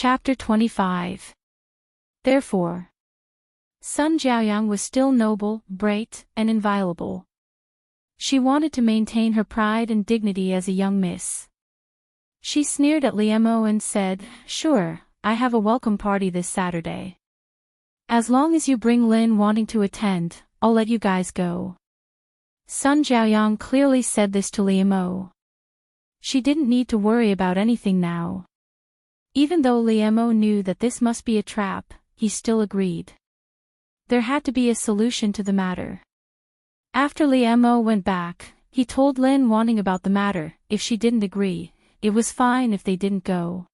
Chapter 25. Therefore, Sun Jiaoyang was still noble, bright, and inviolable. She wanted to maintain her pride and dignity as a young miss. She sneered at Li Mo and said, "Sure, I have a welcome party this Saturday. As long as you bring Lin wanting to attend, I'll let you guys go." Sun Jiaoyang clearly said this to Li Mo. She didn't need to worry about anything now. Even though Li Mo knew that this must be a trap, he still agreed. There had to be a solution to the matter. After Li Mo went back, he told Lin wanting about the matter. If she didn't agree, it was fine if they didn't go.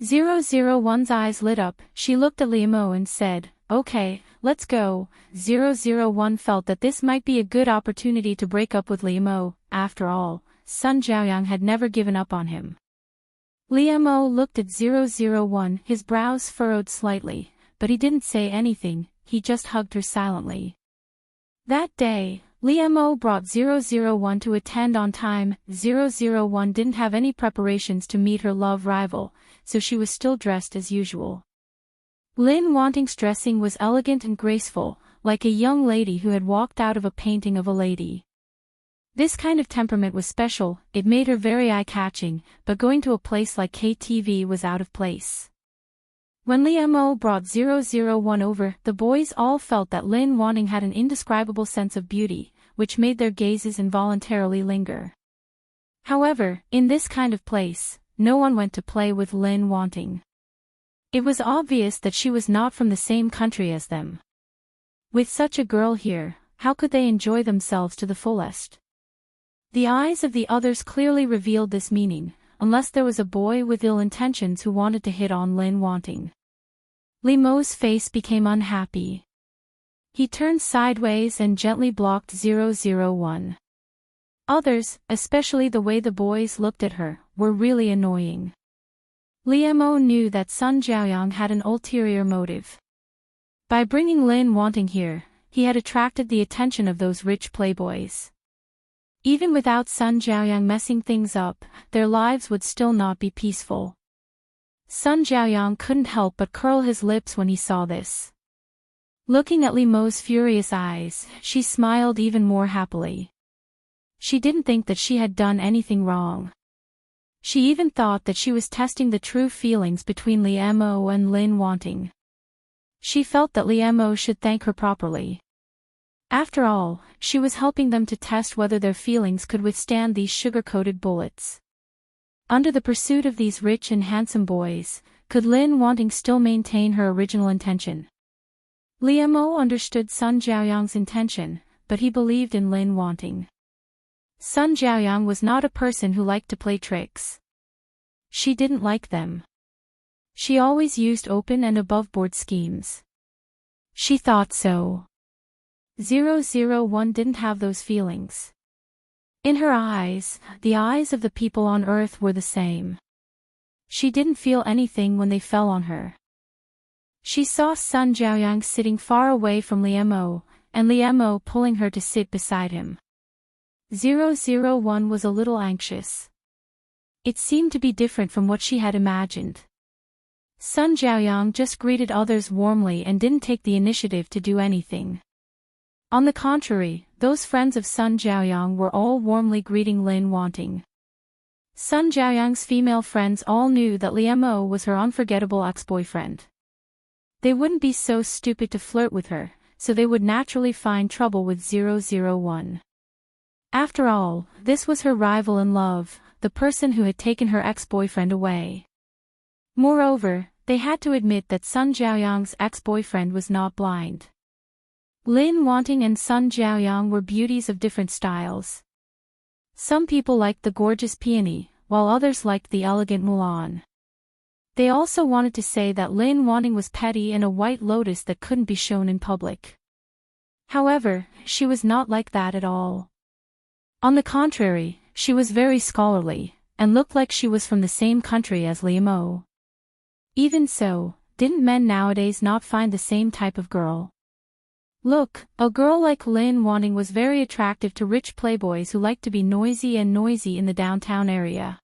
001's eyes lit up. She looked at Li Mo and said, "Okay, let's go." 001 felt that this might be a good opportunity to break up with Li Mo. After all, Sun Jiaoyang had never given up on him. Li Mo looked at 001, his brows furrowed slightly, but he didn't say anything, he just hugged her silently. That day, Li Mo brought 001 to attend on time. 001 didn't have any preparations to meet her love rival, so she was still dressed as usual. Lin Wanting's dressing was elegant and graceful, like a young lady who had walked out of a painting of a lady. This kind of temperament was special, it made her very eye-catching, but going to a place like KTV was out of place. When Li Mo brought 001 over, the boys all felt that Lin Wanting had an indescribable sense of beauty, which made their gazes involuntarily linger. However, in this kind of place, no one went to play with Lin Wanting. It was obvious that she was not from the same country as them. With such a girl here, how could they enjoy themselves to the fullest? The eyes of the others clearly revealed this meaning, unless there was a boy with ill intentions who wanted to hit on Lin Wanting. Li Mo's face became unhappy. He turned sideways and gently blocked 001. Others, especially the way the boys looked at her, were really annoying. Li Mo knew that Sun Jiaoyang had an ulterior motive. By bringing Lin Wanting here, he had attracted the attention of those rich playboys. Even without Sun Jiaoyang messing things up, their lives would still not be peaceful. Sun Jiaoyang couldn't help but curl his lips when he saw this. Looking at Li Mo's furious eyes, she smiled even more happily. She didn't think that she had done anything wrong. She even thought that she was testing the true feelings between Li Mo and Lin Wanting. She felt that Li Mo should thank her properly. After all, she was helping them to test whether their feelings could withstand these sugar-coated bullets. Under the pursuit of these rich and handsome boys, could Lin Wanting still maintain her original intention? Li Mo understood Sun Jiaoyang's intention, but he believed in Lin Wanting. Sun Jiaoyang was not a person who liked to play tricks. She didn't like them. She always used open and above-board schemes. She thought so. 001 didn't have those feelings. In her eyes, the eyes of the people on Earth were the same. She didn't feel anything when they fell on her. She saw Sun Jiaoyang sitting far away from Li Mo, and Li Mo pulling her to sit beside him. 001 was a little anxious. It seemed to be different from what she had imagined. Sun Jiaoyang just greeted others warmly and didn't take the initiative to do anything. On the contrary, those friends of Sun Jiaoyang were all warmly greeting Lin Wanting. Sun Jiaoyang's female friends all knew that Li Mo was her unforgettable ex-boyfriend. They wouldn't be so stupid to flirt with her, so they would naturally find trouble with 001. After all, this was her rival in love, the person who had taken her ex-boyfriend away. Moreover, they had to admit that Sun Jiaoyang's ex-boyfriend was not blind. Lin Wanting and Sun Jiaoyang were beauties of different styles. Some people liked the gorgeous peony, while others liked the elegant Mulan. They also wanted to say that Lin Wanting was petty and a white lotus that couldn't be shown in public. However, she was not like that at all. On the contrary, she was very scholarly, and looked like she was from the same country as Li Mo. Even so, didn't men nowadays not find the same type of girl? Look, a girl like Lin Wanting was very attractive to rich playboys who liked to be noisy in the downtown area.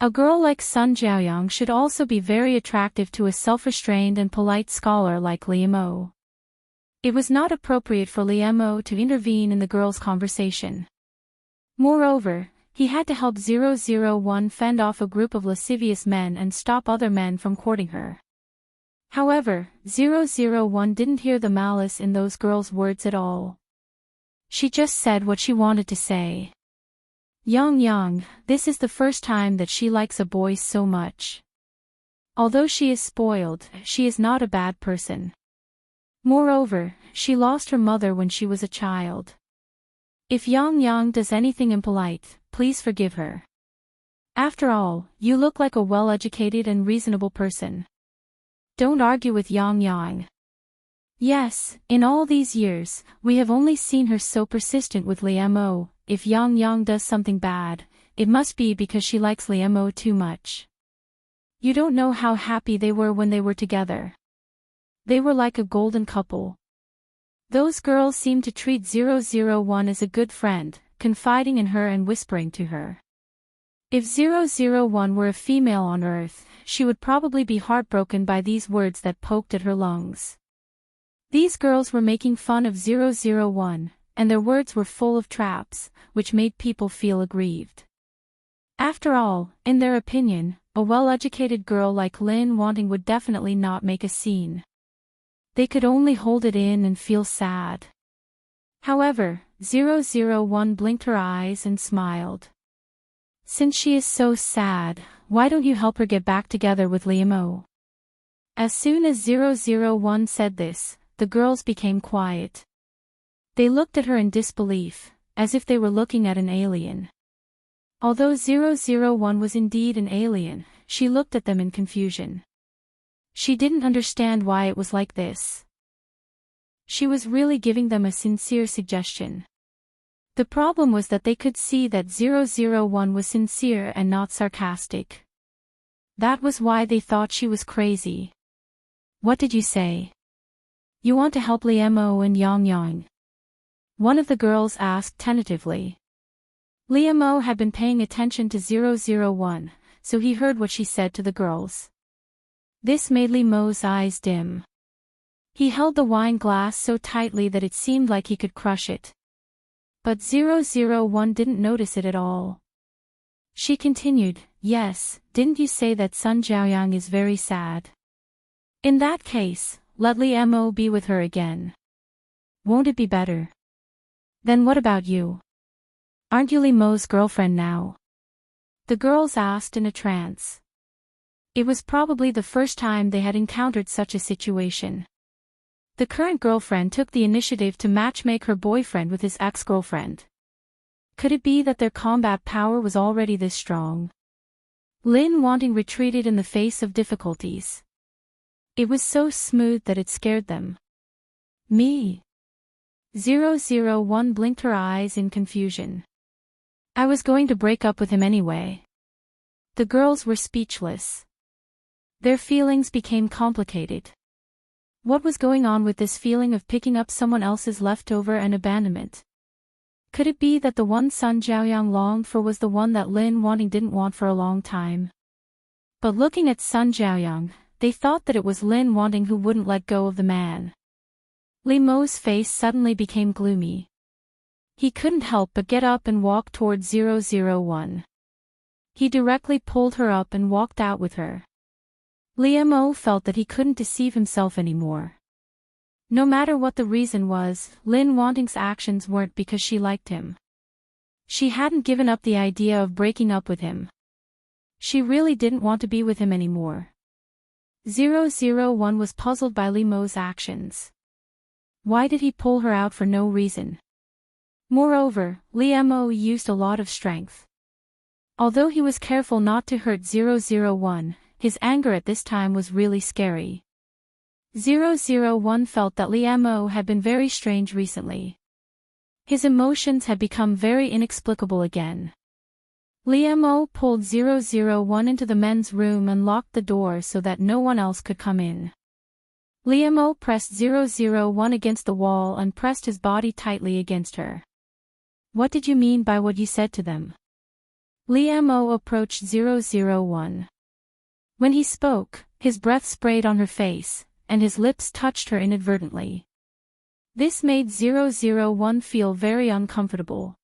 A girl like Sun Jiaoyang should also be very attractive to a self-restrained and polite scholar like Li Mo. It was not appropriate for Li Mo to intervene in the girl's conversation. Moreover, he had to help 001 fend off a group of lascivious men and stop other men from courting her. However, 001 didn't hear the malice in those girls' words at all. She just said what she wanted to say. Yang, this is the first time that she likes a boy so much. Although she is spoiled, she is not a bad person. Moreover, she lost her mother when she was a child. If Yang does anything impolite, please forgive her. After all, you look like a well-educated and reasonable person. Don't argue with Yang. Yes, in all these years, we have only seen her so persistent with Li Mo. If Yang does something bad, it must be because she likes Li Mo too much. You don't know how happy they were when they were together. They were like a golden couple. Those girls seemed to treat 001 as a good friend, confiding in her and whispering to her. If 001 were a female on Earth, she would probably be heartbroken by these words that poked at her lungs. These girls were making fun of 001, and their words were full of traps, which made people feel aggrieved. After all, in their opinion, a well-educated girl like Lin Wanting would definitely not make a scene. They could only hold it in and feel sad. However, 001 blinked her eyes and smiled. Since she is so sad, why don't you help her get back together with Li Mo? As soon as 001 said this, the girls became quiet. They looked at her in disbelief, as if they were looking at an alien. Although 001 was indeed an alien, she looked at them in confusion. She didn't understand why it was like this. She was really giving them a sincere suggestion. The problem was that they could see that 001 was sincere and not sarcastic. That was why they thought she was crazy. What did you say? You want to help Li Mo and Yang? One of the girls asked tentatively. Li Mo had been paying attention to 001, so he heard what she said to the girls. This made Li Mo's eyes dim. He held the wine glass so tightly that it seemed like he could crush it. But 001 didn't notice it at all. She continued, yes, didn't you say that Sun Jiaoyang is very sad? In that case, let Li Mo be with her again. Won't it be better? Then what about you? Aren't you Li Mo's girlfriend now? The girls asked in a trance. It was probably the first time they had encountered such a situation. The current girlfriend took the initiative to matchmake her boyfriend with his ex-girlfriend. Could it be that their combat power was already this strong? Lin Wanting retreated in the face of difficulties. It was so smooth that it scared them. Me? 001 blinked her eyes in confusion. I was going to break up with him anyway. The girls were speechless. Their feelings became complicated. What was going on with this feeling of picking up someone else's leftover and abandonment? Could it be that the one Sun Jiaoyang longed for was the one that Lin Wanting didn't want for a long time? But looking at Sun Jiaoyang, they thought that it was Lin Wanting who wouldn't let go of the man. Li Mo's face suddenly became gloomy. He couldn't help but get up and walk toward 001. He directly pulled her up and walked out with her. Li Mo felt that he couldn't deceive himself anymore. No matter what the reason was, Lin Wanting's actions weren't because she liked him. She hadn't given up the idea of breaking up with him. She really didn't want to be with him anymore. 001 was puzzled by Li Mo's actions. Why did he pull her out for no reason? Moreover, Li Mo used a lot of strength. Although he was careful not to hurt 001, his anger at this time was really scary. 001 felt that Li Mo had been very strange recently. His emotions had become very inexplicable again. Li Mo pulled 001 into the men's room and locked the door so that no one else could come in. Li Mo pressed 001 against the wall and pressed his body tightly against her. What did you mean by what you said to them? Li Mo approached 001. When he spoke, his breath sprayed on her face, and his lips touched her inadvertently. This made 001 feel very uncomfortable.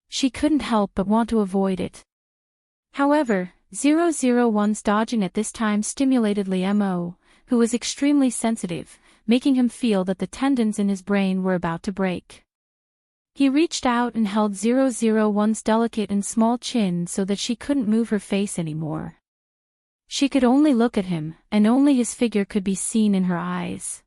She couldn't help but want to avoid it. However, 001's dodging at this time stimulated Li Mo, who was extremely sensitive, making him feel that the tendons in his brain were about to break. He reached out and held 001's delicate and small chin so that she couldn't move her face anymore. She could only look at him, and only his figure could be seen in her eyes.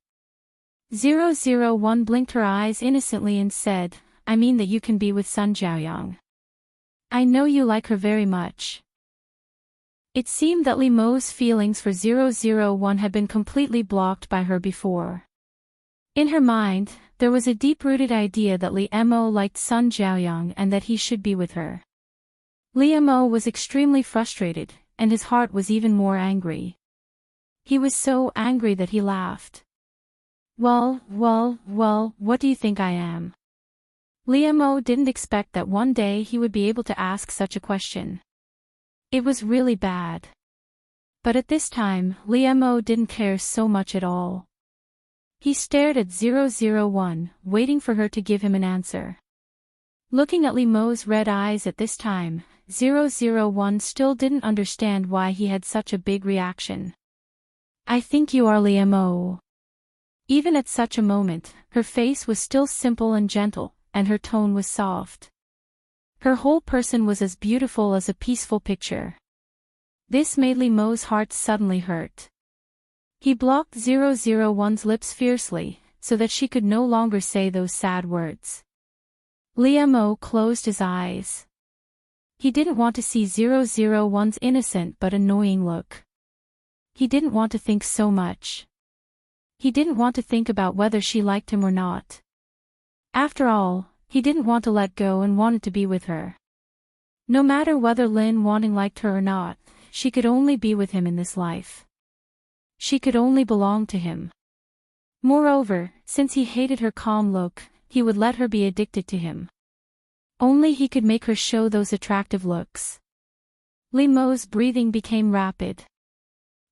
001 blinked her eyes innocently and said, "I mean that you can be with Sun Jiaoyang. I know you like her very much." It seemed that Li Mo's feelings for 001 had been completely blocked by her before. In her mind, there was a deep-rooted idea that Li Mo liked Sun Jiaoyang and that he should be with her. Li Mo was extremely frustrated, and his heart was even more angry. He was so angry that he laughed. Well, what do you think I am?" Li Mo didn't expect that one day he would be able to ask such a question. It was really bad. But at this time, Li Mo didn't care so much at all. He stared at 001, waiting for her to give him an answer. Looking at Li Mo's red eyes at this time, 001 still didn't understand why he had such a big reaction. "I think you are Li Mo." Even at such a moment, her face was still simple and gentle, and her tone was soft. Her whole person was as beautiful as a peaceful picture. This made Li Mo's heart suddenly hurt. He blocked 001's lips fiercely, so that she could no longer say those sad words. Li Mo closed his eyes. He didn't want to see 001's innocent but annoying look. He didn't want to think so much. He didn't want to think about whether she liked him or not. After all, he didn't want to let go and wanted to be with her. No matter whether Lin Wanting liked her or not, she could only be with him in this life. She could only belong to him. Moreover, since he hated her calm look, he would let her be addicted to him. Only he could make her show those attractive looks. Li Mo's breathing became rapid.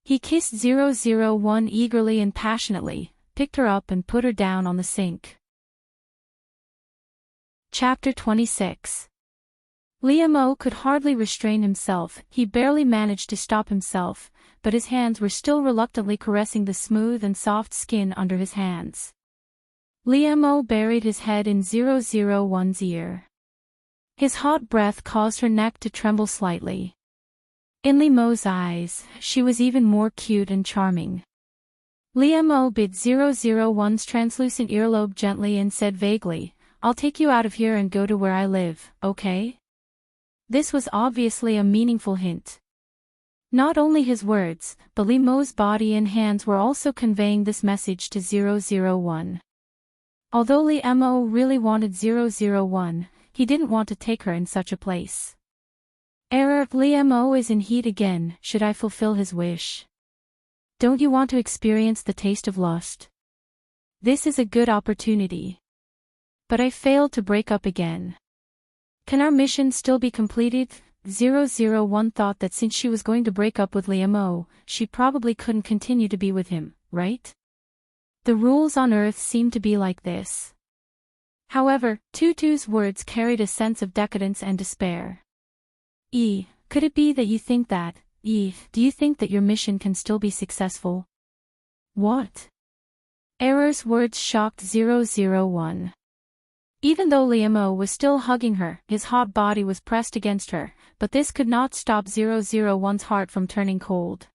He kissed 001 eagerly and passionately, picked her up and put her down on the sink. Chapter 26. Li Mo could hardly restrain himself. He barely managed to stop himself, but his hands were still reluctantly caressing the smooth and soft skin under his hands. Li Mo buried his head in 001's ear. His hot breath caused her neck to tremble slightly. In Li Mo's eyes, she was even more cute and charming. Li Mo bit 001's translucent earlobe gently and said vaguely, "I'll take you out of here and go to where I live, okay?" This was obviously a meaningful hint. Not only his words, but Li Mo's body and hands were also conveying this message to 001. Although Li Mo really wanted 001, he didn't want to take her in such a place. Li Mo is in heat again, should I fulfill his wish? Don't you want to experience the taste of lust? This is a good opportunity. But I failed to break up again. Can our mission still be completed? 001 thought that since she was going to break up with Li Mo, she probably couldn't continue to be with him, right? The rules on Earth seemed to be like this. However, Tutu's words carried a sense of decadence and despair. Could it be that you think that, do you think that your mission can still be successful? What? Error's words shocked 001. Even though Li Mo was still hugging her, his hot body was pressed against her, but this could not stop 001's heart from turning cold.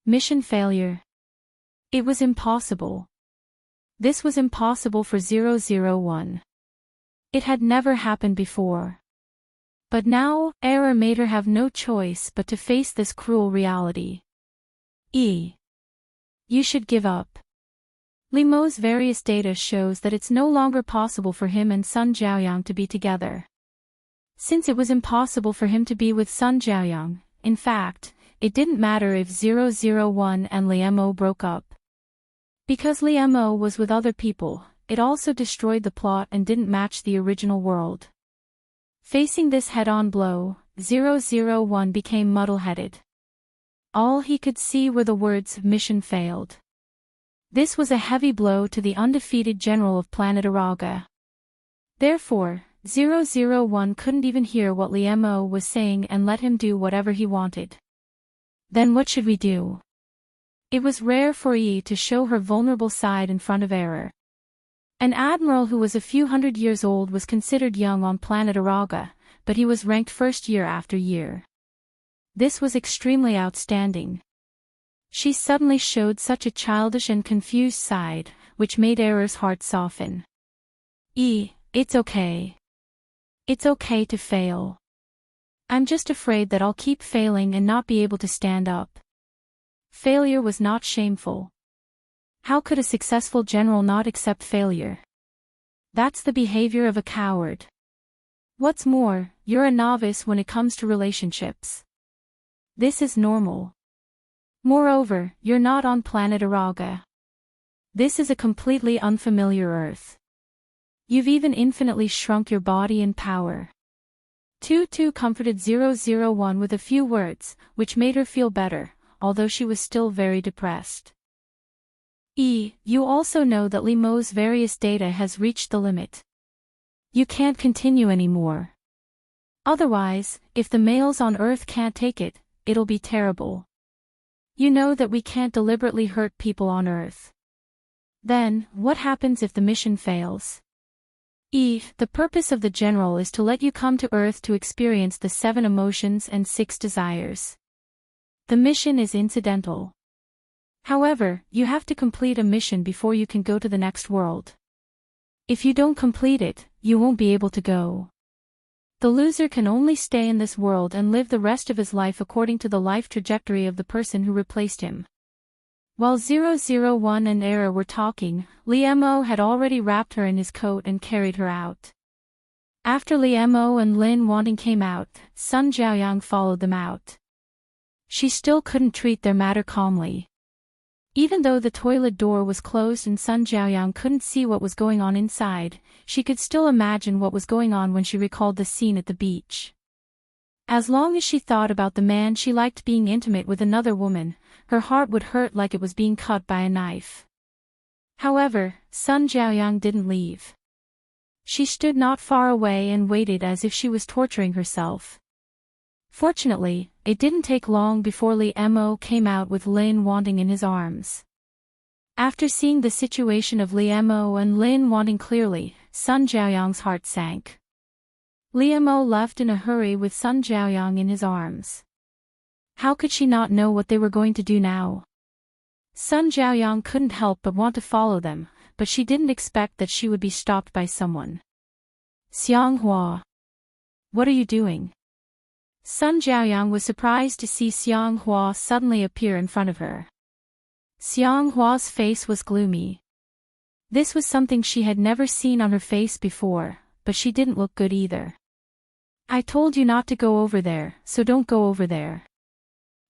Mission failure. It was impossible. This was impossible for 001. It had never happened before. But now, Error made her have no choice but to face this cruel reality. You should give up. Li Mo's various data shows that it's no longer possible for him and Sun Jiaoyang to be together. Since it was impossible for him to be with Sun Jiaoyang, in fact, it didn't matter if 001 and Li Mo broke up. Because Li Mo was with other people, it also destroyed the plot and didn't match the original world. Facing this head-on blow, 001 became muddle-headed. All he could see were the words "Mission failed." This was a heavy blow to the undefeated general of planet Araga. Therefore, 001 couldn't even hear what Liemo was saying and let him do whatever he wanted. Then what should we do? It was rare for Yi to show her vulnerable side in front of Error. An admiral who was a few hundred years old was considered young on planet Araga, but he was ranked first year after year. This was extremely outstanding. She suddenly showed such a childish and confused side, which made Error's heart soften. It's okay. It's okay to fail. I'm just afraid that I'll keep failing and not be able to stand up. Failure was not shameful. How could a successful general not accept failure? That's the behavior of a coward. What's more, you're a novice when it comes to relationships. This is normal. Moreover, you're not on planet Araga. This is a completely unfamiliar Earth. You've even infinitely shrunk your body in power. Tutu comforted 001 with a few words, which made her feel better, although she was still very depressed. You also know that Liemo's various data has reached the limit. You can't continue anymore. Otherwise, if the males on Earth can't take it, it'll be terrible. You know that we can't deliberately hurt people on Earth. Then, what happens if the mission fails? The purpose of the general is to let you come to Earth to experience the 7 emotions and 6 desires. The mission is incidental. However, you have to complete a mission before you can go to the next world. If you don't complete it, you won't be able to go. The loser can only stay in this world and live the rest of his life according to the life trajectory of the person who replaced him. While 001 and Era were talking, Liemo had already wrapped her in his coat and carried her out. After Liemo and Lin Wanting came out, Sun Jiaoyang followed them out. She still couldn't treat their matter calmly. Even though the toilet door was closed and Sun Jiaoyang couldn't see what was going on inside, she could still imagine what was going on when she recalled the scene at the beach. As long as she thought about the man she liked being intimate with another woman, her heart would hurt like it was being cut by a knife. However, Sun Jiaoyang didn't leave. She stood not far away and waited as if she was torturing herself. Fortunately, it didn't take long before Liemo came out with Lin Wanting in his arms. After seeing the situation of Liemo and Lin Wanting clearly, Sun Jiaoyang's heart sank. Liemo left in a hurry with Sun Jiaoyang in his arms. How could she not know what they were going to do now? Sun Jiaoyang couldn't help but want to follow them, but she didn't expect that she would be stopped by someone. Xianghua. What are you doing? Sun Jiaoyang was surprised to see Xianghua suddenly appear in front of her. Xianghua's face was gloomy. This was something she had never seen on her face before, but she didn't look good either. I told you not to go over there, so don't go over there.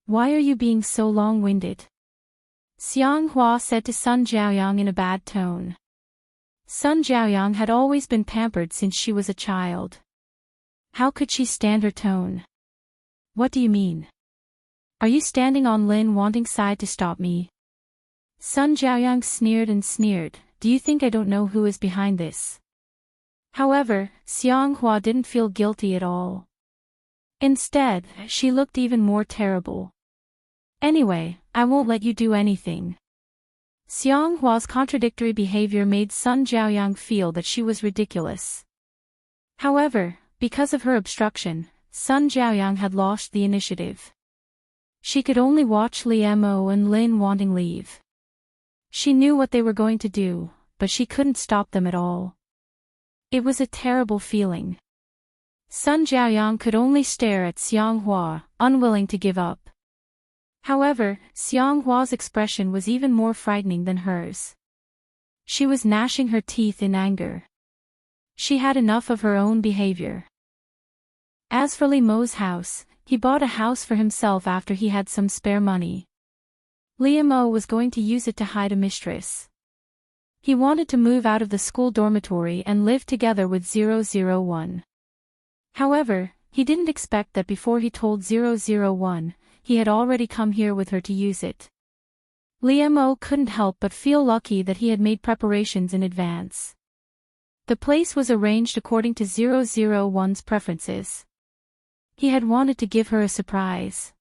Why are you being so long-winded? Xianghua said to Sun Jiaoyang in a bad tone. Sun Jiaoyang had always been pampered since she was a child. How could she stand her tone? What do you mean? Are you standing on Lin Wanting's side to stop me? Sun Jiaoyang sneered and sneered. Do you think I don't know who is behind this? However, Xianghua didn't feel guilty at all. Instead, she looked even more terrible. Anyway, I won't let you do anything. Xianghua's contradictory behavior made Sun Jiaoyang feel that she was ridiculous. However, because of her obstruction, Sun Jiaoyang had lost the initiative. She could only watch Liemo and Lin Wanting leave. She knew what they were going to do, but she couldn't stop them at all. It was a terrible feeling. Sun Jiaoyang could only stare at Xianghua, unwilling to give up. However, Xianghua's expression was even more frightening than hers. She was gnashing her teeth in anger. She had enough of her own behavior. As for Liemo's house, he bought a house for himself after he had some spare money. Liemo was going to use it to hide a mistress. He wanted to move out of the school dormitory and live together with 001. However, He didn't expect that before he told 001, he had already come here with her to use it. Liam couldn't help but feel lucky that he had made preparations in advance. The place was arranged according to 001's preferences. He had wanted to give her a surprise.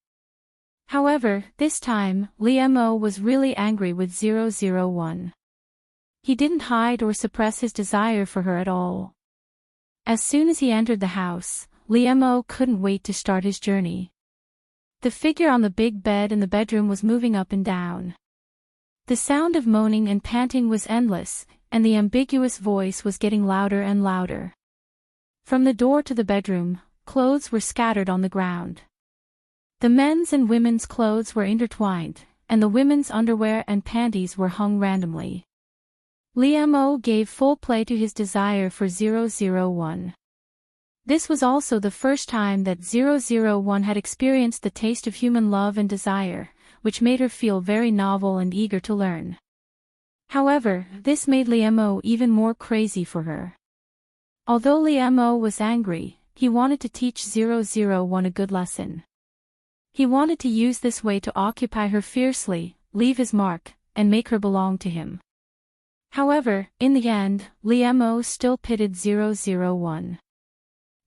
However, this time, Liam was really angry with 001. He didn't hide or suppress his desire for her at all. As soon as he entered the house, Liam couldn't wait to start his journey. The figure on the big bed in the bedroom was moving up and down. The sound of moaning and panting was endless, and the ambiguous voice was getting louder and louder. From the door to the bedroom, clothes were scattered on the ground. The men's and women's clothes were intertwined, and the women's underwear and panties were hung randomly. Liam gave full play to his desire for 001. This was also the first time that 001 had experienced the taste of human love and desire, which made her feel very novel and eager to learn. However, this made Liam even more crazy for her. Although Liam was angry, he wanted to teach 001 a good lesson. He wanted to use this way to occupy her fiercely, leave his mark, and make her belong to him. However, in the end, Liam still pitied 001.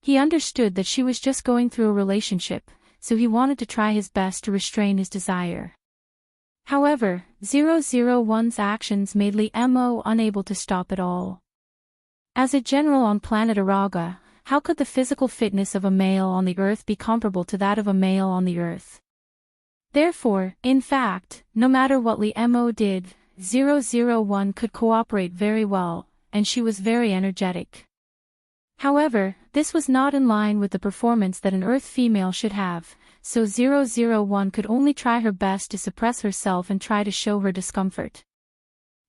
He understood that she was just going through a relationship, so he wanted to try his best to restrain his desire. However, 001's actions made Liam unable to stop at all. As a general on planet Araga, how could the physical fitness of a male on the Earth be comparable to that of a male on the Earth? Therefore, in fact, no matter what Liam did, 001 could cooperate very well, and she was very energetic. However, this was not in line with the performance that an Earth female should have, so 001 could only try her best to suppress herself and try to show her discomfort.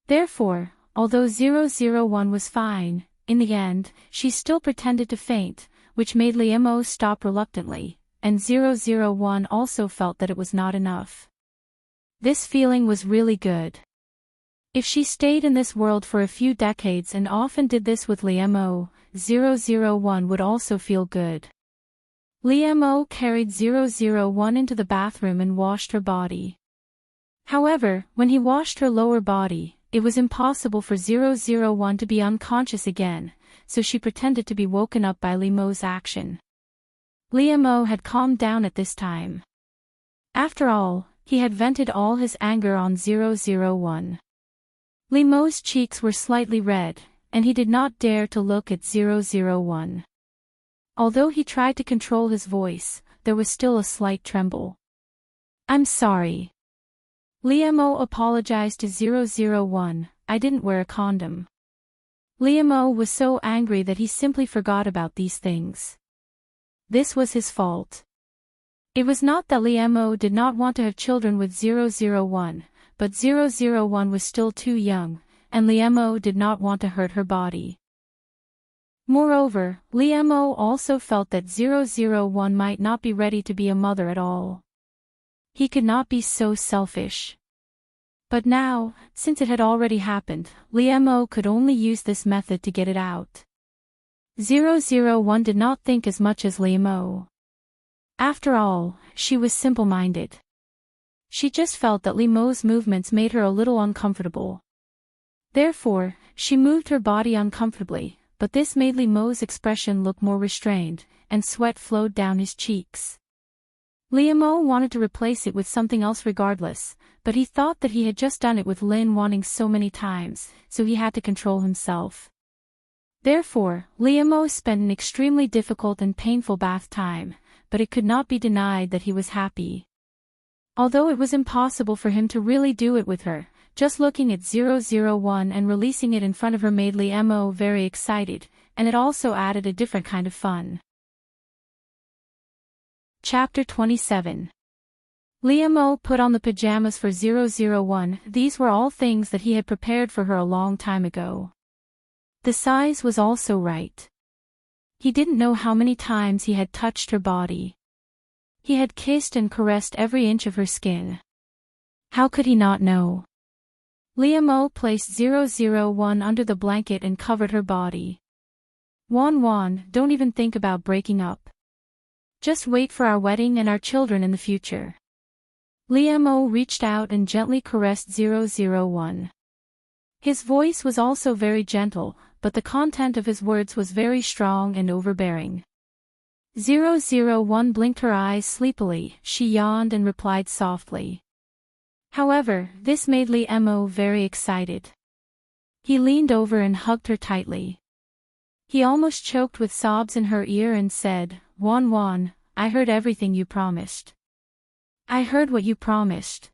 Therefore, although 001 was fine, in the end, she still pretended to faint, which made Liam stop reluctantly, and 001 also felt that it was not enough. This feeling was really good. If she stayed in this world for a few decades and often did this with Liam, 001 would also feel good. Liam carried 001 into the bathroom and washed her body. However, when he washed her lower body, it was impossible for 001 to be unconscious again, so she pretended to be woken up by Liam's action. Liam had calmed down at this time. After all, he had vented all his anger on 001. Liam's cheeks were slightly red, and he did not dare to look at 001. Although he tried to control his voice, there was still a slight tremble. "I'm sorry." Liam apologized to 001, "I didn't wear a condom." Liam was so angry that he simply forgot about these things. This was his fault. It was not that Liam did not want to have children with 001, but 001 was still too young, and Liam did not want to hurt her body. Moreover, Liam also felt that 001 might not be ready to be a mother at all. He could not be so selfish. But now, since it had already happened, Liam could only use this method to get it out. 001 did not think as much as Liam. After all, she was simple-minded. She just felt that Liam's movements made her a little uncomfortable. Therefore, she moved her body uncomfortably, but this made Liam's expression look more restrained, and sweat flowed down his cheeks. Liam wanted to replace it with something else regardless, but he thought that he had just done it with Lynn wanting so many times, so he had to control himself. Therefore, Liam spent an extremely difficult and painful bath time, but it could not be denied that he was happy. Although it was impossible for him to really do it with her, just looking at 001 and releasing it in front of her made Liam very excited, and it also added a different kind of fun. Chapter 27. Liam put on the pajamas for 001. These were all things that he had prepared for her a long time ago. The size was also right. He didn't know how many times he had touched her body. He had kissed and caressed every inch of her skin. How could he not know? Liam placed 001 under the blanket and covered her body. "Wan, don't even think about breaking up. Just wait for our wedding and our children in the future. Liemo reached out and gently caressed 001. His voice was also very gentle, but the content of his words was very strong and overbearing. 001 blinked her eyes sleepily, she yawned and replied softly. However, this made Liemo very excited. He leaned over and hugged her tightly. He almost choked with sobs in her ear and said, Wan, I heard everything you promised. I heard what you promised.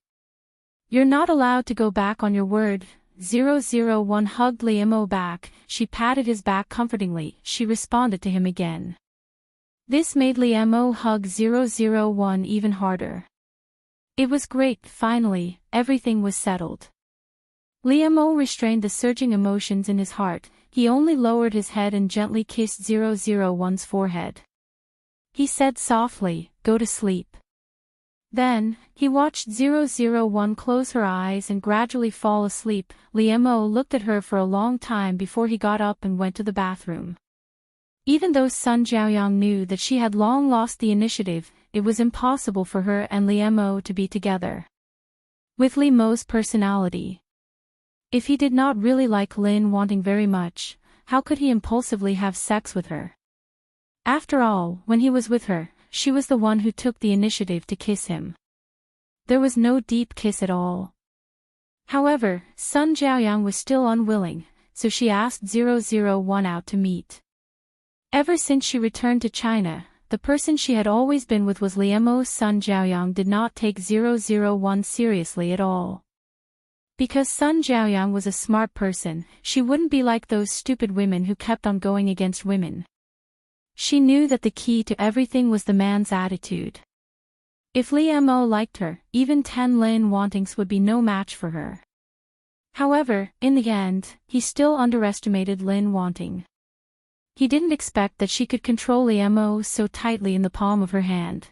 You're not allowed to go back on your word. 001 hugged Liemo back, she patted his back comfortingly, she responded to him again. This made Liemo hug 001 even harder. It was great, finally, everything was settled. Liemo restrained the surging emotions in his heart, he only lowered his head and gently kissed 001's forehead. He said softly, go to sleep. Then, he watched 001 close her eyes and gradually fall asleep. Liemo looked at her for a long time before he got up and went to the bathroom. Even though Sun Jiaoyang knew that she had long lost the initiative, it was impossible for her and Liemo to be together. With Liemo's personality. If he did not really like Lin Wanting very much, how could he impulsively have sex with her? After all, when he was with her, she was the one who took the initiative to kiss him. There was no deep kiss at all. However, Sun Jiaoyang was still unwilling, so she asked 001 out to meet. Ever since she returned to China, the person she had always been with was Liemo. Sun Jiaoyang did not take 001 seriously at all. Because Sun Jiaoyang was a smart person, she wouldn't be like those stupid women who kept on going against women. She knew that the key to everything was the man's attitude. If Liemo liked her, even 10 Lin Wantings would be no match for her. However, in the end, he still underestimated Lin Wanting. He didn't expect that she could control Liemo so tightly in the palm of her hand.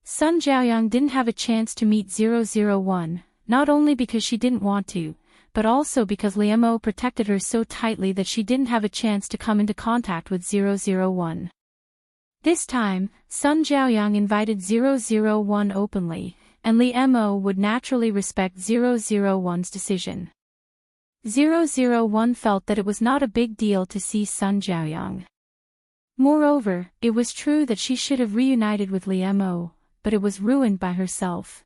Sun Jiaoyang didn't have a chance to meet 001, not only because she didn't want to, but also because Liemo protected her so tightly that she didn't have a chance to come into contact with 001. This time, Sun Jiaoyang invited 001 openly, and Liemo would naturally respect 001's decision. 001 felt that it was not a big deal to see Sun Jiaoyang. Moreover, it was true that she should have reunited with Liemo, but it was ruined by herself.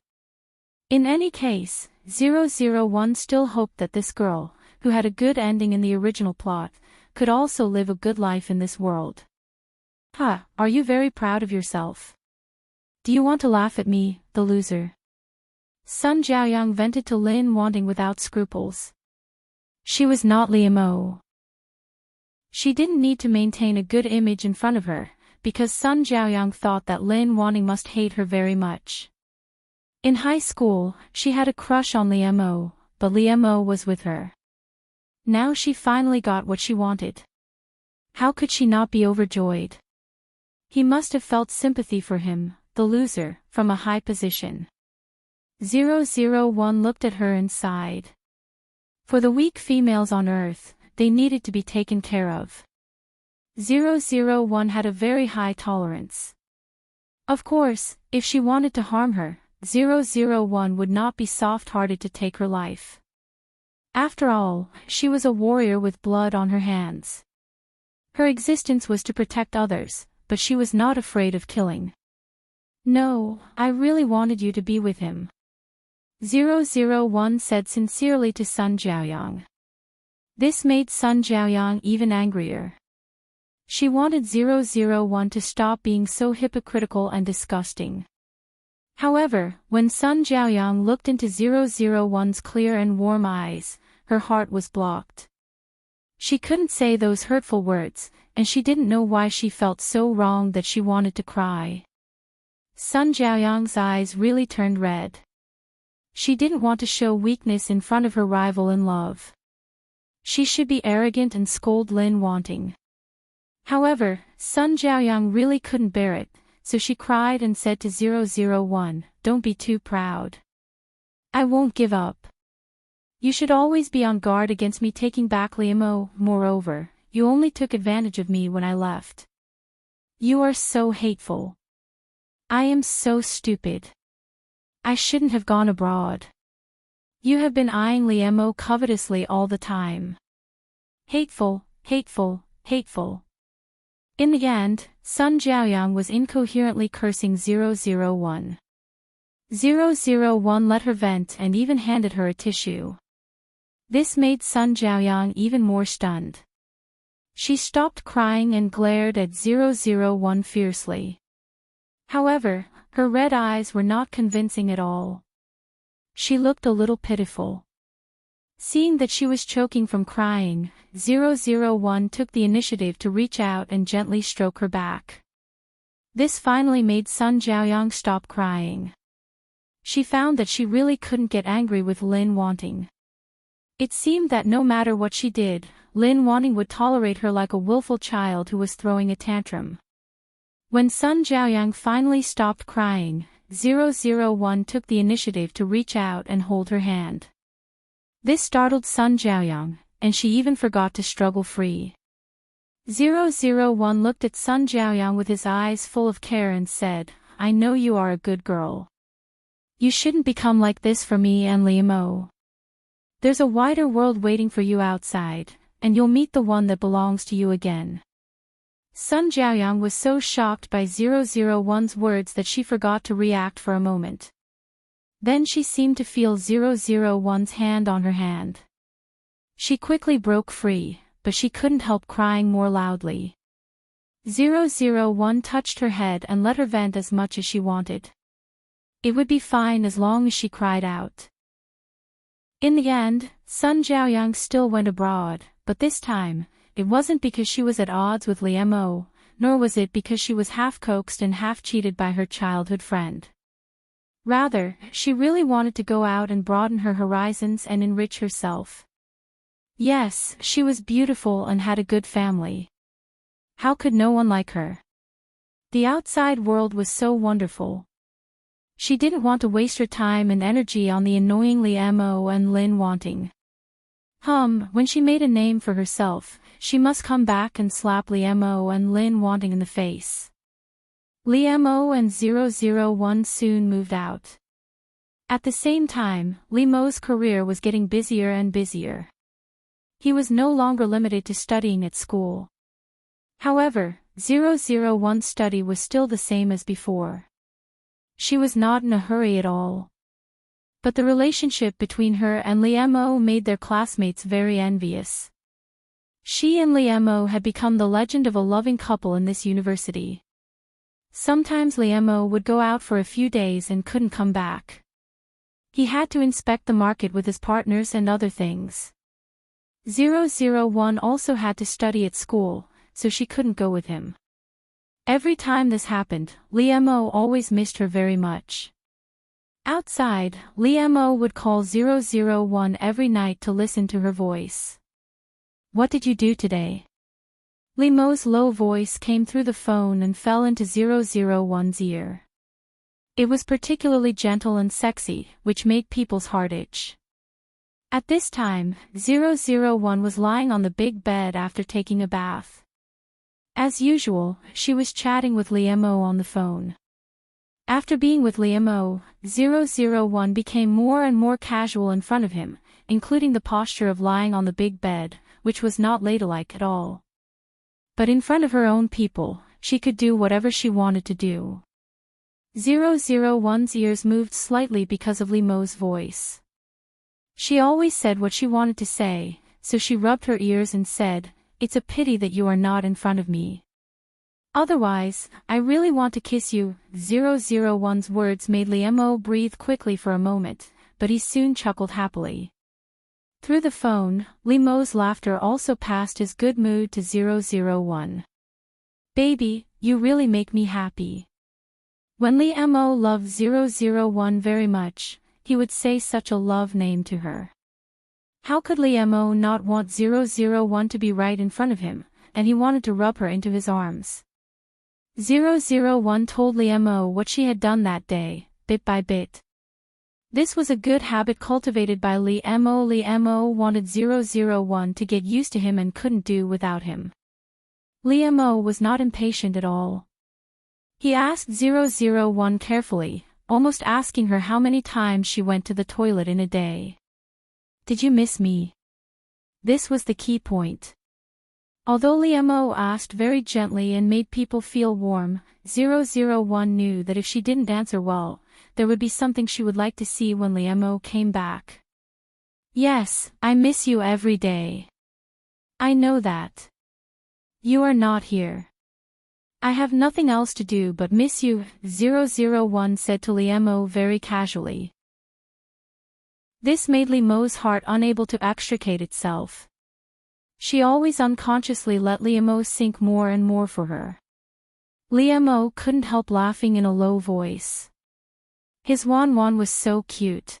In any case, 001 still hoped that this girl, who had a good ending in the original plot, could also live a good life in this world. Are you very proud of yourself? Do you want to laugh at me, the loser? Sun Jiaoyang vented to Lin Wanting without scruples. She was not Liemo. She didn't need to maintain a good image in front of her, because Sun Jiaoyang thought that Lin Wanting must hate her very much. In high school, she had a crush on Liemo, but Liemo was with her. Now she finally got what she wanted. How could she not be overjoyed? He must have felt sympathy for him, the loser, from a high position. 001 looked at her and sighed. For the weak females on Earth, they needed to be taken care of. 001 had a very high tolerance. Of course, if she wanted to harm her, 001 would not be soft-hearted to take her life. After all, she was a warrior with blood on her hands. Her existence was to protect others, but she was not afraid of killing. No, I really wanted you to be with him. 001 said sincerely to Sun Jiaoyang. This made Sun Jiaoyang even angrier. She wanted 001 to stop being so hypocritical and disgusting. However, when Sun Jiaoyang looked into 001's clear and warm eyes, her heart was blocked. She couldn't say those hurtful words, and she didn't know why she felt so wrong that she wanted to cry. Sun Jiaoyang's eyes really turned red. She didn't want to show weakness in front of her rival in love. She should be arrogant and scold Lin Wanting. However, Sun Jiaoyang really couldn't bear it, so she cried and said to 001, "Don't be too proud. I won't give up. You should always be on guard against me taking back Liemo. Moreover, you only took advantage of me when I left. You are so hateful." I am so stupid. I shouldn't have gone abroad. You have been eyeing Liemo covetously all the time. Hateful, hateful, hateful. In the end, Sun Jiaoyang was incoherently cursing 001. 001 let her vent and even handed her a tissue. This made Sun Jiaoyang even more stunned. She stopped crying and glared at 001 fiercely. However, her red eyes were not convincing at all. She looked a little pitiful. Seeing that she was choking from crying, 001 took the initiative to reach out and gently stroke her back. This finally made Sun Jiaoyang stop crying. She found that she really couldn't get angry with Lin Wanting. It seemed that no matter what she did, Lin Wanting would tolerate her like a willful child who was throwing a tantrum. When Sun Jiaoyang finally stopped crying, 001 took the initiative to reach out and hold her hand. This startled Sun Jiaoyang, and she even forgot to struggle free. 001 looked at Sun Jiaoyang with his eyes full of care and said, I know you are a good girl. You shouldn't become like this for me and Liemo. There's a wider world waiting for you outside, and you'll meet the one that belongs to you again. Sun Jiaoyang was so shocked by 001's words that she forgot to react for a moment. Then she seemed to feel 001's hand on her hand. She quickly broke free, but she couldn't help crying more loudly. 001 touched her head and let her vent as much as she wanted. It would be fine as long as she cried out. In the end, Sun Jiaoyang still went abroad, but this time, it wasn't because she was at odds with Liemo, nor was it because she was half coaxed and half cheated by her childhood friend. Rather, she really wanted to go out and broaden her horizons and enrich herself. Yes, she was beautiful and had a good family. How could no one like her? The outside world was so wonderful. She didn't want to waste her time and energy on the annoying Liemo and Lin Wanting. When she made a name for herself, she must come back and slap Liemo and Lin Wanting in the face. Liemo and 001 soon moved out. At the same time, Liemo's career was getting busier and busier. He was no longer limited to studying at school. However, 001's study was still the same as before. She was not in a hurry at all. But the relationship between her and Liemo made their classmates very envious. She and Liemo had become the legend of a loving couple in this university. Sometimes Liemo would go out for a few days and couldn't come back. He had to inspect the market with his partners and other things. 001 also had to study at school, so she couldn't go with him. Every time this happened, Liemo always missed her very much. Outside, Liemo would call 001 every night to listen to her voice. What did you do today? Liemo's low voice came through the phone and fell into 001's ear. It was particularly gentle and sexy, which made people's heart itch. At this time, 001 was lying on the big bed after taking a bath. As usual, she was chatting with Liemo on the phone. After being with Liemo, 001 became more and more casual in front of him, including the posture of lying on the big bed, which was not ladylike at all. But in front of her own people, she could do whatever she wanted to do. 001's ears moved slightly because of Liemo's voice. She always said what she wanted to say, so she rubbed her ears and said, "It's a pity that you are not in front of me. Otherwise, I really want to kiss you." 001's words made Liemo breathe quickly for a moment, but he soon chuckled happily. Through the phone, Liemo's laughter also passed his good mood to 001. "Baby, you really make me happy." When Liemo loved 001 very much, he would say such a love name to her. How could Liemo not want 001 to be right in front of him, and he wanted to rub her into his arms. 001 told Liemo what she had done that day, bit by bit. This was a good habit cultivated by Liemo. Liemo wanted 001 to get used to him and couldn't do without him. Liemo was not impatient at all. He asked 001 carefully, almost asking her how many times she went to the toilet in a day. Did you miss me? This was the key point. Although Liemo asked very gently and made people feel warm, 001 knew that if she didn't answer well, there would be something she would like to see when Liemo came back. Yes, I miss you every day. I know that. You are not here. I have nothing else to do but miss you, 001 said to Liemo very casually. This made Liemo's heart unable to extricate itself. She always unconsciously let Liemo sink more and more for her. Liemo couldn't help laughing in a low voice. His Wan was so cute.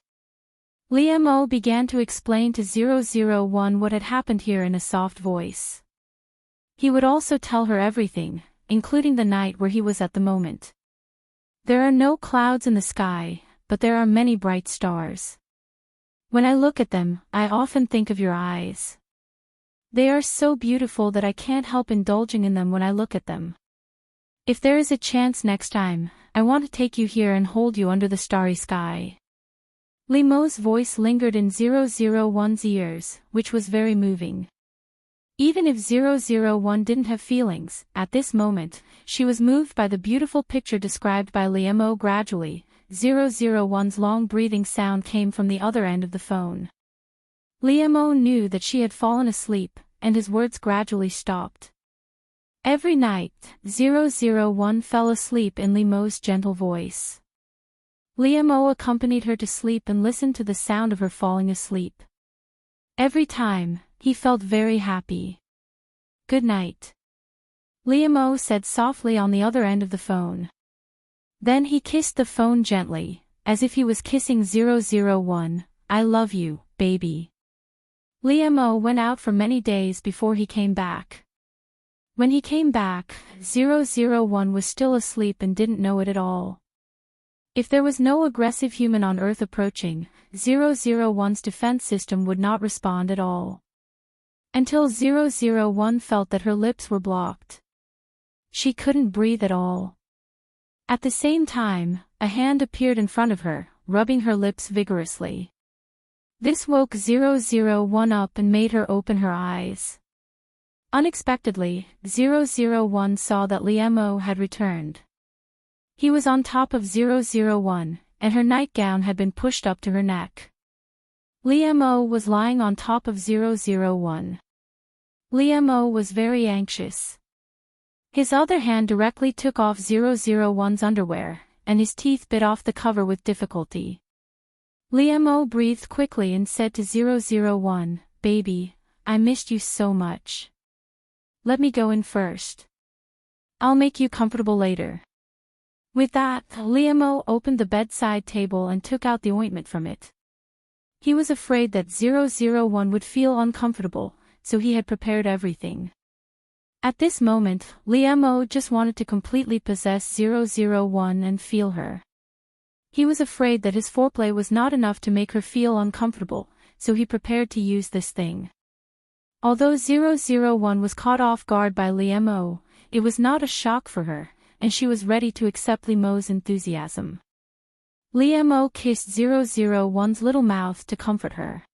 Liemo began to explain to 001 what had happened here in a soft voice. He would also tell her everything, including the night where he was at the moment. There are no clouds in the sky, but there are many bright stars. When I look at them, I often think of your eyes. They are so beautiful that I can't help indulging in them when I look at them. If there is a chance next time, I want to take you here and hold you under the starry sky. Liemo's voice lingered in 001's ears, which was very moving. Even if 001 didn't have feelings, at this moment, she was moved by the beautiful picture described by Liemo. Gradually, 001's long breathing sound came from the other end of the phone. Liemo knew that she had fallen asleep, and his words gradually stopped. Every night, 001 fell asleep in Liemo's gentle voice. Liemo accompanied her to sleep and listened to the sound of her falling asleep. Every time, he felt very happy. Good night. Liemo said softly on the other end of the phone. Then he kissed the phone gently, as if he was kissing 001, I love you, baby. Liemo went out for many days before he came back. When he came back, 001 was still asleep and didn't know it at all. If there was no aggressive human on Earth approaching, 001's defense system would not respond at all. Until 001 felt that her lips were blocked. She couldn't breathe at all. At the same time, a hand appeared in front of her, rubbing her lips vigorously. This woke 001 up and made her open her eyes. Unexpectedly, 001 saw that Liemo had returned. He was on top of 001, and her nightgown had been pushed up to her neck. Liemo was lying on top of 001. Liemo was very anxious. His other hand directly took off 001's underwear, and his teeth bit off the cover with difficulty. Liemo breathed quickly and said to 001, Baby, I missed you so much. Let me go in first. I'll make you comfortable later. With that, Liemo opened the bedside table and took out the ointment from it. He was afraid that 001 would feel uncomfortable, so he had prepared everything. At this moment, Liemo just wanted to completely possess 001 and feel her. He was afraid that his foreplay was not enough to make her feel uncomfortable, so he prepared to use this thing. Although 001 was caught off guard by Liemo, it was not a shock for her, and she was ready to accept Liemo's enthusiasm. Liemo kissed 001's little mouth to comfort her.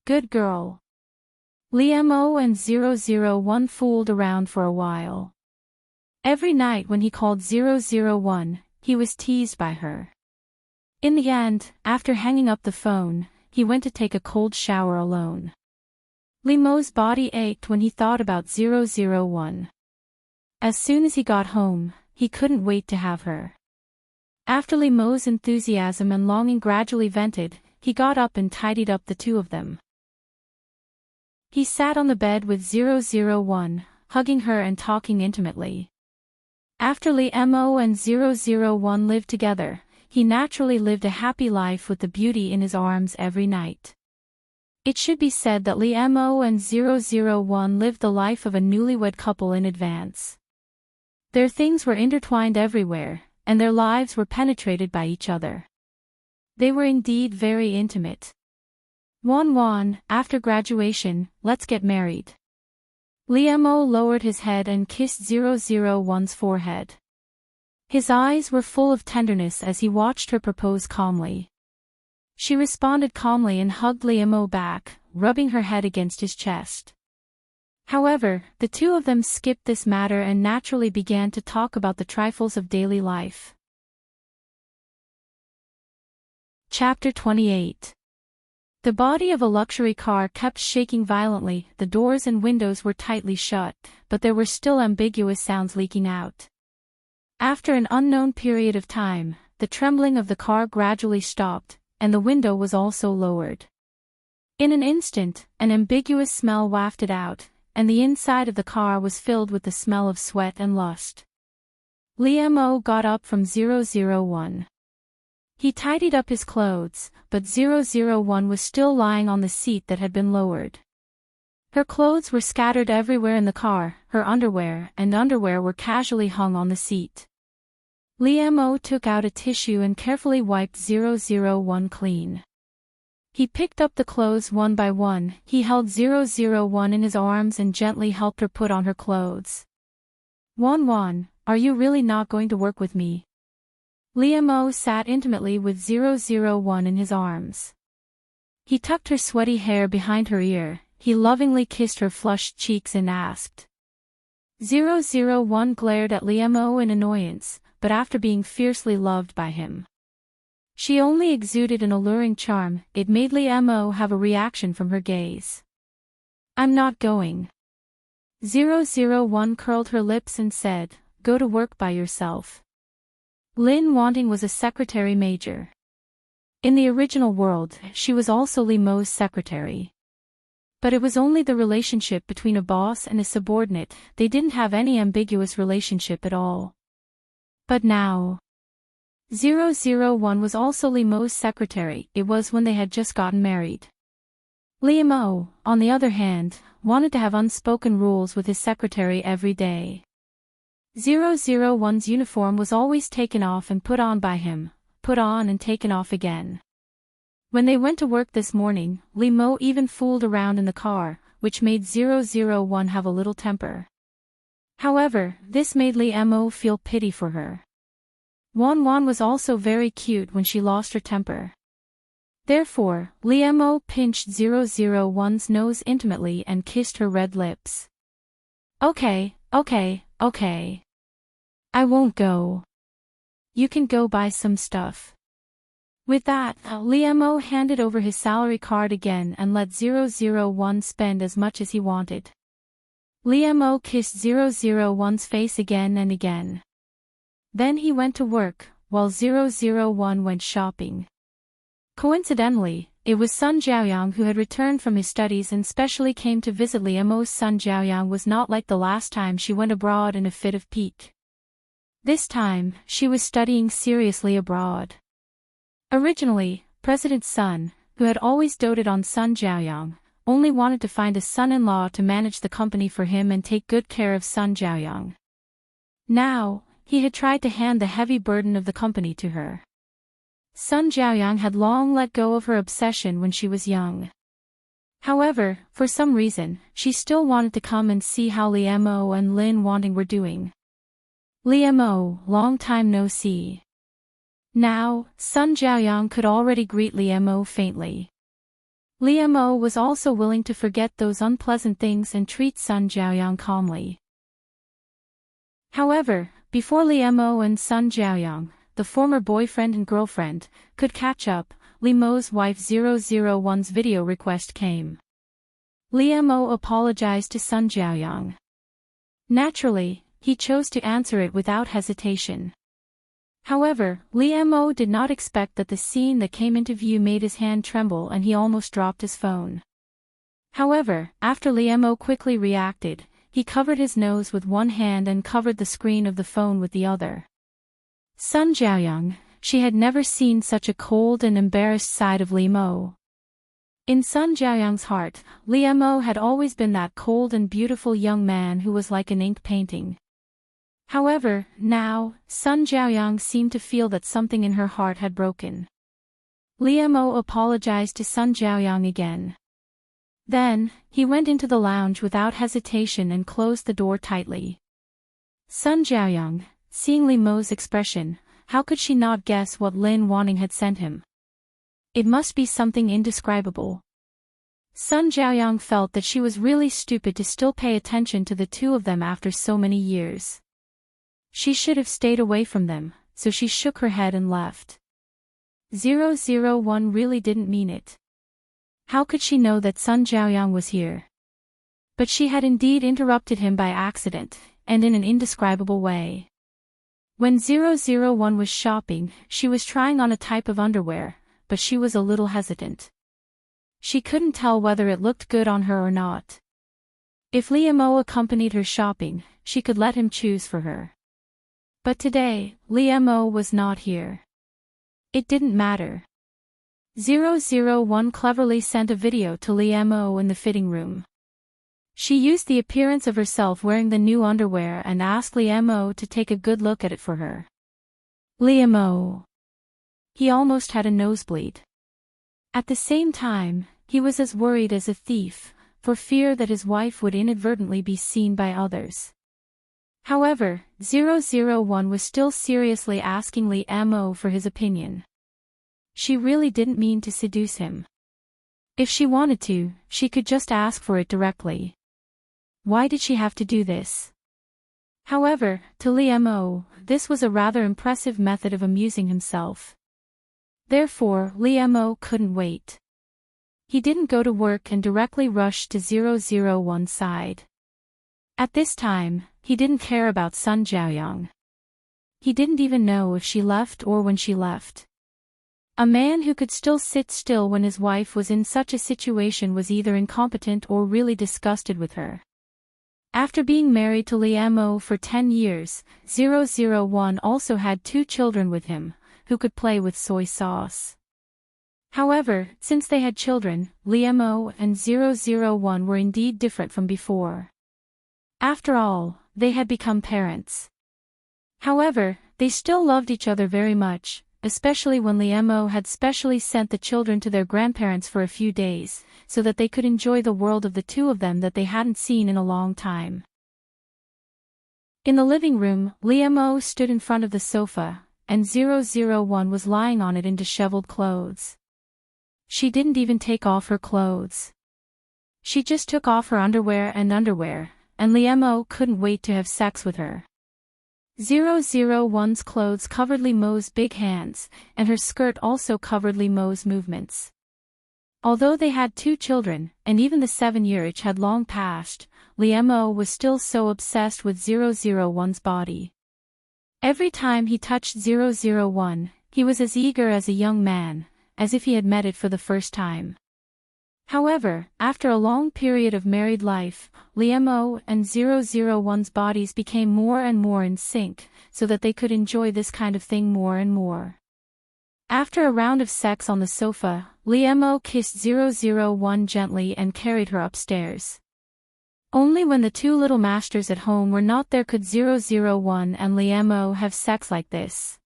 Good girl. Liemo and 001 fooled around for a while. Every night when he called 001, he was teased by her. In the end, after hanging up the phone, he went to take a cold shower alone. Liemo's body ached when he thought about 001. As soon as he got home, he couldn't wait to have her. After Liemo's enthusiasm and longing gradually vented, he got up and tidied up the two of them. He sat on the bed with 001, hugging her and talking intimately. After Liemo and 001 lived together, he naturally lived a happy life with the beauty in his arms every night. It should be said that Liemo and 001 lived the life of a newlywed couple in advance. Their things were intertwined everywhere, and their lives were penetrated by each other. They were indeed very intimate. Wan, after graduation, let's get married. Liemo lowered his head and kissed 001's forehead. His eyes were full of tenderness as he watched her propose calmly. She responded calmly and hugged Liam back, rubbing her head against his chest. However, the two of them skipped this matter and naturally began to talk about the trifles of daily life. Chapter 28. The body of a luxury car kept shaking violently, the doors and windows were tightly shut, but there were still ambiguous sounds leaking out. After an unknown period of time, the trembling of the car gradually stopped, and the window was also lowered. In an instant, an ambiguous smell wafted out, and the inside of the car was filled with the smell of sweat and lust. Liam got up from 001. He tidied up his clothes, but 001 was still lying on the seat that had been lowered. Her clothes were scattered everywhere in the car, her underwear were casually hung on the seat. Liam took out a tissue and carefully wiped 001 clean. He picked up the clothes one by one, he held 001 in his arms and gently helped her put on her clothes. Wan, are you really not going to work with me? Liam sat intimately with 001 in his arms. He tucked her sweaty hair behind her ear, he lovingly kissed her flushed cheeks and asked. 001 glared at Liam in annoyance, but after being fiercely loved by him, she only exuded an alluring charm. It made Liam have a reaction from her gaze. I'm not going. 001 curled her lips and said, go to work by yourself. Lin Wanting was a secretary major. In the original world, she was also Liam's secretary. But it was only the relationship between a boss and a subordinate, they didn't have any ambiguous relationship at all. But now, 001 was also Liam's secretary, it was when they had just gotten married. Liam, on the other hand, wanted to have unspoken rules with his secretary every day. 001's uniform was always taken off and put on by him, put on and taken off again. When they went to work this morning, Liam even fooled around in the car, which made 001 have a little temper. However, this made Liam feel pity for her. Wan was also very cute when she lost her temper. Therefore, Liam pinched 001's nose intimately and kissed her red lips. Okay. I won't go. You can go buy some stuff. With that, Liam handed over his salary card again and let 001 spend as much as he wanted. Liam kissed 001's face again and again. Then he went to work, while 001 went shopping. Coincidentally, it was Sun Jiaoyang who had returned from his studies and specially came to visit Liam's. Sun Jiaoyang was not like the last time she went abroad in a fit of pique. This time, she was studying seriously abroad. Originally, President Sun, who had always doted on Sun Jiaoyang, only wanted to find a son-in-law to manage the company for him and take good care of Sun Jiaoyang. Now, he had tried to hand the heavy burden of the company to her. Sun Jiaoyang had long let go of her obsession when she was young. However, for some reason, she still wanted to come and see how Liam and Lin Wanting were doing. Liam, long time no see. Now, Sun Jiaoyang could already greet Liam faintly. Liam was also willing to forget those unpleasant things and treat Sun Jiaoyang calmly. However, before Liam and Sun Jiaoyang, the former boyfriend and girlfriend, could catch up, Liam's wife 001's video request came. Liam apologized to Sun Jiaoyang. Naturally, he chose to answer it without hesitation. However, Liam did not expect that the scene that came into view made his hand tremble and he almost dropped his phone. However, after Liam quickly reacted, he covered his nose with one hand and covered the screen of the phone with the other. Sun Jiaoyang, she had never seen such a cold and embarrassed side of Liam. In Sun Jiaoyang's heart, Liam had always been that cold and beautiful young man who was like an ink painting. However, now, Sun Jiaoyang seemed to feel that something in her heart had broken. Liam apologized to Sun Jiaoyang again. Then, he went into the lounge without hesitation and closed the door tightly. Sun Jiaoyang, seeing Li Mo's expression, how could she not guess what Lin Wanning had sent him? It must be something indescribable. Sun Jiaoyang felt that she was really stupid to still pay attention to the two of them after so many years. She should have stayed away from them, so she shook her head and left. 001 really didn't mean it. How could she know that Sun Jiaoyang was here? But she had indeed interrupted him by accident, and in an indescribable way. When 001 was shopping, she was trying on a type of underwear, but she was a little hesitant. She couldn't tell whether it looked good on her or not. If Li Mo accompanied her shopping, she could let him choose for her. But today, Li Mo was not here. It didn't matter. 001 cleverly sent a video to Li Mo in the fitting room. She used the appearance of herself wearing the new underwear and asked Li Mo to take a good look at it for her. Li Mo. He almost had a nosebleed. At the same time, he was as worried as a thief, for fear that his wife would inadvertently be seen by others. However, 001 was still seriously asking Li Mo for his opinion. She really didn't mean to seduce him. If she wanted to, she could just ask for it directly. Why did she have to do this? However, to Li Mo, this was a rather impressive method of amusing himself. Therefore, Li Mo couldn't wait. He didn't go to work and directly rushed to 001's side. At this time, he didn't care about Sun Jiaoyang. He didn't even know if she left or when she left. A man who could still sit still when his wife was in such a situation was either incompetent or really disgusted with her. After being married to Li Mo for 10 years, 001 also had 2 children with him, who could play with soy sauce. However, since they had children, Li Mo and 001 were indeed different from before. After all, they had become parents. However, they still loved each other very much, especially when Li Mo had specially sent the children to their grandparents for a few days, so that they could enjoy the world of the two of them that they hadn't seen in a long time. In the living room, Li Mo stood in front of the sofa, and 001 was lying on it in disheveled clothes. She didn't even take off her clothes. She just took off her underwear, and Li Mo couldn't wait to have sex with her. 001's clothes covered Li Mo's big hands, and her skirt also covered Li Mo's movements. Although they had 2 children, and even the 7-year-itch had long passed, Li Mo was still so obsessed with 001's body. Every time he touched 001, he was as eager as a young man, as if he had met it for the first time. However, after a long period of married life, Li Mo and 001's bodies became more and more in sync, so that they could enjoy this kind of thing more and more. After a round of sex on the sofa, Li Mo kissed 001 gently and carried her upstairs. Only when the 2 little masters at home were not there could 001 and Li Mo have sex like this.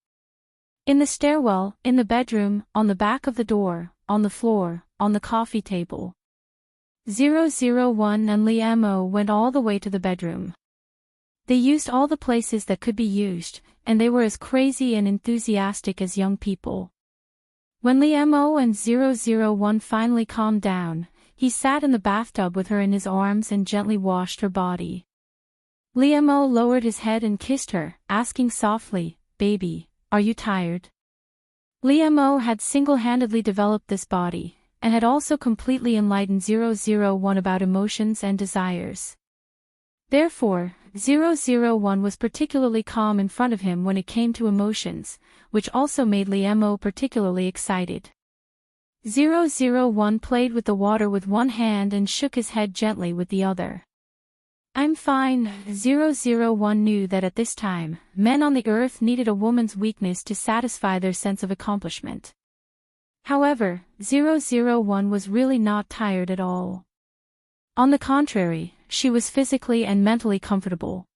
In the stairwell, in the bedroom, on the back of the door, on the floor, on the coffee table. 001 and Li Mo went all the way to the bedroom. They used all the places that could be used, and they were as crazy and enthusiastic as young people. When Li Mo and 001 finally calmed down, he sat in the bathtub with her in his arms and gently washed her body. Li Mo lowered his head and kissed her, asking softly, "Baby, are you tired?" Li Mo had single-handedly developed this body, and had also completely enlightened 001 about emotions and desires. Therefore, 001 was particularly calm in front of him when it came to emotions, which also made Li Mo particularly excited. 001 played with the water with one hand and shook his head gently with the other. "I'm fine." 001 knew that at this time, men on the earth needed a woman's weakness to satisfy their sense of accomplishment. However, 001 was really not tired at all. On the contrary, she was physically and mentally comfortable.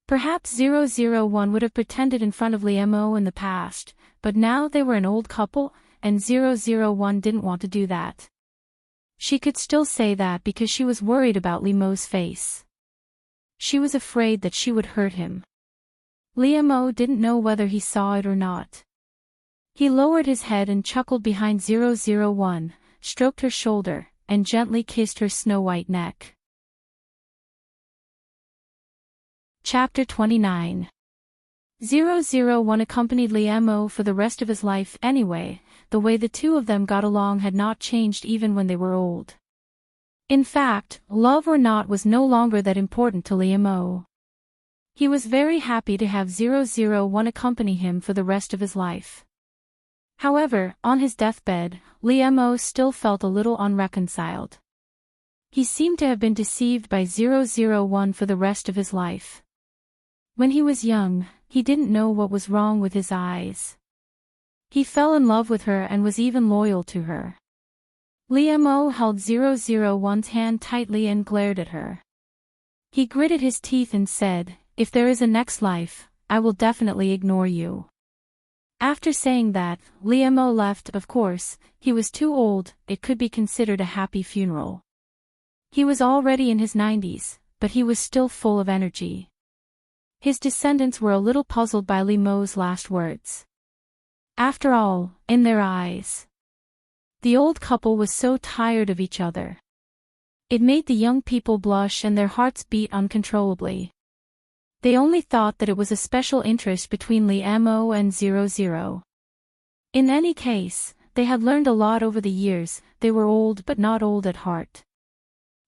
Perhaps 001 would have pretended in front of Li Mo in the past, but now they were an old couple, and 001 didn't want to do that. She could still say that because she was worried about Li Mo's face. She was afraid that she would hurt him. Liamo didn't know whether he saw it or not. He lowered his head and chuckled behind 001, stroked her shoulder, and gently kissed her snow-white neck. Chapter 29. 001 accompanied Liamo for the rest of his life anyway. The way the two of them got along had not changed even when they were old. In fact, love or not was no longer that important to Liamo. He was very happy to have 001 accompany him for the rest of his life. However, on his deathbed, Liamo still felt a little unreconciled. He seemed to have been deceived by 001 for the rest of his life. When he was young, he didn't know what was wrong with his eyes. He fell in love with her and was even loyal to her. Liamo held 001's hand tightly and glared at her. He gritted his teeth and said, "If there is a next life, I will definitely ignore you." After saying that, Liamo left. Of course, he was too old, it could be considered a happy funeral. He was already in his 90s, but he was still full of energy. His descendants were a little puzzled by Liamo's last words. After all, in their eyes, the old couple was so tired of each other. It made the young people blush and their hearts beat uncontrollably. They only thought that it was a special interest between Liamo and 00. In any case, they had learned a lot over the years. They were old but not old at heart.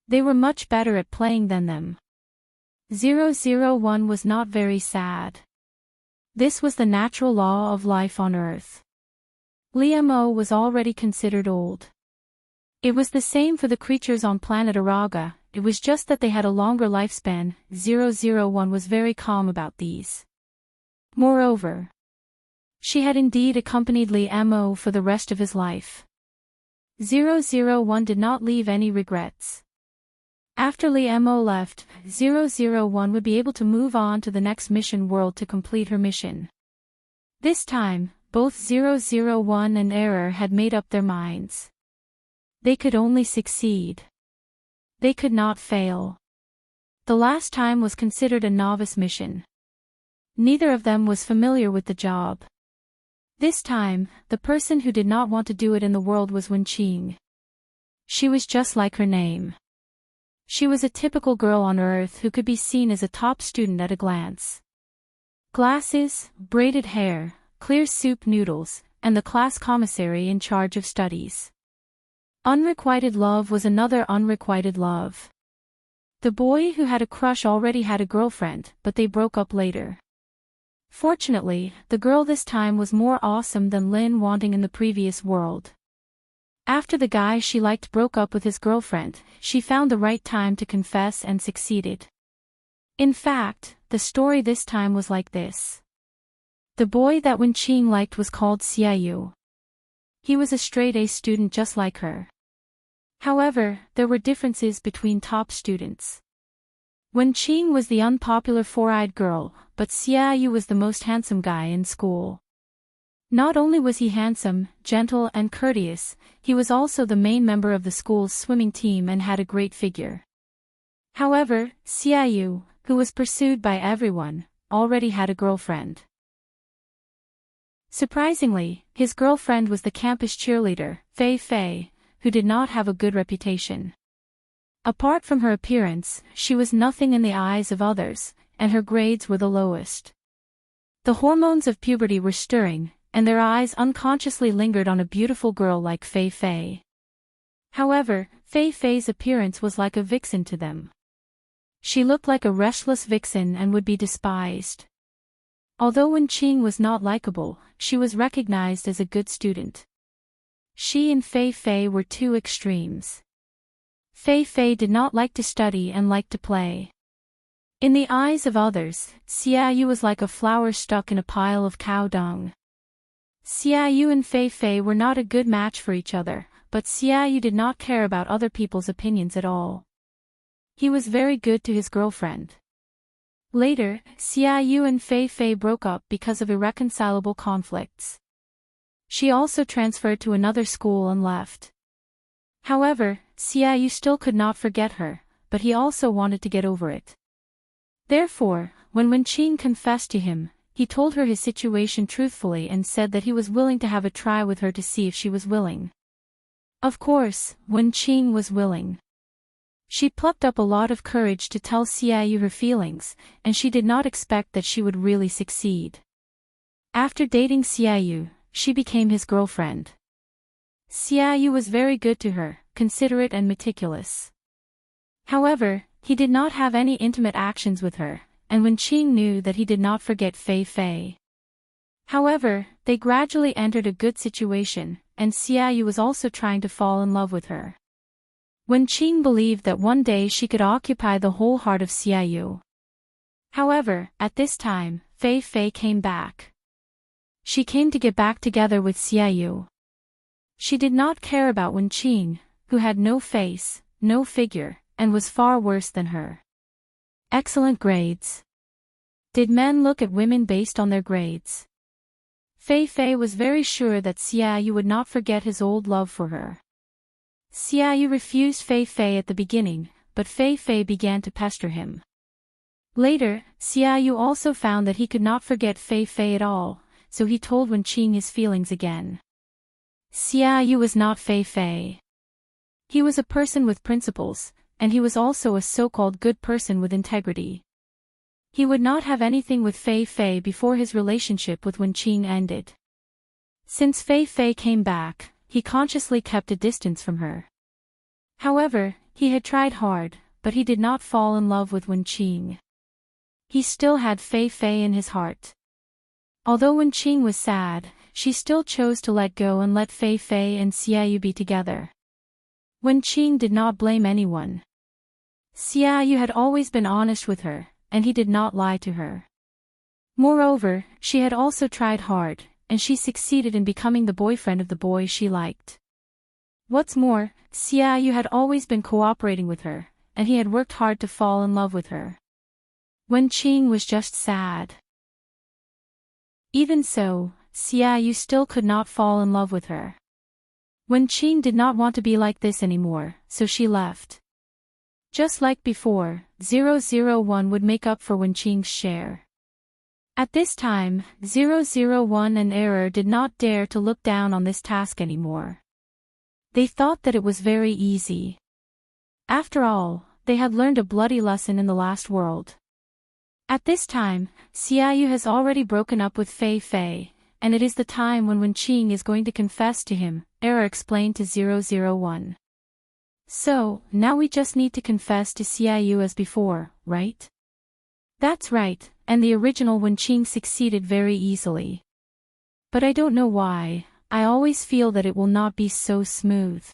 They were much better at playing than them. 001 was not very sad. This was the natural law of life on Earth. Liamo was already considered old. It was the same for the creatures on planet Araga, it was just that they had a longer lifespan. 001 was very calm about these. Moreover, she had indeed accompanied Liamo for the rest of his life. 001 did not leave any regrets. After Liamo left, 001 would be able to move on to the next mission world to complete her mission. This time, both 001 and Error had made up their minds. They could only succeed. They could not fail. The last time was considered a novice mission. Neither of them was familiar with the job. This time, the person who did not want to do it in the world was Wenqing. She was just like her name. She was a typical girl on Earth who could be seen as a top student at a glance. Glasses, braided hair, clear soup noodles, and the class commissary in charge of studies. Unrequited love was another unrequited love. The boy who had a crush already had a girlfriend, but they broke up later. Fortunately, the girl this time was more awesome than Lin wanting in the previous world. After the guy she liked broke up with his girlfriend, she found the right time to confess and succeeded. In fact, the story this time was like this. The boy that Wenqing liked was called Xiaoyu. He was a straight-A student just like her. However, there were differences between top students. Wenqing was the unpopular four-eyed girl, but Xiaoyu was the most handsome guy in school. Not only was he handsome, gentle and courteous, he was also the main member of the school's swimming team and had a great figure. However, Xiaoyu, who was pursued by everyone, already had a girlfriend. Surprisingly, his girlfriend was the campus cheerleader, Fei Fei, who did not have a good reputation. Apart from her appearance, she was nothing in the eyes of others, and her grades were the lowest. The hormones of puberty were stirring, and their eyes unconsciously lingered on a beautiful girl like Fei Fei. However, Fei Fei's appearance was like a vixen to them. She looked like a restless vixen and would be despised. Although Wenqing was not likable, she was recognized as a good student. She and Fei Fei were two extremes. Fei Fei did not like to study and liked to play. In the eyes of others, Xiaoyu was like a flower stuck in a pile of cow dung. Xiaoyu and Fei Fei were not a good match for each other, but Xiaoyu did not care about other people's opinions at all. He was very good to his girlfriend. Later, Xiaoyu and Fei Fei broke up because of irreconcilable conflicts. She also transferred to another school and left. However, Xiaoyu still could not forget her, but he also wanted to get over it. Therefore, when Wenqing confessed to him, he told her his situation truthfully and said that he was willing to have a try with her to see if she was willing. Of course, Wenqing was willing. She plucked up a lot of courage to tell Xiaoyu her feelings, and she did not expect that she would really succeed. After dating Xiaoyu, she became his girlfriend. Xiaoyu was very good to her, considerate and meticulous. However, he did not have any intimate actions with her, and Wenqing knew that he did not forget Fei Fei. However, they gradually entered a good situation, and Xiaoyu was also trying to fall in love with her. Wenqing believed that one day she could occupy the whole heart of Xiaoyu. However, at this time, Fei Fei came back. She came to get back together with Xiaoyu. She did not care about Wenqing, who had no face, no figure, and was far worse than her. Excellent grades. Did men look at women based on their grades? Fei Fei was very sure that Xiaoyu would not forget his old love for her. Xiaoyu refused Fei Fei at the beginning, but Fei Fei began to pester him. Later, Xiaoyu also found that he could not forget Fei Fei at all, so he told Wenqing his feelings again. Xiaoyu was not Fei Fei. He was a person with principles, and he was also a so-called good person with integrity. He would not have anything with Fei Fei before his relationship with Wenqing ended. Since Fei Fei came back, he consciously kept a distance from her. However, he had tried hard, but he did not fall in love with Wenqing. He still had Fei Fei in his heart. Although Wenqing was sad, she still chose to let go and let Fei Fei and Xiaoyu be together. Wenqing did not blame anyone. Xiaoyu had always been honest with her, and he did not lie to her. Moreover, she had also tried hard, and she succeeded in becoming the boyfriend of the boy she liked. What's more, Xiaoyu had always been cooperating with her, and he had worked hard to fall in love with her. Wenqing was just sad. Even so, Xiaoyu still could not fall in love with her. Wenqing did not want to be like this anymore, so she left. Just like before, 001 would make up for Wenqing's share. At this time, 001 and Error did not dare to look down on this task anymore. They thought that it was very easy. After all, they had learned a bloody lesson in the last world. At this time, Xiaoyu has already broken up with Fei Fei, and it is the time when Wenqing is going to confess to him, Error explained to 001. So, now we just need to confess to Xiaoyu as before, right? That's right, and the original Wenqing succeeded very easily. But I don't know why, I always feel that it will not be so smooth.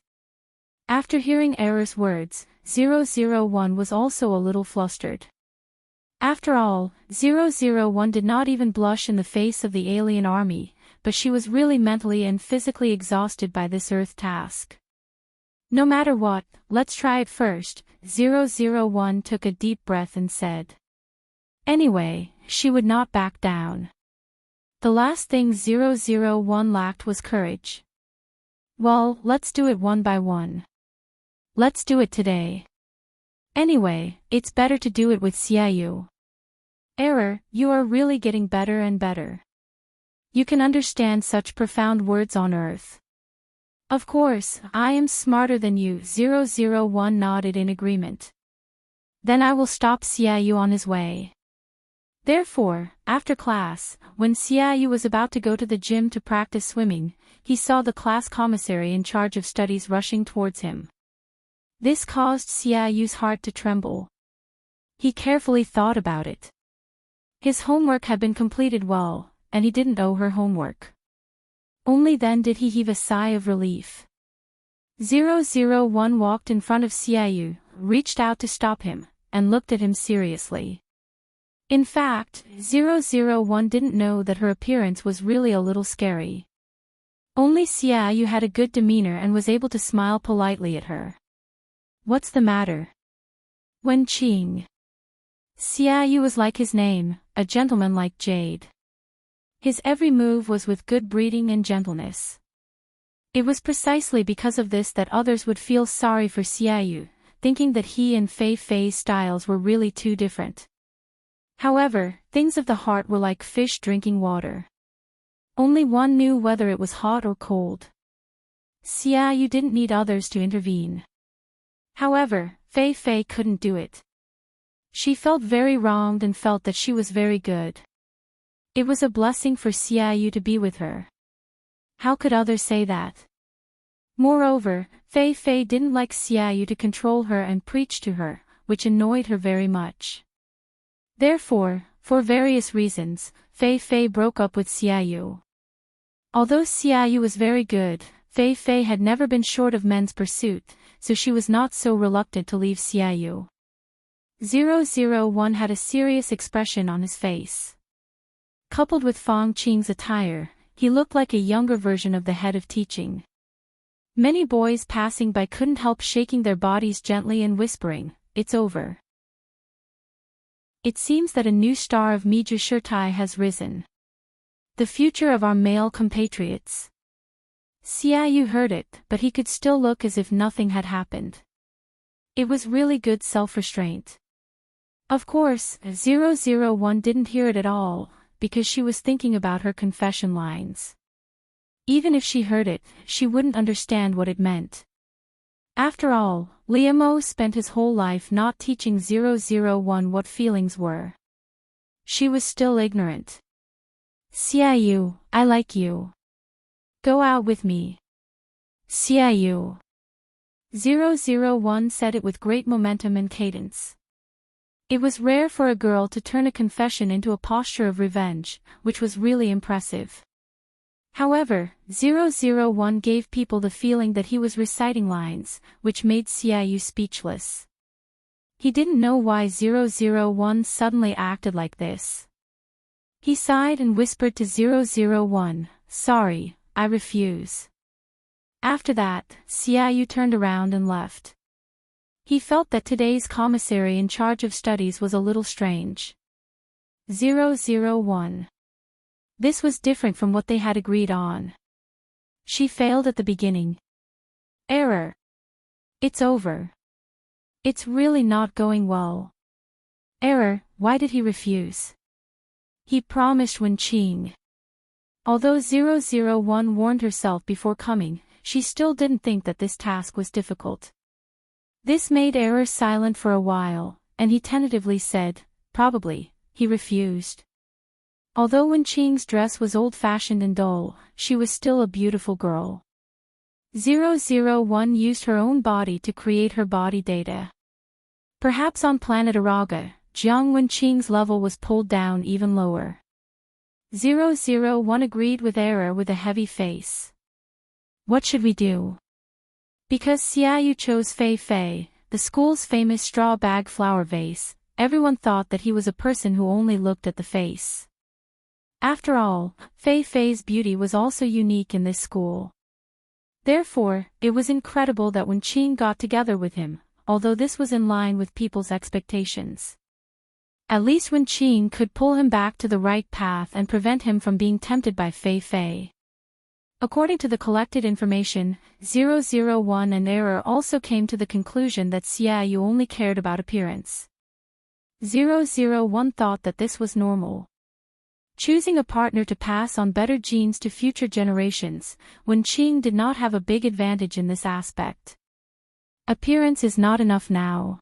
After hearing Error's words, 001 was also a little flustered. After all, 001 did not even blush in the face of the alien army, but she was really mentally and physically exhausted by this Earth task. No matter what, let's try it first, 001 took a deep breath and said. Anyway, she would not back down. The last thing 001 lacked was courage. Well, let's do it one by one. Let's do it today. Anyway, it's better to do it with Xiaoyu. Error, you are really getting better and better. You can understand such profound words on Earth. Of course, I am smarter than you. 001 nodded in agreement. Then I will stop Xiaoyu on his way. Therefore, after class, when Xiaoyu was about to go to the gym to practice swimming, he saw the class commissary in charge of studies rushing towards him. This caused Xiaoyu's heart to tremble. He carefully thought about it. His homework had been completed well, and he didn't owe her homework. Only then did he heave a sigh of relief. 001 walked in front of Xiaoyu, reached out to stop him, and looked at him seriously. In fact, 001 didn't know that her appearance was really a little scary. Only Xiaoyu had a good demeanor and was able to smile politely at her. What's the matter? Wenqing. Xiaoyu was like his name, a gentleman like jade. His every move was with good breeding and gentleness. It was precisely because of this that others would feel sorry for Xiaoyu, thinking that he and Fei Fei's styles were really too different. However, things of the heart were like fish drinking water. Only one knew whether it was hot or cold. Xiaoyu didn't need others to intervene. However, Fei Fei couldn't do it. She felt very wronged and felt that she was very good. It was a blessing for Xiaoyu to be with her. How could others say that? Moreover, Fei Fei didn't like Xiaoyu to control her and preach to her, which annoyed her very much. Therefore, for various reasons, Fei Fei broke up with Xiaoyu. Although Xiaoyu was very good, Fei Fei had never been short of men's pursuit, so she was not so reluctant to leave Xiaoyu. 001 had a serious expression on his face. Coupled with Fang Qing's attire, he looked like a younger version of the head of teaching. Many boys passing by couldn't help shaking their bodies gently and whispering, "It's over." It seems that a new star of Miju Shirtai has risen. The future of our male compatriots. Xiaoyu heard it, but he could still look as if nothing had happened. It was really good self-restraint. Of course, 001 didn't hear it at all, because she was thinking about her confession lines. Even if she heard it, she wouldn't understand what it meant. After all, Liamo spent his whole life not teaching 001 what feelings were. She was still ignorant. "Xiaoyu, I like you. Go out with me." "Xiaoyu." 001 said it with great momentum and cadence. It was rare for a girl to turn a confession into a posture of revenge, which was really impressive. However, 001 gave people the feeling that he was reciting lines, which made Xiaoyu speechless. He didn't know why 001 suddenly acted like this. He sighed and whispered to 001, "Sorry, I refuse." After that, Xiaoyu turned around and left. He felt that today's commissary in charge of studies was a little strange. 001. This was different from what they had agreed on. She failed at the beginning. Error. It's over. It's really not going well. Error, why did he refuse? He promised Wenqing. Although 001 warned herself before coming, she still didn't think that this task was difficult. This made Error silent for a while, and he tentatively said, "Probably." He refused. Although Wenqing's dress was old-fashioned and dull, she was still a beautiful girl. 001 used her own body to create her body data. Perhaps on planet Araga, Jiang Wenqing's level was pulled down even lower. 001 agreed with Error with a heavy face. "What should we do?" Because Xiaoyu chose Fei Fei, the school's famous straw bag flower vase, everyone thought that he was a person who only looked at the face. After all, Fei Fei's beauty was also unique in this school. Therefore, it was incredible that Wenqing got together with him, although this was in line with people's expectations. At least Wenqing could pull him back to the right path and prevent him from being tempted by Fei Fei. According to the collected information, 001 and Error also came to the conclusion that Xiaoyu only cared about appearance. 001 thought that this was normal. Choosing a partner to pass on better genes to future generations, Wenqing did not have a big advantage in this aspect. Appearance is not enough now.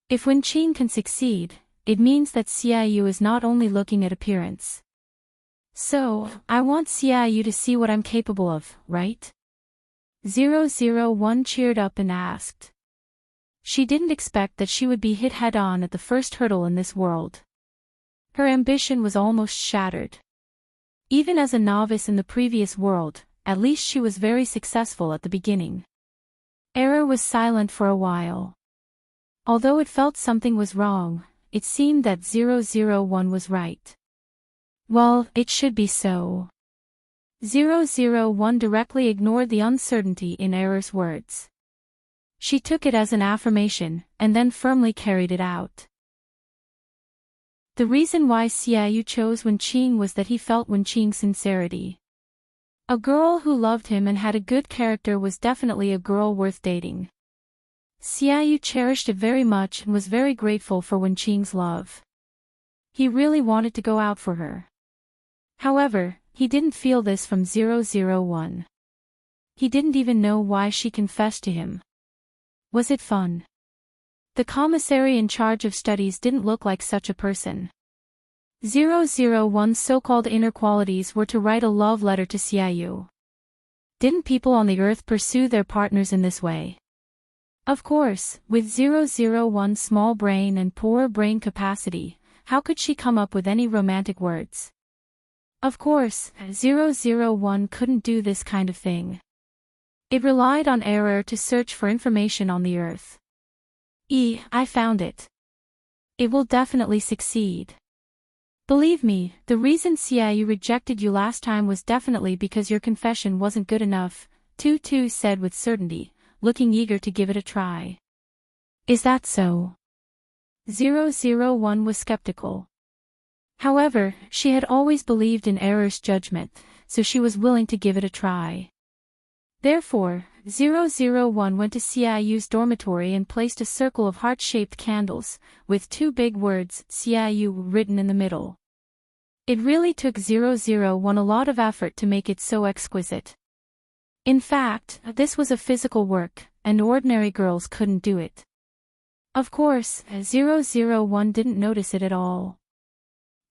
If Wenqing can succeed, it means that Xiaoyu is not only looking at appearance. So, I want Xiaoyu to see what I'm capable of, right? 001 cheered up and asked. She didn't expect that she would be hit head-on at the first hurdle in this world. Her ambition was almost shattered. Even as a novice in the previous world, at least she was very successful at the beginning. Error was silent for a while. Although it felt something was wrong, it seemed that 001 was right. Well, it should be so. 001 directly ignored the uncertainty in Error's words. She took it as an affirmation, and then firmly carried it out. The reason why Xiaoyu chose Wenqing was that he felt Wenqing's sincerity. A girl who loved him and had a good character was definitely a girl worth dating. Xiaoyu cherished it very much and was very grateful for Wenqing's love. He really wanted to go out for her. However, he didn't feel this from 001. He didn't even know why she confessed to him. Was it fun? The commissary in charge of studies didn't look like such a person. 001's so-called inner qualities were to write a love letter to Xiaoyu. Didn't people on the earth pursue their partners in this way? Of course, with 001's small brain and poor brain capacity, how could she come up with any romantic words? Of course, 001 couldn't do this kind of thing. It relied on error to search for information on the earth. I found it. It will definitely succeed. Believe me, the reason Xiaoyu rejected you last time was definitely because your confession wasn't good enough, Tutu said with certainty, looking eager to give it a try. Is that so? 001 was skeptical. However, she had always believed in Error's judgment, so she was willing to give it a try. Therefore, 001 went to Xiaoyu's dormitory and placed a circle of heart-shaped candles, with two big words, Xiaoyu, written in the middle. It really took 001 a lot of effort to make it so exquisite. In fact, this was a physical work, and ordinary girls couldn't do it. Of course, 001 didn't notice it at all.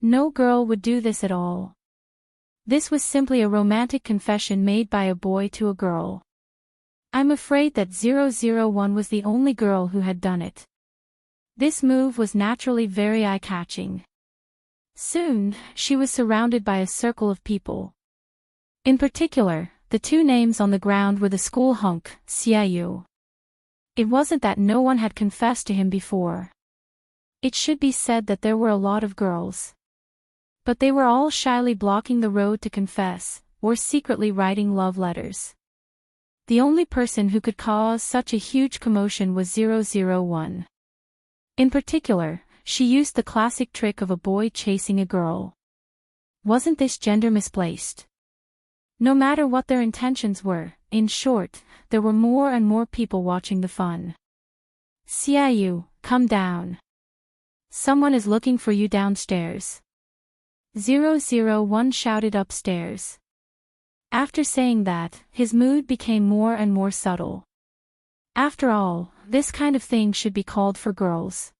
No girl would do this at all. This was simply a romantic confession made by a boy to a girl. I'm afraid that 001 was the only girl who had done it. This move was naturally very eye-catching. Soon, she was surrounded by a circle of people. In particular, the two names on the ground were the school hunk, Xiaoyu. It wasn't that no one had confessed to him before. It should be said that there were a lot of girls. But they were all shyly blocking the road to confess, or secretly writing love letters. The only person who could cause such a huge commotion was 001. In particular, she used the classic trick of a boy chasing a girl. Wasn't this gender misplaced? No matter what their intentions were, in short, there were more and more people watching the fun. Xiaoyu, come down. Someone is looking for you downstairs. 001 shouted upstairs. After saying that, his mood became more and more subtle. After all, this kind of thing should be called for girls.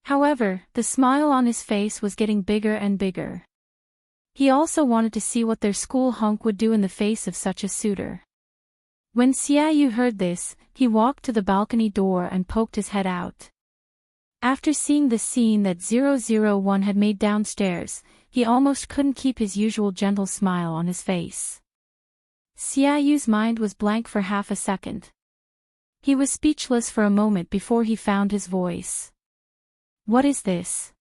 However, the smile on his face was getting bigger and bigger. He also wanted to see what their school hunk would do in the face of such a suitor. When Xiaoyu heard this, he walked to the balcony door and poked his head out. After seeing the scene that 001 had made downstairs, he almost couldn't keep his usual gentle smile on his face. Xiaoyu's mind was blank for half a second. He was speechless for a moment before he found his voice. What is this?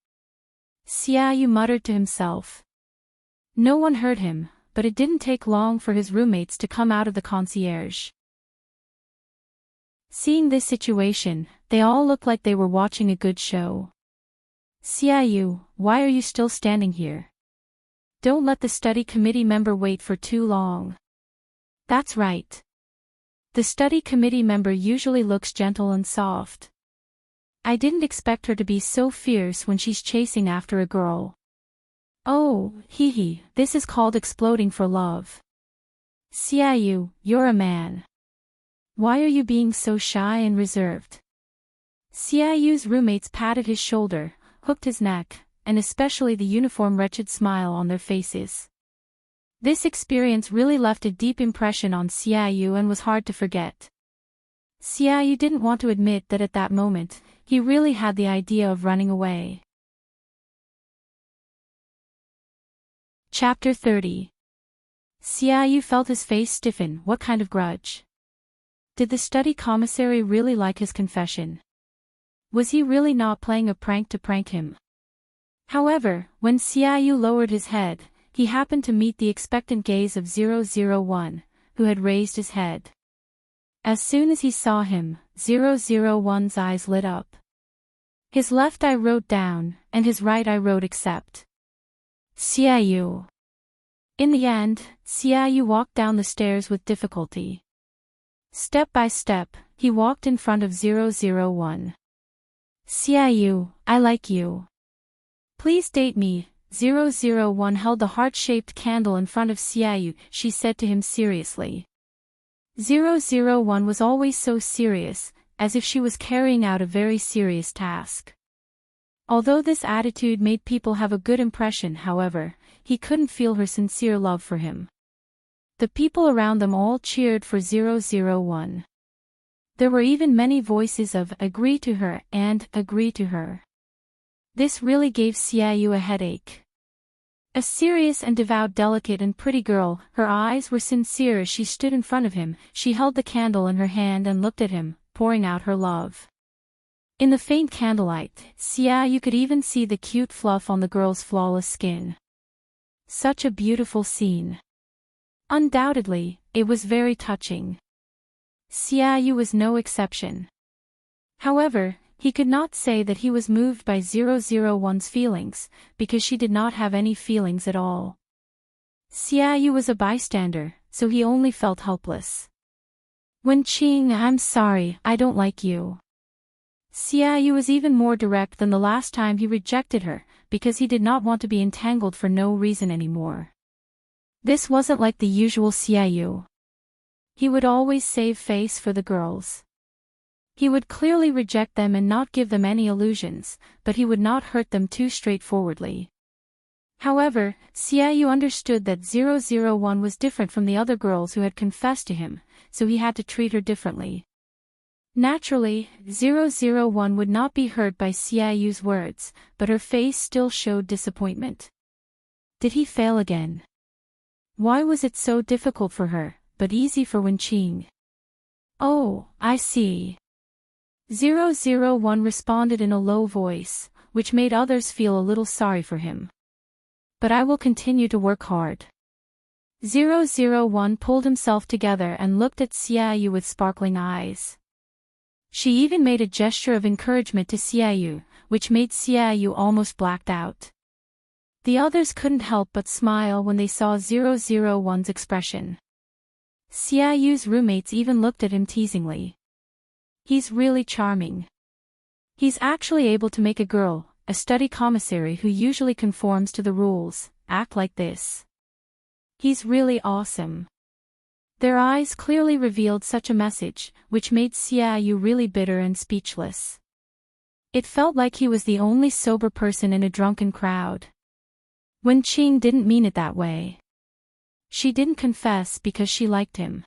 Xiaoyu muttered to himself. No one heard him, but it didn't take long for his roommates to come out of the concierge. Seeing this situation, they all looked like they were watching a good show. Xiaoyu, why are you still standing here? Don't let the study committee member wait for too long. That's right. The study committee member usually looks gentle and soft. I didn't expect her to be so fierce when she's chasing after a girl. Oh, this is called exploding for love. Xiaoyu, you're a man. Why are you being so shy and reserved? Xiaoyu's roommates patted his shoulder, hooked his neck, and especially the uniform wretched smile on their faces. This experience really left a deep impression on Xiaoyu and was hard to forget. Xiaoyu didn't want to admit that at that moment, he really had the idea of running away. Chapter 30. Xiaoyu felt his face stiffen. What kind of grudge? Did the study commissary really like his confession? Was he really not playing a prank to prank him? However, when Xiaoyu lowered his head, he happened to meet the expectant gaze of 001, who had raised his head. As soon as he saw him, 001's eyes lit up. His left eye wrote down, and his right eye wrote accept. Xiaoyu. In the end, Xiaoyu walked down the stairs with difficulty. Step by step, he walked in front of 001. Xiaoyu, I like you. Please date me. 001 held the heart-shaped candle in front of Xiaoyu, she said to him seriously. 001 was always so serious, as if she was carrying out a very serious task. Although this attitude made people have a good impression, however, he couldn't feel her sincere love for him. The people around them all cheered for 001. There were even many voices of "agree to her" and "agree to her." This really gave Xiaoyu a headache. A serious and devout, delicate and pretty girl, her eyes were sincere as she stood in front of him. She held the candle in her hand and looked at him, pouring out her love. In the faint candlelight, Xiaoyu could even see the cute fluff on the girl's flawless skin. Such a beautiful scene. Undoubtedly, it was very touching. Xiaoyu was no exception. However, he could not say that he was moved by 001's feelings, because she did not have any feelings at all. Xiaoyu was a bystander, so he only felt helpless. "Wenqing, I'm sorry, I don't like you." Xiaoyu was even more direct than the last time he rejected her, because he did not want to be entangled for no reason anymore. This wasn't like the usual Xiaoyu. He would always save face for the girls. He would clearly reject them and not give them any illusions, but he would not hurt them too straightforwardly. However, Xiaoyu understood that 001 was different from the other girls who had confessed to him, so he had to treat her differently. Naturally, 001 would not be hurt by Xiaoyu's words, but her face still showed disappointment. Did he fail again? Why was it so difficult for her, but easy for Wenqing? "Oh, I see." 001 responded in a low voice, which made others feel a little sorry for him. "But I will continue to work hard." 001 pulled himself together and looked at Xiaoyu with sparkling eyes. She even made a gesture of encouragement to Xiaoyu, which made Xiaoyu almost blacked out. The others couldn't help but smile when they saw 001's expression. Xiaoyu's roommates even looked at him teasingly. "He's really charming. He's actually able to make a girl, a study commissary who usually conforms to the rules, act like this. He's really awesome." Their eyes clearly revealed such a message, which made Xiaoyu really bitter and speechless. It felt like he was the only sober person in a drunken crowd. Wenqing didn't mean it that way. She didn't confess because she liked him.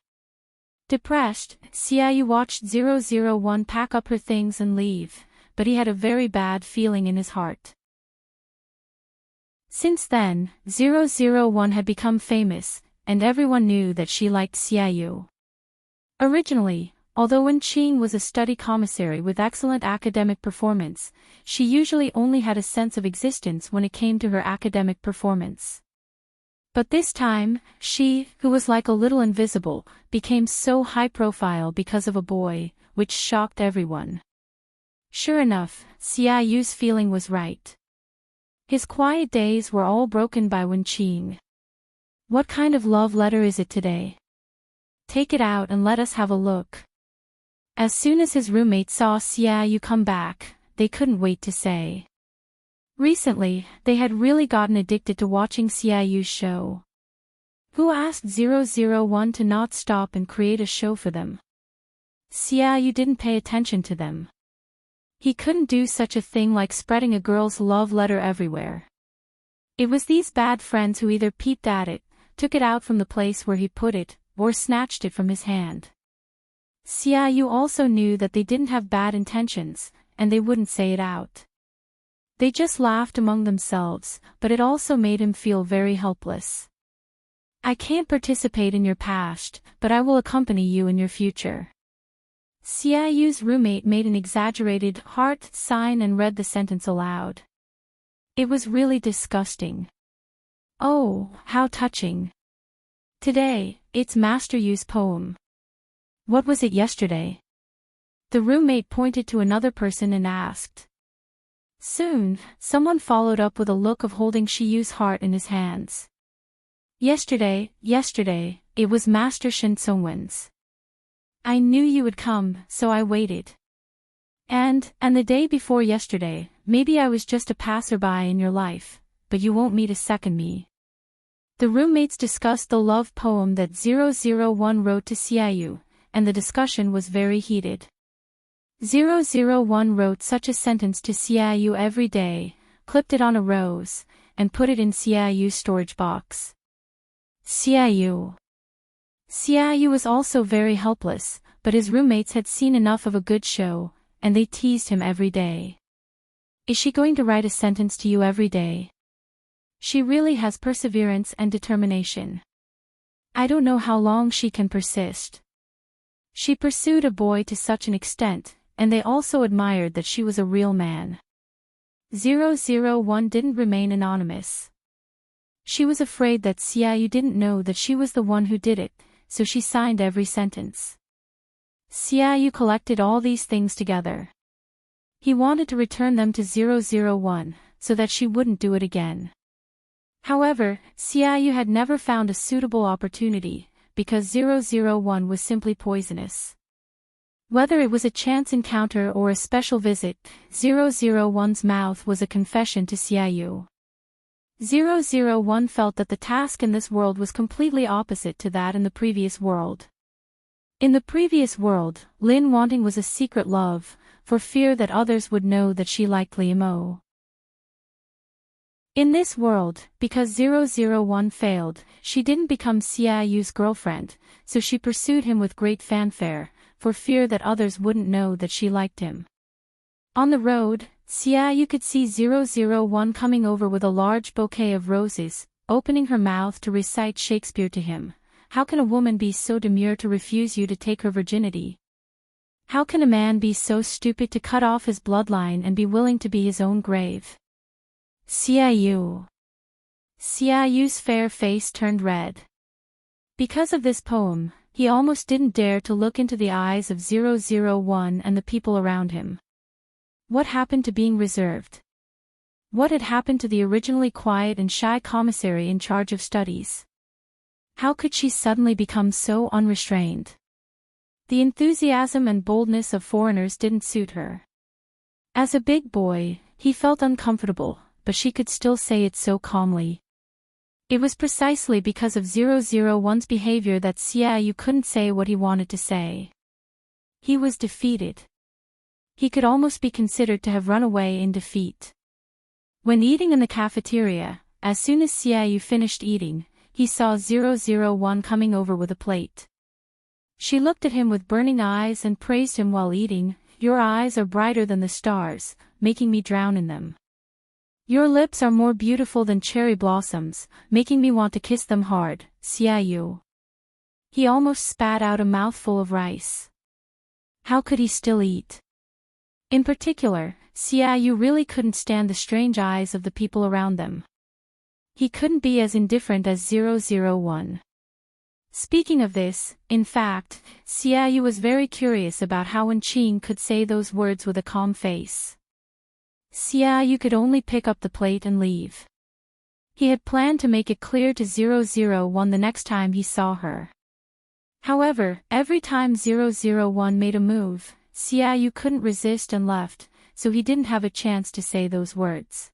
Depressed, Xiaoyu watched 001 pack up her things and leave, but he had a very bad feeling in his heart. Since then, 001 had become famous, and everyone knew that she liked Xiaoyu. Originally, although Wenqing was a study commissary with excellent academic performance, she usually only had a sense of existence when it came to her academic performance. But this time, she, who was like a little invisible, became so high-profile because of a boy, which shocked everyone. Sure enough, Xiaoyu's feeling was right. His quiet days were all broken by Wenqing. "What kind of love letter is it today? Take it out and let us have a look." As soon as his roommates saw Xiaoyu come back, they couldn't wait to say. Recently, they had really gotten addicted to watching Xiaoyu's show. Who asked 001 to not stop and create a show for them? Xiaoyu didn't pay attention to them. He couldn't do such a thing like spreading a girl's love letter everywhere. It was these bad friends who either peeped at it, took it out from the place where he put it, or snatched it from his hand. Xiaoyu also knew that they didn't have bad intentions, and they wouldn't say it out. They just laughed among themselves, but it also made him feel very helpless. "I can't participate in your past, but I will accompany you in your future." Xiaoyu's roommate made an exaggerated heart sign and read the sentence aloud. It was really disgusting. Oh, how touching. Today, it's Master Yu's poem. What was it yesterday? The roommate pointed to another person and asked. Soon, someone followed up with a look of holding Shiyu's heart in his hands. Yesterday, it was Master Shen Tsungwen's. I knew you would come, so I waited. And the day before yesterday, maybe I was just a passerby in your life, but you won't meet a second me. The roommates discussed the love poem that 001 wrote to Xiaoyu, and the discussion was very heated. 001 wrote such a sentence to Xiaoyu every day, clipped it on a rose, and put it in Xiaoyu's storage box. Xiaoyu was also very helpless, but his roommates had seen enough of a good show, and they teased him every day. Is she going to write a sentence to you every day? She really has perseverance and determination. I don't know how long she can persist. She pursued a boy to such an extent, and they also admired that she was a real man. 001 didn't remain anonymous. She was afraid that Xiaoyu didn't know that she was the one who did it, so she signed every sentence. Xiaoyu collected all these things together. He wanted to return them to 001, so that she wouldn't do it again. However, Xiaoyu had never found a suitable opportunity, because 001 was simply poisonous. Whether it was a chance encounter or a special visit, 001's mouth was a confession to Xiaoyu. 001 felt that the task in this world was completely opposite to that in the previous world. In the previous world, Lin wanting was a secret love, for fear that others would know that she liked Liamo. In this world, because 001 failed, she didn't become Xiaoyu's girlfriend, so she pursued him with great fanfare, for fear that others wouldn't know that she liked him. On the road, Xiaoyu could see 001 coming over with a large bouquet of roses, opening her mouth to recite Shakespeare to him. How can a woman be so demure to refuse you to take her virginity? How can a man be so stupid to cut off his bloodline and be willing to be his own grave? Xiaoyu's fair face turned red. Because of this poem, he almost didn't dare to look into the eyes of 001 and the people around him. What happened to being reserved? What had happened to the originally quiet and shy commissary in charge of studies? How could she suddenly become so unrestrained? The enthusiasm and boldness of foreigners didn't suit her. As a big boy, he felt uncomfortable, but she could still say it so calmly. It was precisely because of 001's behavior that Xiaoyu couldn't say what he wanted to say. He was defeated. He could almost be considered to have run away in defeat. When eating in the cafeteria, as soon as Xiaoyu finished eating, he saw 001 coming over with a plate. She looked at him with burning eyes and praised him while eating. Your eyes are brighter than the stars, making me drown in them. Your lips are more beautiful than cherry blossoms, making me want to kiss them hard, Xiaoyu. He almost spat out a mouthful of rice. How could he still eat? In particular, Xiaoyu really couldn't stand the strange eyes of the people around them. He couldn't be as indifferent as 001. Speaking of this, in fact, Xiaoyu was very curious about how Enchanting could say those words with a calm face. Xiaoyu could only pick up the plate and leave. He had planned to make it clear to 001 the next time he saw her. However, every time 001 made a move, Xiaoyu couldn't resist and left, so he didn't have a chance to say those words.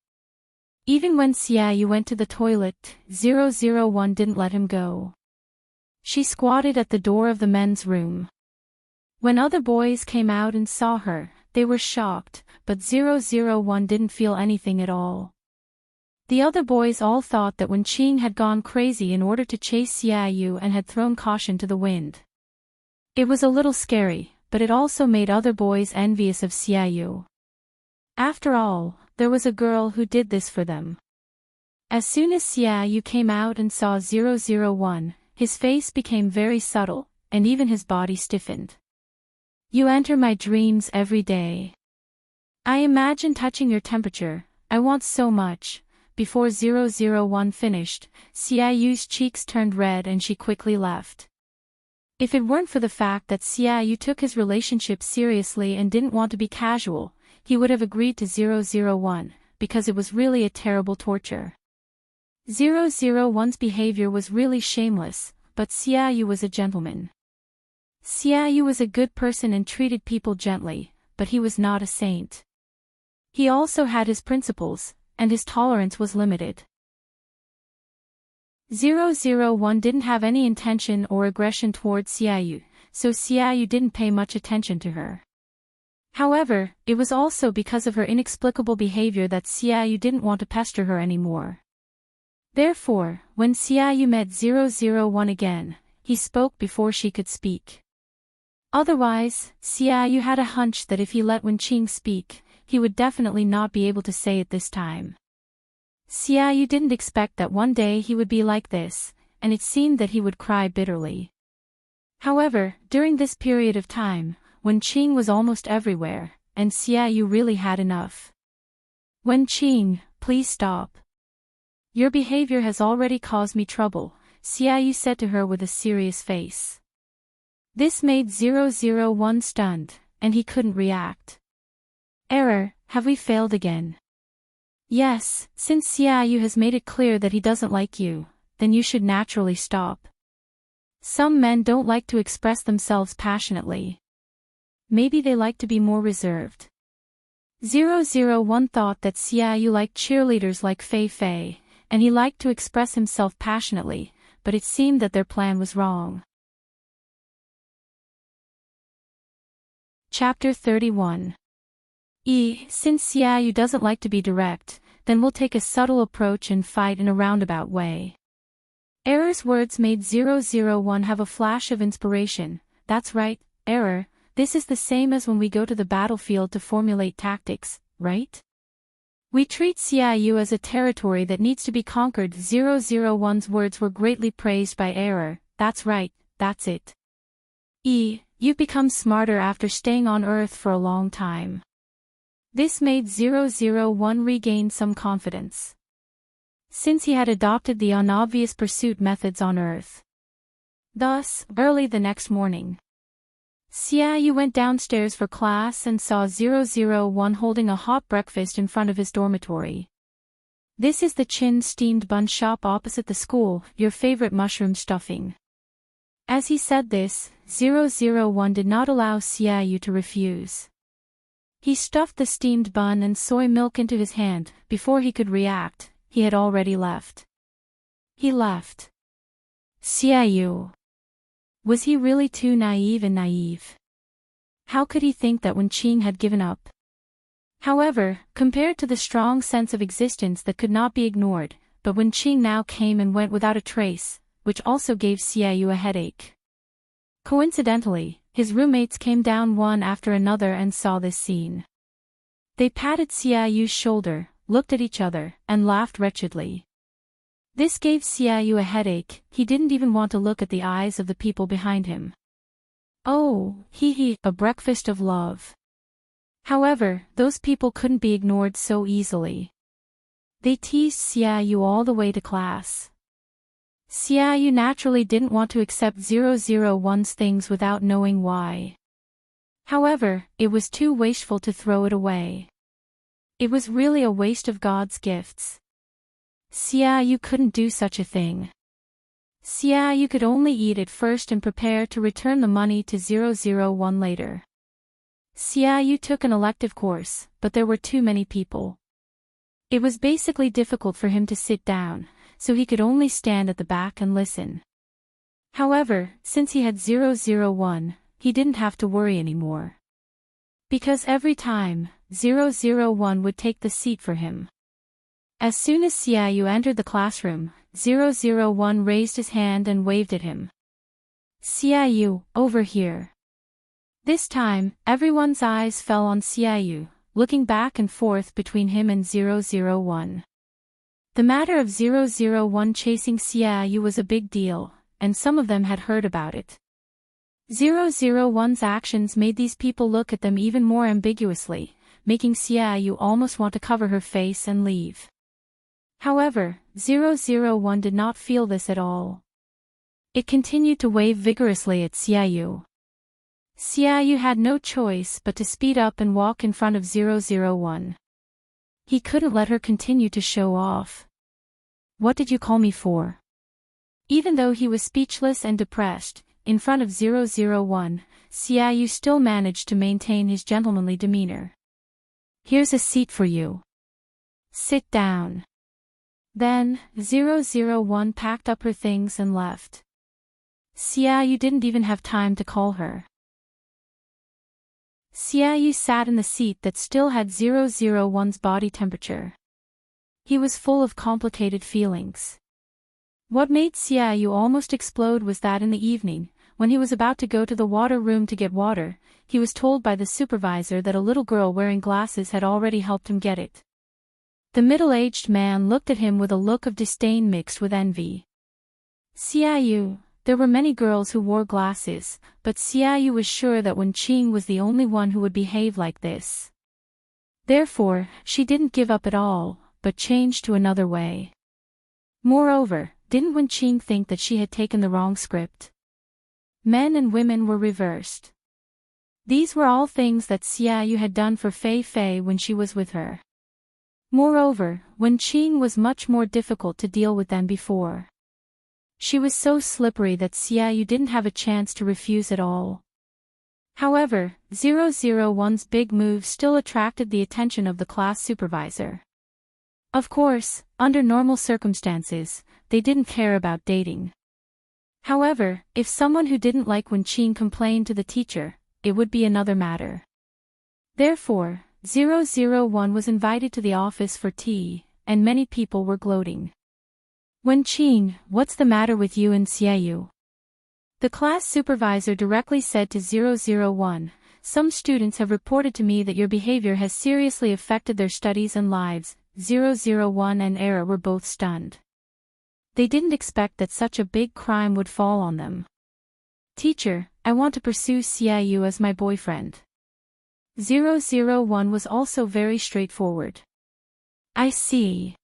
Even when Xiaoyu went to the toilet, 001 didn't let him go. She squatted at the door of the men's room. When other boys came out and saw her, they were shocked, but 001 didn't feel anything at all. The other boys all thought that Enchanting had gone crazy in order to chase Xiaoyu and had thrown caution to the wind. It was a little scary, but it also made other boys envious of Xiaoyu. After all, there was a girl who did this for them. As soon as Xiaoyu came out and saw 001, his face became very subtle, and even his body stiffened. You enter my dreams every day. I imagine touching your temperature, I want so much. Before 001 finished, Xiaoyu's cheeks turned red and she quickly left. If it weren't for the fact that Xiaoyu took his relationship seriously and didn't want to be casual, he would have agreed to 001, because it was really a terrible torture. 001's behavior was really shameless, but Xiaoyu was a gentleman. Xiaoyu was a good person and treated people gently, but he was not a saint. He also had his principles, and his tolerance was limited. 001 didn't have any intention or aggression towards Xiaoyu, so Xiaoyu didn't pay much attention to her. However, it was also because of her inexplicable behavior that Xiaoyu didn't want to pester her anymore. Therefore, when Xiaoyu met 001 again, he spoke before she could speak. Otherwise, Xiaoyu had a hunch that if he let Wenqing speak, he would definitely not be able to say it this time. Xiaoyu didn't expect that one day he would be like this, and it seemed that he would cry bitterly. However, during this period of time, Wenqing was almost everywhere, and Xiaoyu really had enough. Wenqing, please stop. Your behavior has already caused me trouble, Xiaoyu said to her with a serious face. This made 001 stunned, and he couldn't react. Error, have we failed again? Yes, since Xiaoyu has made it clear that he doesn't like you, then you should naturally stop. Some men don't like to express themselves passionately. Maybe they like to be more reserved. 001 thought that Xiaoyu liked cheerleaders like Fei Fei, and he liked to express himself passionately, but it seemed that their plan was wrong. Chapter 31. Since Xiaoyu doesn't like to be direct, then we'll take a subtle approach and fight in a roundabout way. Error's words made 001 have a flash of inspiration. That's right, Error, this is the same as when we go to the battlefield to formulate tactics, right? We treat Xiaoyu as a territory that needs to be conquered. 001's words were greatly praised by Error. That's right, that's it. You've become smarter after staying on Earth for a long time. This made 001 regain some confidence. Since he had adopted the unobvious pursuit methods on Earth. Thus, early the next morning, Xiaoyu went downstairs for class and saw 001 holding a hot breakfast in front of his dormitory. This is the Chin steamed bun shop opposite the school, your favorite mushroom stuffing. As he said this, 001 did not allow Xiaoyu to refuse. He stuffed the steamed bun and soy milk into his hand. Before he could react, he had already left. He left. Xiaoyu. Was he really too naive? How could he think that Wenqing had given up? However, compared to the strong sense of existence that could not be ignored, but Wenqing now came and went without a trace, which also gave Xiaoyu a headache. Coincidentally, his roommates came down one after another and saw this scene. They patted Xiaoyu's shoulder, looked at each other, and laughed wretchedly. This gave Xiaoyu a headache. He didn't even want to look at the eyes of the people behind him. Oh, a breakfast of love. However, those people couldn't be ignored so easily. They teased Xiaoyu all the way to class. Xiaoyu naturally didn't want to accept 001's things without knowing why. However, it was too wasteful to throw it away. It was really a waste of God's gifts. Xiaoyu couldn't do such a thing. Xiaoyu could only eat it first and prepare to return the money to 001 later. Xiaoyu took an elective course, but there were too many people. It was basically difficult for him to sit down, so he could only stand at the back and listen. However, since he had 001, he didn't have to worry anymore. Because every time, 001 would take the seat for him. As soon as Xiaoyu entered the classroom, 001 raised his hand and waved at him. Xiaoyu, over here. This time, everyone's eyes fell on Xiaoyu, looking back and forth between him and 001. The matter of 001 chasing Xiaoyu was a big deal, and some of them had heard about it. 001's actions made these people look at them even more ambiguously, making Xiaoyu almost want to cover her face and leave. However, 001 did not feel this at all. It continued to wave vigorously at Xiaoyu. Xiaoyu had no choice but to speed up and walk in front of 001. He couldn't let her continue to show off. What did you call me for? Even though he was speechless and depressed, in front of 001, Xiaoyu still managed to maintain his gentlemanly demeanor. Here's a seat for you. Sit down. Then, 001 packed up her things and left. Xiaoyu didn't even have time to call her. Xiaoyu sat in the seat that still had 001's body temperature. He was full of complicated feelings. What made Xiaoyu almost explode was that in the evening, when he was about to go to the water room to get water, he was told by the supervisor that a little girl wearing glasses had already helped him get it. The middle-aged man looked at him with a look of disdain mixed with envy. Xiaoyu, there were many girls who wore glasses, but Xiaoyu was sure that Wenqing was the only one who would behave like this. Therefore, she didn't give up at all, but changed to another way. Moreover, didn't Wenqing think that she had taken the wrong script? Men and women were reversed. These were all things that Xiaoyu had done for Fei Fei when she was with her. Moreover, Wenqing was much more difficult to deal with than before. She was so slippery that Xiaoyu didn't have a chance to refuse at all. However, 001's big move still attracted the attention of the class supervisor. Of course, under normal circumstances, they didn't care about dating. However, if someone who didn't like Wenqing complained to the teacher, it would be another matter. Therefore, 001 was invited to the office for tea, and many people were gloating. Wenqing, what's the matter with you and Xiaoyu? The class supervisor directly said to 001, some students have reported to me that your behavior has seriously affected their studies and lives. 001 and Era were both stunned. They didn't expect that such a big crime would fall on them. Teacher, I want to pursue Xiaoyu as my boyfriend. 001 was also very straightforward. I see.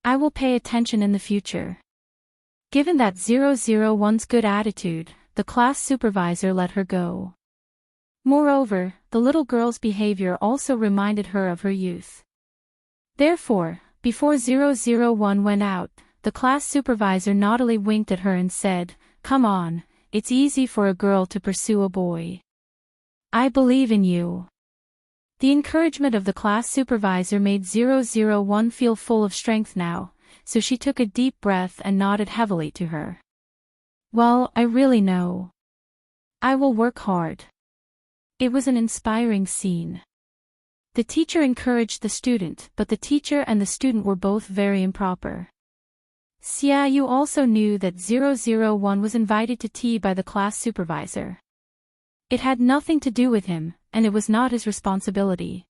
I will pay attention in the future. Given that 001's good attitude, the class supervisor let her go. Moreover, the little girl's behavior also reminded her of her youth. Therefore, before 001 went out, the class supervisor naughtily winked at her and said, "Come on, it's easy for a girl to pursue a boy. I believe in you." The encouragement of the class supervisor made 001 feel full of strength now, so she took a deep breath and nodded heavily to her. Well, I really know. I will work hard. It was an inspiring scene. The teacher encouraged the student, but the teacher and the student were both very improper. Xiaoyu also knew that 001 was invited to tea by the class supervisor. It had nothing to do with him, and it was not his responsibility.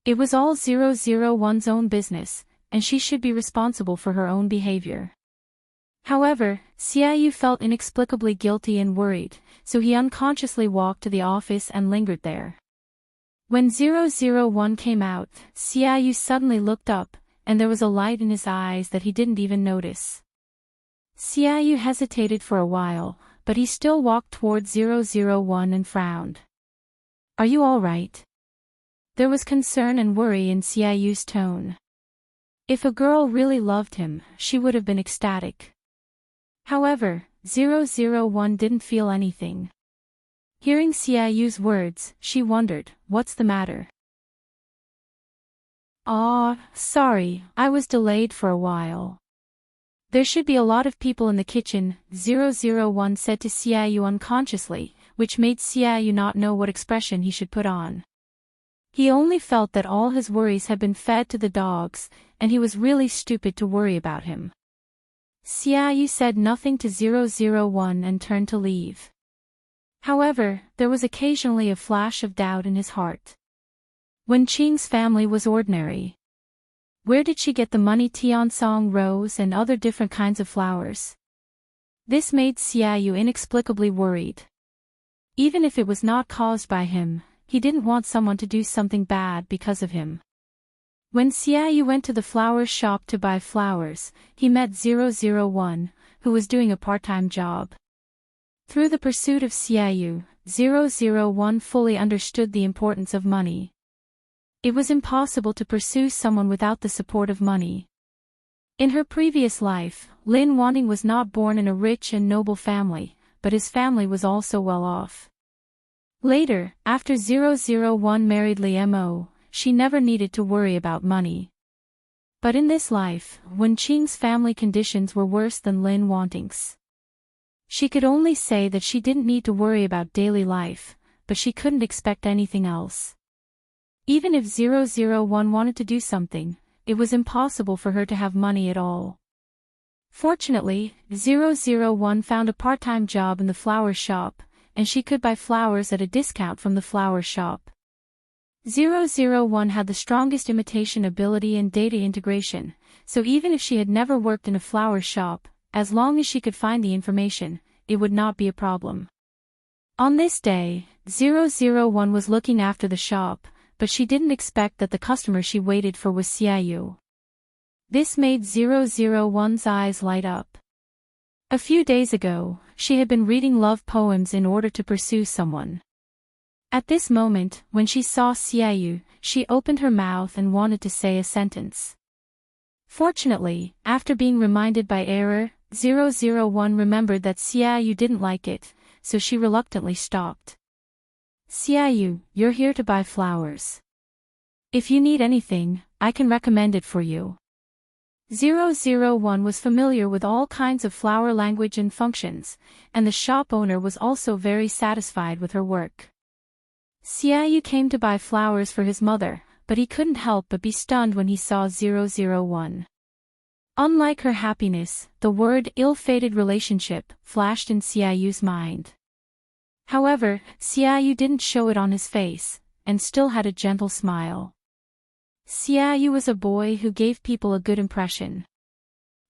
It was all 001's own business, and she should be responsible for her own behavior. However, Xiaoyu felt inexplicably guilty and worried, so he unconsciously walked to the office and lingered there. When 001 came out, Xiaoyu suddenly looked up, and there was a light in his eyes that he didn't even notice. Xiaoyu hesitated for a while, but he still walked toward 001 and frowned. Are you all right? There was concern and worry in Xiaoyu's tone. If a girl really loved him, she would have been ecstatic. However, 001 didn't feel anything. Hearing Xiaoyu's words, she wondered, what's the matter? Sorry, I was delayed for a while. There should be a lot of people in the kitchen, 001 said to Xiaoyu unconsciously, which made Xiaoyu not know what expression he should put on. He only felt that all his worries had been fed to the dogs, and he was really stupid to worry about him. Xiaoyu said nothing to 001 and turned to leave. However, there was occasionally a flash of doubt in his heart. Wenqing's family was ordinary. Where did she get the money Tiansong rose and other different kinds of flowers? This made Xiaoyu inexplicably worried. Even if it was not caused by him, he didn't want someone to do something bad because of him. When Xiaoyu went to the flower shop to buy flowers, he met 001, who was doing a part-time job. Through the pursuit of Xiaoyu, 001 fully understood the importance of money. It was impossible to pursue someone without the support of money. In her previous life, Lin Wanting was not born in a rich and noble family, but his family was also well off. Later, after 001 married Li Mo, she never needed to worry about money. But in this life, Wen Qing's family conditions were worse than Lin Wanting's. She could only say that she didn't need to worry about daily life, but she couldn't expect anything else. Even if 001 wanted to do something, it was impossible for her to have money at all. Fortunately, 001 found a part-time job in the flower shop, and she could buy flowers at a discount from the flower shop. 001 had the strongest imitation ability and data integration, so even if she had never worked in a flower shop, as long as she could find the information, it would not be a problem. On this day, 001 was looking after the shop, but she didn't expect that the customer she waited for was Xiaoyu. This made 001's eyes light up. A few days ago, she had been reading love poems in order to pursue someone. At this moment, when she saw Xiaoyu, she opened her mouth and wanted to say a sentence. Fortunately, after being reminded by error, 001 remembered that Xiaoyu didn't like it, so she reluctantly stopped. Xiaoyu, you're here to buy flowers. If you need anything, I can recommend it for you. 001 was familiar with all kinds of flower language and functions, and the shop owner was also very satisfied with her work. Xiaoyu came to buy flowers for his mother, but he couldn't help but be stunned when he saw 001. Unlike her happiness, the word ill-fated relationship flashed in Xiaoyu's mind. However, Xiaoyu didn't show it on his face, and still had a gentle smile. Xiaoyu was a boy who gave people a good impression.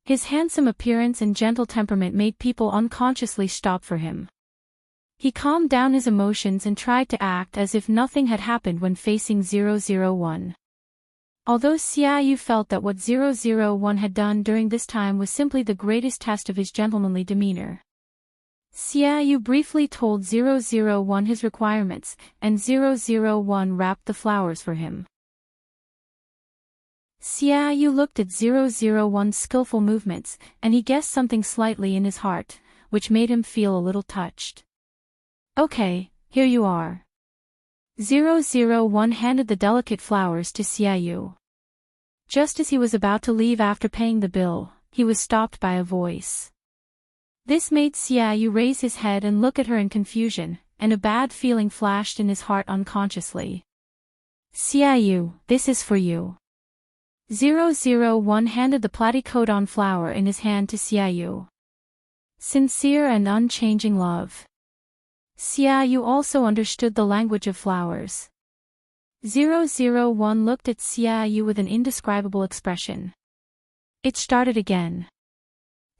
His handsome appearance and gentle temperament made people unconsciously stop for him. He calmed down his emotions and tried to act as if nothing had happened when facing 001. Although Xiaoyu felt that what 001 had done during this time was simply the greatest test of his gentlemanly demeanor. Xiaoyu briefly told 001 his requirements, and 001 wrapped the flowers for him. Xiaoyu looked at 001's skillful movements, and he guessed something slightly in his heart, which made him feel a little touched. Okay, here you are. 001 handed the delicate flowers to Xiaoyu. Just as he was about to leave after paying the bill, he was stopped by a voice. This made Xiaoyu raise his head and look at her in confusion, and a bad feeling flashed in his heart unconsciously. Xiaoyu, this is for you. 001 handed the platycodon flower in his hand to Xiaoyu. Sincere and unchanging love. Xiaoyu also understood the language of flowers. 001 looked at Xiaoyu with an indescribable expression. It started again.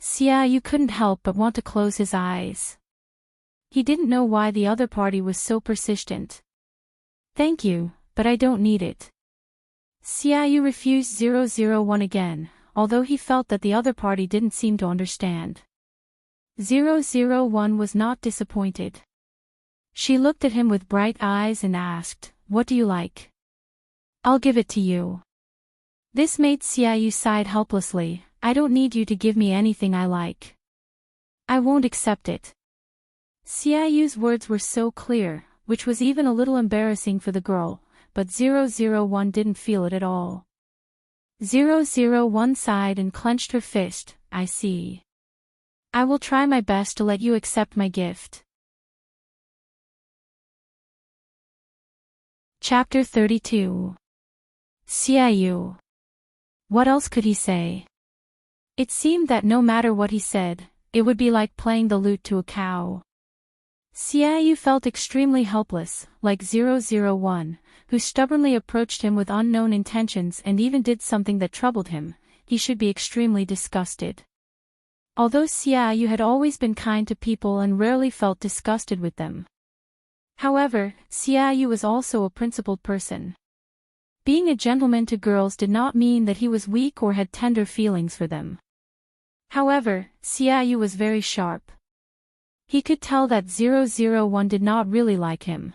Xiaoyu couldn't help but want to close his eyes. He didn't know why the other party was so persistent. Thank you, but I don't need it. Xiaoyu refused 001 again, although he felt that the other party didn't seem to understand. 001 was not disappointed. She looked at him with bright eyes and asked, "What do you like?" "I'll give it to you." This made Xiaoyu sigh helplessly. "I don't need you to give me anything I like. I won't accept it." Xiaoyu's words were so clear, which was even a little embarrassing for the girl, but 001 didn't feel it at all. 001 sighed and clenched her fist. "I see. I will try my best to let you accept my gift." Chapter 32. Xiaoyu. What else could he say? It seemed that no matter what he said, it would be like playing the lute to a cow. Xiaoyu felt extremely helpless, like 001, who stubbornly approached him with unknown intentions and even did something that troubled him. He should be extremely disgusted. Although Xiaoyu had always been kind to people and rarely felt disgusted with them. However, Xiaoyu was also a principled person. Being a gentleman to girls did not mean that he was weak or had tender feelings for them. However, Xiaoyu was very sharp. He could tell that 001 did not really like him.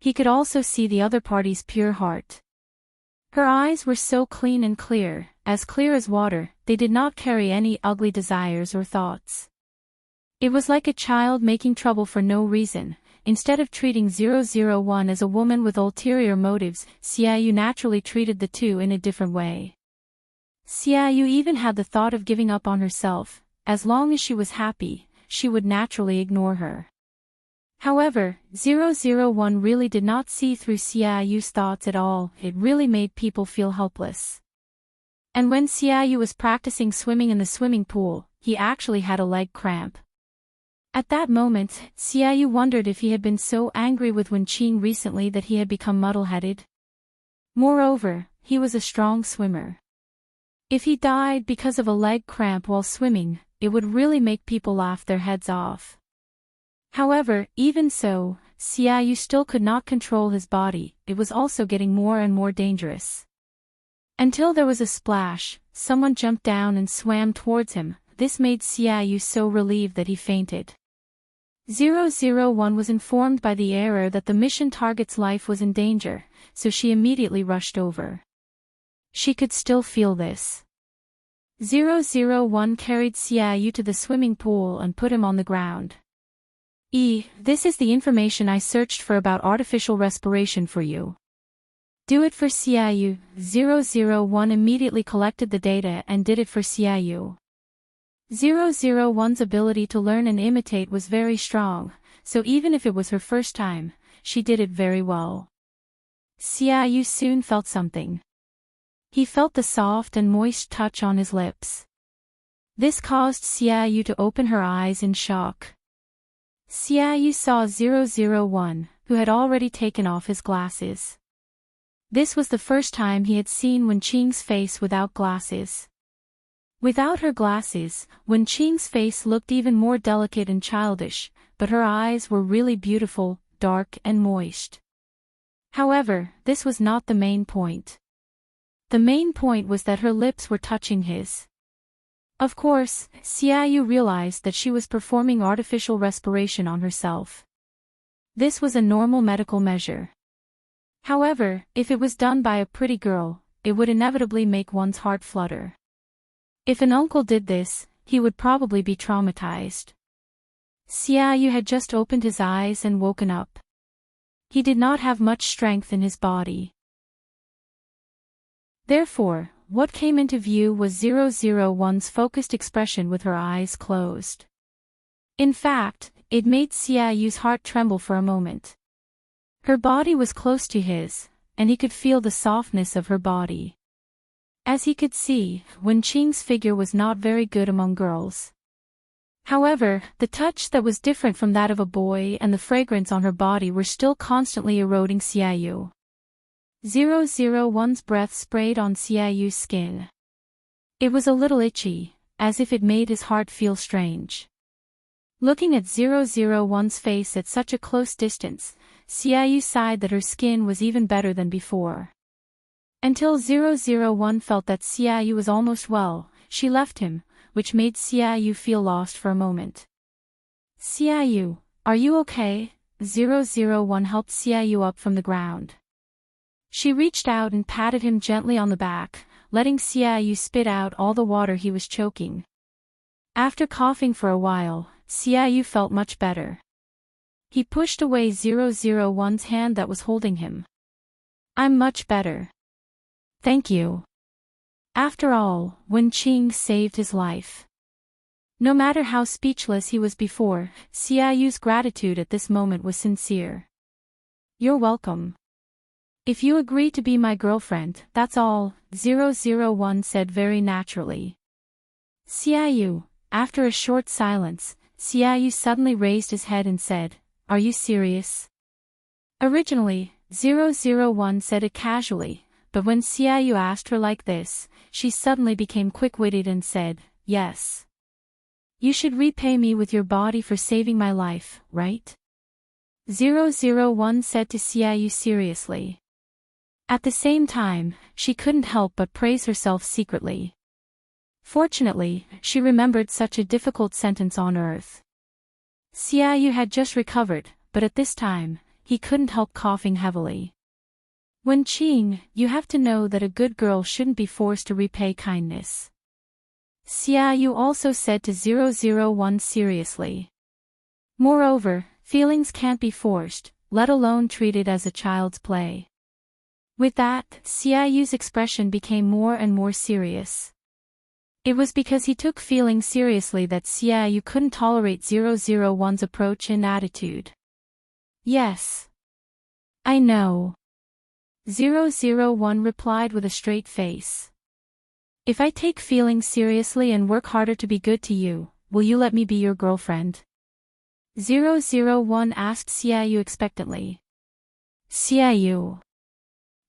He could also see the other party's pure heart. Her eyes were so clean and clear as water, they did not carry any ugly desires or thoughts. It was like a child making trouble for no reason, instead of treating 001 as a woman with ulterior motives, Xiaoyu naturally treated the two in a different way. Xiaoyu even had the thought of giving up on herself. As long as she was happy, she would naturally ignore her. However, 001 really did not see through Xiaoyu's thoughts at all. It really made people feel helpless. And when Xiaoyu was practicing swimming in the swimming pool, he actually had a leg cramp. At that moment, Xiaoyu wondered if he had been so angry with Wenqing recently that he had become muddle-headed. Moreover, he was a strong swimmer. If he died because of a leg cramp while swimming, it would really make people laugh their heads off. However, even so, Xiaoyu still could not control his body. It was also getting more and more dangerous. Until there was a splash, someone jumped down and swam towards him. This made Xiaoyu so relieved that he fainted. 001 was informed by the error that the mission target's life was in danger, so she immediately rushed over. She could still feel this. 001 carried Xiaoyu to the swimming pool and put him on the ground. This is the information I searched for about artificial respiration for you. Do it for Xiaoyu. 001 immediately collected the data and did it for Xiaoyu. 001's ability to learn and imitate was very strong, so even if it was her first time, she did it very well. Xiaoyu soon felt something. He felt the soft and moist touch on his lips. This caused Xiaoyu to open her eyes in shock. Xiaoyu saw 001, who had already taken off his glasses. This was the first time he had seen Wenqing's face without glasses. Without her glasses, Wenqing's face looked even more delicate and childish, but her eyes were really beautiful, dark and moist. However, this was not the main point. The main point was that her lips were touching his. Of course, Xiaoyu realized that she was performing artificial respiration on herself. This was a normal medical measure. However, if it was done by a pretty girl, it would inevitably make one's heart flutter. If an uncle did this, he would probably be traumatized. Xiaoyu had just opened his eyes and woken up. He did not have much strength in his body. Therefore, what came into view was 001's focused expression with her eyes closed. In fact, it made Xiaoyu's heart tremble for a moment. Her body was close to his, and he could feel the softness of her body. As he could see, Wenqing's figure was not very good among girls. However, the touch that was different from that of a boy and the fragrance on her body were still constantly eroding Xiaoyu. 001's breath sprayed on Xiaoyu's skin. It was a little itchy, as if it made his heart feel strange. Looking at 001's face at such a close distance, Xiaoyu sighed that her skin was even better than before. Until 001 felt that Xiaoyu was almost well, she left him, which made Xiaoyu feel lost for a moment. Xiaoyu, are you okay? 001 helped Xiaoyu up from the ground. She reached out and patted him gently on the back, letting Xiaoyu spit out all the water he was choking. After coughing for a while, Xiaoyu felt much better. He pushed away 001's hand that was holding him. I'm much better. Thank you. After all, Wenqing saved his life. No matter how speechless he was before, Xiaoyu's gratitude at this moment was sincere. You're welcome. If you agree to be my girlfriend, that's all, 001 said very naturally. Xiaoyu, after a short silence, Xiaoyu suddenly raised his head and said, Are you serious? Originally, 001 said it casually, but when Xiaoyu asked her like this, she suddenly became quick-witted and said, Yes. You should repay me with your body for saving my life, right? 001 said to Xiaoyu seriously. At the same time, she couldn't help but praise herself secretly. Fortunately, she remembered such a difficult sentence on earth. Xiaoyu had just recovered, but at this time, he couldn't help coughing heavily. Wenqing, you have to know that a good girl shouldn't be forced to repay kindness. Xiaoyu also said to 001 seriously. Moreover, Feelings can't be forced, let alone treated as a child's play. With that, Xiaoyu's expression became more and more serious. It was because he took feelings seriously that Xiaoyu couldn't tolerate 001's approach and attitude. Yes. I know. 001 replied with a straight face. If I take feelings seriously and work harder to be good to you, will you let me be your girlfriend? 001 asked Xiaoyu expectantly. Xiaoyu.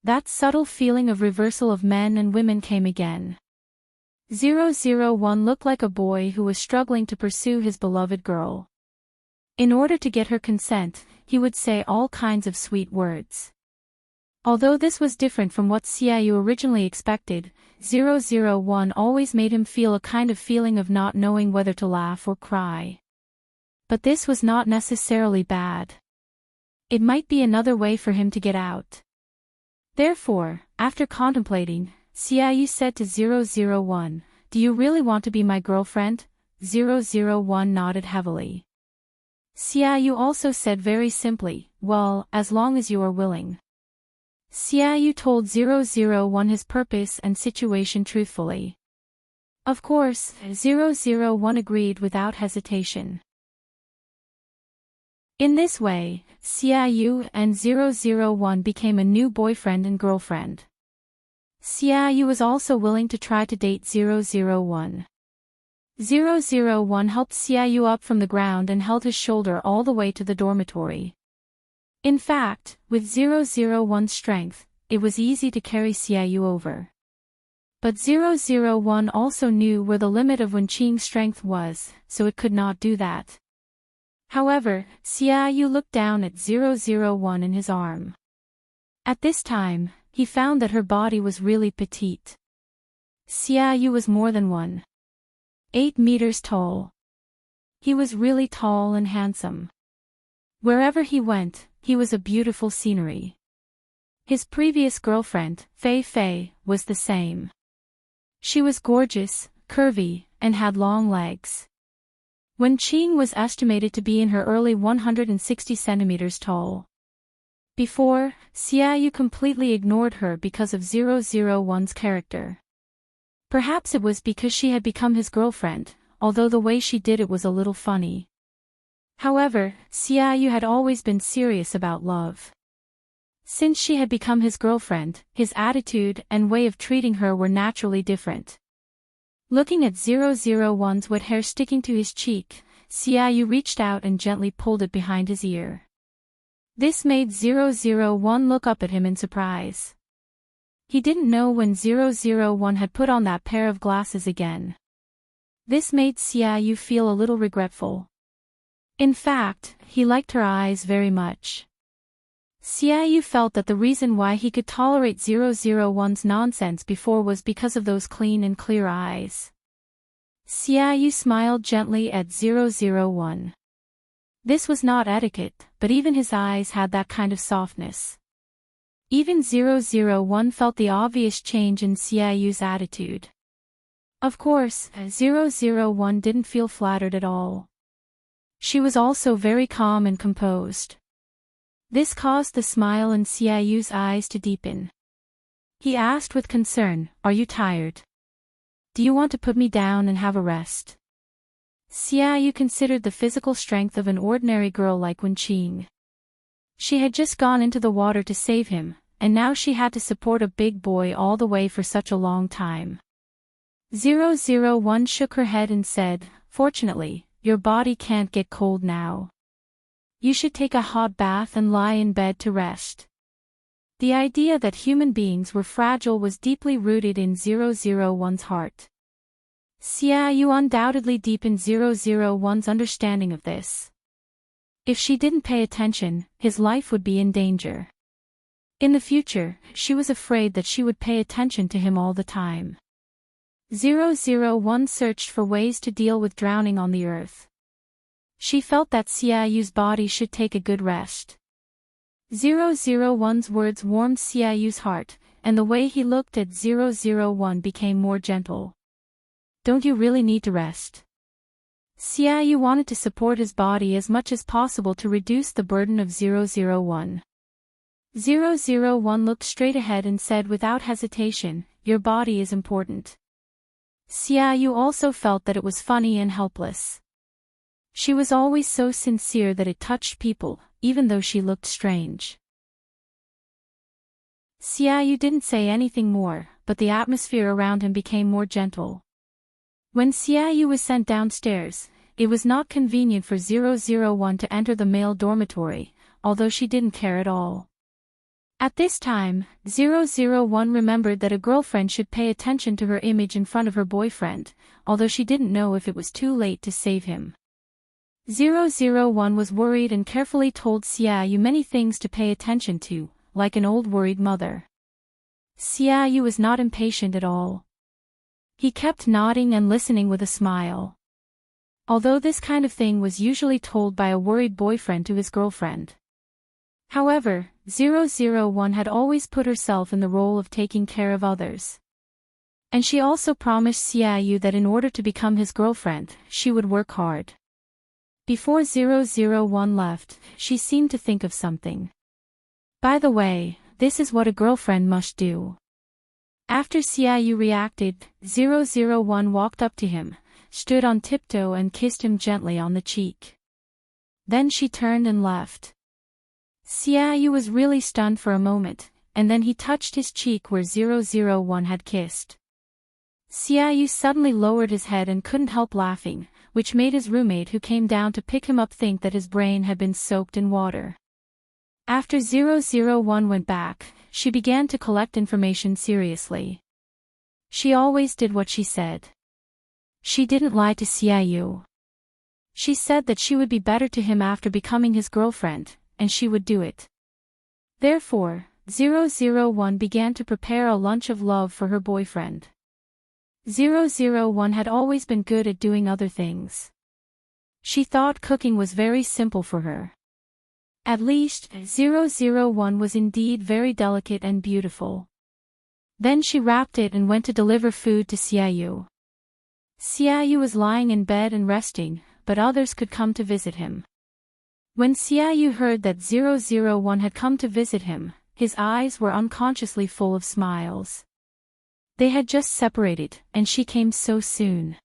That subtle feeling of reversal of men and women came again. 001 looked like a boy who was struggling to pursue his beloved girl. In order to get her consent, he would say all kinds of sweet words. Although this was different from what Xiaoyu originally expected, 001 always made him feel a kind of feeling of not knowing whether to laugh or cry. But this was not necessarily bad. It might be another way for him to get out. Therefore, after contemplating, Xiaoyu said to 001, "Do you really want to be my girlfriend?" 001 nodded heavily. Xiaoyu also said very simply, "Well, as long as you are willing." Xiaoyu told 001 his purpose and situation truthfully. Of course, 001 agreed without hesitation. In this way, Xiaoyu and 001 became a new boyfriend and girlfriend. Xiaoyu was also willing to try to date 001. 001 helped Xiaoyu up from the ground and held his shoulder all the way to the dormitory. In fact, with 001's strength, it was easy to carry Xiaoyu over. But 001 also knew where the limit of Wenqing's strength was, so it could not do that. However, Xiaoyu looked down at 001 in his arm. At this time, he found that her body was really petite. Xiaoyu was more than 1.8 meters tall. He was really tall and handsome. Wherever he went, he was a beautiful scenery. His previous girlfriend, Fei Fei, was the same. She was gorgeous, curvy, and had long legs. Wenqing was estimated to be in her early 160 centimeters tall. Before, Xiaoyu completely ignored her because of 001's character. Perhaps it was because she had become his girlfriend, although the way she did it was a little funny. However, Xiaoyu had always been serious about love. Since she had become his girlfriend, his attitude and way of treating her were naturally different. Looking at 001's wet hair sticking to his cheek, Xiaoyu reached out and gently pulled it behind his ear. This made 001 look up at him in surprise. He didn't know when 001 had put on that pair of glasses again. This made Xiaoyu feel a little regretful. In fact, he liked her eyes very much. Xiaoyu felt that the reason why he could tolerate 001's nonsense before was because of those clean and clear eyes. Xiaoyu smiled gently at 001. This was not etiquette, but even his eyes had that kind of softness. Even 001 felt the obvious change in Xiaoyu's attitude. Of course, 001 didn't feel flattered at all. She was also very calm and composed. This caused the smile in Xiaoyu's eyes to deepen. He asked with concern, "Are you tired? Do you want to put me down and have a rest?" Xiaoyu considered the physical strength of an ordinary girl like Wenqing. She had just gone into the water to save him, and now she had to support a big boy all the way for such a long time. 001 shook her head and said, "Fortunately, your body can't get cold now. You should take a hot bath and lie in bed to rest." The idea that human beings were fragile was deeply rooted in 001's heart. Xiaoyu undoubtedly deepened 001's understanding of this. If she didn't pay attention, his life would be in danger. In the future, she was afraid that she would pay attention to him all the time. 001 searched for ways to deal with drowning on the earth. She felt that Xiaoyu's body should take a good rest. 001's words warmed Xiaoyu's heart, and the way he looked at 001 became more gentle. "Don't you really need to rest?" Xiaoyu wanted to support his body as much as possible to reduce the burden of 001. 001 looked straight ahead and said without hesitation, "Your body is important." Xiaoyu also felt that it was funny and helpless. She was always so sincere that it touched people, even though she looked strange. Xiaoyu didn't say anything more, but the atmosphere around him became more gentle. When Xiaoyu was sent downstairs, it was not convenient for 001 to enter the male dormitory, although she didn't care at all. At this time, 001 remembered that a girlfriend should pay attention to her image in front of her boyfriend, although she didn't know if it was too late to save him. 001 was worried and carefully told Xiaoyu many things to pay attention to, like an old worried mother. Xiaoyu was not impatient at all. He kept nodding and listening with a smile. Although this kind of thing was usually told by a worried boyfriend to his girlfriend. However, 001 had always put herself in the role of taking care of others. And she also promised Xiaoyu that in order to become his girlfriend, she would work hard. Before 001 left, she seemed to think of something. By the way, this is what a girlfriend must do. After Xiaoyu reacted, 001 walked up to him, stood on tiptoe and kissed him gently on the cheek. Then she turned and left. Xiaoyu was really stunned for a moment, and then he touched his cheek where 001 had kissed. Xiaoyu suddenly lowered his head and couldn't help laughing, which made his roommate who came down to pick him up think that his brain had been soaked in water. After 001 went back, she began to collect information seriously. She always did what she said. She didn't lie to Xiaoyu. She said that she would be better to him after becoming his girlfriend, and she would do it. Therefore, 001 began to prepare a lunch of love for her boyfriend. 001 had always been good at doing other things. She thought cooking was very simple for her. At least, 001 was indeed very delicate and beautiful. Then she wrapped it and went to deliver food to Xiaoyu. Xiaoyu was lying in bed and resting, but others could come to visit him. When Xiaoyu heard that 001 had come to visit him, his eyes were unconsciously full of smiles. They had just separated, and she came so soon.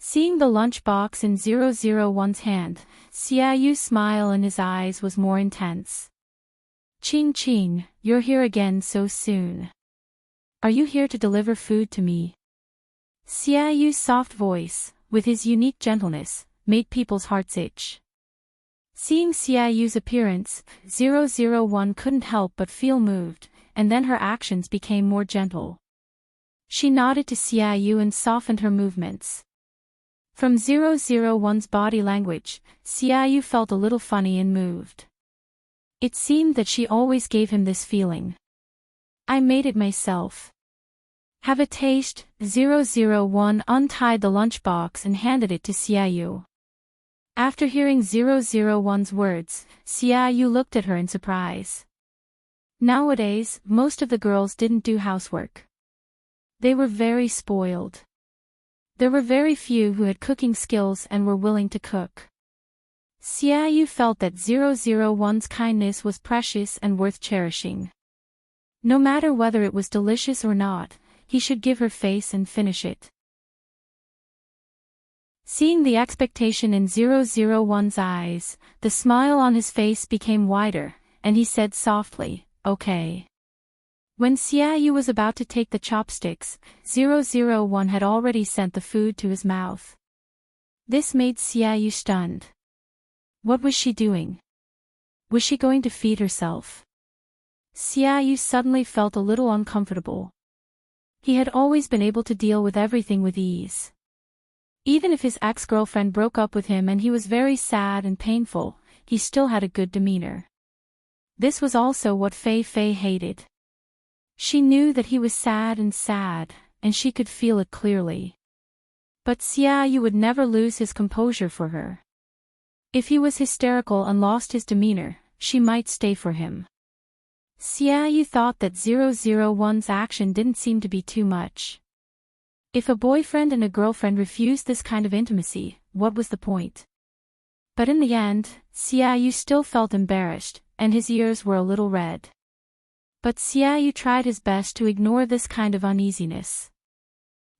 Seeing the lunchbox in 001's hand, Xiaoyu's smile in his eyes was more intense. "Qing Qing, you're here again so soon. Are you here to deliver food to me?" Xiaoyu's soft voice, with his unique gentleness, made people's hearts itch. Seeing Xiaoyu's appearance, 001 couldn't help but feel moved, and then her actions became more gentle. She nodded to Xiaoyu and softened her movements. From 001's body language, Xiaoyu felt a little funny and moved. It seemed that she always gave him this feeling. "I made it myself. Have a taste." 001 untied the lunchbox and handed it to Xiaoyu. After hearing 001's words, Xiaoyu looked at her in surprise. Nowadays, most of the girls didn't do housework. They were very spoiled. There were very few who had cooking skills and were willing to cook. Xiaoyu felt that 001's kindness was precious and worth cherishing. No matter whether it was delicious or not, he should give her face and finish it. Seeing the expectation in 001's eyes, the smile on his face became wider, and he said softly, "Okay." When Xiaoyu was about to take the chopsticks, 001 had already sent the food to his mouth. This made Xiaoyu stunned. What was she doing? Was she going to feed herself? Xiaoyu suddenly felt a little uncomfortable. He had always been able to deal with everything with ease. Even if his ex-girlfriend broke up with him and he was very sad and painful, he still had a good demeanor. This was also what Fei Fei hated. She knew that he was sad, and she could feel it clearly. But Xiaoyu would never lose his composure for her. If he was hysterical and lost his demeanor, she might stay for him. Xiaoyu thought that 001's action didn't seem to be too much. If a boyfriend and a girlfriend refused this kind of intimacy, what was the point? But in the end, Xiaoyu still felt embarrassed, and his ears were a little red. But Xiaoyu tried his best to ignore this kind of uneasiness.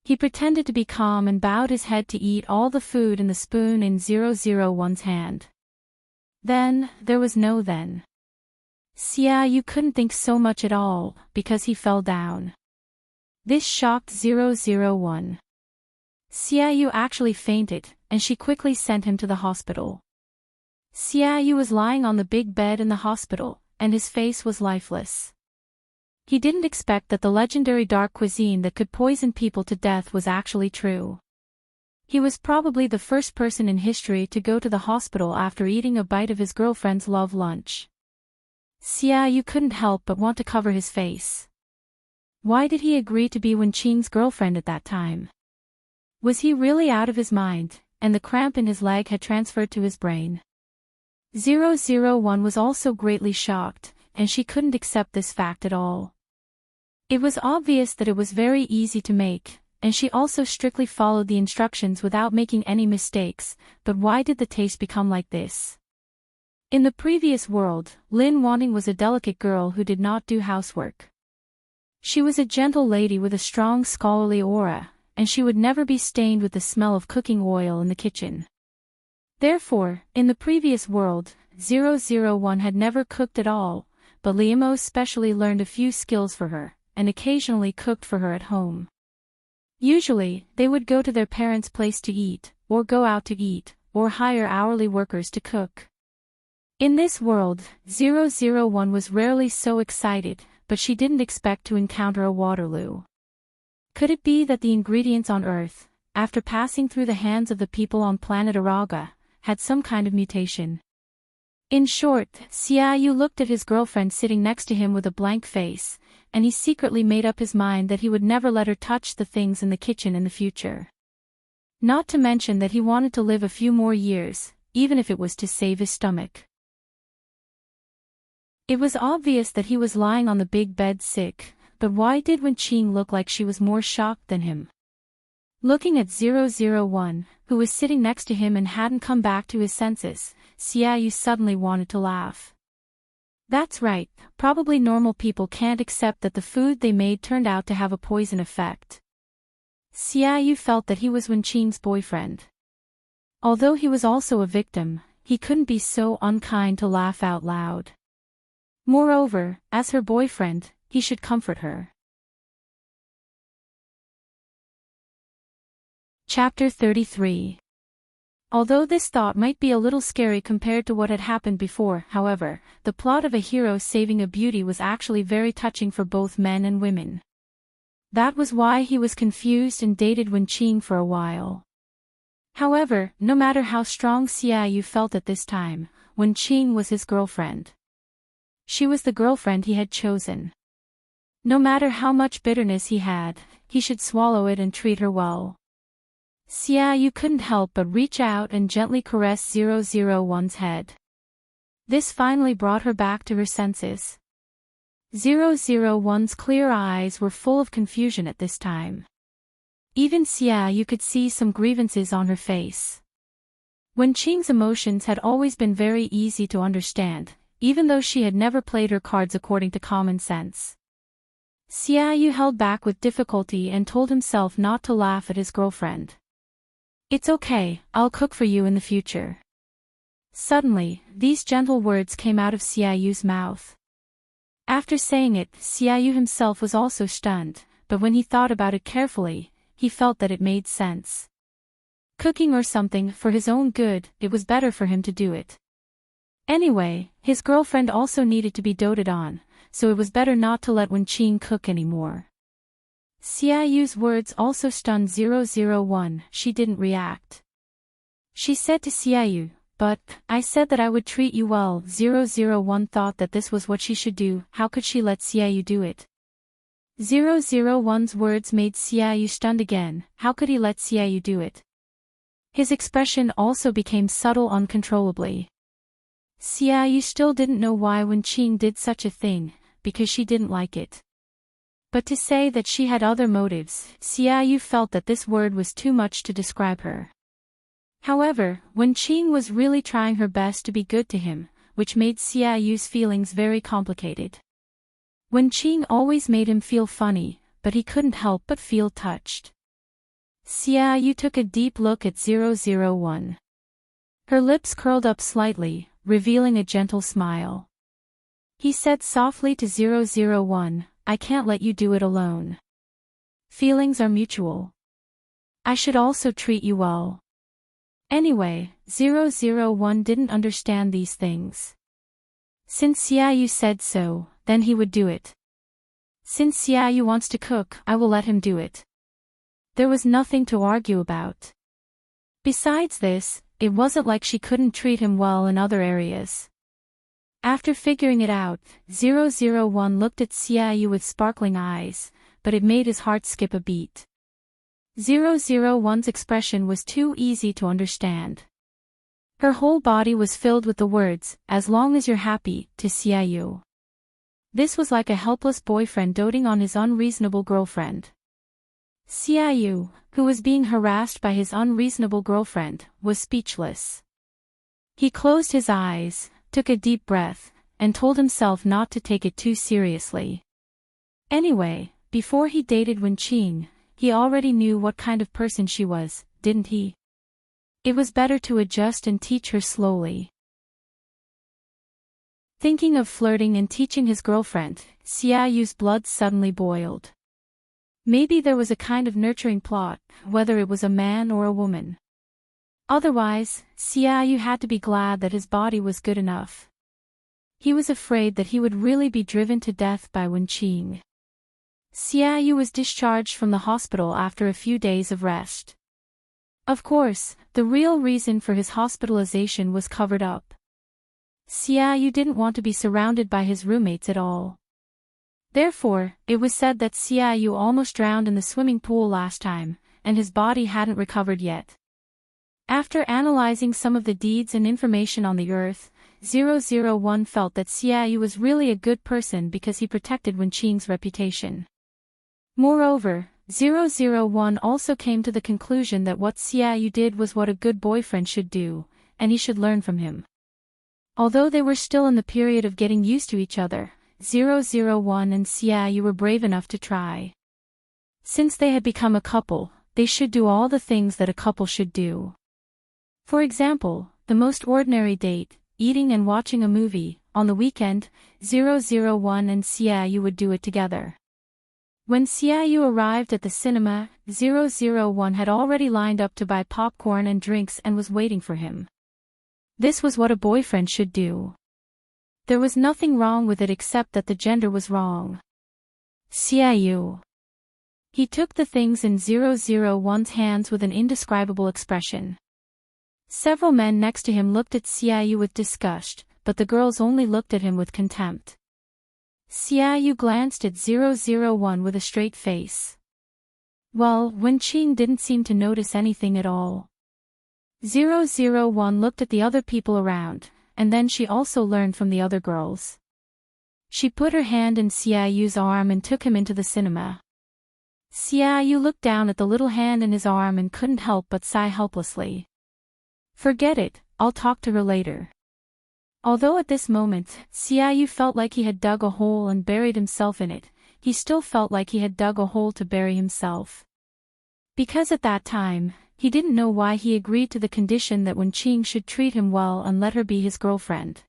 He pretended to be calm and bowed his head to eat all the food in the spoon in 001's hand. Then, there was no then. Xiaoyu couldn't think so much at all, because he fell down. This shocked 001. Xiaoyu actually fainted, and she quickly sent him to the hospital. Xiaoyu was lying on the big bed in the hospital, and his face was lifeless. He didn't expect that the legendary dark cuisine that could poison people to death was actually true. He was probably the first person in history to go to the hospital after eating a bite of his girlfriend's love lunch. Xiaoyu couldn't help but want to cover his face. Why did he agree to be Wenqing's girlfriend at that time? Was he really out of his mind, and the cramp in his leg had transferred to his brain? 001 was also greatly shocked, and she couldn't accept this fact at all. It was obvious that it was very easy to make, and she also strictly followed the instructions without making any mistakes, but why did the taste become like this? In the previous world, Lin Wanting was a delicate girl who did not do housework. She was a gentle lady with a strong scholarly aura, and she would never be stained with the smell of cooking oil in the kitchen. Therefore, in the previous world, 001 had never cooked at all, but Liamo specially learned a few skills for her, and occasionally cooked for her at home. Usually, they would go to their parents' place to eat, or go out to eat, or hire hourly workers to cook. In this world, 001 was rarely so excited, but she didn't expect to encounter a Waterloo. Could it be that the ingredients on Earth, after passing through the hands of the people on planet Araga, had some kind of mutation? In short, Xiaoyu looked at his girlfriend sitting next to him with a blank face, and he secretly made up his mind that he would never let her touch the things in the kitchen in the future. Not to mention that he wanted to live a few more years, even if it was to save his stomach. It was obvious that he was lying on the big bed sick, but why did Wenqing look like she was more shocked than him? Looking at 001, who was sitting next to him and hadn't come back to his senses, Xiaoyu suddenly wanted to laugh. That's right, probably normal people can't accept that the food they made turned out to have a poison effect. Xiaoyu felt that he was Wenqing's boyfriend. Although he was also a victim, he couldn't be so unkind to laugh out loud. Moreover, as her boyfriend, he should comfort her. Chapter 33. Although this thought might be a little scary compared to what had happened before, however, the plot of a hero saving a beauty was actually very touching for both men and women. That was why he was confused and dated Wenqing for a while. However, no matter how strong Xiaoyu felt at this time, Wenqing was his girlfriend. She was the girlfriend he had chosen. No matter how much bitterness he had, he should swallow it and treat her well. Xiaoyu couldn't help but reach out and gently caress 001's head. This finally brought her back to her senses. 001's clear eyes were full of confusion at this time. Even Xiaoyu could see some grievances on her face. Wenqing's emotions had always been very easy to understand, even though she had never played her cards according to common sense. Xiaoyu held back with difficulty and told himself not to laugh at his girlfriend. It's okay, I'll cook for you in the future. Suddenly, these gentle words came out of Xiaoyu's mouth. After saying it, Xiaoyu himself was also stunned, but when he thought about it carefully, he felt that it made sense. Cooking or something for his own good, it was better for him to do it. Anyway, his girlfriend also needed to be doted on, so it was better not to let Wenqing cook anymore. Xiaoyu's words also stunned 001, she didn't react. She said to Xiaoyu, "But, I said that I would treat you well." 001 thought that this was what she should do, how could she let Xiaoyu do it? 001's words made Xiaoyu stunned again, how could he let Xiaoyu do it? His expression also became subtle uncontrollably. Xiaoyu still didn't know why Wenqing did such a thing, because she didn't like it. But to say that she had other motives, Xiaoyu felt that this word was too much to describe her. However, Wenqing was really trying her best to be good to him, which made Xiaoyu's feelings very complicated. Wenqing always made him feel funny, but he couldn't help but feel touched. Xiaoyu took a deep look at 001. Her lips curled up slightly, revealing a gentle smile. He said softly to 001, "I can't let you do it alone. Feelings are mutual. I should also treat you well." Anyway, 001 didn't understand these things. Since Xiaoyu said so, then he would do it. Since Xiaoyu wants to cook, I will let him do it. There was nothing to argue about. Besides this, it wasn't like she couldn't treat him well in other areas. After figuring it out, 001 looked at Xiaoyu with sparkling eyes, but it made his heart skip a beat. 001's expression was too easy to understand. Her whole body was filled with the words, "As long as you're happy," to Xiaoyu. This was like a helpless boyfriend doting on his unreasonable girlfriend. Xiaoyu, who was being harassed by his unreasonable girlfriend, was speechless. He closed his eyes, took a deep breath, and told himself not to take it too seriously. Anyway, before he dated Wenqing, he already knew what kind of person she was, didn't he? It was better to adjust and teach her slowly. Thinking of flirting and teaching his girlfriend, Xiaoyu's blood suddenly boiled. Maybe there was a kind of nurturing plot, whether it was a man or a woman. Otherwise, Xiaoyu had to be glad that his body was good enough. He was afraid that he would really be driven to death by Wenqing. Xiaoyu was discharged from the hospital after a few days of rest. Of course, the real reason for his hospitalization was covered up. Xiaoyu didn't want to be surrounded by his roommates at all. Therefore, it was said that Xiaoyu almost drowned in the swimming pool last time, and his body hadn't recovered yet. After analyzing some of the deeds and information on the earth, 001 felt that Xiaoyu was really a good person because he protected Wenqing's reputation. Moreover, 001 also came to the conclusion that what Xiaoyu did was what a good boyfriend should do, and he should learn from him. Although they were still in the period of getting used to each other, 001 and Xiaoyu were brave enough to try. Since they had become a couple, they should do all the things that a couple should do. For example, the most ordinary date, eating and watching a movie, on the weekend, 001 and Xiaoyu would do it together. When Xiaoyu arrived at the cinema, 001 had already lined up to buy popcorn and drinks and was waiting for him. This was what a boyfriend should do. There was nothing wrong with it except that the gender was wrong. Xiaoyu. He took the things in 001's hands with an indescribable expression. Several men next to him looked at Xiaoyu with disgust, but the girls only looked at him with contempt. Xiaoyu glanced at 001 with a straight face. Well, Wenqing didn't seem to notice anything at all. 001 looked at the other people around, and then she also learned from the other girls. She put her hand in Xiaoyu's arm and took him into the cinema. Xiaoyu looked down at the little hand in his arm and couldn't help but sigh helplessly. Forget it, I'll talk to her later. Although at this moment, Xiaoyu felt like he had dug a hole and buried himself in it, he still felt like he had dug a hole to bury himself. Because at that time, he didn't know why he agreed to the condition that Wenqing should treat him well and let her be his girlfriend.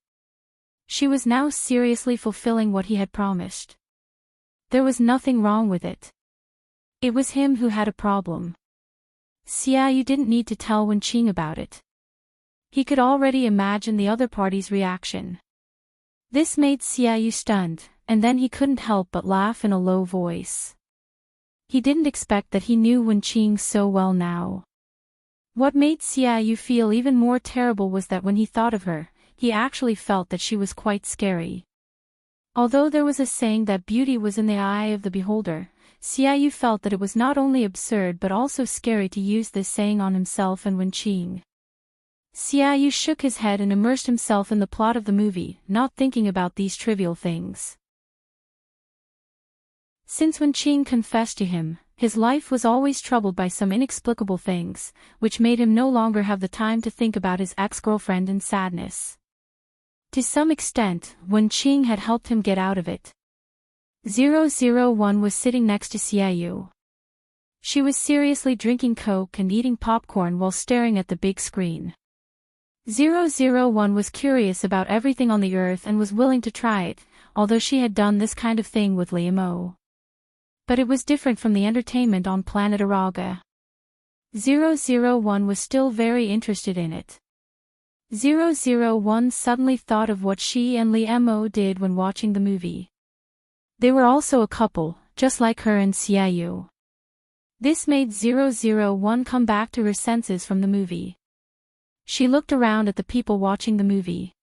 She was now seriously fulfilling what he had promised. There was nothing wrong with it. It was him who had a problem. Xiaoyu didn't need to tell Wenqing about it. He could already imagine the other party's reaction. This made Xiaoyu stunned, and then he couldn't help but laugh in a low voice. He didn't expect that he knew Wenqing so well now. What made Xiaoyu feel even more terrible was that when he thought of her, he actually felt that she was quite scary. Although there was a saying that beauty was in the eye of the beholder, Xiaoyu felt that it was not only absurd but also scary to use this saying on himself and Wenqing. Xiaoyu shook his head and immersed himself in the plot of the movie, not thinking about these trivial things. Since Wenqing confessed to him, His life was always troubled by some inexplicable things, which made him no longer have the time to think about his ex-girlfriend in sadness. To some extent, Wen-Qing had helped him get out of it. 001 was sitting next to Xiaoyu. She was seriously drinking Coke and eating popcorn while staring at the big screen. 001 was curious about everything on the earth and was willing to try it, although she had done this kind of thing with Liamo. But it was different from the entertainment on planet Araga. 001 was still very interested in it. 001 suddenly thought of what she and Liamo did when watching the movie. They were also a couple, just like her and Xiaoyu. This made 001 come back to her senses from the movie. She looked around at the people watching the movie.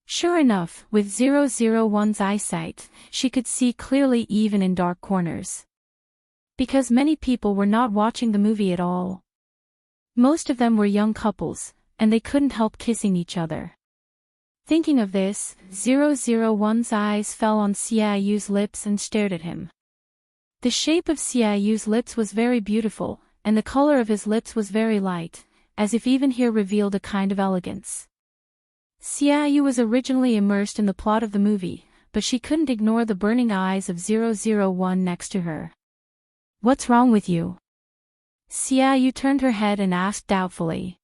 Sure enough, with 001's eyesight, she could see clearly even in dark corners. Because many people were not watching the movie at all. Most of them were young couples, and they couldn't help kissing each other. Thinking of this, 001's eyes fell on Xiaoyu's lips and stared at him. The shape of Xiaoyu's lips was very beautiful, and the color of his lips was very light, as if even here revealed a kind of elegance. Xiaoyu was originally immersed in the plot of the movie, but she couldn't ignore the burning eyes of 001 next to her. "What's wrong with you?" Xiaoyu turned her head and asked doubtfully.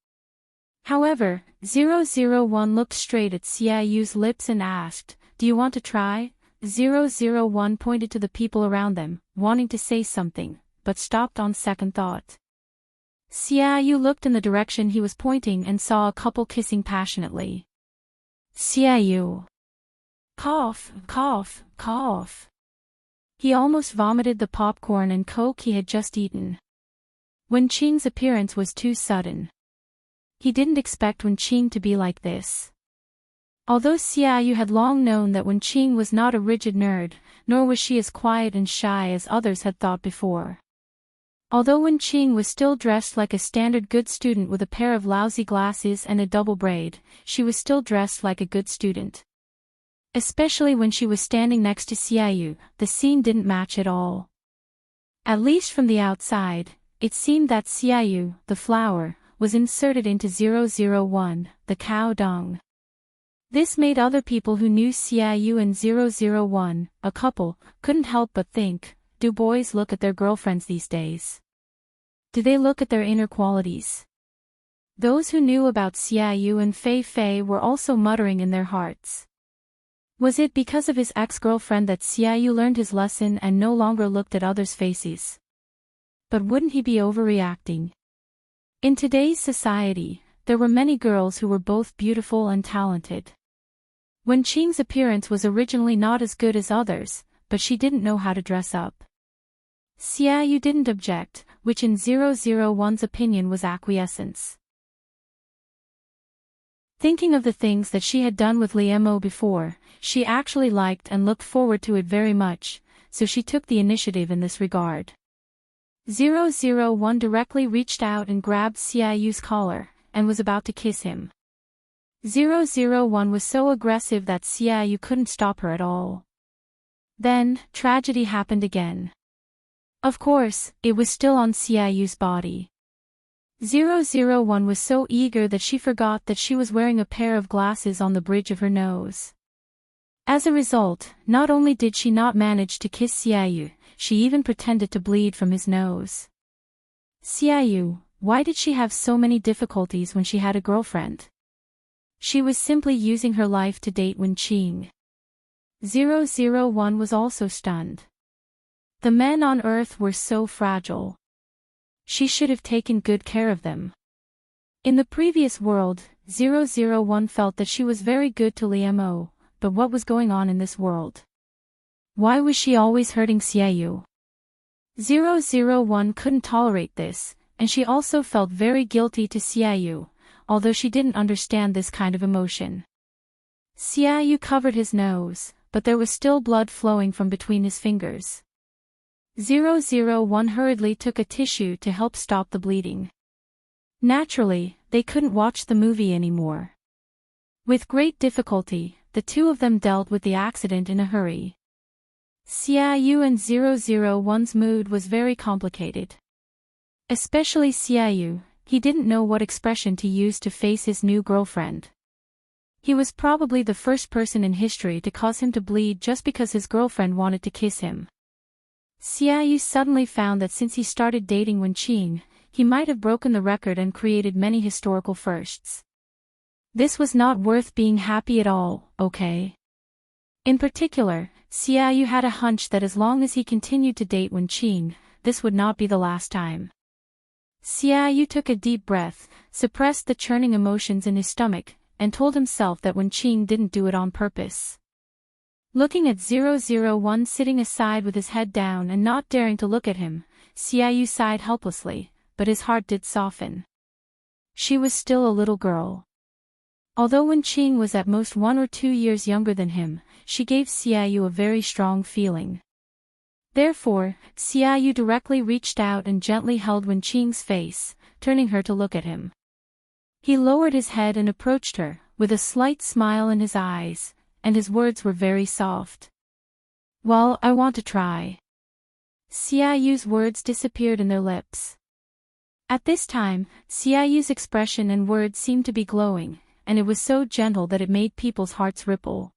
However, 001 looked straight at Xiaoyu's lips and asked, "Do you want to try?" 001 pointed to the people around them, wanting to say something, but stopped on second thought. Xiaoyu looked in the direction he was pointing and saw a couple kissing passionately. Xiaoyu. Cough, cough, cough. He almost vomited the popcorn and Coke he had just eaten. Wen-Qing's appearance was too sudden. He didn't expect Wen-Qing to be like this. Although Xiaoyu had long known that Wen-Qing was not a rigid nerd, nor was she as quiet and shy as others had thought before. Although Wen-Qing was still dressed like a standard good student with a pair of lousy glasses and a double braid, she was still dressed like a good student. Especially when she was standing next to Xiaoyu, the scene didn't match at all. At least from the outside, it seemed that Xiaoyu, the flower, was inserted into 001, the cow dung. This made other people who knew Xiaoyu and 001, a couple, couldn't help but think, do boys look at their girlfriends these days? Do they look at their inner qualities? Those who knew about Xiaoyu and Fei Fei were also muttering in their hearts. Was it because of his ex-girlfriend that Xiaoyu learned his lesson and no longer looked at others' faces? But wouldn't he be overreacting? In today's society, there were many girls who were both beautiful and talented. Wen-Qing's appearance was originally not as good as others, but she didn't know how to dress up. Xiaoyu didn't object, which in 001's opinion was acquiescence. Thinking of the things that she had done with Liamo before, she actually liked and looked forward to it very much, so she took the initiative in this regard. 001 directly reached out and grabbed Xiaoyu's collar, and was about to kiss him. 001 was so aggressive that Xiaoyu couldn't stop her at all. Then, tragedy happened again. Of course, it was still on Xiaoyu's body. 001 was so eager that she forgot that she was wearing a pair of glasses on the bridge of her nose. As a result, not only did she not manage to kiss Xiaoyu, she even pretended to bleed from his nose. Xiaoyu, why did she have so many difficulties when she had a girlfriend? She was simply using her life to date Wen-Qing. 001 was also stunned. The men on Earth were so fragile. She should have taken good care of them. In the previous world, 001 felt that she was very good to Liamo, but what was going on in this world? Why was she always hurting Xiaoyu? 001 couldn't tolerate this, and she also felt very guilty to Xiaoyu, although she didn't understand this kind of emotion. Xiaoyu covered his nose, but there was still blood flowing from between his fingers. 001 hurriedly took a tissue to help stop the bleeding. Naturally, they couldn't watch the movie anymore. With great difficulty, the two of them dealt with the accident in a hurry. Xiaoyu and 001's mood was very complicated. Especially Xiaoyu, he didn't know what expression to use to face his new girlfriend. He was probably the first person in history to cause him to bleed just because his girlfriend wanted to kiss him. Xiaoyu suddenly found that since he started dating Wenqing, he might have broken the record and created many historical firsts. This was not worth being happy at all, okay? In particular, Xiaoyu had a hunch that as long as he continued to date Wenqing, this would not be the last time. Xiaoyu took a deep breath, suppressed the churning emotions in his stomach, and told himself that Wenqing didn't do it on purpose. Looking at 001 sitting aside with his head down and not daring to look at him, Xiaoyu sighed helplessly, but his heart did soften. She was still a little girl. Although Wenqing was at most 1 or 2 years younger than him, she gave Xiaoyu a very strong feeling. Therefore, Xiaoyu directly reached out and gently held Wenqing's face, turning her to look at him. He lowered his head and approached her, with a slight smile in his eyes, and his words were very soft. "Well, I want to try." Xiaoyu's words disappeared in their lips. At this time, Xiaoyu's expression and words seemed to be glowing, and it was so gentle that it made people's hearts ripple.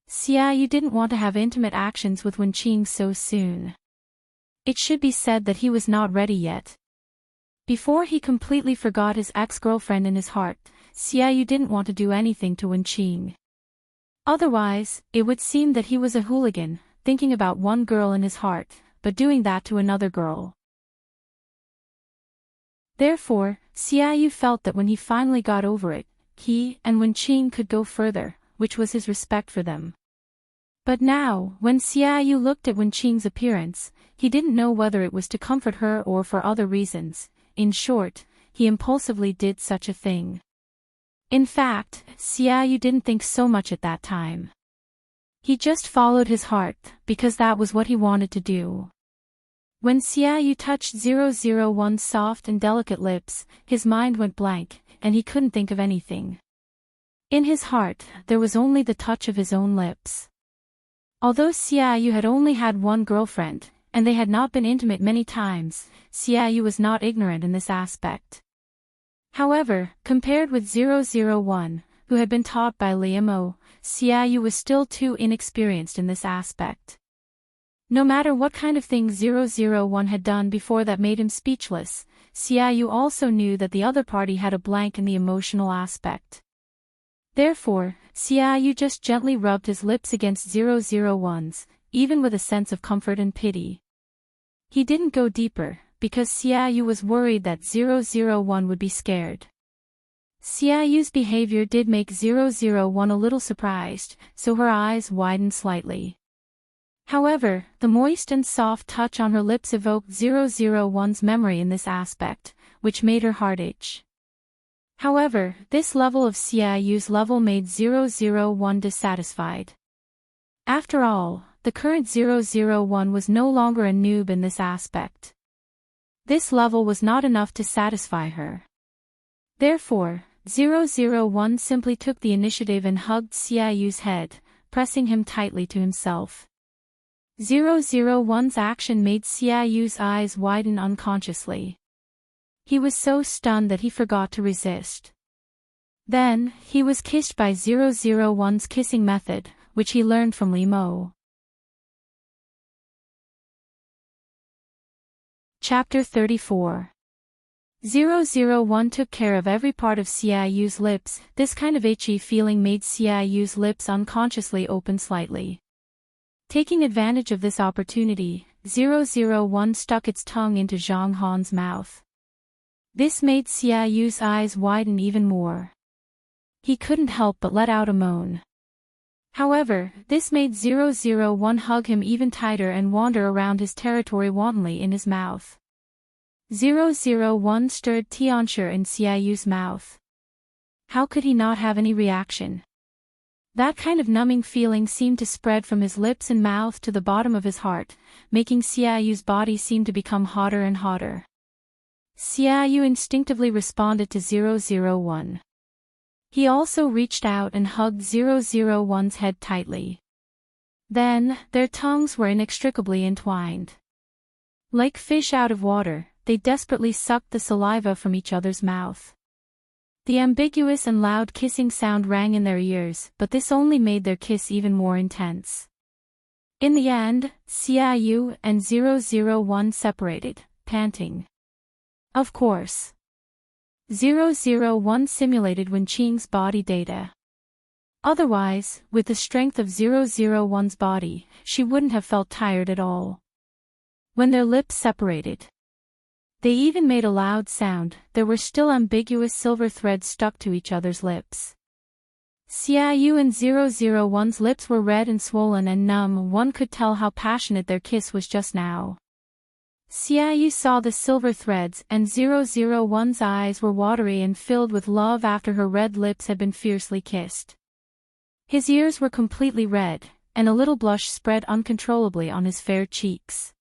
Xiaoyu didn't want to have intimate actions with Wenqing so soon. It should be said that he was not ready yet. Before he completely forgot his ex-girlfriend in his heart, Xiaoyu didn't want to do anything to Wenqing. Otherwise, it would seem that he was a hooligan, thinking about one girl in his heart, but doing that to another girl. Therefore, Xiaoyu felt that when he finally got over it, he and Wenqing could go further, which was his respect for them. But now, when Xiaoyu looked at Wenqing's appearance, he didn't know whether it was to comfort her or for other reasons. In short, he impulsively did such a thing. In fact, Xiaoyu didn't think so much at that time. He just followed his heart, because that was what he wanted to do. When Xiaoyu touched 001's soft and delicate lips, his mind went blank, and he couldn't think of anything. In his heart, there was only the touch of his own lips. Although Xiaoyu had only had one girlfriend, and they had not been intimate many times, Xiaoyu was not ignorant in this aspect. However, compared with 001, who had been taught by Liamo, Xiaoyu was still too inexperienced in this aspect. No matter what kind of thing 001 had done before that made him speechless, Xiaoyu also knew that the other party had a blank in the emotional aspect. Therefore, Xiaoyu just gently rubbed his lips against 001's, even with a sense of comfort and pity. He didn't go deeper, because Xiaoyu was worried that 001 would be scared. Xiaoyu's behavior did make 001 a little surprised, so her eyes widened slightly. However, the moist and soft touch on her lips evoked 001's memory in this aspect, which made her heart itch. However, this level of Xiaoyu's level made 001 dissatisfied. After all, the current 001 was no longer a noob in this aspect. This level was not enough to satisfy her. Therefore, 001 simply took the initiative and hugged Xiaoyu's head, pressing him tightly to himself. 001's action made Xiaoyu's eyes widen unconsciously. He was so stunned that he forgot to resist. Then, he was kissed by 001's kissing method, which he learned from Liamo. Chapter 34. 001 took care of every part of Xiaoyu's lips. This kind of itchy feeling made Xiaoyu's lips unconsciously open slightly. Taking advantage of this opportunity, 001 stuck its tongue into Zhang Han's mouth. This made Xiaoyu's eyes widen even more. He couldn't help but let out a moan. However, this made 001 hug him even tighter and wander around his territory wantonly in his mouth. 001 stirred Tianshi in Xiaoyu's mouth. How could he not have any reaction? That kind of numbing feeling seemed to spread from his lips and mouth to the bottom of his heart, making Xiaoyu's body seem to become hotter and hotter. Xiaoyu instinctively responded to 001. He also reached out and hugged 001's head tightly. Then, their tongues were inextricably entwined. Like fish out of water, they desperately sucked the saliva from each other's mouth. The ambiguous and loud kissing sound rang in their ears, but this only made their kiss even more intense. In the end, Xiaoyu and 001 separated, panting. Of course. 001 simulated Wenqing's body data. Otherwise, with the strength of 001's body, she wouldn't have felt tired at all. When their lips separated, they even made a loud sound. There were still ambiguous silver threads stuck to each other's lips. Xiaoyu and 001's lips were red and swollen and numb. One could tell how passionate their kiss was just now. Xiaoyu saw the silver threads, and 001's eyes were watery and filled with love after her red lips had been fiercely kissed. His ears were completely red, and a little blush spread uncontrollably on his fair cheeks.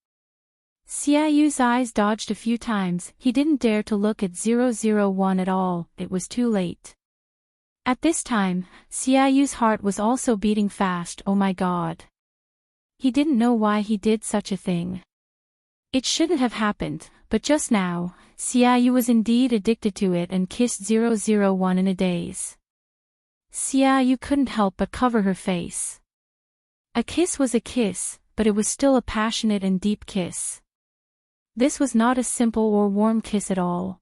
Xiaoyu's eyes dodged a few times. He didn't dare to look at 001 at all. It was too late. At this time, Xiaoyu's heart was also beating fast. Oh my god. He didn't know why he did such a thing. It shouldn't have happened, but just now, Xiaoyu was indeed addicted to it and kissed 001 in a daze. Xiaoyu couldn't help but cover her face. A kiss was a kiss, but it was still a passionate and deep kiss. This was not a simple or warm kiss at all.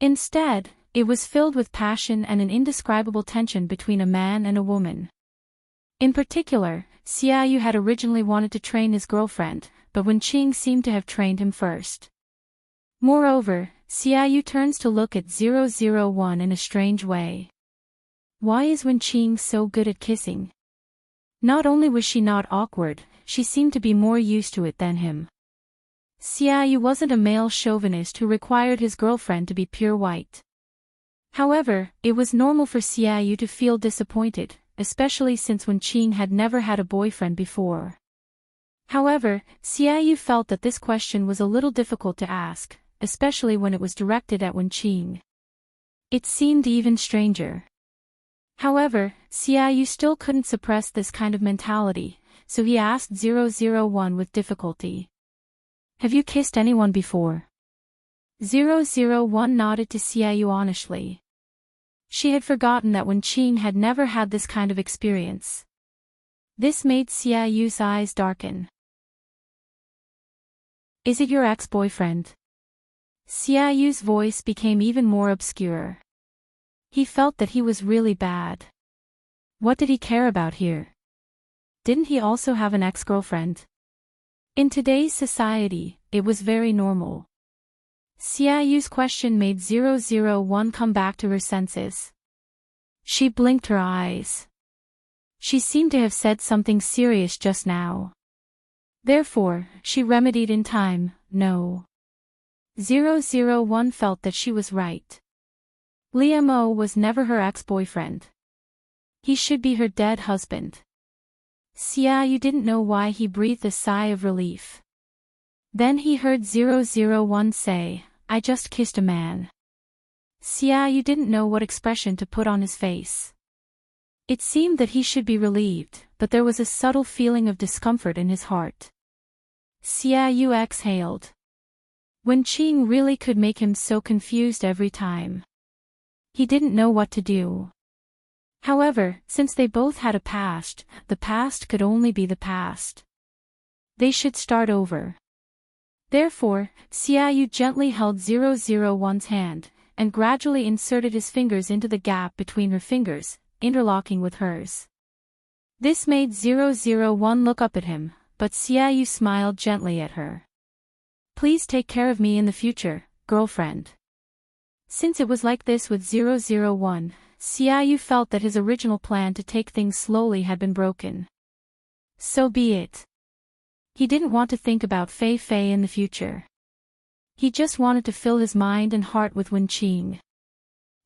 Instead, it was filled with passion and an indescribable tension between a man and a woman. In particular, Xiaoyu had originally wanted to train his girlfriend, but Wenqing seemed to have trained him first. Moreover, Xiaoyu turns to look at 001 in a strange way. Why is Wenqing so good at kissing? Not only was she not awkward, she seemed to be more used to it than him. Xiaoyu wasn't a male chauvinist who required his girlfriend to be pure white. However, it was normal for Xiaoyu to feel disappointed, especially since Wenqing had never had a boyfriend before. However, Xiaoyu felt that this question was a little difficult to ask, especially when it was directed at Wenqing. It seemed even stranger. However, Xiaoyu still couldn't suppress this kind of mentality, so he asked 001 with difficulty. Have you kissed anyone before? 001 nodded to Xiaoyu honestly. She had forgotten that Wenqing had never had this kind of experience. This made Xiaoyu's eyes darken. Is it your ex-boyfriend? Xiaoyu's voice became even more obscure. He felt that he was really bad. What did he care about here? Didn't he also have an ex-girlfriend? In today's society, it was very normal. Xiaoyu's question made 001 come back to her senses. She blinked her eyes. She seemed to have said something serious just now. Therefore, she remedied in time, no. 001 felt that she was right. Liamo was never her ex-boyfriend. He should be her dead husband. Xiaoyu didn't know why he breathed a sigh of relief. Then he heard 001 say, I just kissed a man. Xiaoyu didn't know what expression to put on his face. It seemed that he should be relieved, but there was a subtle feeling of discomfort in his heart. Xiaoyu exhaled. Wenqing really could make him so confused every time. He didn't know what to do. However, since they both had a past, the past could only be the past. They should start over. Therefore, Xiaoyu gently held 001's hand, and gradually inserted his fingers into the gap between her fingers, interlocking with hers. This made 001 look up at him, but Xiaoyu smiled gently at her. Please take care of me in the future, girlfriend. Since it was like this with 001, Xiaoyu felt that his original plan to take things slowly had been broken. So be it. He didn't want to think about Fei Fei in the future. He just wanted to fill his mind and heart with Wenqing.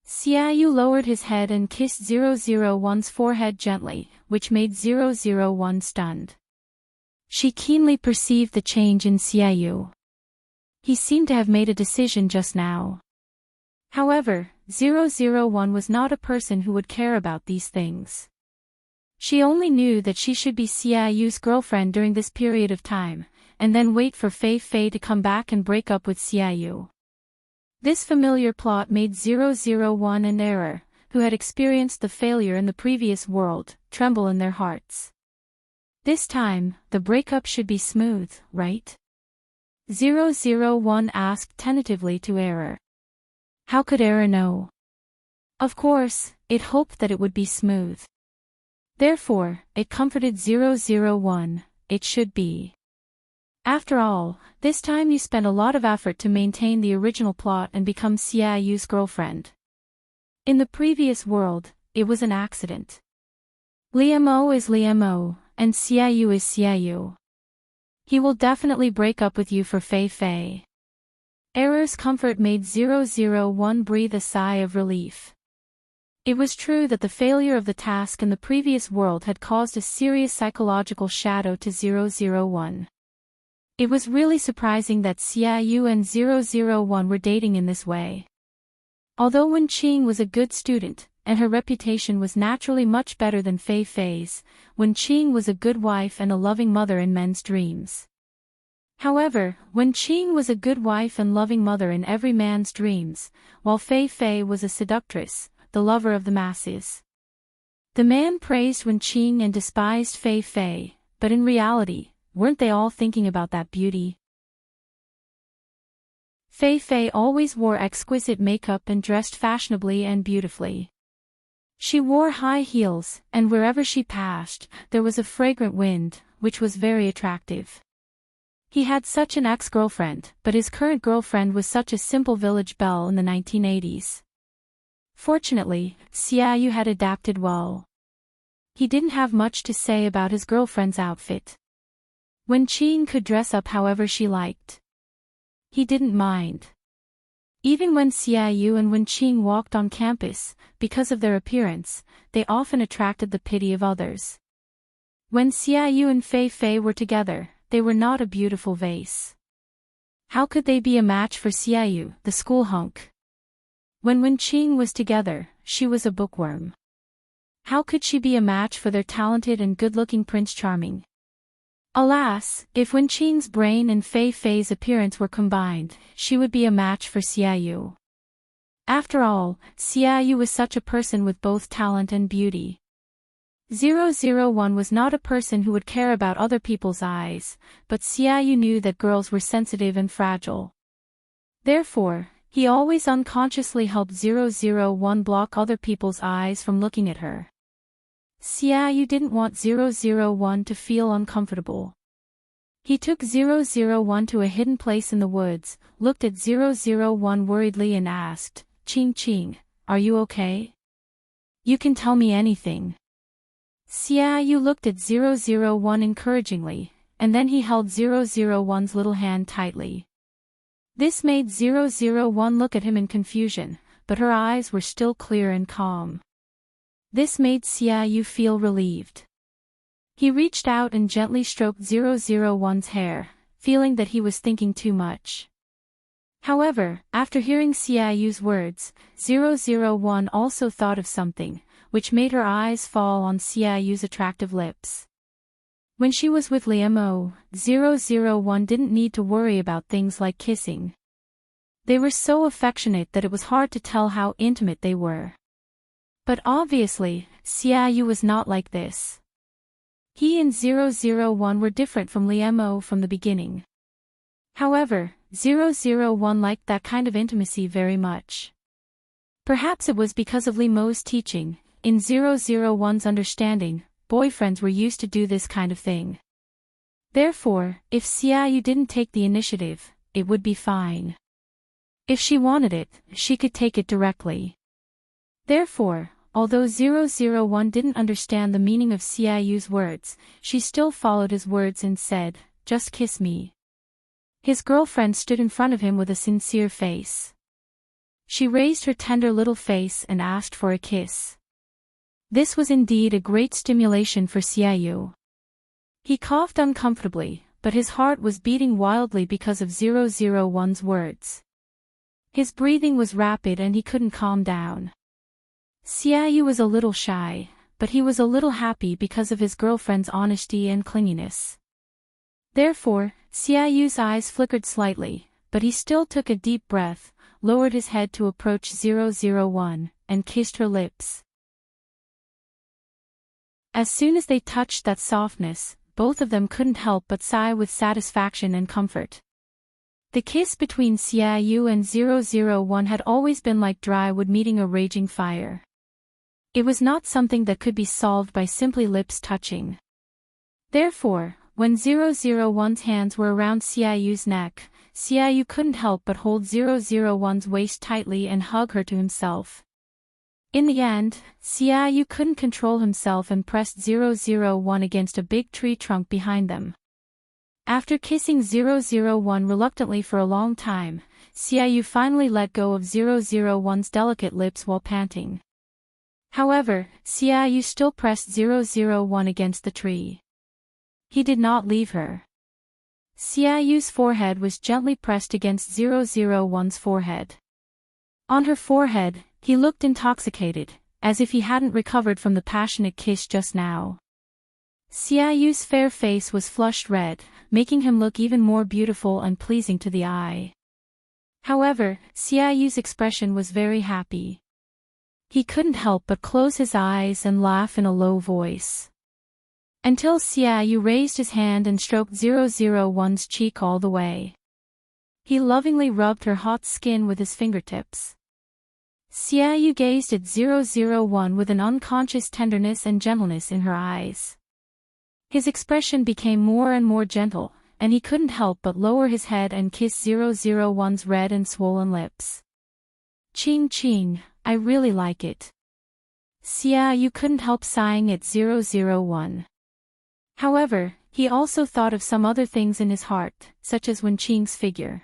Xiaoyu lowered his head and kissed 001's forehead gently, which made 001 stunned. She keenly perceived the change in Xiaoyu. He seemed to have made a decision just now. However, 001 was not a person who would care about these things. She only knew that she should be Xiaoyu's girlfriend during this period of time, and then wait for Fei Fei to come back and break up with Xiaoyu. This familiar plot made 001 and Error, who had experienced the failure in the previous world, tremble in their hearts. This time, the breakup should be smooth, right? 001 asked tentatively to Error. How could Error know? Of course, it hoped that it would be smooth. Therefore, it comforted 001, it should be. After all, this time you spent a lot of effort to maintain the original plot and become Xiaoyu's girlfriend. In the previous world, it was an accident. Liamo is Liamo, and Xiaoyu is Xiaoyu. He will definitely break up with you for Fei Fei. Error's comfort made 001 breathe a sigh of relief. It was true that the failure of the task in the previous world had caused a serious psychological shadow to 001. It was really surprising that Xiaoyu and 001 were dating in this way. Although Wen Qing was a good student, and her reputation was naturally much better than Fei Fei's, Wen Qing was a good wife and a loving mother in men's dreams. However, Wen Qing was a good wife and loving mother in every man's dreams, while Fei Fei was a seductress, the lover of the masses. The man praised Wen Qing and despised Fei Fei, but in reality, weren't they all thinking about that beauty? Fei Fei always wore exquisite makeup and dressed fashionably and beautifully. She wore high heels, and wherever she passed, there was a fragrant wind, which was very attractive. He had such an ex-girlfriend, but his current girlfriend was such a simple village belle in the 1980s. Fortunately, Xiaoyu had adapted well. He didn't have much to say about his girlfriend's outfit. Wen Qing could dress up however she liked. He didn't mind. Even when Xiaoyu and Wen Qing walked on campus, because of their appearance, they often attracted the pity of others. When Xiaoyu and Fei Fei were together, they were not a beautiful vase. How could they be a match for Xiaoyu, the school hunk? When Wen Qing was together, she was a bookworm. How could she be a match for their talented and good-looking Prince Charming? Alas, if Wen Qing's brain and Fei Fei's appearance were combined, she would be a match for Xiaoyu. After all, Xiaoyu was such a person with both talent and beauty. 001 was not a person who would care about other people's eyes, but Xiaoyu knew that girls were sensitive and fragile. Therefore, he always unconsciously helped 001 block other people's eyes from looking at her. Xiaoyu didn't want 001 to feel uncomfortable. He took 001 to a hidden place in the woods, looked at 001 worriedly and asked, "Qing Qing, are you okay? You can tell me anything." Xiaoyu looked at 001 encouragingly, and then he held 001's little hand tightly. This made 001 look at him in confusion, but her eyes were still clear and calm. This made Xiaoyu feel relieved. He reached out and gently stroked 001's hair, feeling that he was thinking too much. However, after hearing Xiaoyu's words, 001 also thought of something, which made her eyes fall on Xiaoyu's attractive lips. When she was with Liamo, 001 didn't need to worry about things like kissing. They were so affectionate that it was hard to tell how intimate they were. But obviously, Xiaoyu was not like this. He and 001 were different from Liamo from the beginning. However, 001 liked that kind of intimacy very much. Perhaps it was because of Liamo's teaching. In 001's understanding, boyfriends were used to do this kind of thing. Therefore, if Xiaoyu didn't take the initiative, it would be fine. If she wanted it, she could take it directly. Therefore, although 001 didn't understand the meaning of Xiaoyu's words, she still followed his words and said, "Just kiss me." His girlfriend stood in front of him with a sincere face. She raised her tender little face and asked for a kiss. This was indeed a great stimulation for Xiaoyu. He coughed uncomfortably, but his heart was beating wildly because of 001's words. His breathing was rapid and he couldn't calm down. Xiaoyu was a little shy, but he was a little happy because of his girlfriend's honesty and clinginess. Therefore, Xiaoyu's eyes flickered slightly, but he still took a deep breath, lowered his head to approach 001, and kissed her lips. As soon as they touched that softness, both of them couldn't help but sigh with satisfaction and comfort. The kiss between Xiaoyu and 001 had always been like dry wood meeting a raging fire. It was not something that could be solved by simply lips touching. Therefore, when 001's hands were around Xiaoyu's neck, Xiaoyu couldn't help but hold 001's waist tightly and hug her to himself. In the end, Xiaoyu couldn't control himself and pressed 001 against a big tree trunk behind them. After kissing 001 reluctantly for a long time, Xiaoyu finally let go of 001's delicate lips while panting. However, Xiaoyu still pressed 001 against the tree. He did not leave her. Xiaoyu's forehead was gently pressed against 001's forehead. On her forehead, he looked intoxicated, as if he hadn't recovered from the passionate kiss just now. Xiaoyu's fair face was flushed red, making him look even more beautiful and pleasing to the eye. However, Xiaoyu's expression was very happy. He couldn't help but close his eyes and laugh in a low voice. Until Xiaoyu raised his hand and stroked 001's cheek all the way. He lovingly rubbed her hot skin with his fingertips. Xiaoyu gazed at 001 with an unconscious tenderness and gentleness in her eyes. His expression became more and more gentle, and he couldn't help but lower his head and kiss 001's red and swollen lips. Ching ching, I really like it. Xiaoyu couldn't help sighing at 001. However, he also thought of some other things in his heart, such as Wenqing's figure.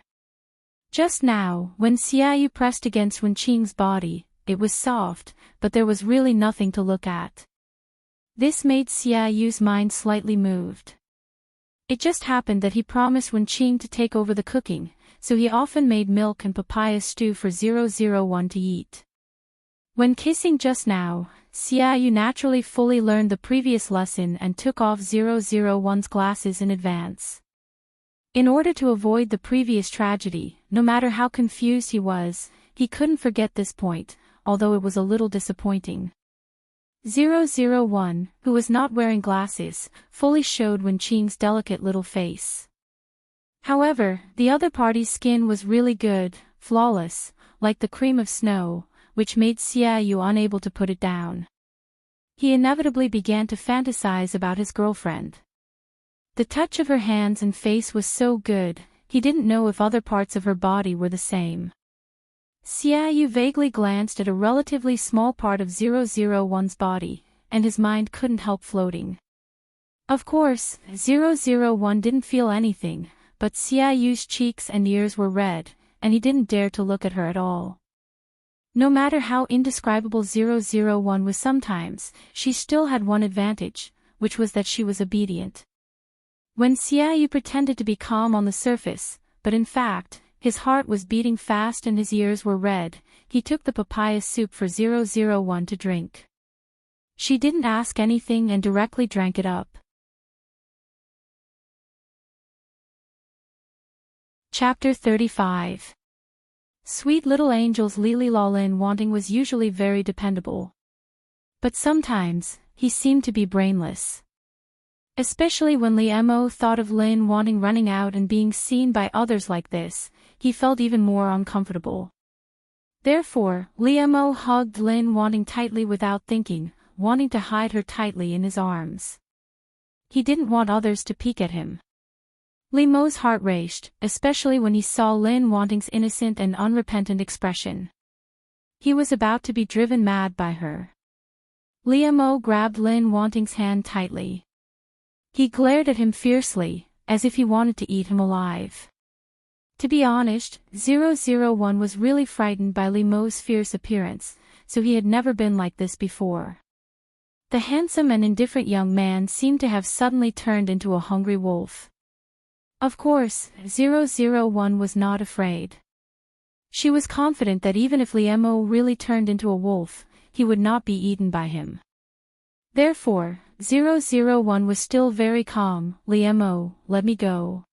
Just now, when Xiaoyu pressed against Wenqing's body, it was soft, but there was really nothing to look at. This made Xiaoyu's mind slightly moved. It just happened that he promised Wenqing to take over the cooking, so he often made milk and papaya stew for 001 to eat. When kissing just now, Xiaoyu naturally fully learned the previous lesson and took off 001's glasses in advance. In order to avoid the previous tragedy, no matter how confused he was, he couldn't forget this point, although it was a little disappointing. 001, who was not wearing glasses, fully showed Wenqing's delicate little face. However, the other party's skin was really good, flawless, like the cream of snow, which made Xiaoyu unable to put it down. He inevitably began to fantasize about his girlfriend. The touch of her hands and face was so good, he didn't know if other parts of her body were the same. Xiaoyu vaguely glanced at a relatively small part of 001's body, and his mind couldn't help floating. Of course, 001 didn't feel anything, but Xiaoyu's cheeks and ears were red, and he didn't dare to look at her at all. No matter how indescribable 001 was sometimes, she still had one advantage, which was that she was obedient. When Xiaoyu pretended to be calm on the surface, but in fact, his heart was beating fast and his ears were red, he took the papaya soup for 001 to drink. She didn't ask anything and directly drank it up. Chapter 35. Sweet little angel's Lili Lalin wanting was usually very dependable. But sometimes, he seemed to be brainless. Especially when Li Mo thought of Lin wanting running out and being seen by others like this, he felt even more uncomfortable. Therefore, Li Mo hugged Lin wanting tightly without thinking, wanting to hide her tightly in his arms. He didn't want others to peek at him. Li Mo's heart raced, especially when he saw Lin Wanting's innocent and unrepentant expression. He was about to be driven mad by her. Li Mo grabbed Lin Wanting's hand tightly. He glared at him fiercely, as if he wanted to eat him alive. To be honest, 001 was really frightened by Li Mo's fierce appearance, so he had never been like this before. The handsome and indifferent young man seemed to have suddenly turned into a hungry wolf. Of course, 001 was not afraid. She was confident that even if Li Mo really turned into a wolf, he would not be eaten by him. Therefore, 001 was still very calm. "Liemo, let me go."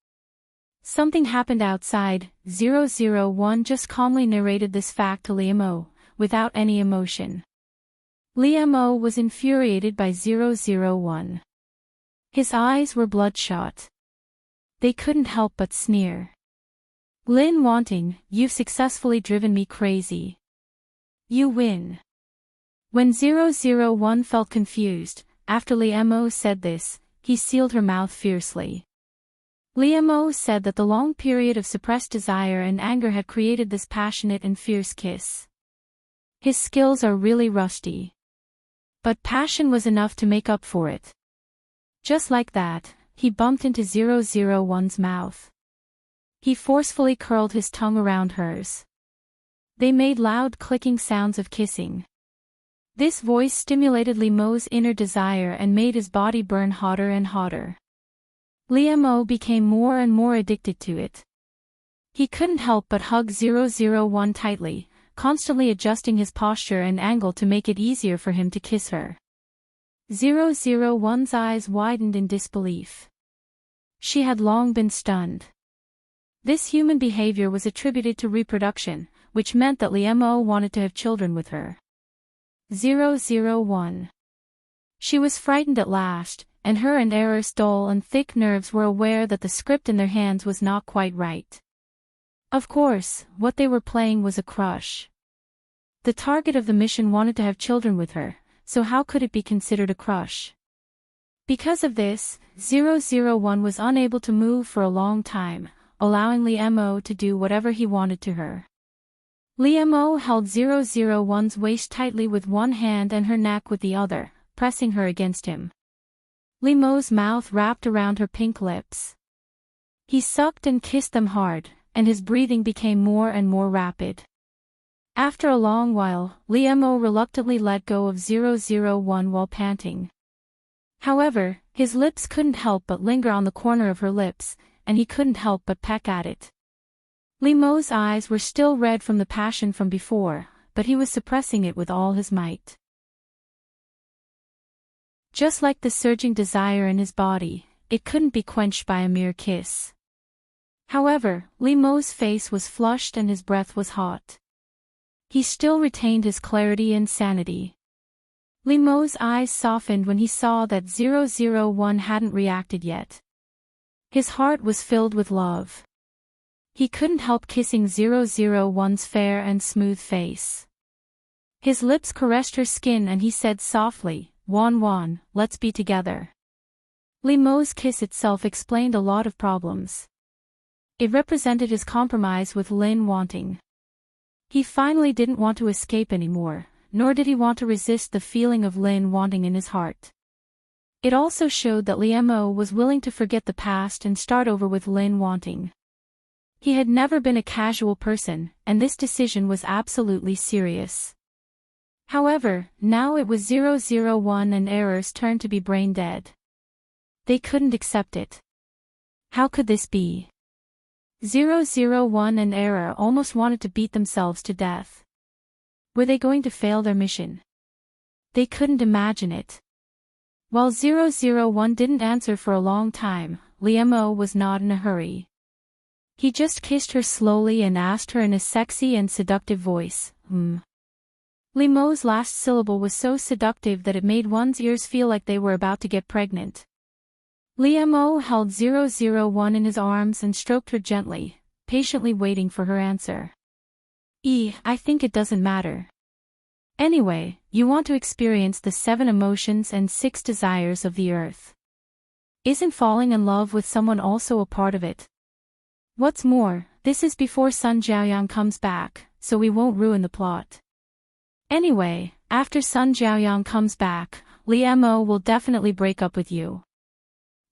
Something happened outside. 001 just calmly narrated this fact to Liemo, without any emotion. Liemo was infuriated by 001. His eyes were bloodshot. They couldn't help but sneer. "Lin Wanting, you've successfully driven me crazy. You win." When 001 felt confused, after Liemo said this, he sealed her mouth fiercely. Liemo said that the long period of suppressed desire and anger had created this passionate and fierce kiss. His skills are really rusty. But passion was enough to make up for it. Just like that, he bumped into 001's mouth. He forcefully curled his tongue around hers. They made loud clicking sounds of kissing. This voice stimulated Liemo's inner desire and made his body burn hotter and hotter. Liemo became more and more addicted to it. He couldn't help but hug 001 tightly, constantly adjusting his posture and angle to make it easier for him to kiss her. 001's eyes widened in disbelief. She had long been stunned. This human behavior was attributed to reproduction, which meant that Liemo wanted to have children with her. 001. She was frightened at last, and her and Error's dull and thick nerves were aware that the script in their hands was not quite right. Of course, what they were playing was a crush. The target of the mission wanted to have children with her, so how could it be considered a crush? Because of this, 001 was unable to move for a long time, allowing Liemo to do whatever he wanted to her. Liemo held 001's waist tightly with one hand and her neck with the other, pressing her against him. Liemo's mouth wrapped around her pink lips. He sucked and kissed them hard, and his breathing became more and more rapid. After a long while, Liemo reluctantly let go of 001 while panting. However, his lips couldn't help but linger on the corner of her lips, and he couldn't help but peck at it. Liemo's eyes were still red from the passion from before, but he was suppressing it with all his might. Just like the surging desire in his body, it couldn't be quenched by a mere kiss. However, Liemo's face was flushed and his breath was hot. He still retained his clarity and sanity. Liemo's eyes softened when he saw that 001 hadn't reacted yet. His heart was filled with love. He couldn't help kissing 001's fair and smooth face. His lips caressed her skin and he said softly, "Wan, let's be together." Liemo's kiss itself explained a lot of problems. It represented his compromise with Lin Wanting. He finally didn't want to escape anymore, nor did he want to resist the feeling of Lin Wanting in his heart. It also showed that Liemo was willing to forget the past and start over with Lin Wanting. He had never been a casual person, and this decision was absolutely serious. However, now it was 001 and Error's turn to be brain dead. They couldn't accept it. How could this be? 001 and Error almost wanted to beat themselves to death. Were they going to fail their mission? They couldn't imagine it. While 001 didn't answer for a long time, Liemo was not in a hurry. He just kissed her slowly and asked her in a sexy and seductive voice, Liemo's last syllable was so seductive that it made one's ears feel like they were about to get pregnant. Liemo held 001 in his arms and stroked her gently, patiently waiting for her answer. I think it doesn't matter. Anyway, you want to experience the 7 emotions and 6 desires of the earth. Isn't falling in love with someone also a part of it? What's more, this is before Sun Jiaoyang comes back, so we won't ruin the plot. Anyway, after Sun Jiaoyang comes back, Liemo will definitely break up with you.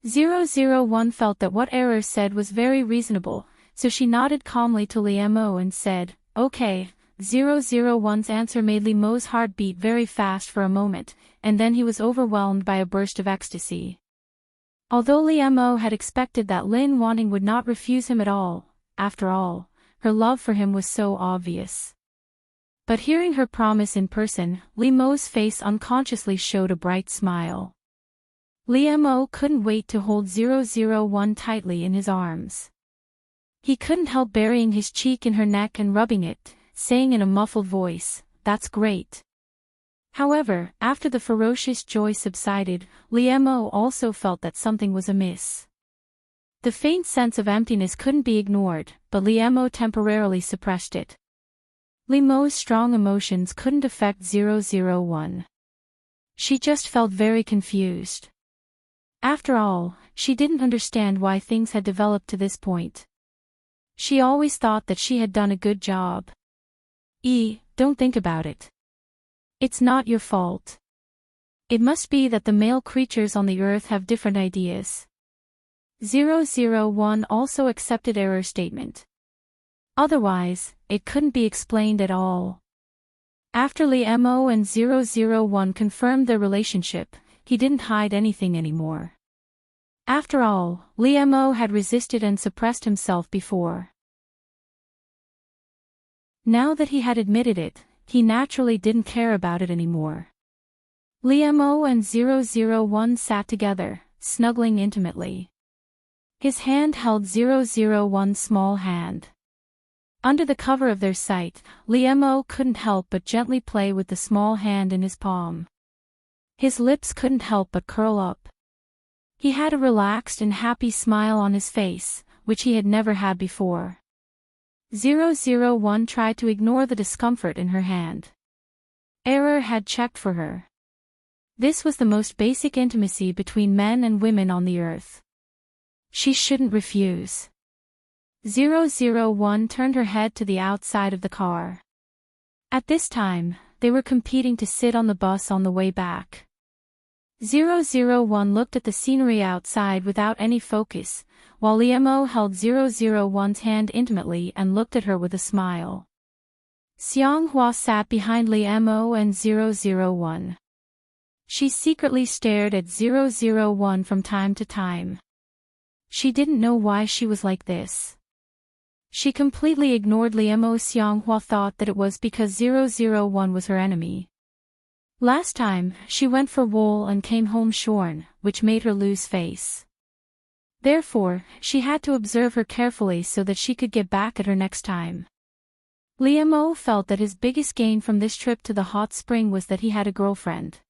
001 felt that what Error said was very reasonable, so she nodded calmly to Liemo and said, "Okay." 001's answer made Liemo's heart beat very fast for a moment, and then he was overwhelmed by a burst of ecstasy. Although Liemo had expected that Lin Wanting would not refuse him at all, after all, her love for him was so obvious. But hearing her promise in person, Li Mo's face unconsciously showed a bright smile. Li Mo couldn't wait to hold 001 tightly in his arms. He couldn't help burying his cheek in her neck and rubbing it, saying in a muffled voice, "That's great." However, after the ferocious joy subsided, Li Mo also felt that something was amiss. The faint sense of emptiness couldn't be ignored, but Li Mo temporarily suppressed it. Li Mo's strong emotions couldn't affect 001. She just felt very confused. After all, she didn't understand why things had developed to this point. She always thought that she had done a good job. Don't think about it. It's not your fault. It must be that the male creatures on the earth have different ideas. 001 also accepted error statement. Otherwise, it couldn't be explained at all. After Li Mo and 001 confirmed their relationship, he didn't hide anything anymore. After all, Li Mo had resisted and suppressed himself before. Now that he had admitted it, he naturally didn't care about it anymore. Li Mo and 001 sat together, snuggling intimately. His hand held 001's small hand. Under the cover of their sight, Li Mo couldn't help but gently play with the small hand in his palm. His lips couldn't help but curl up. He had a relaxed and happy smile on his face, which he had never had before. 001 tried to ignore the discomfort in her hand. Error had checked for her. This was the most basic intimacy between men and women on the earth. She shouldn't refuse. 001 turned her head to the outside of the car. At this time, they were competing to sit on the bus on the way back. 001 looked at the scenery outside without any focus, while Li Mo held 001's hand intimately and looked at her with a smile. Xianghua sat behind Li Mo and 001. She secretly stared at 001 from time to time. She didn't know why she was like this. She completely ignored Li Mo. Xianghua thought that it was because 001 was her enemy. Last time, she went for wool and came home shorn, which made her lose face. Therefore, she had to observe her carefully so that she could get back at her next time. Li Mo felt that his biggest gain from this trip to the hot spring was that he had a girlfriend.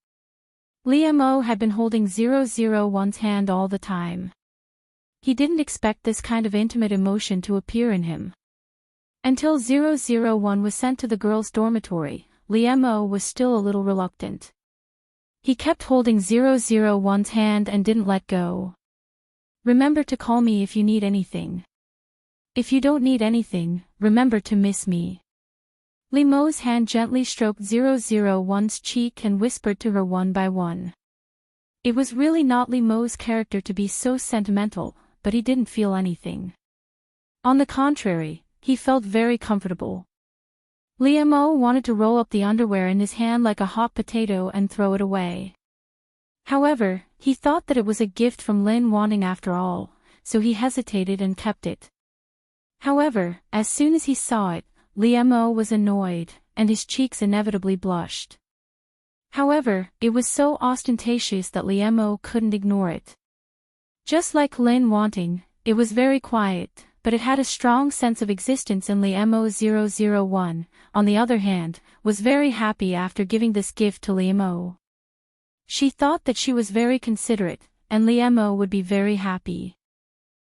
Li Mo had been holding 001's hand all the time. He didn't expect this kind of intimate emotion to appear in him. Until 001 was sent to the girls' dormitory, Li Mo was still a little reluctant. He kept holding 001's hand and didn't let go. "Remember to call me if you need anything. If you don't need anything, remember to miss me." Li Mo's hand gently stroked 001's cheek and whispered to her one by one. It was really not Li Mo's character to be so sentimental, but he didn't feel anything. On the contrary, he felt very comfortable. Li Mo wanted to roll up the underwear in his hand like a hot potato and throw it away. However, he thought that it was a gift from Lin Wanting after all, so he hesitated and kept it. However, as soon as he saw it, Li Mo was annoyed, and his cheeks inevitably blushed. However, it was so ostentatious that Li Mo couldn't ignore it. Just like Lin Wanting, it was very quiet, but it had a strong sense of existence in Li Mo. 001, on the other hand, was very happy after giving this gift to Li Mo. She thought that she was very considerate, and Li Mo would be very happy.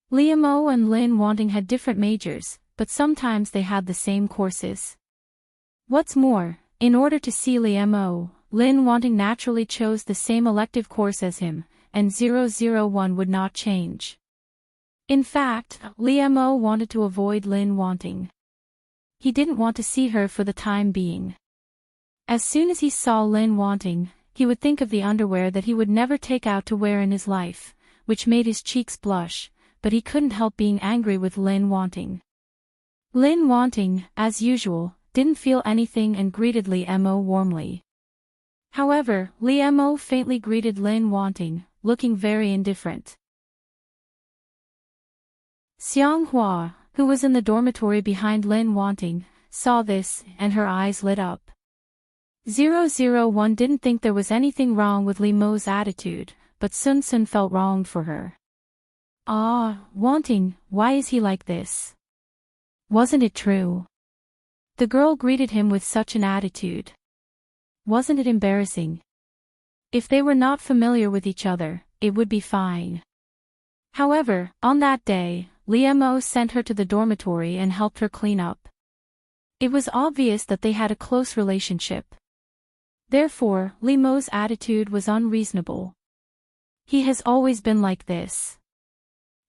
Li Mo and Lin Wanting had different majors, but sometimes they had the same courses. What's more, in order to see Li Mo, Lin Wanting naturally chose the same elective course as him, and 001 would not change. In fact, Li Mo wanted to avoid Lin Wanting. He didn't want to see her for the time being. As soon as he saw Lin Wanting, he would think of the underwear that he would never take out to wear in his life, which made his cheeks blush, but he couldn't help being angry with Lin Wanting. Lin Wanting, as usual, didn't feel anything and greeted Li Mo warmly. However, Li Mo faintly greeted Lin Wanting, looking very indifferent. Xianghua, who was in the dormitory behind Lin Wanting, saw this, and her eyes lit up. 001 didn't think there was anything wrong with Li Mo's attitude, but Sun Sun felt wronged for her. Wanting, why is he like this? Wasn't it true? The girl greeted him with such an attitude. Wasn't it embarrassing? If they were not familiar with each other, it would be fine. However, on that day, Li Mo sent her to the dormitory and helped her clean up. It was obvious that they had a close relationship. Therefore, Li Mo's attitude was unreasonable. He has always been like this.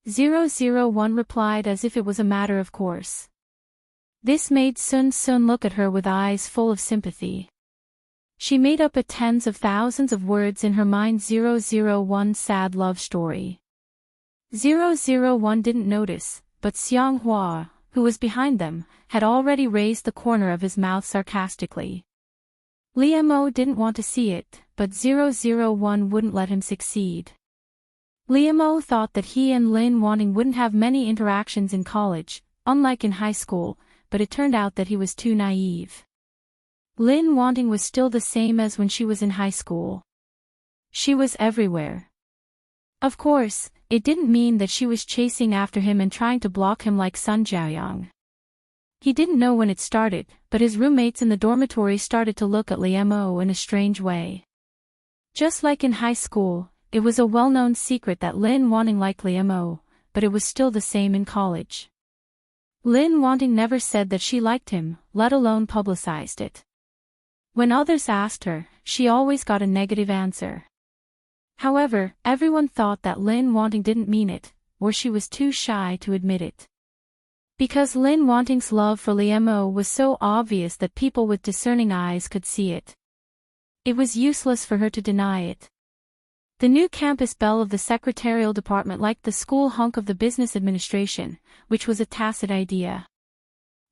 001 replied as if it was a matter of course. This made Sun Sun look at her with eyes full of sympathy. She made up a tens of thousands of words in her mind. 001's sad love story. 001 didn't notice, but Xiang Hua, who was behind them, had already raised the corner of his mouth sarcastically. Li Mo didn't want to see it, but 001 wouldn't let him succeed. Li Mo thought that he and Lin Wanting wouldn't have many interactions in college, unlike in high school, but it turned out that he was too naive. Lin Wanting was still the same as when she was in high school. She was everywhere. Of course, it didn't mean that she was chasing after him and trying to block him like Sun Jiaoyang. He didn't know when it started, but his roommates in the dormitory started to look at Li Mo in a strange way. Just like in high school, it was a well-known secret that Lin Wanting liked Li Mo, but it was still the same in college. Lin Wanting never said that she liked him, let alone publicized it. When others asked her, she always got a negative answer. However, everyone thought that Lin Wanting didn't mean it, or she was too shy to admit it. Because Lin Wanting's love for Li Mo was so obvious that people with discerning eyes could see it. It was useless for her to deny it. The new campus belle of the secretarial department liked the school hunk of the business administration, which was a tacit idea.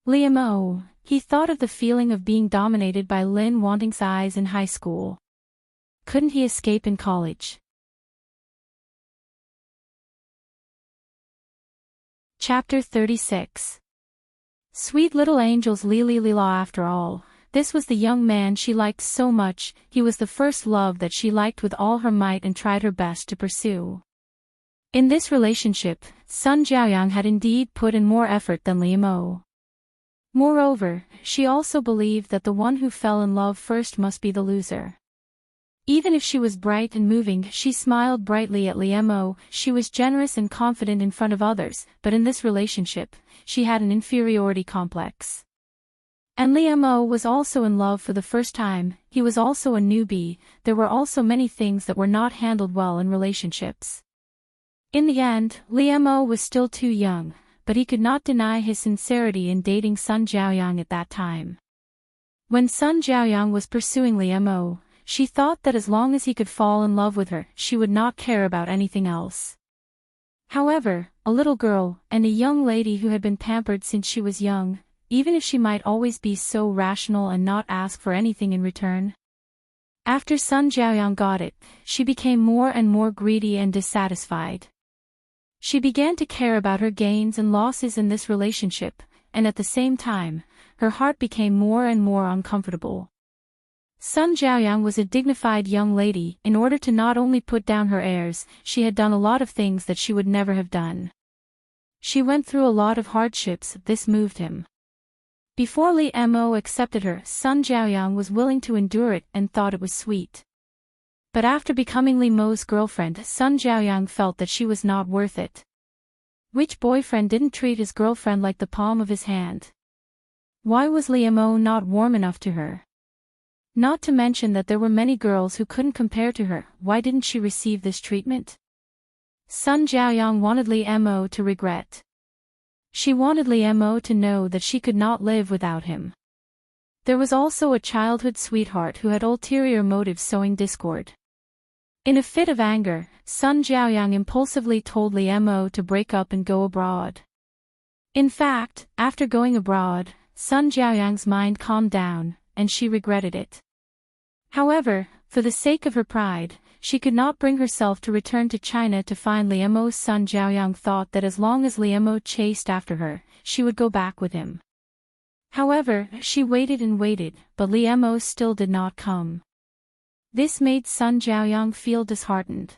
Li Mo, he thought of the feeling of being dominated by Lin Wanting's eyes in high school. Couldn't he escape in college? Chapter 36. Sweet little angels. Lila. After all, this was the young man she liked so much. He was the first love that she liked with all her might and tried her best to pursue. In this relationship, Sun Jiaoyang had indeed put in more effort than Li Mo. Moreover, she also believed that the one who fell in love first must be the loser. Even if she was bright and moving, she smiled brightly at Li Mo. She was generous and confident in front of others, but in this relationship, she had an inferiority complex. And Li Mo was also in love for the first time. He was also a newbie. There were also many things that were not handled well in relationships. In the end, Li Mo was still too young, but he could not deny his sincerity in dating Sun Jiaoyang at that time. When Sun Jiaoyang was pursuing Li Mo, she thought that as long as he could fall in love with her, she would not care about anything else. However, a little girl, and a young lady who had been pampered since she was young, even if she might always be so rational and not ask for anything in return. After Sun Jiaoyang got it, she became more and more greedy and dissatisfied. She began to care about her gains and losses in this relationship, and at the same time, her heart became more and more uncomfortable. Sun Jiaoyang was a dignified young lady. In order to not only put down her airs, she had done a lot of things that she would never have done. She went through a lot of hardships. This moved him. Before Li Mo accepted her, Sun Jiaoyang was willing to endure it and thought it was sweet. But after becoming Li Mo's girlfriend, Sun Jiaoyang felt that she was not worth it. Which boyfriend didn't treat his girlfriend like the palm of his hand? Why was Li Mo not warm enough to her? Not to mention that there were many girls who couldn't compare to her. Why didn't she receive this treatment? Sun Jiaoyang wanted Li Mo to regret. She wanted Li Mo to know that she could not live without him. There was also a childhood sweetheart who had ulterior motives, sowing discord. In a fit of anger, Sun Jiaoyang impulsively told Li Mo to break up and go abroad. In fact, after going abroad, Sun Jiaoyang's mind calmed down, and she regretted it. However, for the sake of her pride, she could not bring herself to return to China to find Li Mo. Sun Jiaoyang thought that as long as Li Mo chased after her, she would go back with him. However, she waited and waited, but Liemo still did not come. This made Sun Jiaoyang feel disheartened.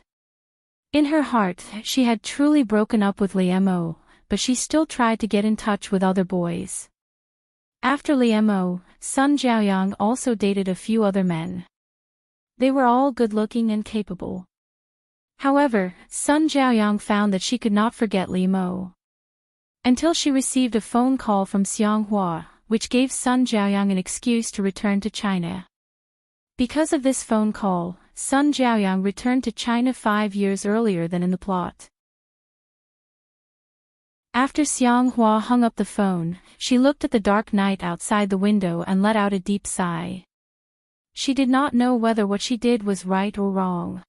In her heart, she had truly broken up with Liemo, but she still tried to get in touch with other boys. After Liemo, Sun Jiaoyang also dated a few other men. They were all good-looking and capable. However, Sun Jiaoyang found that she could not forget Liemo. Until she received a phone call from Xianghua, which gave Sun Jiaoyang an excuse to return to China. Because of this phone call, Sun Jiaoyang returned to China 5 years earlier than in the plot. After Xianghua hung up the phone, she looked at the dark night outside the window and let out a deep sigh. She did not know whether what she did was right or wrong.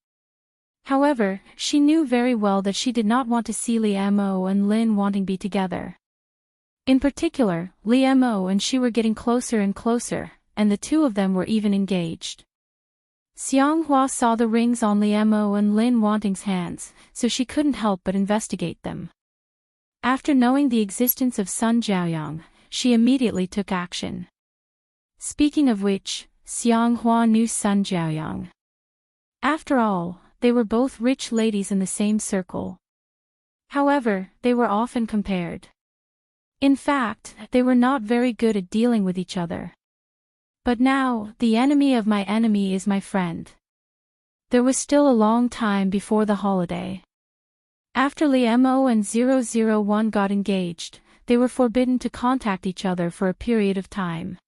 However, she knew very well that she did not want to see Liemo and Lin wanting be together. In particular, Liemo and she were getting closer and closer, and the two of them were even engaged. Xianghua saw the rings on Liemo and Lin Wanting's hands, so she couldn't help but investigate them. After knowing the existence of Sun Jiaoyang, she immediately took action. Speaking of which, Xianghua knew Sun Jiaoyang. After all, they were both rich ladies in the same circle. However, they were often compared. In fact, they were not very good at dealing with each other. But now, the enemy of my enemy is my friend. There was still a long time before the holiday. After Liemo and 001 got engaged, they were forbidden to contact each other for a period of time.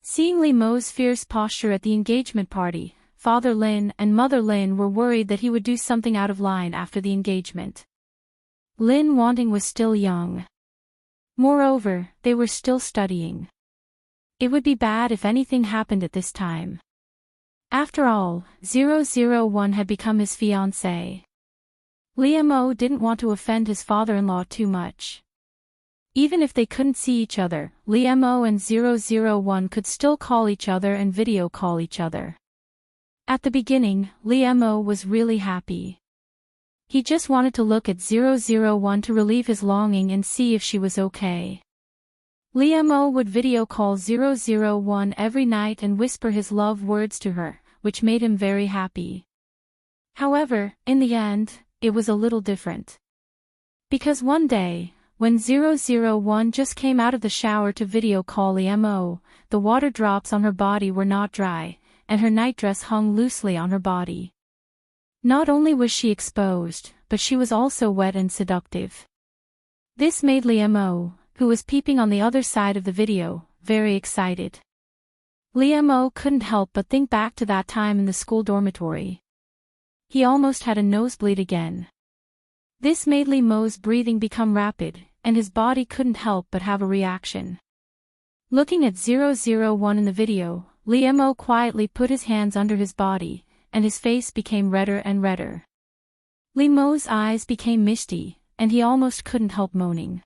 Seeing Liemo's fierce posture at the engagement party, Father Lin and Mother Lin were worried that he would do something out of line after the engagement. Lin Wanting was still young. Moreover, they were still studying. It would be bad if anything happened at this time. After all, 001 had become his fiancé. Liemo didn't want to offend his father-in-law too much. Even if they couldn't see each other, Liemo and 001 could still call each other and video call each other. At the beginning, Liemo was really happy. He just wanted to look at 001 to relieve his longing and see if she was okay. Liemo would video call 001 every night and whisper his love words to her, which made him very happy. However, in the end, it was a little different. Because one day, when 001 just came out of the shower to video call Liemo, the water drops on her body were not dry, and her nightdress hung loosely on her body. Not only was she exposed, but she was also wet and seductive. This made Liemo, who was peeping on the other side of the video, very excited. Liemo couldn't help but think back to that time in the school dormitory. He almost had a nosebleed again. This made Liemo's breathing become rapid, and his body couldn't help but have a reaction. Looking at 001 in the video, Liemo quietly put his hands under his body, and his face became redder and redder. Liemo's eyes became misty, and he almost couldn't help moaning.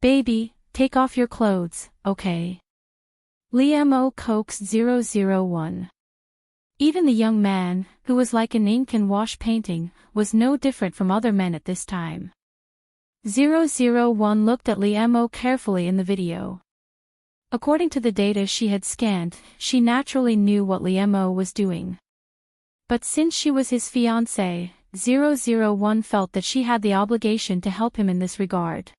"Baby, take off your clothes, okay?" Liemo coaxed 001. Even the young man, who was like an ink and wash painting, was no different from other men at this time. 001 looked at Liemo carefully in the video. According to the data she had scanned, she naturally knew what Liemo was doing. But since she was his fiancée, 001 felt that she had the obligation to help him in this regard.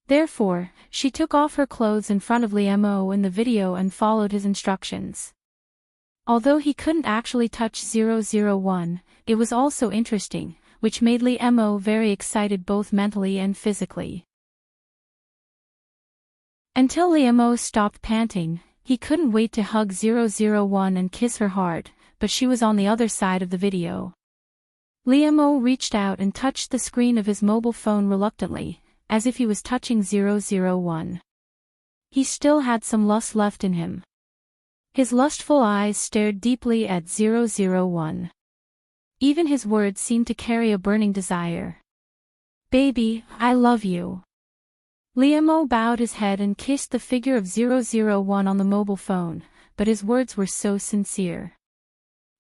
Therefore, she took off her clothes in front of Liemo in the video and followed his instructions. Although he couldn't actually touch 001, it was also interesting, which made Liemo very excited both mentally and physically. Until Liemo stopped panting, he couldn't wait to hug 001 and kiss her hard, but she was on the other side of the video. Liemo reached out and touched the screen of his mobile phone reluctantly, as if he was touching 001. He still had some lust left in him. His lustful eyes stared deeply at 001. Even his words seemed to carry a burning desire. "Baby, I love you." Liemo bowed his head and kissed the figure of 001 on the mobile phone, but his words were so sincere.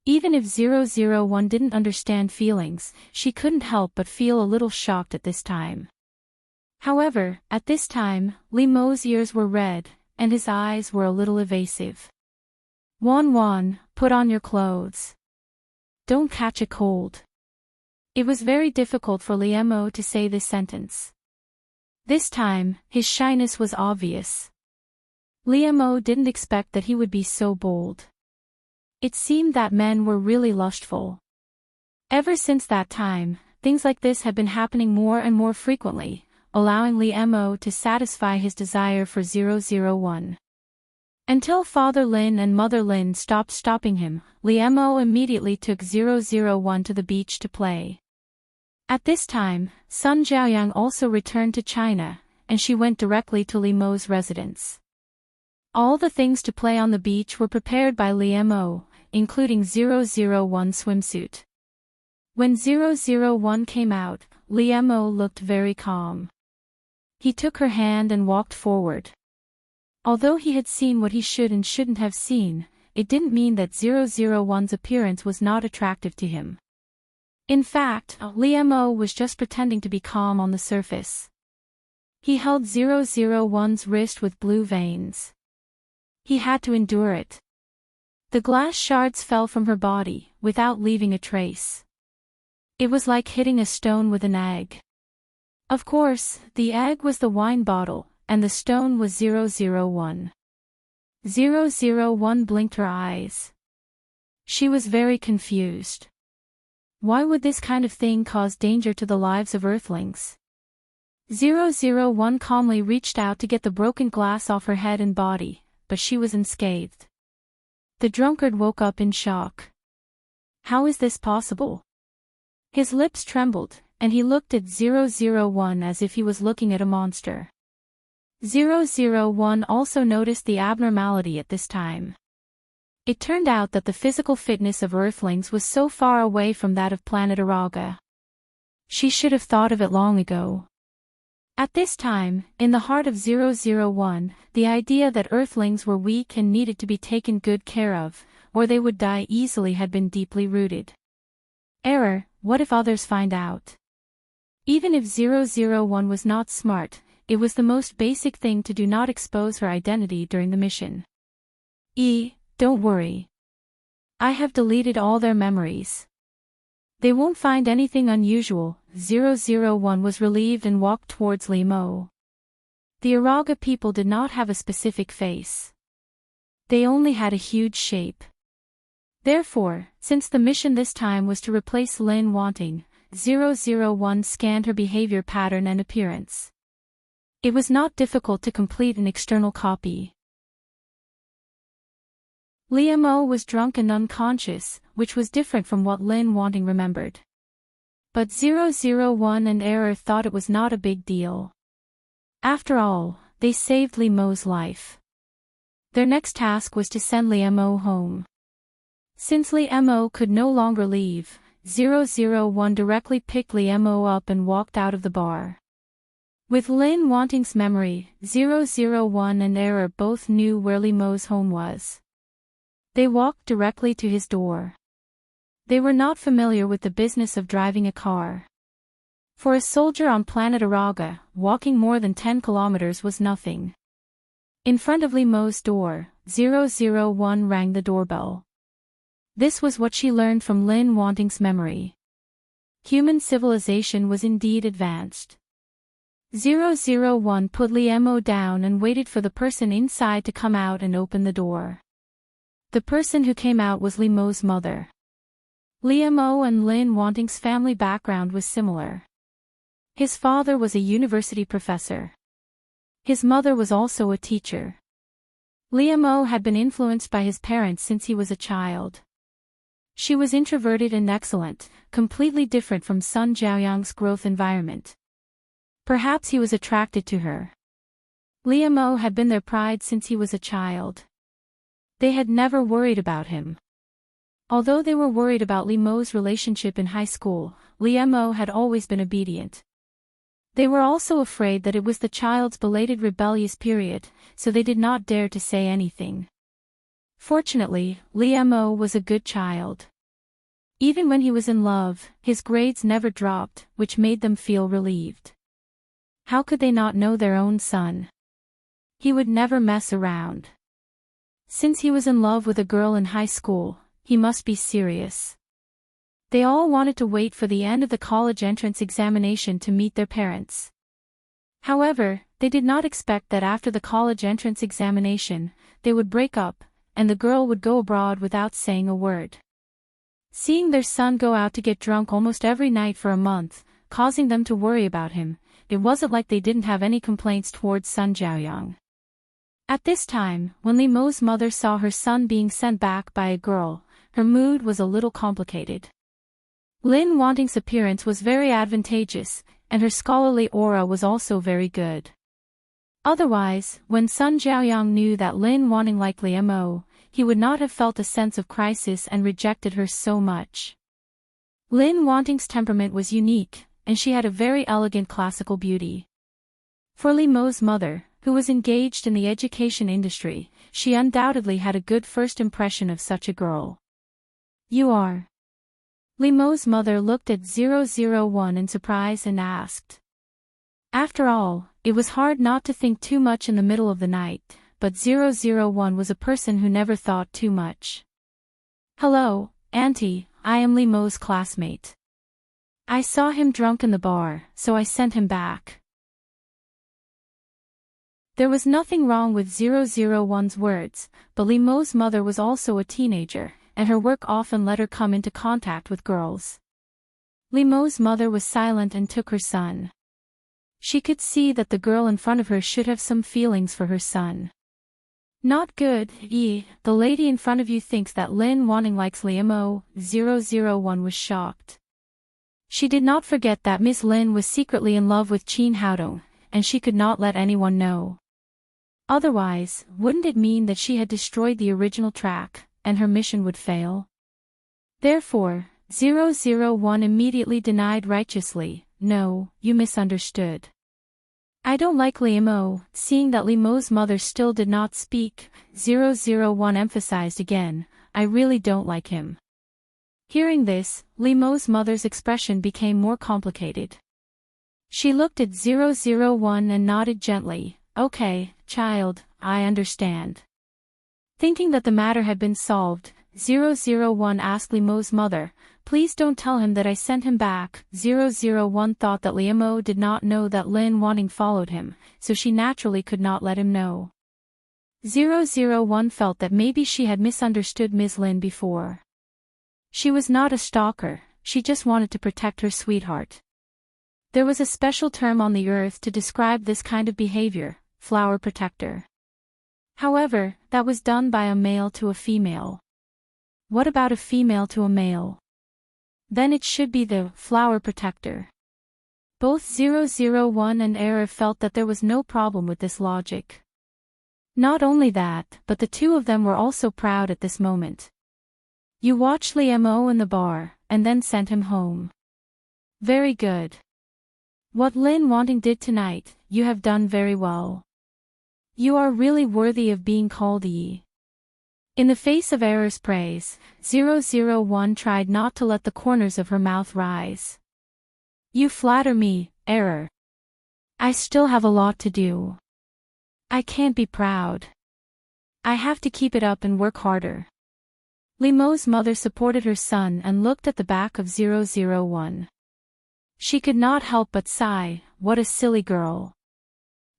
Even if 001 didn't understand feelings, she couldn't help but feel a little shocked at this time. However, at this time, Li Mo's ears were red, and his eyes were a little evasive. "Wan Wan, put on your clothes. Don't catch a cold." It was very difficult for Li Mo to say this sentence. This time, his shyness was obvious. Li Mo didn't expect that he would be so bold. It seemed that men were really lustful. Ever since that time, things like this had been happening more and more frequently, allowing Li Mo to satisfy his desire for 001. Until Father Lin and Mother Lin stopped stopping him, Li Mo immediately took 001 to the beach to play. At this time, Sun Jiaoyang also returned to China, and she went directly to Li Mo's residence. All the things to play on the beach were prepared by Li Mo, including 001 swimsuit. When 001 came out, Li Mo looked very calm. He took her hand and walked forward. Although he had seen what he should and shouldn't have seen, it didn't mean that 001's appearance was not attractive to him. In fact, Li Mo was just pretending to be calm on the surface. He held 001's wrist with blue veins. He had to endure it. The glass shards fell from her body, without leaving a trace. It was like hitting a stone with an egg. Of course, the egg was the wine bottle, and the stone was 001. 001 blinked her eyes. She was very confused. Why would this kind of thing cause danger to the lives of Earthlings? 001 calmly reached out to get the broken glass off her head and body, but she was unscathed. The drunkard woke up in shock. How is this possible? His lips trembled, and he looked at 001 as if he was looking at a monster. 001 also noticed the abnormality at this time. It turned out that the physical fitness of Earthlings was so far away from that of planet Araga. She should have thought of it long ago. At this time, in the heart of 001, the idea that Earthlings were weak and needed to be taken good care of, or they would die easily had been deeply rooted. Error, what if others find out? Even if 001 was not smart, it was the most basic thing to do not expose her identity during the mission. Don't worry. I have deleted all their memories. They won't find anything unusual. 001 was relieved and walked towards Li Mo. The Araga people did not have a specific face. They only had a huge shape. Therefore, since the mission this time was to replace Lin Wanting, 001 scanned her behavior pattern and appearance. It was not difficult to complete an external copy. Li Mo was drunk and unconscious, which was different from what Lin Wanting remembered. But 001 and Error thought it was not a big deal. After all, they saved Li Mo's life. Their next task was to send Li Mo home. Since Li Mo could no longer leave, 001 directly picked Li Mo up and walked out of the bar. With Lin Wanting's memory, 001 and Error both knew where Li Mo's home was. They walked directly to his door. They were not familiar with the business of driving a car. For a soldier on planet Araga, walking more than 10 kilometers was nothing. In front of Li Mo's door, 001 rang the doorbell. This was what she learned from Lin Wanting's memory. Human civilization was indeed advanced. 001 put Li Mo down and waited for the person inside to come out and open the door. The person who came out was Li Mo's mother. Li Mo and Lin Wanting's family background was similar. His father was a university professor. His mother was also a teacher. Li Mo had been influenced by his parents since he was a child. She was introverted and excellent, completely different from Sun Jiaoyang's growth environment. Perhaps he was attracted to her. Li Mo had been their pride since he was a child. They had never worried about him. Although they were worried about Li Mo's relationship in high school, Li Mo had always been obedient. They were also afraid that it was the child's belated rebellious period, so they did not dare to say anything. Fortunately, Li Mo was a good child. Even when he was in love, his grades never dropped, which made them feel relieved. How could they not know their own son? He would never mess around. Since he was in love with a girl in high school, he must be serious. They all wanted to wait for the end of the college entrance examination to meet their parents. However, they did not expect that after the college entrance examination, they would break up, and the girl would go abroad without saying a word. Seeing their son go out to get drunk almost every night for a month, causing them to worry about him, it wasn't like they didn't have any complaints towards Sun Jiaoyang. At this time, when Li Mo's mother saw her son being sent back by a girl, her mood was a little complicated. Lin Wanting's appearance was very advantageous, and her scholarly aura was also very good. Otherwise, when Sun Jiaoyang knew that Lin Wanting liked Li Mo, he would not have felt a sense of crisis and rejected her so much. Lin Wanting's temperament was unique, and she had a very elegant classical beauty. For Li Mo's mother, who was engaged in the education industry, she undoubtedly had a good first impression of such a girl. You are. Li Mo's mother looked at 001 in surprise and asked. After all, it was hard not to think too much in the middle of the night, but 001 was a person who never thought too much. Hello, Auntie, I am Li Mo's classmate. I saw him drunk in the bar, so I sent him back. There was nothing wrong with 001's words, but Li Mo's mother was also a teenager, and her work often let her come into contact with girls. Li Mo's mother was silent and took her son. She could see that the girl in front of her should have some feelings for her son. Not good, the lady in front of you thinks that Lin Wanting likes Li Mo. 001 was shocked. She did not forget that Miss Lin was secretly in love with Qin Haodong, and she could not let anyone know. Otherwise, wouldn't it mean that she had destroyed the original track, and her mission would fail? Therefore, 001 immediately denied righteously, no, you misunderstood. I don't like Li Mo. Seeing that Li Mo's mother still did not speak, 001 emphasized again, I really don't like him. Hearing this, Li Mo's mother's expression became more complicated. She looked at 001 and nodded gently, okay, child, I understand. Thinking that the matter had been solved, 001 asked Li Mo's mother, please don't tell him that I sent him back. 001 thought that Li Mo did not know that Lin Wanting followed him, so she naturally could not let him know. 001 felt that maybe she had misunderstood Ms. Lin before. She was not a stalker, she just wanted to protect her sweetheart. There was a special term on the earth to describe this kind of behavior, flower protector. However, that was done by a male to a female. What about a female to a male? Then it should be the flower protector. Both 001 and Error felt that there was no problem with this logic. Not only that, but the two of them were also proud at this moment. You watched Li Mo in the bar, and then sent him home. Very good. What Lin Wanting did tonight, you have done very well. You are really worthy of being called Yi. In the face of Error's praise, 001 tried not to let the corners of her mouth rise. You flatter me, Error. I still have a lot to do. I can't be proud. I have to keep it up and work harder. Li Mo's mother supported her son and looked at the back of 001. She could not help but sigh, what a silly girl.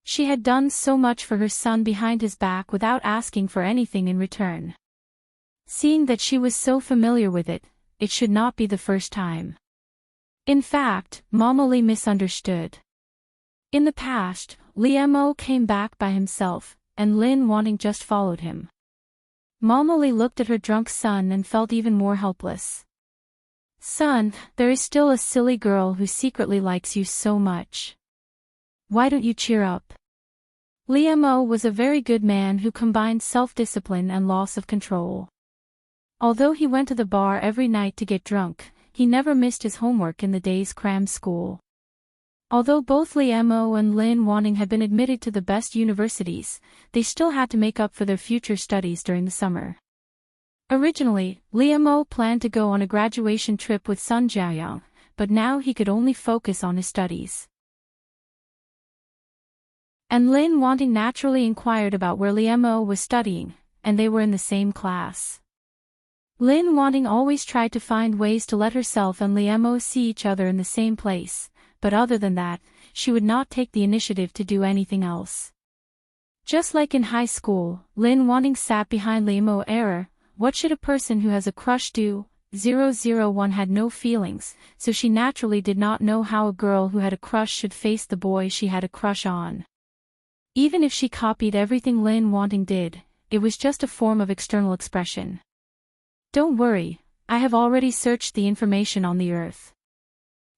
She had done so much for her son behind his back without asking for anything in return. Seeing that she was so familiar with it, it should not be the first time. In fact, Mama Li misunderstood. In the past, Li Mo came back by himself, and Lin Wanting just followed him. Mama Li looked at her drunk son and felt even more helpless. Son, there is still a silly girl who secretly likes you so much. Why don't you cheer up? Li Mo was a very good man who combined self-discipline and loss of control. Although he went to the bar every night to get drunk, he never missed his homework in the day's cram school. Although both Li Mo and Lin Wanting had been admitted to the best universities, they still had to make up for their future studies during the summer. Originally, Li Mo planned to go on a graduation trip with Sun Jiaoyang, but now he could only focus on his studies. And Lin Wanting naturally inquired about where Liemo was studying, and they were in the same class. Lin Wanting always tried to find ways to let herself and Liemo see each other in the same place, but other than that, she would not take the initiative to do anything else. Just like in high school, Lin Wanting sat behind Liemo. What should a person who has a crush do? 001 had no feelings, so she naturally did not know how a girl who had a crush should face the boy she had a crush on. Even if she copied everything Lin Wanting did, it was just a form of external expression. Don't worry, I have already searched the information on the earth.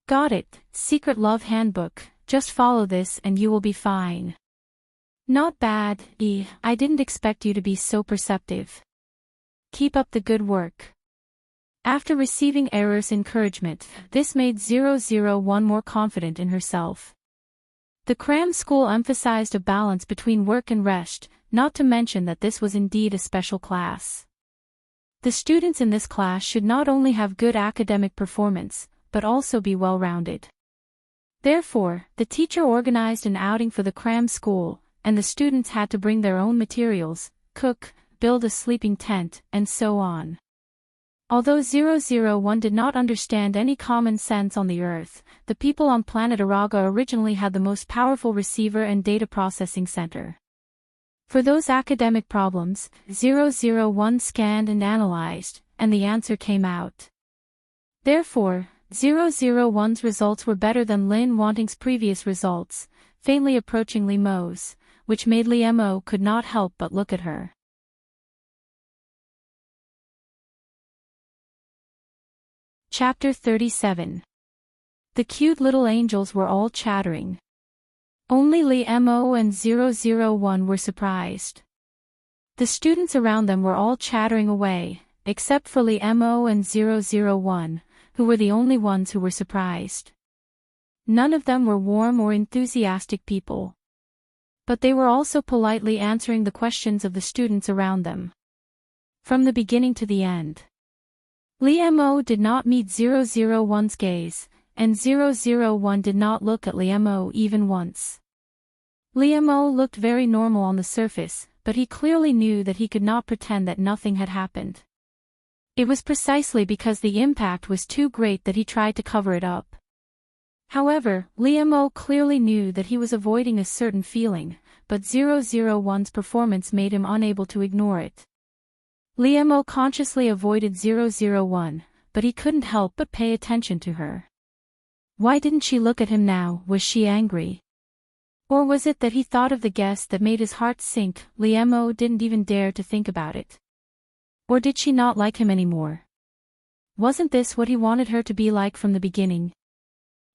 Got it, Secret Love Handbook, just follow this and you will be fine. Not bad, I didn't expect you to be so perceptive. Keep up the good work. After receiving Error's encouragement, this made 001 more confident in herself. The cram school emphasized a balance between work and rest, not to mention that this was indeed a special class. The students in this class should not only have good academic performance, but also be well-rounded. Therefore, the teacher organized an outing for the cram school, and the students had to bring their own materials, cook, build a sleeping tent, and so on. Although 001 did not understand any common sense on the Earth, the people on planet Araga originally had the most powerful receiver and data processing center. For those academic problems, 001 scanned and analyzed, and the answer came out. Therefore, 001's results were better than Lin Wanting's previous results, faintly approaching Liemo's, which made Liemo could not help but look at her. Chapter 37. The cute little angels were all chattering. Only Liemo and 001 were surprised. The students around them were all chattering away, except for Liemo and 001, who were the only ones who were surprised. None of them were warm or enthusiastic people. But they were also politely answering the questions of the students around them. From the beginning to the end. Liemo did not meet 001's gaze, and 001 did not look at Liemo even once. Liemo looked very normal on the surface, but he clearly knew that he could not pretend that nothing had happened. It was precisely because the impact was too great that he tried to cover it up. However, Liemo clearly knew that he was avoiding a certain feeling, but 001's performance made him unable to ignore it. Liemo consciously avoided 001, but he couldn't help but pay attention to her. Why didn't she look at him now? Was she angry? Or was it that he thought of the guest that made his heart sink? Liemo didn't even dare to think about it. Or did she not like him anymore? Wasn't this what he wanted her to be like from the beginning?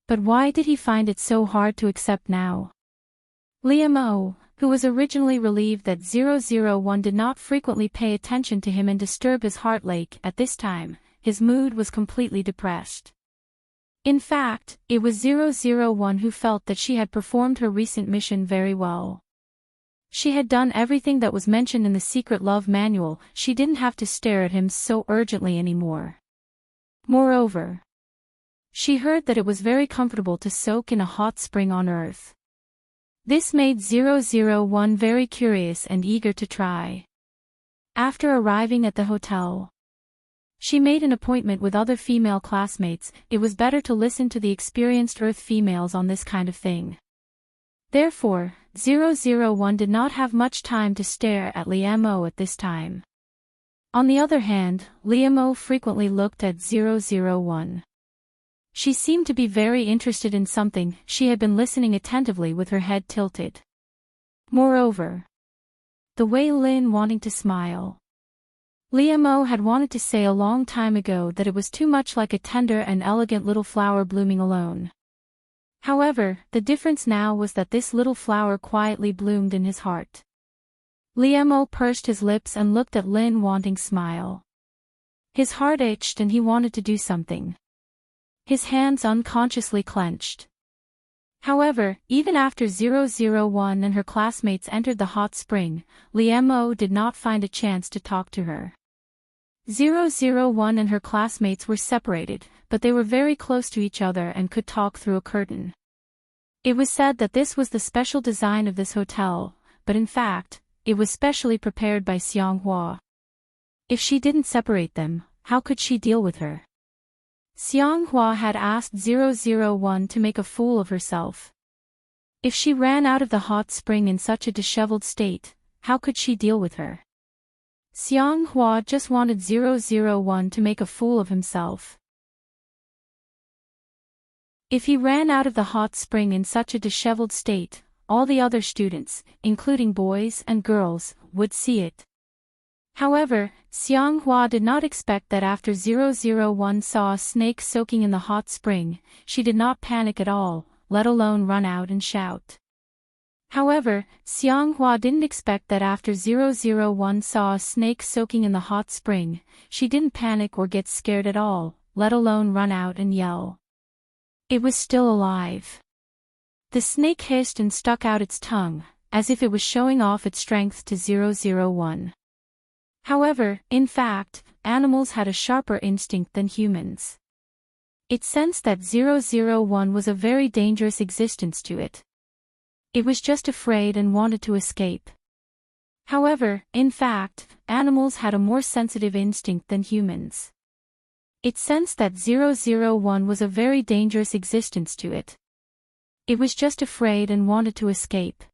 But why did he find it so hard to accept now? Liemo, who was originally relieved that 001 did not frequently pay attention to him and disturb his heart lake at this time, his mood was completely depressed. In fact, it was 001 who felt that she had performed her recent mission very well. She had done everything that was mentioned in the secret love manual, she didn't have to stare at him so urgently anymore. Moreover, she heard that it was very comfortable to soak in a hot spring on Earth. This made 001 very curious and eager to try. After arriving at the hotel, she made an appointment with other female classmates. It was better to listen to the experienced Earth females on this kind of thing. Therefore, 001 did not have much time to stare at Liemo at this time. On the other hand, Liemo frequently looked at 001. She seemed to be very interested in something, she had been listening attentively with her head tilted. Moreover, the way Lin wanting to smile. Liemo had wanted to say a long time ago that it was too much like a tender and elegant little flower blooming alone. However, the difference now was that this little flower quietly bloomed in his heart. Liemo pursed his lips and looked at Lin wanting smile. His heart itched and he wanted to do something. His hands unconsciously clenched. However, even after 001 and her classmates entered the hot spring, Liemo did not find a chance to talk to her. 001 and her classmates were separated, but they were very close to each other and could talk through a curtain. It was said that this was the special design of this hotel, but in fact, it was specially prepared by Xianghua. If she didn't separate them, how could she deal with her? Xianghua had asked 001 to make a fool of herself. If she ran out of the hot spring in such a disheveled state, how could she deal with her? Xianghua just wanted 001 to make a fool of himself. If he ran out of the hot spring in such a disheveled state, all the other students, including boys and girls, would see it. However, Xianghua did not expect that after 001 saw a snake soaking in the hot spring, she did not panic at all, let alone run out and shout. However, Xianghua didn't expect that after 001 saw a snake soaking in the hot spring, she didn't panic or get scared at all, let alone run out and yell. It was still alive. The snake hissed and stuck out its tongue, as if it was showing off its strength to 001. However, in fact, animals had a sharper instinct than humans. It sensed that 001 was a very dangerous existence to it. It was just afraid and wanted to escape. However, in fact, animals had a more sensitive instinct than humans. It sensed that 001 was a very dangerous existence to it. It was just afraid and wanted to escape.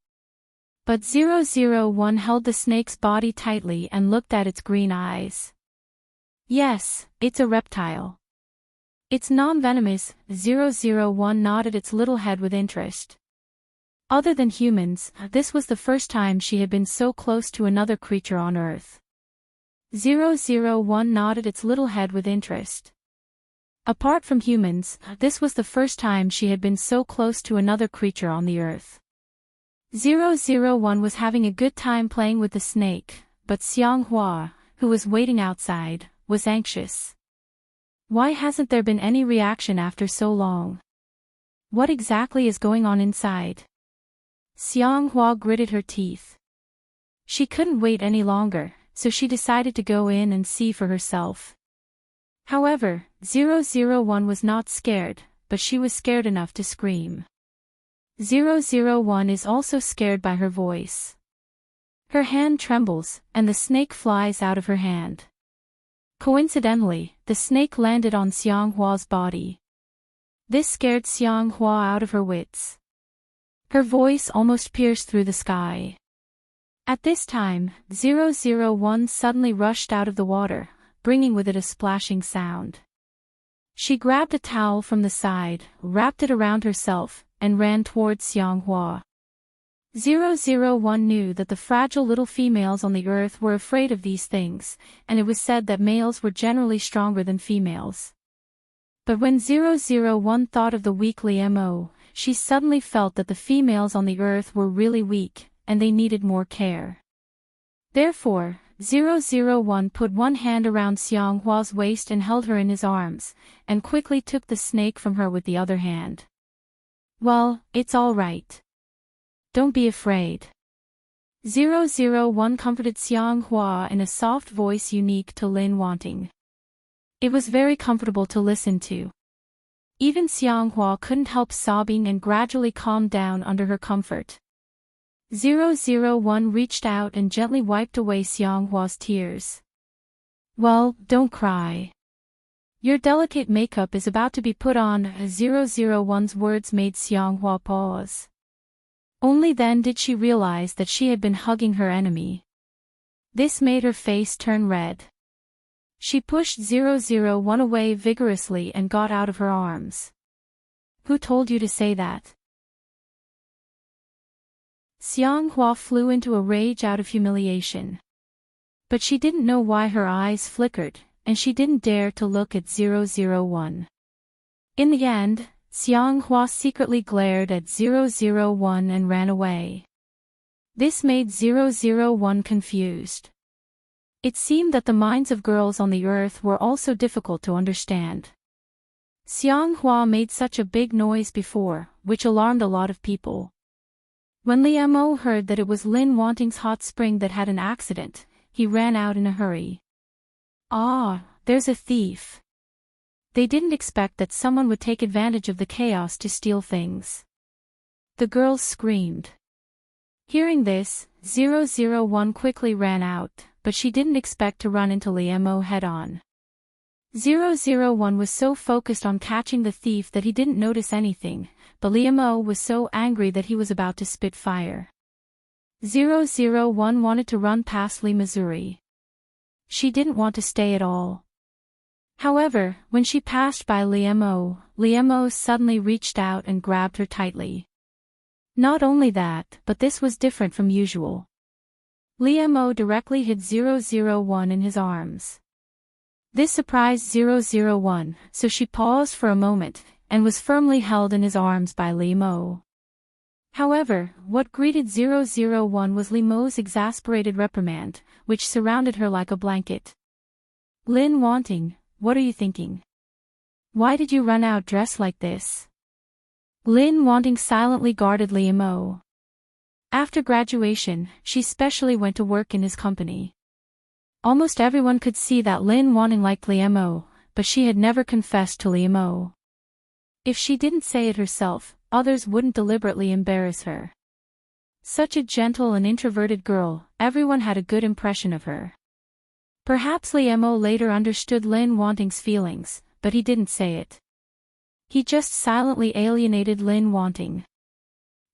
But 001 held the snake's body tightly and looked at its green eyes. Yes, it's a reptile. It's non-venomous. 001 nodded its little head with interest. Other than humans, this was the first time she had been so close to another creature on Earth. 001 nodded its little head with interest. Apart from humans, this was the first time she had been so close to another creature on the Earth. 001 was having a good time playing with the snake, but Xianghua, who was waiting outside, was anxious. Why hasn't there been any reaction after so long? What exactly is going on inside? Xianghua gritted her teeth. She couldn't wait any longer, so she decided to go in and see for herself. However, 001 was not scared, but she was scared enough to scream. 001 is also scared by her voice. Her hand trembles, and the snake flies out of her hand. Coincidentally, the snake landed on Xianghua's body. This scared Xianghua out of her wits. Her voice almost pierced through the sky. At this time, 001 suddenly rushed out of the water, bringing with it a splashing sound. She grabbed a towel from the side, wrapped it around herself, and ran towards Xianghua. 001 knew that the fragile little females on the Earth were afraid of these things, and it was said that males were generally stronger than females. But when 001 thought of the weekly MO, she suddenly felt that the females on the Earth were really weak, and they needed more care. Therefore, 001 put one hand around Xianghua's waist and held her in his arms, and quickly took the snake from her with the other hand. Well, it's all right. Don't be afraid. 001 comforted Xianghua in a soft voice unique to Lin Wanting. It was very comfortable to listen to. Even Xianghua couldn't help sobbing and gradually calmed down under her comfort. 001 reached out and gently wiped away Xianghua's tears. Well, don't cry. Your delicate makeup is about to be put on. 001's words made Xianghua pause. Only then did she realize that she had been hugging her enemy. This made her face turn red. She pushed 001 away vigorously and got out of her arms. Who told you to say that? Xianghua flew into a rage out of humiliation. But she didn't know why her eyes flickered, and she didn't dare to look at 001. In the end, Xianghua secretly glared at 001 and ran away. This made 001 confused. It seemed that the minds of girls on the Earth were also difficult to understand. Xianghua made such a big noise before, which alarmed a lot of people. When Li Mo heard that it was Lin Wanting's hot spring that had an accident, he ran out in a hurry. Ah, there's a thief. They didn't expect that someone would take advantage of the chaos to steal things. The girls screamed. Hearing this, 001 quickly ran out, but she didn't expect to run into Liemo head-on. 001 was so focused on catching the thief that he didn't notice anything, but Liemo was so angry that he was about to spit fire. 001 wanted to run past Lee Missouri. She didn't want to stay at all. However, when she passed by Liemo suddenly reached out and grabbed her tightly. Not only that, but this was different from usual. Liemo directly hid 001 in his arms. This surprised 001, so she paused for a moment, and was firmly held in his arms by Liemo. However, what greeted 001 was Liemo's exasperated reprimand, which surrounded her like a blanket. "Lin Wanting, what are you thinking? Why did you run out dressed like this?" Lin Wanting silently guarded Liemo. After graduation, she specially went to work in his company. Almost everyone could see that Lin Wanting liked Liemo, but she had never confessed to Liemo. If she didn't say it herself, others wouldn't deliberately embarrass her. Such a gentle and introverted girl, everyone had a good impression of her. Perhaps Liemo later understood Lin Wanting's feelings, but he didn't say it. He just silently alienated Lin Wanting.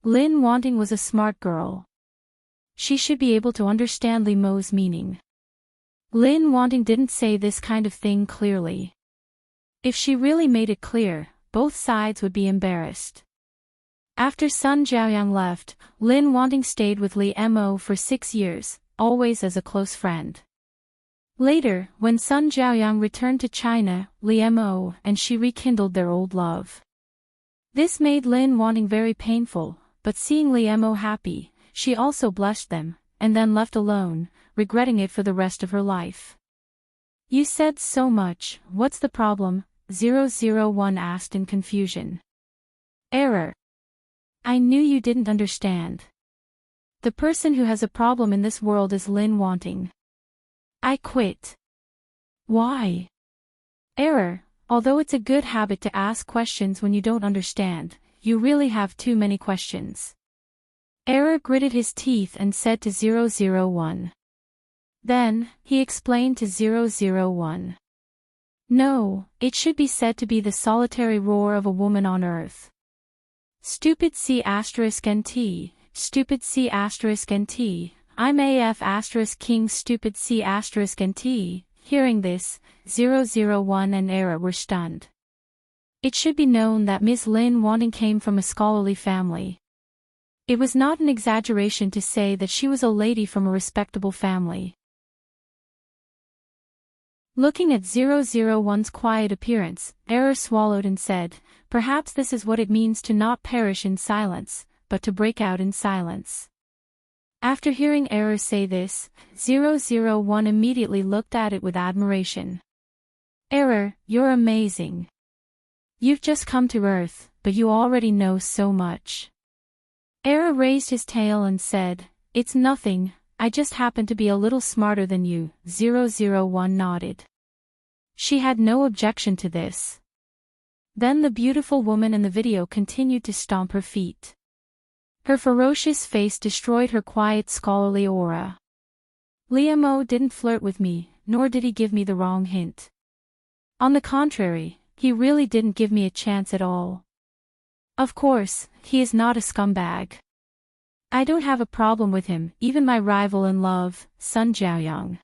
Lin Wanting was a smart girl. She should be able to understand Liemo's meaning. Lin Wanting didn't say this kind of thing clearly. If she really made it clear, both sides would be embarrassed. After Sun Jiaoyang left, Lin Wanting stayed with Liemo for 6 years, always as a close friend. Later, when Sun Jiaoyang returned to China, Liemo and she rekindled their old love. This made Lin Wanting very painful, but seeing Liemo happy, she also blessed them, and then left alone, regretting it for the rest of her life. "You said so much, what's the problem?" 001 asked in confusion. "Error. I knew you didn't understand. The person who has a problem in this world is Lin Wanting. I quit." "Why?" "Error, although it's a good habit to ask questions when you don't understand, you really have too many questions." Error gritted his teeth and said to 001. Then, he explained to 001. "No, it should be said to be the solitary roar of a woman on earth. Stupid C*NT, stupid C*NT, I'm AF** King stupid C*NT. Hearing this, 001 and Era were stunned. It should be known that Miss Lin Wanting came from a scholarly family. It was not an exaggeration to say that she was a lady from a respectable family. Looking at 001's quiet appearance, Era swallowed and said, "Perhaps this is what it means to not perish in silence, but to break out in silence." After hearing Era say this, 001 immediately looked at it with admiration. "Era, you're amazing. You've just come to Earth, but you already know so much." Era raised his tail and said, "It's nothing, I just happen to be a little smarter than you." 001 nodded. She had no objection to this. Then the beautiful woman in the video continued to stomp her feet. Her ferocious face destroyed her quiet scholarly aura. "Liemo didn't flirt with me, nor did he give me the wrong hint. On the contrary, he really didn't give me a chance at all. Of course, he is not a scumbag. I don't have a problem with him, even my rival in love, Sun Jiaoyang.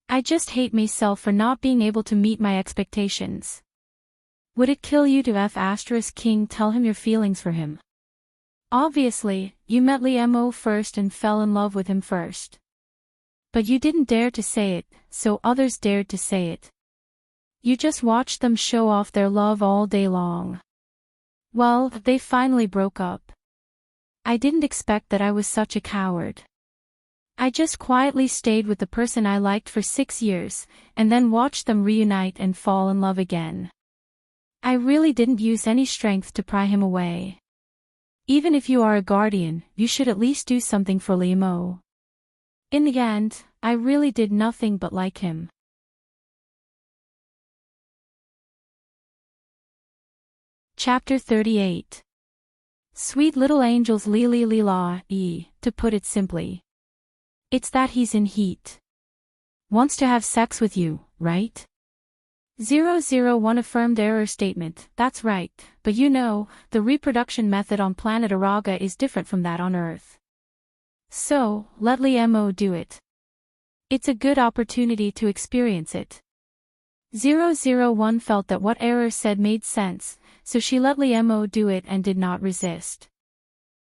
I just hate myself for not being able to meet my expectations. Would it kill you to F** King tell him your feelings for him? Obviously, you met Liemo first and fell in love with him first. But you didn't dare to say it, so others dared to say it. You just watched them show off their love all day long. Well, they finally broke up. I didn't expect that I was such a coward. I just quietly stayed with the person I liked for 6 years, and then watched them reunite and fall in love again. I really didn't use any strength to pry him away. Even if you are a guardian, you should at least do something for Liemo. In the end, I really did nothing but like him." Chapter 38. Sweet little angels to put it simply. It's that he's in heat. Wants to have sex with you, right? 001 affirmed error statement. That's right, but you know, the reproduction method on planet Araga is different from that on Earth. So, let Mo do it. It's a good opportunity to experience it. 001 felt that what error said made sense, so she let Mo do it and did not resist.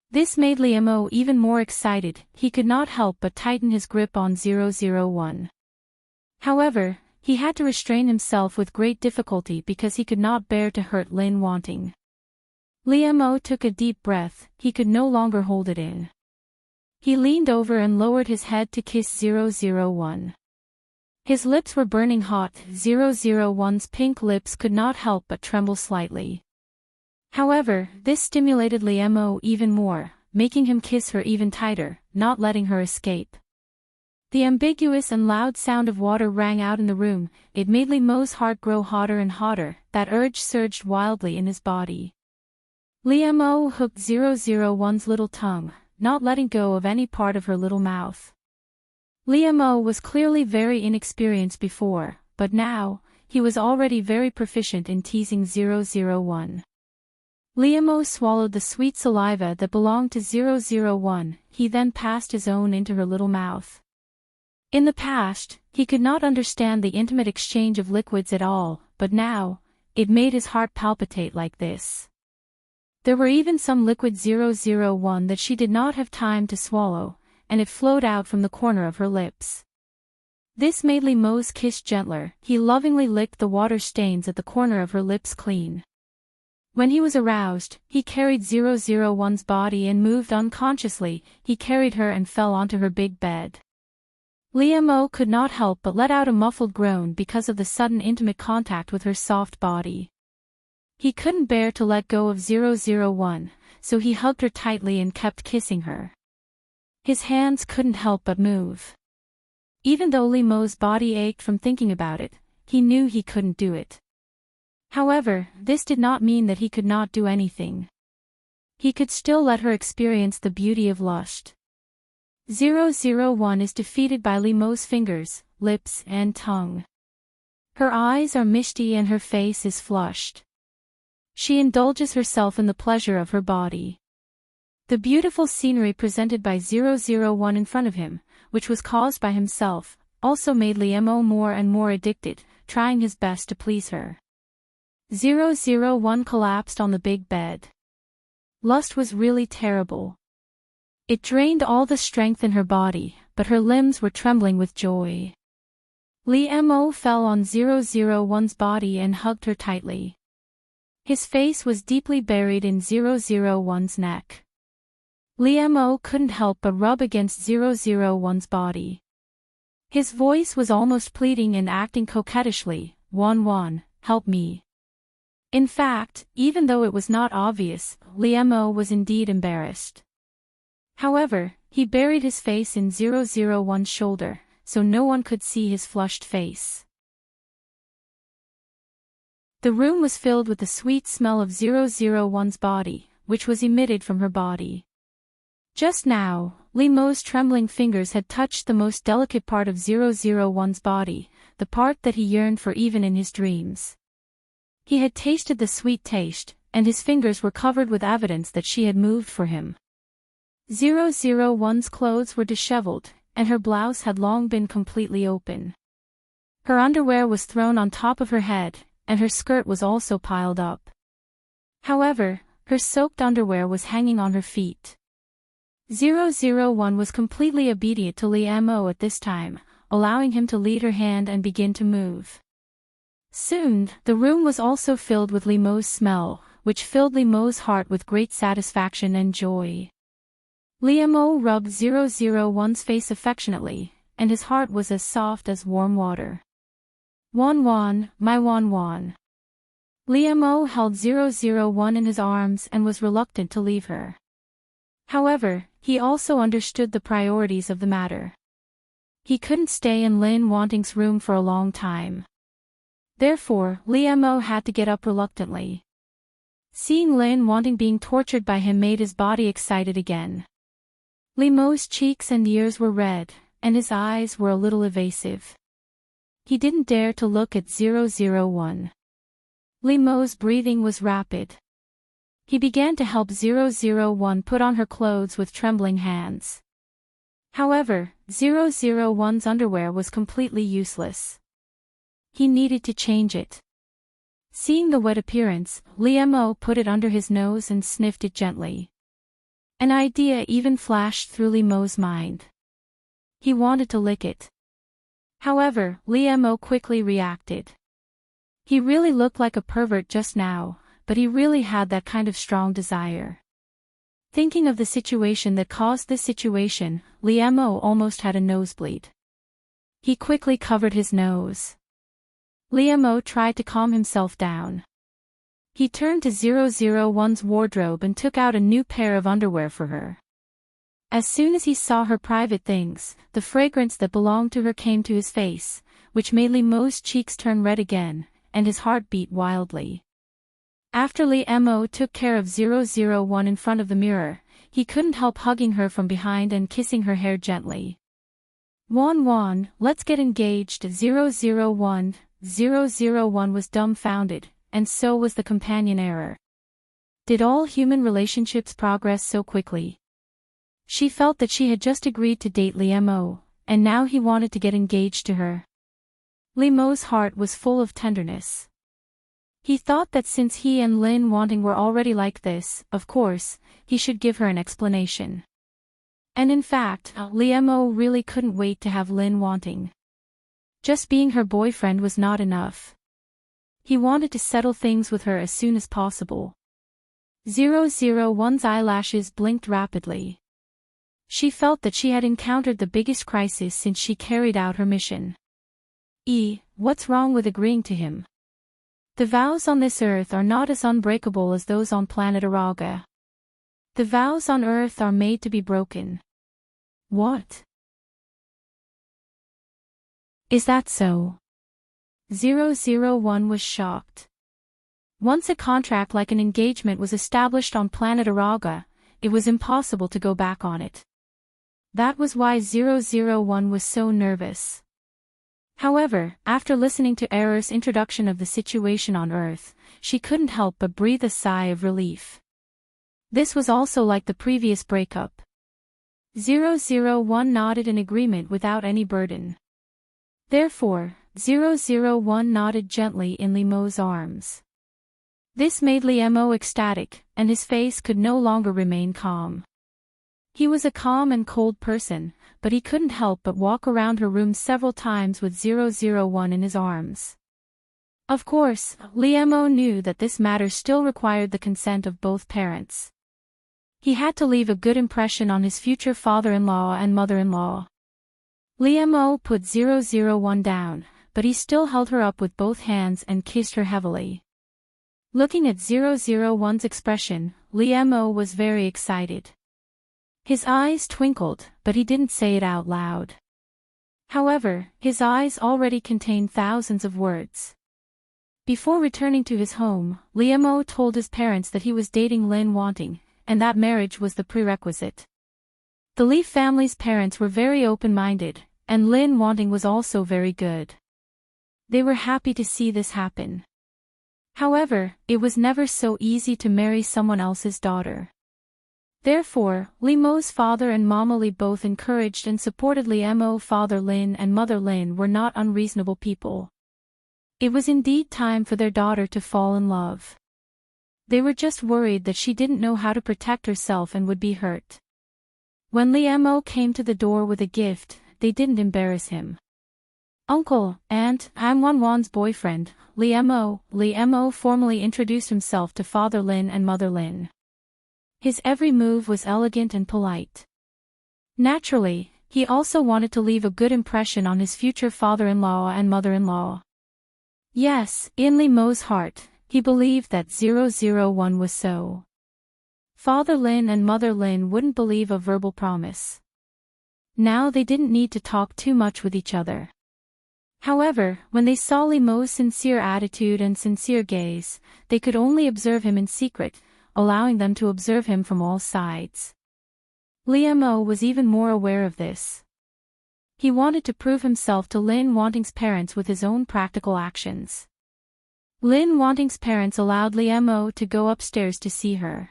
This made Mo even more excited. He could not help but tighten his grip on 001. However, he had to restrain himself with great difficulty because he could not bear to hurt Lin Wanting. Mo took a deep breath. He could no longer hold it in. He leaned over and lowered his head to kiss 001. His lips were burning hot. 001's pink lips could not help but tremble slightly. However, this stimulated Mo even more, making him kiss her even tighter, not letting her escape. The ambiguous and loud sound of water rang out in the room. It made Mo's heart grow hotter and hotter. That urge surged wildly in his body. Mo hooked 001's little tongue, not letting go of any part of her little mouth. Mo was clearly very inexperienced before, but now, he was already very proficient in teasing 001. Mo swallowed the sweet saliva that belonged to 001, he then passed his own into her little mouth. In the past, he could not understand the intimate exchange of liquids at all, but now, it made his heart palpitate like this. There were even some liquid 001 that she did not have time to swallow, and it flowed out from the corner of her lips. This made Mo's kiss gentler. He lovingly licked the water stains at the corner of her lips clean. When he was aroused, he carried 001's body and moved unconsciously. He carried her and fell onto her big bed. Mo could not help but let out a muffled groan because of the sudden intimate contact with her soft body. He couldn't bear to let go of 001, so he hugged her tightly and kept kissing her. His hands couldn't help but move. Even though Mo's body ached from thinking about it, he knew he couldn't do it. However, this did not mean that he could not do anything. He could still let her experience the beauty of lust. 001 is defeated by Mo's fingers, lips, and tongue. Her eyes are misty and her face is flushed. She indulges herself in the pleasure of her body. The beautiful scenery presented by 001 in front of him, which was caused by himself, also made Mo more and more addicted, trying his best to please her. 001 collapsed on the big bed. Lust was really terrible. It drained all the strength in her body, but her limbs were trembling with joy. Mo fell on 001's body and hugged her tightly. His face was deeply buried in 001's neck. Mo couldn't help but rub against 001's body. His voice was almost pleading and acting coquettishly, "Wan, help me." In fact, even though it was not obvious, Mo was indeed embarrassed. However, he buried his face in 001's shoulder, so no one could see his flushed face. The room was filled with the sweet smell of 001's body, which was emitted from her body. Just now, Mo's trembling fingers had touched the most delicate part of 001's body, the part that he yearned for even in his dreams. He had tasted the sweet taste, and his fingers were covered with evidence that she had moved for him. 001's clothes were disheveled, and her blouse had long been completely open. Her underwear was thrown on top of her head, and her skirt was also piled up. However, her soaked underwear was hanging on her feet. 001 was completely obedient to Mo at this time, allowing him to lead her hand and begin to move. Soon, the room was also filled with Mo's smell, which filled Mo's heart with great satisfaction and joy. Mo rubbed 001's face affectionately, and his heart was as soft as warm water. "Wan, my Wan." Mo held 001 in his arms and was reluctant to leave her. However, he also understood the priorities of the matter. He couldn't stay in Lin Wanting's room for a long time. Therefore, Mo had to get up reluctantly. Seeing Lin wanting being tortured by him made his body excited again. Li Mo's cheeks and ears were red, and his eyes were a little evasive. He didn't dare to look at 001. Li Mo's breathing was rapid. He began to help 001 put on her clothes with trembling hands. However, 001's underwear was completely useless. He needed to change it. Seeing the wet appearance, Li Mo put it under his nose and sniffed it gently. An idea even flashed through Li Mo's mind. He wanted to lick it. However, Li Mo quickly reacted. He really looked like a pervert just now, but he really had that kind of strong desire. Thinking of the situation that caused this situation, Li Mo almost had a nosebleed. He quickly covered his nose. Li Mo tried to calm himself down. He turned to 001's wardrobe and took out a new pair of underwear for her. As soon as he saw her private things, the fragrance that belonged to her came to his face, which made Li Mo's cheeks turn red again, and his heart beat wildly. After Li Mo took care of 001 in front of the mirror, he couldn't help hugging her from behind and kissing her hair gently. Wan, let's get engaged. 001 was dumbfounded, and so was the companion error. Did all human relationships progress so quickly? She felt that she had just agreed to date Li Mo, and now he wanted to get engaged to her. Li Mo's heart was full of tenderness. He thought that since he and Lin Wanting were already like this, of course, he should give her an explanation. And in fact, Li Mo really couldn't wait to have Lin Wanting. Just being her boyfriend was not enough. He wanted to settle things with her as soon as possible. 001's eyelashes blinked rapidly. She felt that she had encountered the biggest crisis since she carried out her mission. What's wrong with agreeing to him? The vows on this earth are not as unbreakable as those on planet Araga. The vows on earth are made to be broken. What? Is that so? 001 was shocked. Once a contract like an engagement was established on planet Araga, it was impossible to go back on it. That was why 001 was so nervous. However, after listening to Error's introduction of the situation on Earth, she couldn't help but breathe a sigh of relief. This was also like the previous breakup. 001 nodded in agreement without any burden. Therefore, 001 nodded gently in Li Mo's arms. This made Li Mo ecstatic, and his face could no longer remain calm. He was a calm and cold person, but he couldn't help but walk around her room several times with 001 in his arms. Of course, Li Mo knew that this matter still required the consent of both parents. He had to leave a good impression on his future father-in-law and mother-in-law. Li Mo put 001 down, but he still held her up with both hands and kissed her heavily. Looking at 001's expression, Li Mo was very excited. His eyes twinkled, but he didn't say it out loud. However, his eyes already contained thousands of words. Before returning to his home, Li Mo told his parents that he was dating Lin Wanting, and that marriage was the prerequisite. The Li family's parents were very open-minded, and Lin Wanting was also very good. They were happy to see this happen. However, it was never so easy to marry someone else's daughter. Therefore, Li Mo's father and Mama Li both encouraged and supported Li Mo. Father Lin and Mother Lin were not unreasonable people. It was indeed time for their daughter to fall in love. They were just worried that she didn't know how to protect herself and would be hurt. When Li Mo came to the door with a gift, they didn't embarrass him. Uncle, Aunt, I'm Wan's boyfriend, Li Mo. Li Mo formally introduced himself to Father Lin and Mother Lin. His every move was elegant and polite. Naturally, he also wanted to leave a good impression on his future father-in-law and mother-in-law. Yes, in Li Mo's heart, he believed that 001 was so. Father Lin and Mother Lin wouldn't believe a verbal promise. Now they didn't need to talk too much with each other. However, when they saw Li Mo's sincere attitude and sincere gaze, they could only observe him in secret, allowing them to observe him from all sides. Li Mo was even more aware of this. He wanted to prove himself to Lin Wanting's parents with his own practical actions. Lin Wanting's parents allowed Li Mo to go upstairs to see her.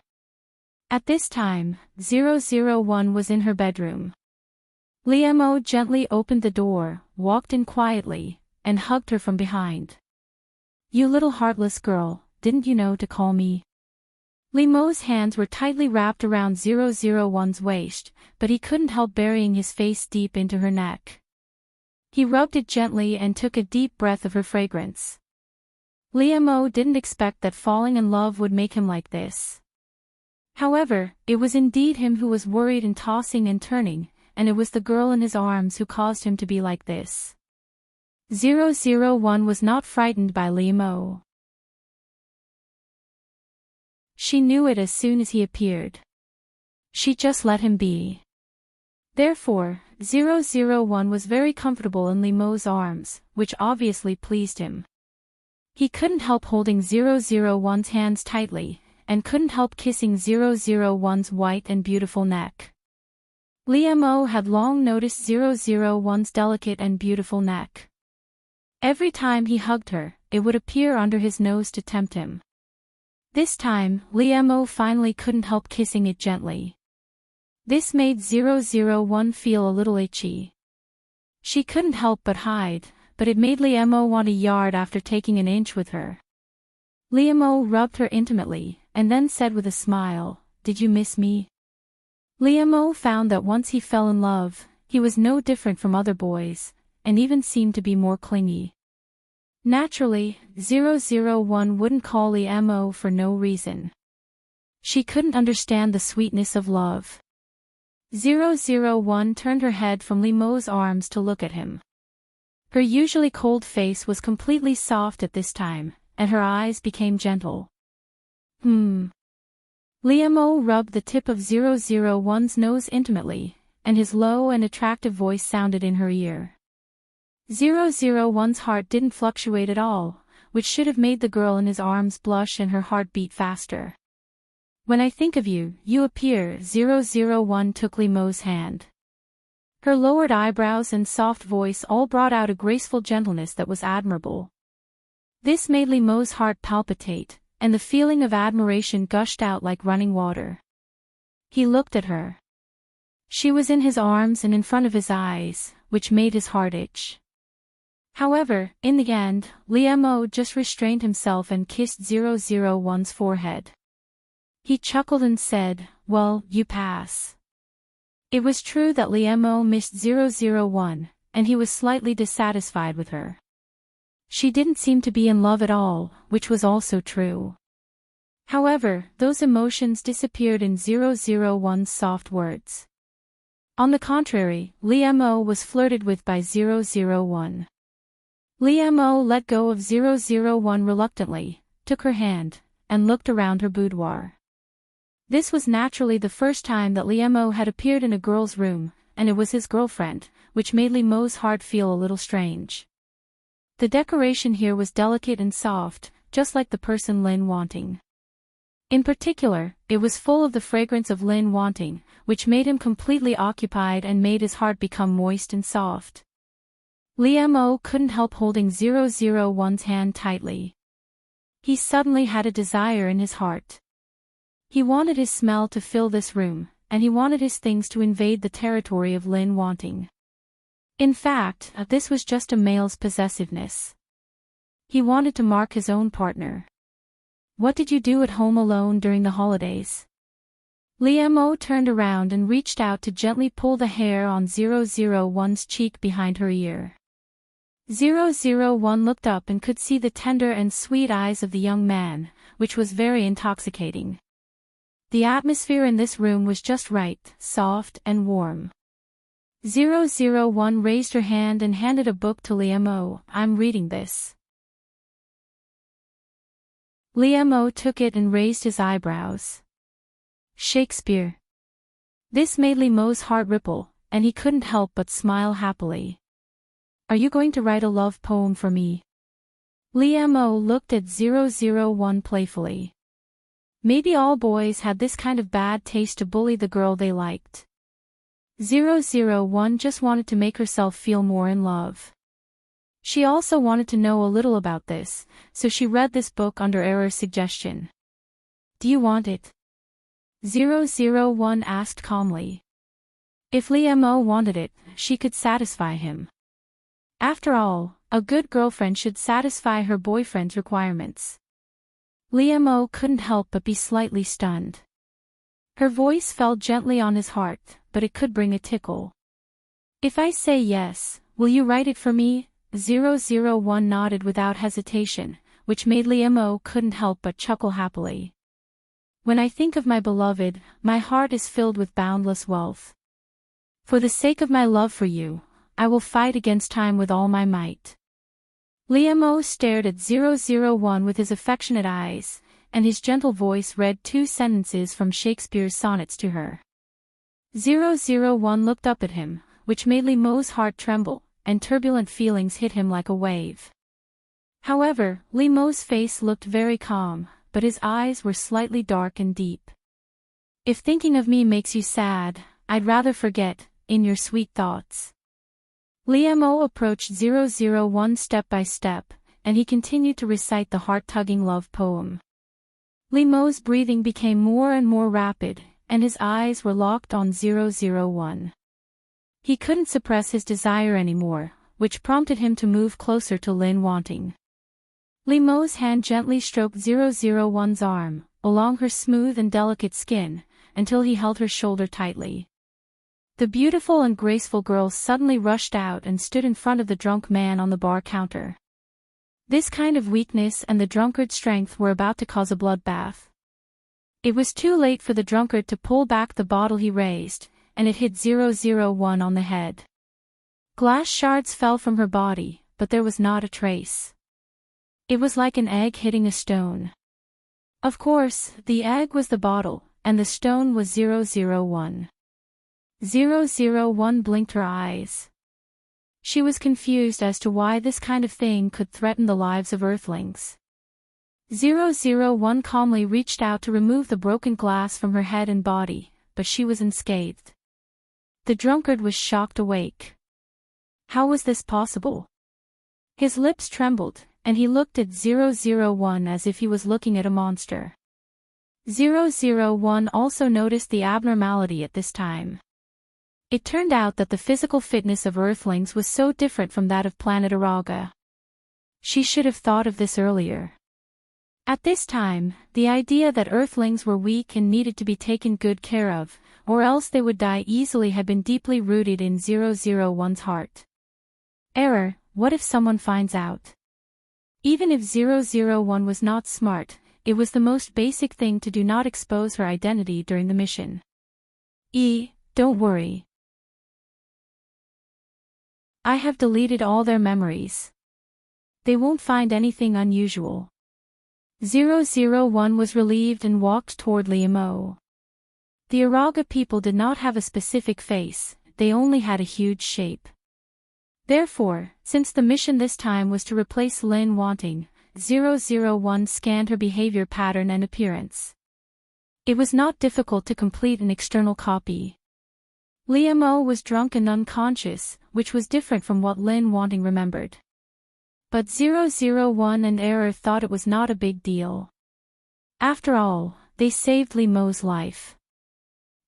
At this time, 001 was in her bedroom. Li Mo gently opened the door, walked in quietly, and hugged her from behind. "You little heartless girl, didn't you know to call me?" Li Mo's hands were tightly wrapped around 001's waist, but he couldn't help burying his face deep into her neck. He rubbed it gently and took a deep breath of her fragrance. Li Mo didn't expect that falling in love would make him like this. However, it was indeed him who was worried and tossing and turning, and it was the girl in his arms who caused him to be like this. 001 was not frightened by Li Mo. She knew it as soon as he appeared. She just let him be. Therefore, 001 was very comfortable in Li Mo's arms, which obviously pleased him. He couldn't help holding 001's hands tightly, and couldn't help kissing 001's white and beautiful neck. Li Mo had long noticed 001's delicate and beautiful neck. Every time he hugged her, it would appear under his nose to tempt him. This time, Li Mo finally couldn't help kissing it gently. This made 001 feel a little itchy. She couldn't help but hide, but it made Li Mo want a yard after taking an inch with her. Li Mo rubbed her intimately, and then said with a smile, "Did you miss me?" Li Mo found that once he fell in love, he was no different from other boys, and even seemed to be more clingy. Naturally, 001 wouldn't call Li Mo for no reason. She couldn't understand the sweetness of love. 001 turned her head from Li Mo's arms to look at him. Her usually cold face was completely soft at this time, and her eyes became gentle. Li Mo rubbed the tip of 001's nose intimately, and his low and attractive voice sounded in her ear. 001's heart didn't fluctuate at all, which should have made the girl in his arms blush and her heart beat faster. "When I think of you, you appear." 001 took Li Mo's hand. Her lowered eyebrows and soft voice all brought out a graceful gentleness that was admirable. This made Li Mo's heart palpitate, and the feeling of admiration gushed out like running water. He looked at her. She was in his arms and in front of his eyes, which made his heart itch. However, in the end, Li Mo just restrained himself and kissed 001's forehead. He chuckled and said, "Well, you pass." It was true that Li Mo missed 001, and he was slightly dissatisfied with her. She didn't seem to be in love at all, which was also true. However, those emotions disappeared in 001's soft words. On the contrary, Li Mo was flirted with by 001. Li Mo let go of 001 reluctantly, took her hand, and looked around her boudoir. This was naturally the first time that Li Mo had appeared in a girl's room, and it was his girlfriend, which made Li Mo's heart feel a little strange. The decoration here was delicate and soft, just like the person Lin Wanting. In particular, it was full of the fragrance of Lin Wanting, which made him completely occupied and made his heart become moist and soft. Li Mo couldn't help holding 001's hand tightly. He suddenly had a desire in his heart. He wanted his smell to fill this room, and he wanted his things to invade the territory of Lin Wanting. In fact, this was just a male's possessiveness. He wanted to mark his own partner. "What did you do at home alone during the holidays?" Li Mo turned around and reached out to gently pull the hair on 001's cheek behind her ear. 001 looked up and could see the tender and sweet eyes of the young man, which was very intoxicating. The atmosphere in this room was just right, soft and warm. 001 raised her hand and handed a book to Li Mo. "I'm reading this." Li Mo took it and raised his eyebrows. "Shakespeare." This made Li Mo's heart ripple, and he couldn't help but smile happily. Are you going to write a love poem for me? Mo looked at 001 playfully. Maybe all boys had this kind of bad taste to bully the girl they liked. 001 just wanted to make herself feel more in love. She also wanted to know a little about this, so she read this book under Error's suggestion. Do you want it? 001 asked calmly. If Mo wanted it, she could satisfy him. After all, a good girlfriend should satisfy her boyfriend's requirements. Mo couldn't help but be slightly stunned. Her voice fell gently on his heart, but it could bring a tickle. If I say yes, will you write it for me? 001 nodded without hesitation, which made Mo couldn't help but chuckle happily. When I think of my beloved, my heart is filled with boundless wealth. For the sake of my love for you, I will fight against time with all my might. Mo stared at 001 with his affectionate eyes, and his gentle voice read 2 sentences from Shakespeare's sonnets to her. 001 looked up at him, which made Mo's heart tremble, and turbulent feelings hit him like a wave. However, Mo's face looked very calm, but his eyes were slightly dark and deep. If thinking of me makes you sad, I'd rather forget, in your sweet thoughts. Mo approached 001 step by step, and he continued to recite the heart-tugging love poem. Mo's breathing became more and more rapid, and his eyes were locked on 001. He couldn't suppress his desire anymore, which prompted him to move closer to Wanting. Mo's hand gently stroked 001's arm, along her smooth and delicate skin, until he held her shoulder tightly. The beautiful and graceful girl suddenly rushed out and stood in front of the drunk man on the bar counter. This kind of weakness and the drunkard's strength were about to cause a bloodbath. It was too late for the drunkard to pull back the bottle he raised, and it hit 001 on the head. Glass shards fell from her body, but there was not a trace. It was like an egg hitting a stone. Of course, the egg was the bottle, and the stone was 001. 001 blinked her eyes. She was confused as to why this kind of thing could threaten the lives of Earthlings. 001 calmly reached out to remove the broken glass from her head and body, but she was unscathed. The drunkard was shocked awake. How was this possible? His lips trembled, and he looked at 001 as if he was looking at a monster. 001 also noticed the abnormality at this time. It turned out that the physical fitness of Earthlings was so different from that of planet Araga. She should have thought of this earlier. At this time, the idea that Earthlings were weak and needed to be taken good care of, or else they would die easily, had been deeply rooted in 001's heart. Error, what if someone finds out? Even if 001 was not smart, it was the most basic thing to do not expose her identity during the mission. Don't worry. I have deleted all their memories. They won't find anything unusual. 001 was relieved and walked toward Mo. The Araga people did not have a specific face, they only had a huge shape. Therefore, since the mission this time was to replace Wanting, 001 scanned her behavior pattern and appearance. It was not difficult to complete an external copy. Mo was drunk and unconscious, which was different from what Wanting remembered. But 001 and Error thought it was not a big deal. After all, they saved Mo's life.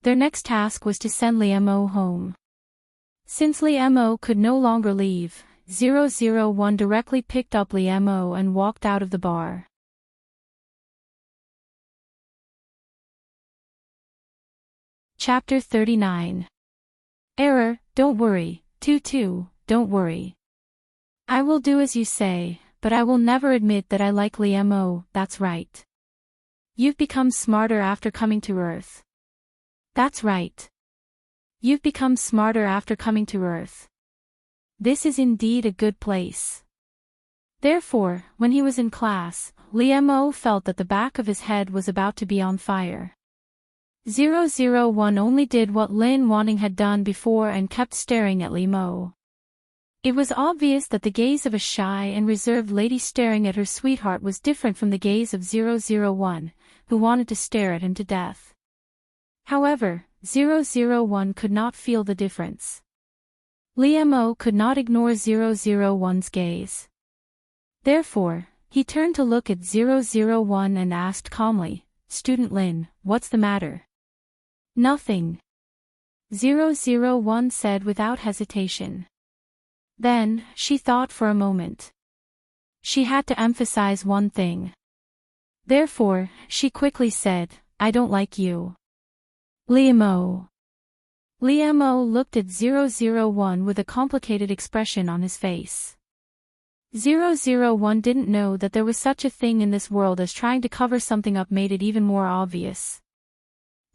Their next task was to send Mo home. Since Mo could no longer leave, 001 directly picked up Mo and walked out of the bar. Chapter 39. Error, don't worry, Tutu, don't worry. I will do as you say, but I will never admit that I like Mo, that's right. You've become smarter after coming to Earth. That's right. You've become smarter after coming to Earth. This is indeed a good place. Therefore, when he was in class, Mo felt that the back of his head was about to be on fire. 001 only did what Wanting had done before and kept staring at Mo. It was obvious that the gaze of a shy and reserved lady staring at her sweetheart was different from the gaze of 001, who wanted to stare at him to death. However, 001 could not feel the difference. Liam could not ignore 001's gaze. Therefore, he turned to look at 001 and asked calmly, "Student Lin, what's the matter?" "Nothing," 001 said without hesitation. Then, she thought for a moment. She had to emphasize one thing. Therefore, she quickly said, "I don't like you." Liam looked at 001 with a complicated expression on his face. 001 didn't know that there was such a thing in this world as trying to cover something up made it even more obvious.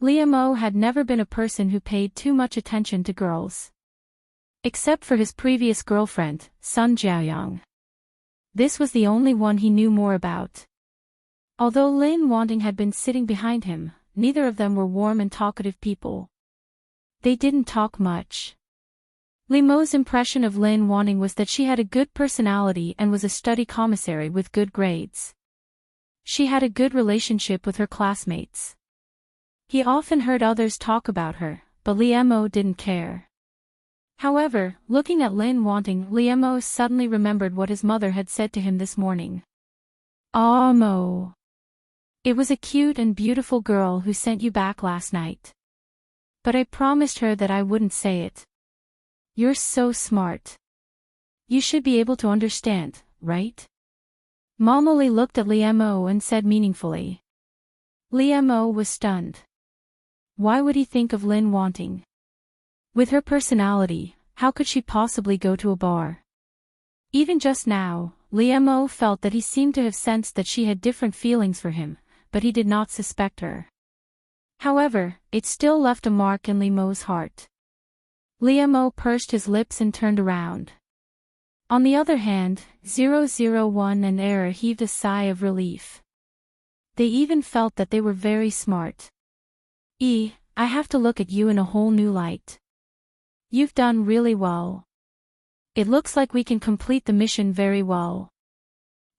Liam had never been a person who paid too much attention to girls. Except for his previous girlfriend, Sun Jiaoyang. This was the only one he knew more about. Although Lin Wanting had been sitting behind him, neither of them were warm and talkative people. They didn't talk much. Liam's impression of Lin Wanting was that she had a good personality and was a study commissary with good grades. She had a good relationship with her classmates. He often heard others talk about her, but Liam didn't care. However, looking at Lin Wanting, Liam suddenly remembered what his mother had said to him this morning. Mo. It was a cute and beautiful girl who sent you back last night. But I promised her that I wouldn't say it. You're so smart. You should be able to understand, right? Momoli looked at Liam and said meaningfully. Liam was stunned. Why would he think of Lin Wanting? With her personality, how could she possibly go to a bar? Even just now, Liam felt that he seemed to have sensed that she had different feelings for him, but he did not suspect her. However, it still left a mark in Liam's heart. Liam pursed his lips and turned around. On the other hand, 001 and Era heaved a sigh of relief. They even felt that they were very smart. I have to look at you in a whole new light. You've done really well. It looks like we can complete the mission very well.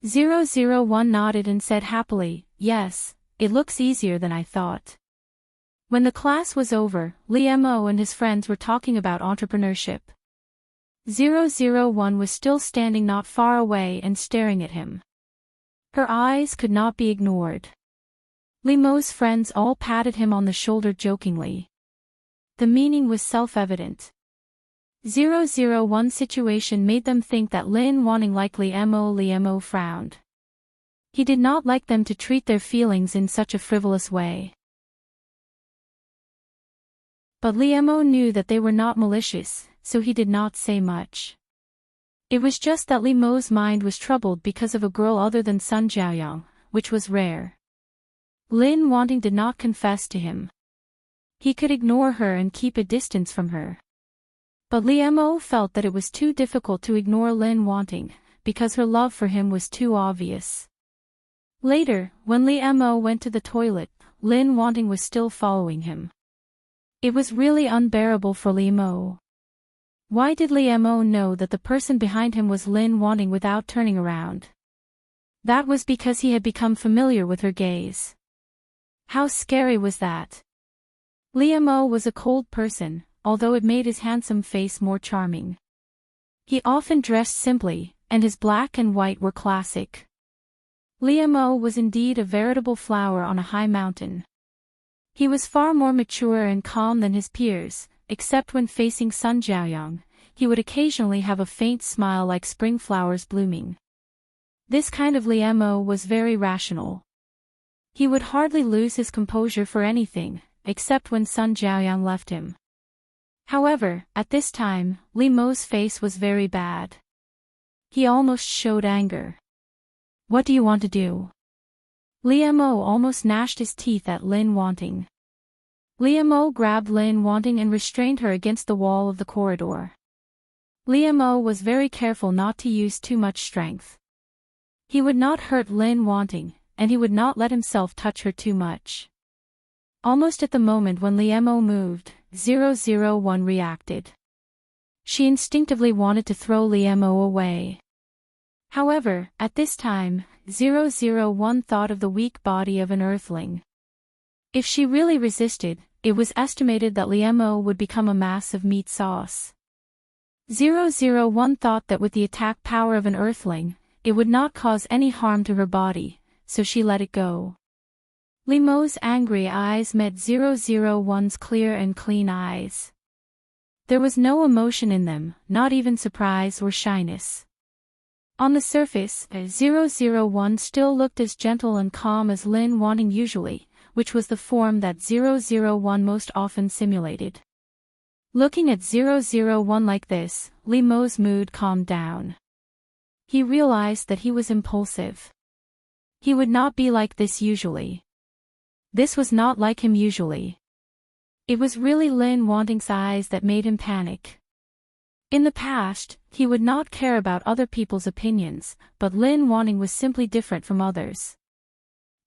001 nodded and said happily, "Yes, it looks easier than I thought." When the class was over, Liam and his friends were talking about entrepreneurship. 001 was still standing not far away and staring at him. Her eyes could not be ignored. Liam's friends all patted him on the shoulder jokingly. The meaning was self-evident. 001's situation made them think that Lin Wanting likely Liam frowned. He did not like them to treat their feelings in such a frivolous way. But Liam knew that they were not malicious, so he did not say much. It was just that Liam's mind was troubled because of a girl other than Sun Jiaoyang, which was rare. Lin Wanting did not confess to him. He could ignore her and keep a distance from her. But Liam felt that it was too difficult to ignore Lin Wanting, because her love for him was too obvious. Later, when Liam went to the toilet, Lin Wanting was still following him. It was really unbearable for Liam. Why did Liam know that the person behind him was Lin Wanting without turning around? That was because he had become familiar with her gaze. How scary was that? Liam was a cold person, although it made his handsome face more charming. He often dressed simply, and his black and white were classic. Liam was indeed a veritable flower on a high mountain. He was far more mature and calm than his peers, except when facing Sun Jiaoyang. He would occasionally have a faint smile like spring flowers blooming. This kind of Liam was very rational. He would hardly lose his composure for anything, except when Sun Jiaoyang left him. However, at this time, Liam's face was very bad. He almost showed anger. "What do you want to do?" Liam almost gnashed his teeth at Lin Wanting. Liam grabbed Lin Wanting and restrained her against the wall of the corridor. Liam was very careful not to use too much strength. He would not hurt Lin Wanting, and he would not let himself touch her too much. Almost at the moment when Liam moved, 001 reacted. She instinctively wanted to throw Liemo away. However, at this time, 001 thought of the weak body of an earthling. If she really resisted, it was estimated that Liemo would become a mass of meat sauce. 001 thought that with the attack power of an earthling, it would not cause any harm to her body, so she let it go. Liemo's angry eyes met 001's clear and clean eyes. There was no emotion in them, not even surprise or shyness. On the surface, 001 still looked as gentle and calm as Lin Wanting usually, which was the form that 001 most often simulated. Looking at 001 like this, Liemo's mood calmed down. He realized that he was impulsive. He would not be like this usually. This was not like him usually. It was really Lin Wanting's eyes that made him panic. In the past, he would not care about other people's opinions, but Lin Wanting was simply different from others.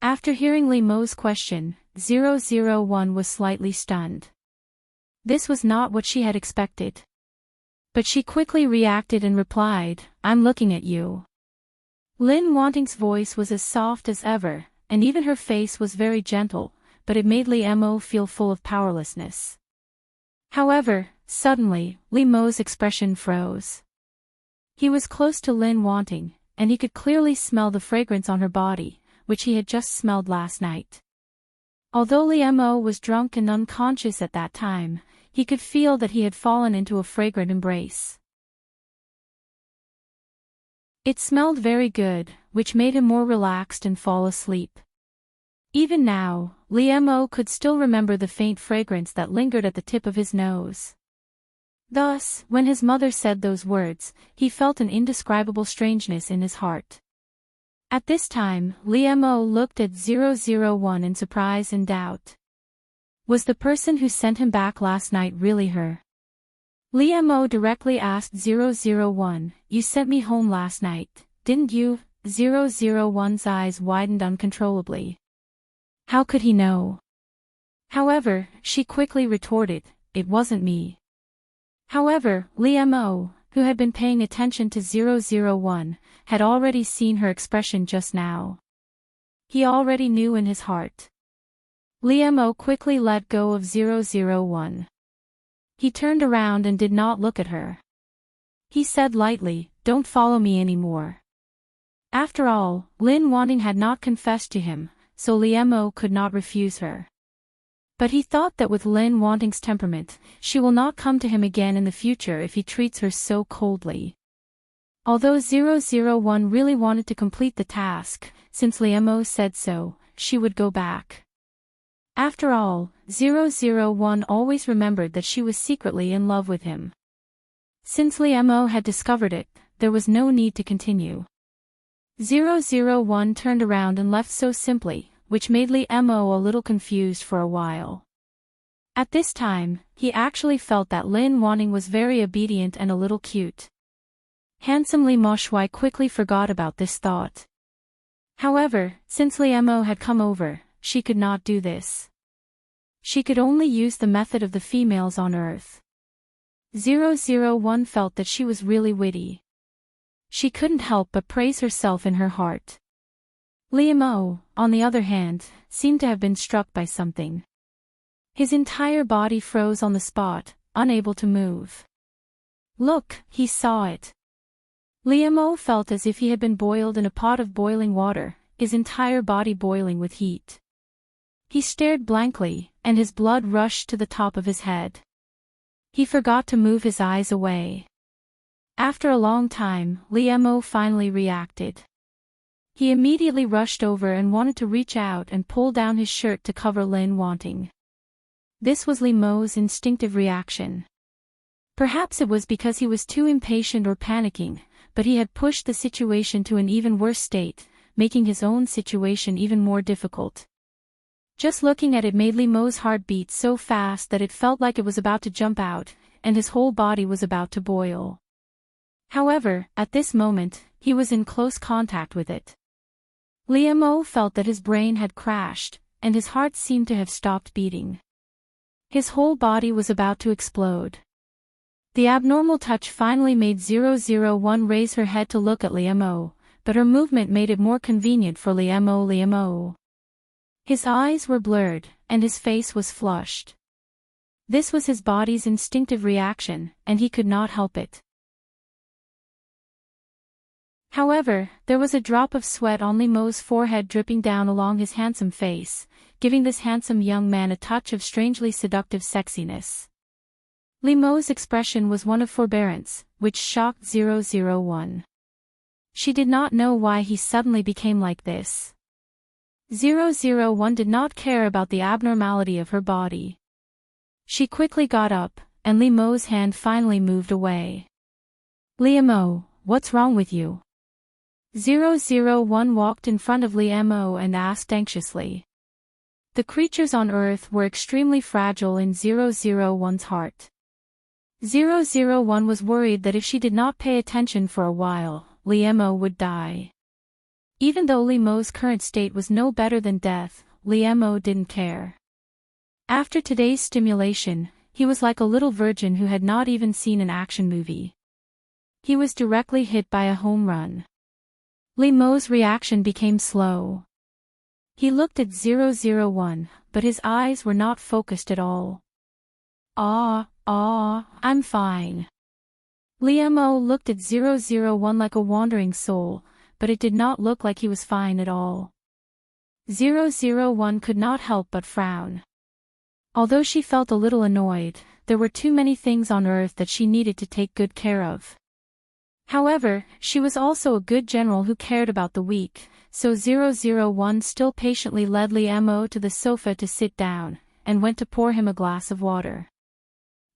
After hearing Liemo's question, 001 was slightly stunned. This was not what she had expected. But she quickly reacted and replied, "I'm looking at you." Lin Wanting's voice was as soft as ever, and even her face was very gentle, but it made Liemo feel full of powerlessness. However, suddenly, Liemo's expression froze. He was close to Lin Wanting, and he could clearly smell the fragrance on her body, which he had just smelled last night. Although Liemo was drunk and unconscious at that time, he could feel that he had fallen into a fragrant embrace. It smelled very good, which made him more relaxed and fall asleep. Even now, Liemo could still remember the faint fragrance that lingered at the tip of his nose. Thus, when his mother said those words, he felt an indescribable strangeness in his heart. At this time, Liemo looked at 001 in surprise and doubt. Was the person who sent him back last night really her? Liemo directly asked 001, "You sent me home last night, didn't you?" 001's eyes widened uncontrollably. How could he know? However, she quickly retorted, "It wasn't me." However, Liemo, who had been paying attention to 001, had already seen her expression just now. He already knew in his heart. Liemo quickly let go of 001. He turned around and did not look at her. He said lightly, "Don't follow me anymore." After all, Lin Wanting had not confessed to him, so Liemo could not refuse her. But he thought that with Lin Wanting's temperament, she will not come to him again in the future if he treats her so coldly. Although 001 really wanted to complete the task, since Liemo said so, she would go back. After all, 001 always remembered that she was secretly in love with him. Since Liemo had discovered it, there was no need to continue. 001 turned around and left so simply, which made Liemo a little confused for a while. At this time, he actually felt that Lin Wanting was very obedient and a little cute. Handsome Liemo Shui quickly forgot about this thought. However, since Liemo had come over, she could not do this. She could only use the method of the females on Earth. 001 felt that she was really witty. She couldn't help but praise herself in her heart. Liemo, on the other hand, seemed to have been struck by something. His entire body froze on the spot, unable to move. Look, he saw it. Liemo felt as if he had been boiled in a pot of boiling water, his entire body boiling with heat. He stared blankly, and his blood rushed to the top of his head. He forgot to move his eyes away. After a long time, Liemo finally reacted. He immediately rushed over and wanted to reach out and pull down his shirt to cover Lin Wanting. This was Liemo's instinctive reaction. Perhaps it was because he was too impatient or panicking, but he had pushed the situation to an even worse state, making his own situation even more difficult. Just looking at it made Liemo's heart beat so fast that it felt like it was about to jump out, and his whole body was about to boil. However, at this moment, he was in close contact with it. Liemo felt that his brain had crashed, and his heart seemed to have stopped beating. His whole body was about to explode. The abnormal touch finally made 001 raise her head to look at Liam-o, but her movement made it more convenient for Liam-o. His eyes were blurred, and his face was flushed. This was his body's instinctive reaction, and he could not help it. However, there was a drop of sweat on Liam-o's forehead dripping down along his handsome face, giving this handsome young man a touch of strangely seductive sexiness. Liam-o's expression was one of forbearance, which shocked 001. She did not know why he suddenly became like this. 001 did not care about the abnormality of her body. She quickly got up, and Liam-o's hand finally moved away. Liam-o, what's wrong with you? 001 walked in front of Liam-o and asked anxiously. The creatures on Earth were extremely fragile in 001's heart. 001 was worried that if she did not pay attention for a while, Liam-o would die. Even though Liam-o's current state was no better than death, Liam-o didn't care. After today's stimulation, he was like a little virgin who had not even seen an action movie. He was directly hit by a home run. Liam-o's reaction became slow. He looked at 001, but his eyes were not focused at all. I'm fine. Liam-o looked at 001 like a wandering soul, but it did not look like he was fine at all. 001 could not help but frown. Although she felt a little annoyed, there were too many things on Earth that she needed to take good care of. However, she was also a good general who cared about the weak, so 001 still patiently led Liam-o to the sofa to sit down, and went to pour him a glass of water.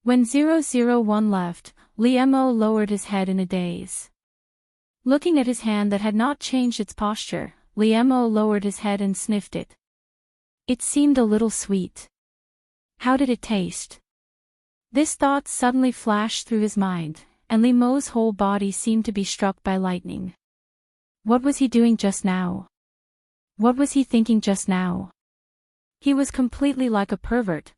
When 001 left, Liam-o lowered his head in a daze. Looking at his hand that had not changed its posture, Liam-o lowered his head and sniffed it. It seemed a little sweet. How did it taste? This thought suddenly flashed through his mind, and Liam-o's whole body seemed to be struck by lightning. What was he doing just now? What was he thinking just now? He was completely like a pervert.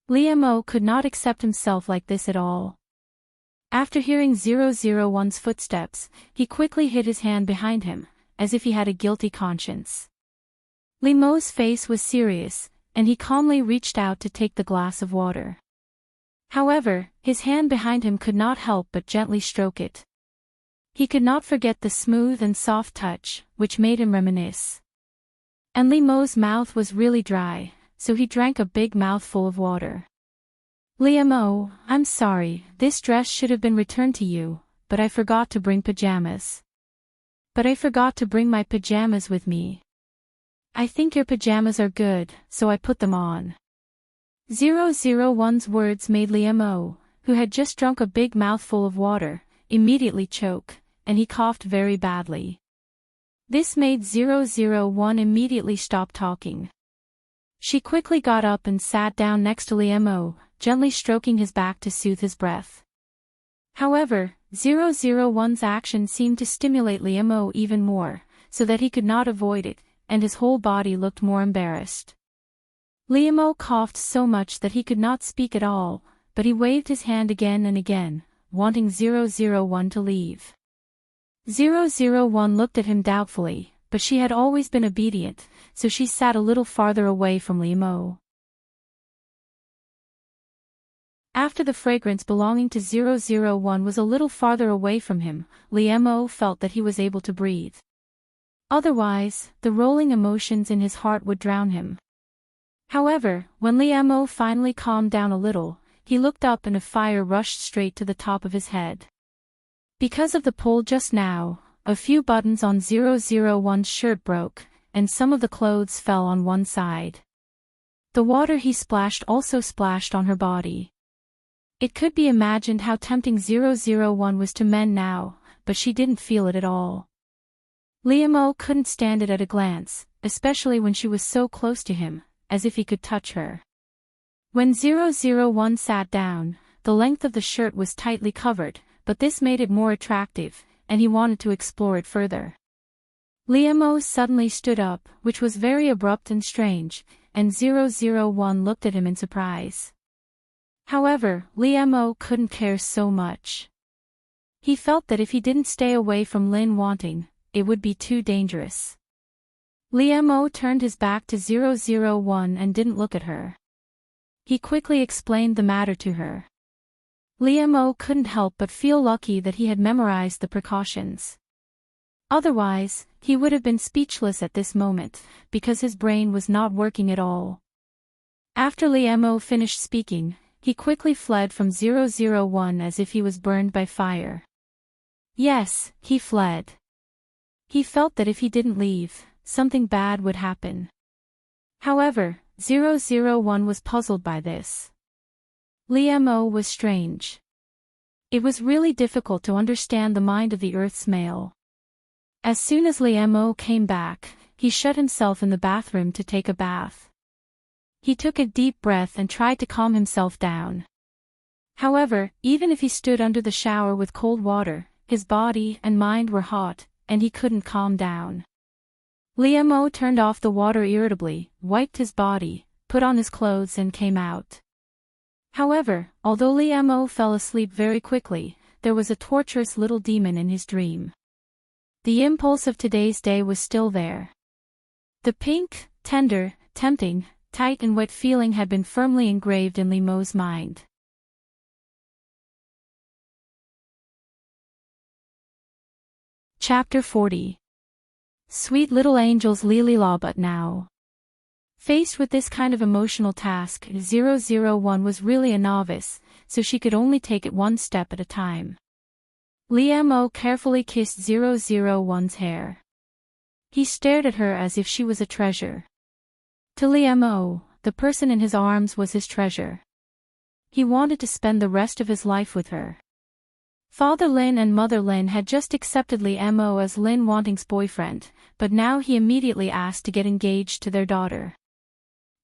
Liam-o could not accept himself like this at all. After hearing 001's footsteps, he quickly hid his hand behind him, as if he had a guilty conscience. Liam-o's face was serious, and he calmly reached out to take the glass of water. However, his hand behind him could not help but gently stroke it. He could not forget the smooth and soft touch, which made him reminisce. And Liam-o's mouth was really dry, so he drank a big mouthful of water. Liam-o, I'm sorry, this dress should have been returned to you, but I forgot to bring pajamas. But I forgot to bring my pajamas with me. I think your pajamas are good, so I put them on. 001's words made Liam-o, who had just drunk a big mouthful of water, immediately choke, and he coughed very badly. This made 001 immediately stop talking. She quickly got up and sat down next to Liam-o, gently stroking his back to soothe his breath. However, 001's action seemed to stimulate Liam-o even more, so that he could not avoid it, and his whole body looked more embarrassed. Liam-o coughed so much that he could not speak at all, but he waved his hand again and again, wanting 001 to leave. 001 looked at him doubtfully, but she had always been obedient, so she sat a little farther away from Liam-o. After the fragrance belonging to 001 was a little farther away from him, Liam-o felt that he was able to breathe. Otherwise, the rolling emotions in his heart would drown him. However, when Liam-o finally calmed down a little, he looked up and a fire rushed straight to the top of his head. Because of the pull just now, a few buttons on 001's shirt broke, and some of the clothes fell on one side. The water he splashed also splashed on her body. It could be imagined how tempting 001 was to men now, but she didn't feel it at all. Liam-o couldn't stand it at a glance, especially when she was so close to him, as if he could touch her. When 001 sat down, the length of the shirt was tightly covered, but this made it more attractive, and he wanted to explore it further. Liam-o suddenly stood up, which was very abrupt and strange, and 001 looked at him in surprise. However, Mo couldn't care so much. He felt that if he didn't stay away from Lin Wanting, it would be too dangerous. Mo turned his back to 001 and didn't look at her. He quickly explained the matter to her. Mo couldn't help but feel lucky that he had memorized the precautions. Otherwise, he would have been speechless at this moment, because his brain was not working at all. After Mo finished speaking, he quickly fled from 001 as if he was burned by fire. Yes, he fled. He felt that if he didn't leave, something bad would happen. However, 001 was puzzled by this. Mo was strange. It was really difficult to understand the mind of the Earth's male. As soon as Mo came back, he shut himself in the bathroom to take a bath. He took a deep breath and tried to calm himself down. However, even if he stood under the shower with cold water, his body and mind were hot, and he couldn't calm down. Mo turned off the water irritably, wiped his body, put on his clothes and came out. However, although Mo fell asleep very quickly, there was a torturous little demon in his dream. The impulse of today's day was still there. The pink, tender, tempting, tight and wet feeling had been firmly engraved in Mo's mind. Chapter 40. Sweet little angels Lililaw. But now, faced with this kind of emotional task, 001 was really a novice, so she could only take it one step at a time. Mo carefully kissed 001's hair. He stared at her as if she was a treasure. To Mo, the person in his arms was his treasure. He wanted to spend the rest of his life with her. Father Lin and Mother Lin had just accepted Mo as Lin Wanting's boyfriend, but now he immediately asked to get engaged to their daughter.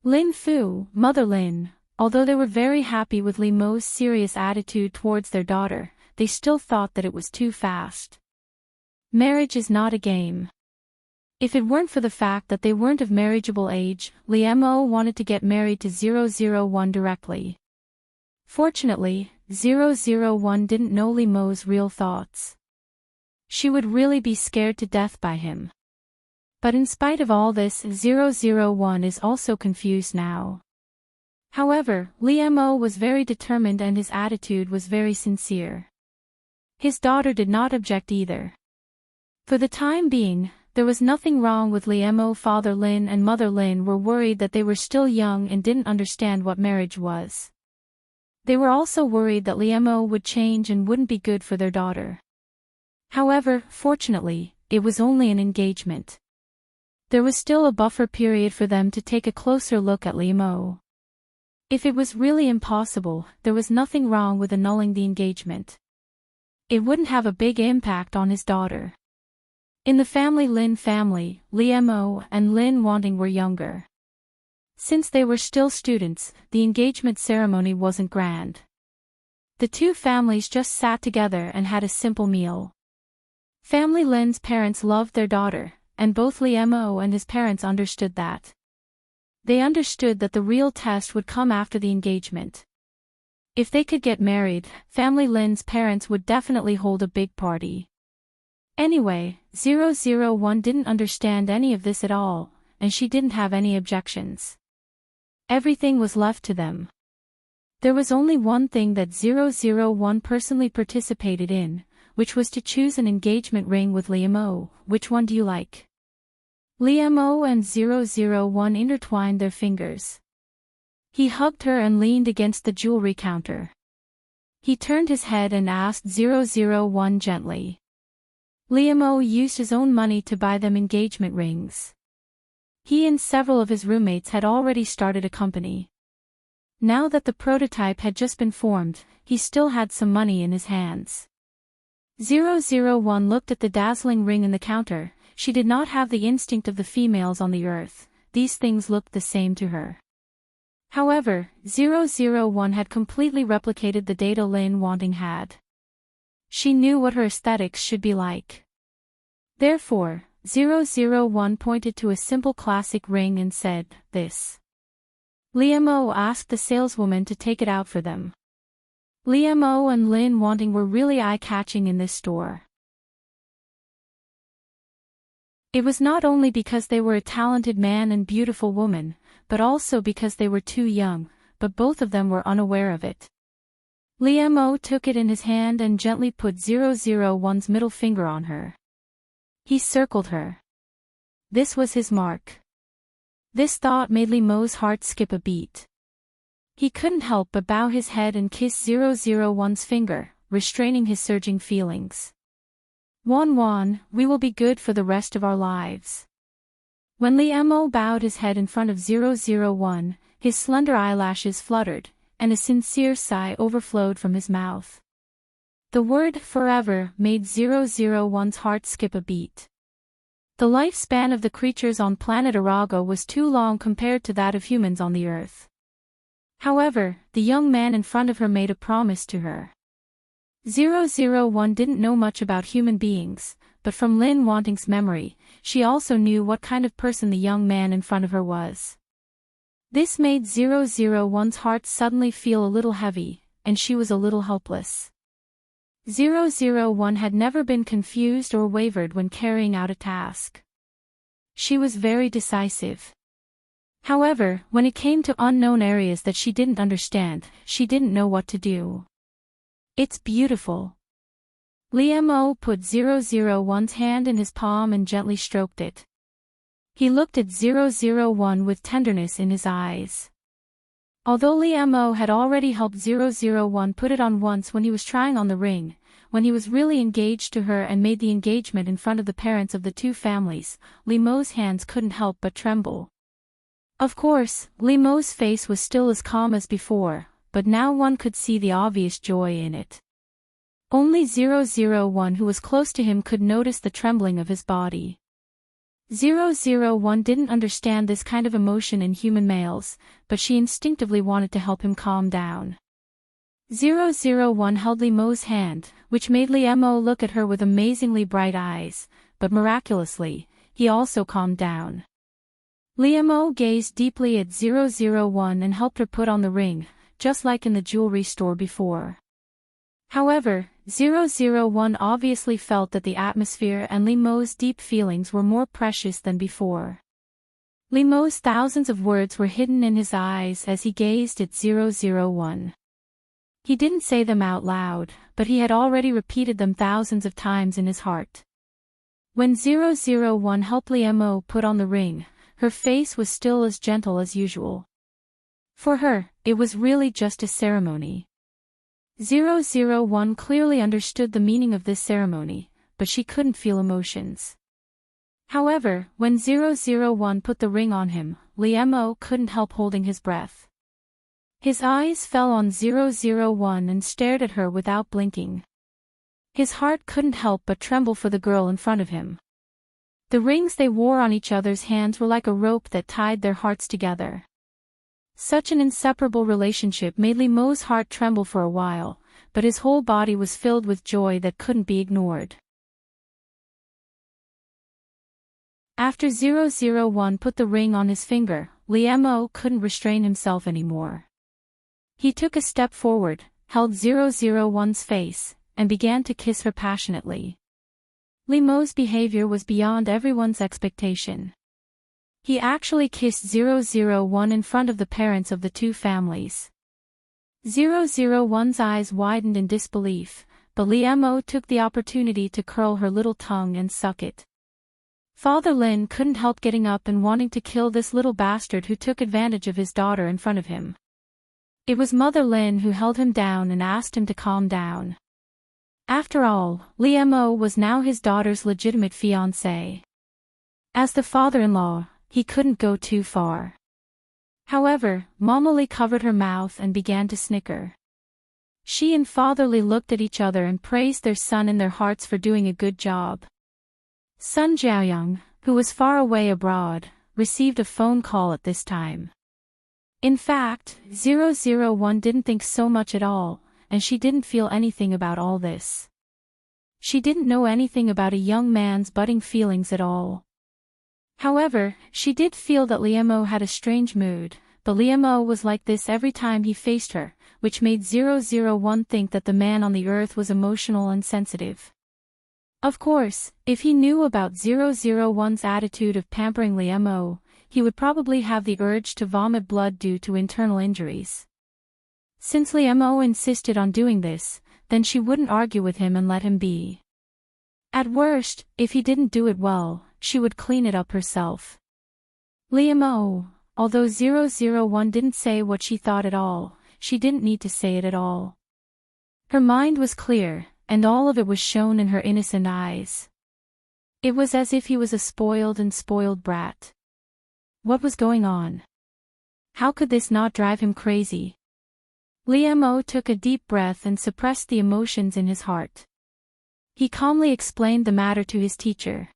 Lin Fu, Mother Lin, although they were very happy with Mo's serious attitude towards their daughter, they still thought that it was too fast. Marriage is not a game. If it weren't for the fact that they weren't of marriageable age, Mo wanted to get married to 001 directly. Fortunately, 001 didn't know Mo's real thoughts. She would really be scared to death by him. But in spite of all this, 001 is also confused now. However, Mo was very determined and his attitude was very sincere. His daughter did not object either. For the time being, there was nothing wrong with Mo. Father Lin and Mother Lin were worried that they were still young and didn't understand what marriage was. They were also worried that Mo would change and wouldn't be good for their daughter. However, fortunately, it was only an engagement. There was still a buffer period for them to take a closer look at Mo. If it was really impossible, there was nothing wrong with annulling the engagement. It wouldn't have a big impact on his daughter. In the Lin family, Mo and Lin Wanting were younger. Since they were still students, the engagement ceremony wasn't grand. The two families just sat together and had a simple meal. Family Lin's parents loved their daughter, and both Mo and his parents understood that. They understood that the real test would come after the engagement. If they could get married, Family Lin's parents would definitely hold a big party. Anyway, 001 didn't understand any of this at all, and she didn't have any objections. Everything was left to them. There was only one thing that 001 personally participated in, which was to choose an engagement ring with Mo. Which one do you like? Mo and 001 intertwined their fingers. He hugged her and leaned against the jewelry counter. He turned his head and asked 001 gently. Mo used his own money to buy them engagement rings. He and several of his roommates had already started a company. Now that the prototype had just been formed, he still had some money in his hands. 001 looked at the dazzling ring in the counter. She did not have the instinct of the females on the earth. These things looked the same to her. However, 001 had completely replicated the data Lin Wanting had. She knew what her aesthetics should be like. Therefore, 001 pointed to a simple classic ring and said, "This." Liamo asked the saleswoman to take it out for them. Liamo and Lin Wanting were really eye-catching in this store. It was not only because they were a talented man and beautiful woman, but also because they were too young, but both of them were unaware of it. Liamo took it in his hand and gently put 001's middle finger on her. He circled her. This was his mark. This thought made Liamo's heart skip a beat. He couldn't help but bow his head and kiss 001's finger, restraining his surging feelings. Wan, we will be good for the rest of our lives. When Liamo bowed his head in front of 001, his slender eyelashes fluttered, and a sincere sigh overflowed from his mouth. The word forever made 001's heart skip a beat. The lifespan of the creatures on planet Arago was too long compared to that of humans on the Earth. However, the young man in front of her made a promise to her. 001 didn't know much about human beings, but from Lin Wanting's memory, she also knew what kind of person the young man in front of her was. This made 001's heart suddenly feel a little heavy, and she was a little helpless. 001 had never been confused or wavered when carrying out a task. She was very decisive. However, when it came to unknown areas that she didn't understand, she didn't know what to do. It's beautiful. Liamo put 001's hand in his palm and gently stroked it. He looked at 001 with tenderness in his eyes. Although Liamo had already helped 001 put it on once when he was trying on the ring, when he was really engaged to her and made the engagement in front of the parents of the two families, Liamo's hands couldn't help but tremble. Of course, Liamo's face was still as calm as before, but now one could see the obvious joy in it. Only 001 who was close to him could notice the trembling of his body. 001 didn't understand this kind of emotion in human males, but she instinctively wanted to help him calm down. 001 held Liamo's hand, which made Liamo look at her with amazingly bright eyes, but miraculously, he also calmed down. Liamo gazed deeply at 001 and helped her put on the ring, just like in the jewelry store before. However, 001 obviously felt that the atmosphere and Liamo's deep feelings were more precious than before. Liamo's thousands of words were hidden in his eyes as he gazed at 001. He didn't say them out loud, but he had already repeated them thousands of times in his heart. When 001 helped Liamo put on the ring, her face was still as gentle as usual. For her, it was really just a ceremony. 001 clearly understood the meaning of this ceremony, but she couldn't feel emotions. However, when 001 put the ring on him, Liamo couldn't help holding his breath. His eyes fell on 001 and stared at her without blinking. His heart couldn't help but tremble for the girl in front of him. The rings they wore on each other's hands were like a rope that tied their hearts together. Such an inseparable relationship made Liamo's heart tremble for a while, but his whole body was filled with joy that couldn't be ignored. After 001 put the ring on his finger, Liamo couldn't restrain himself anymore. He took a step forward, held 001's face, and began to kiss her passionately. Liamo's behavior was beyond everyone's expectation. He actually kissed 001 in front of the parents of the two families. 001's eyes widened in disbelief, but Liamo took the opportunity to curl her little tongue and suck it. Father Lin couldn't help getting up and wanting to kill this little bastard who took advantage of his daughter in front of him. It was Mother Lin who held him down and asked him to calm down. After all, Liamo was now his daughter's legitimate fiancé. As the father-in-law, he couldn't go too far. However, Mama Li covered her mouth and began to snicker. She and Father Li looked at each other and praised their son in their hearts for doing a good job. Sun Jiaoyang, who was far away abroad, received a phone call at this time. In fact, 001 didn't think so much at all, and she didn't feel anything about all this. She didn't know anything about a young man's budding feelings at all. However, she did feel that Liamo had a strange mood, but Liam was like this every time he faced her, which made 001 think that the man on the earth was emotional and sensitive. Of course, if he knew about 001's attitude of pampering Liam, he would probably have the urge to vomit blood due to internal injuries. Since Liam insisted on doing this, then she wouldn't argue with him and let him be. At worst, if he didn't do it well, she would clean it up herself. Liam, although 001 didn't say what she thought at all, she didn't need to say it at all. Her mind was clear, and all of it was shown in her innocent eyes. It was as if he was a spoiled brat. What was going on? How could this not drive him crazy? Liam took a deep breath and suppressed the emotions in his heart. He calmly explained the matter to his teacher.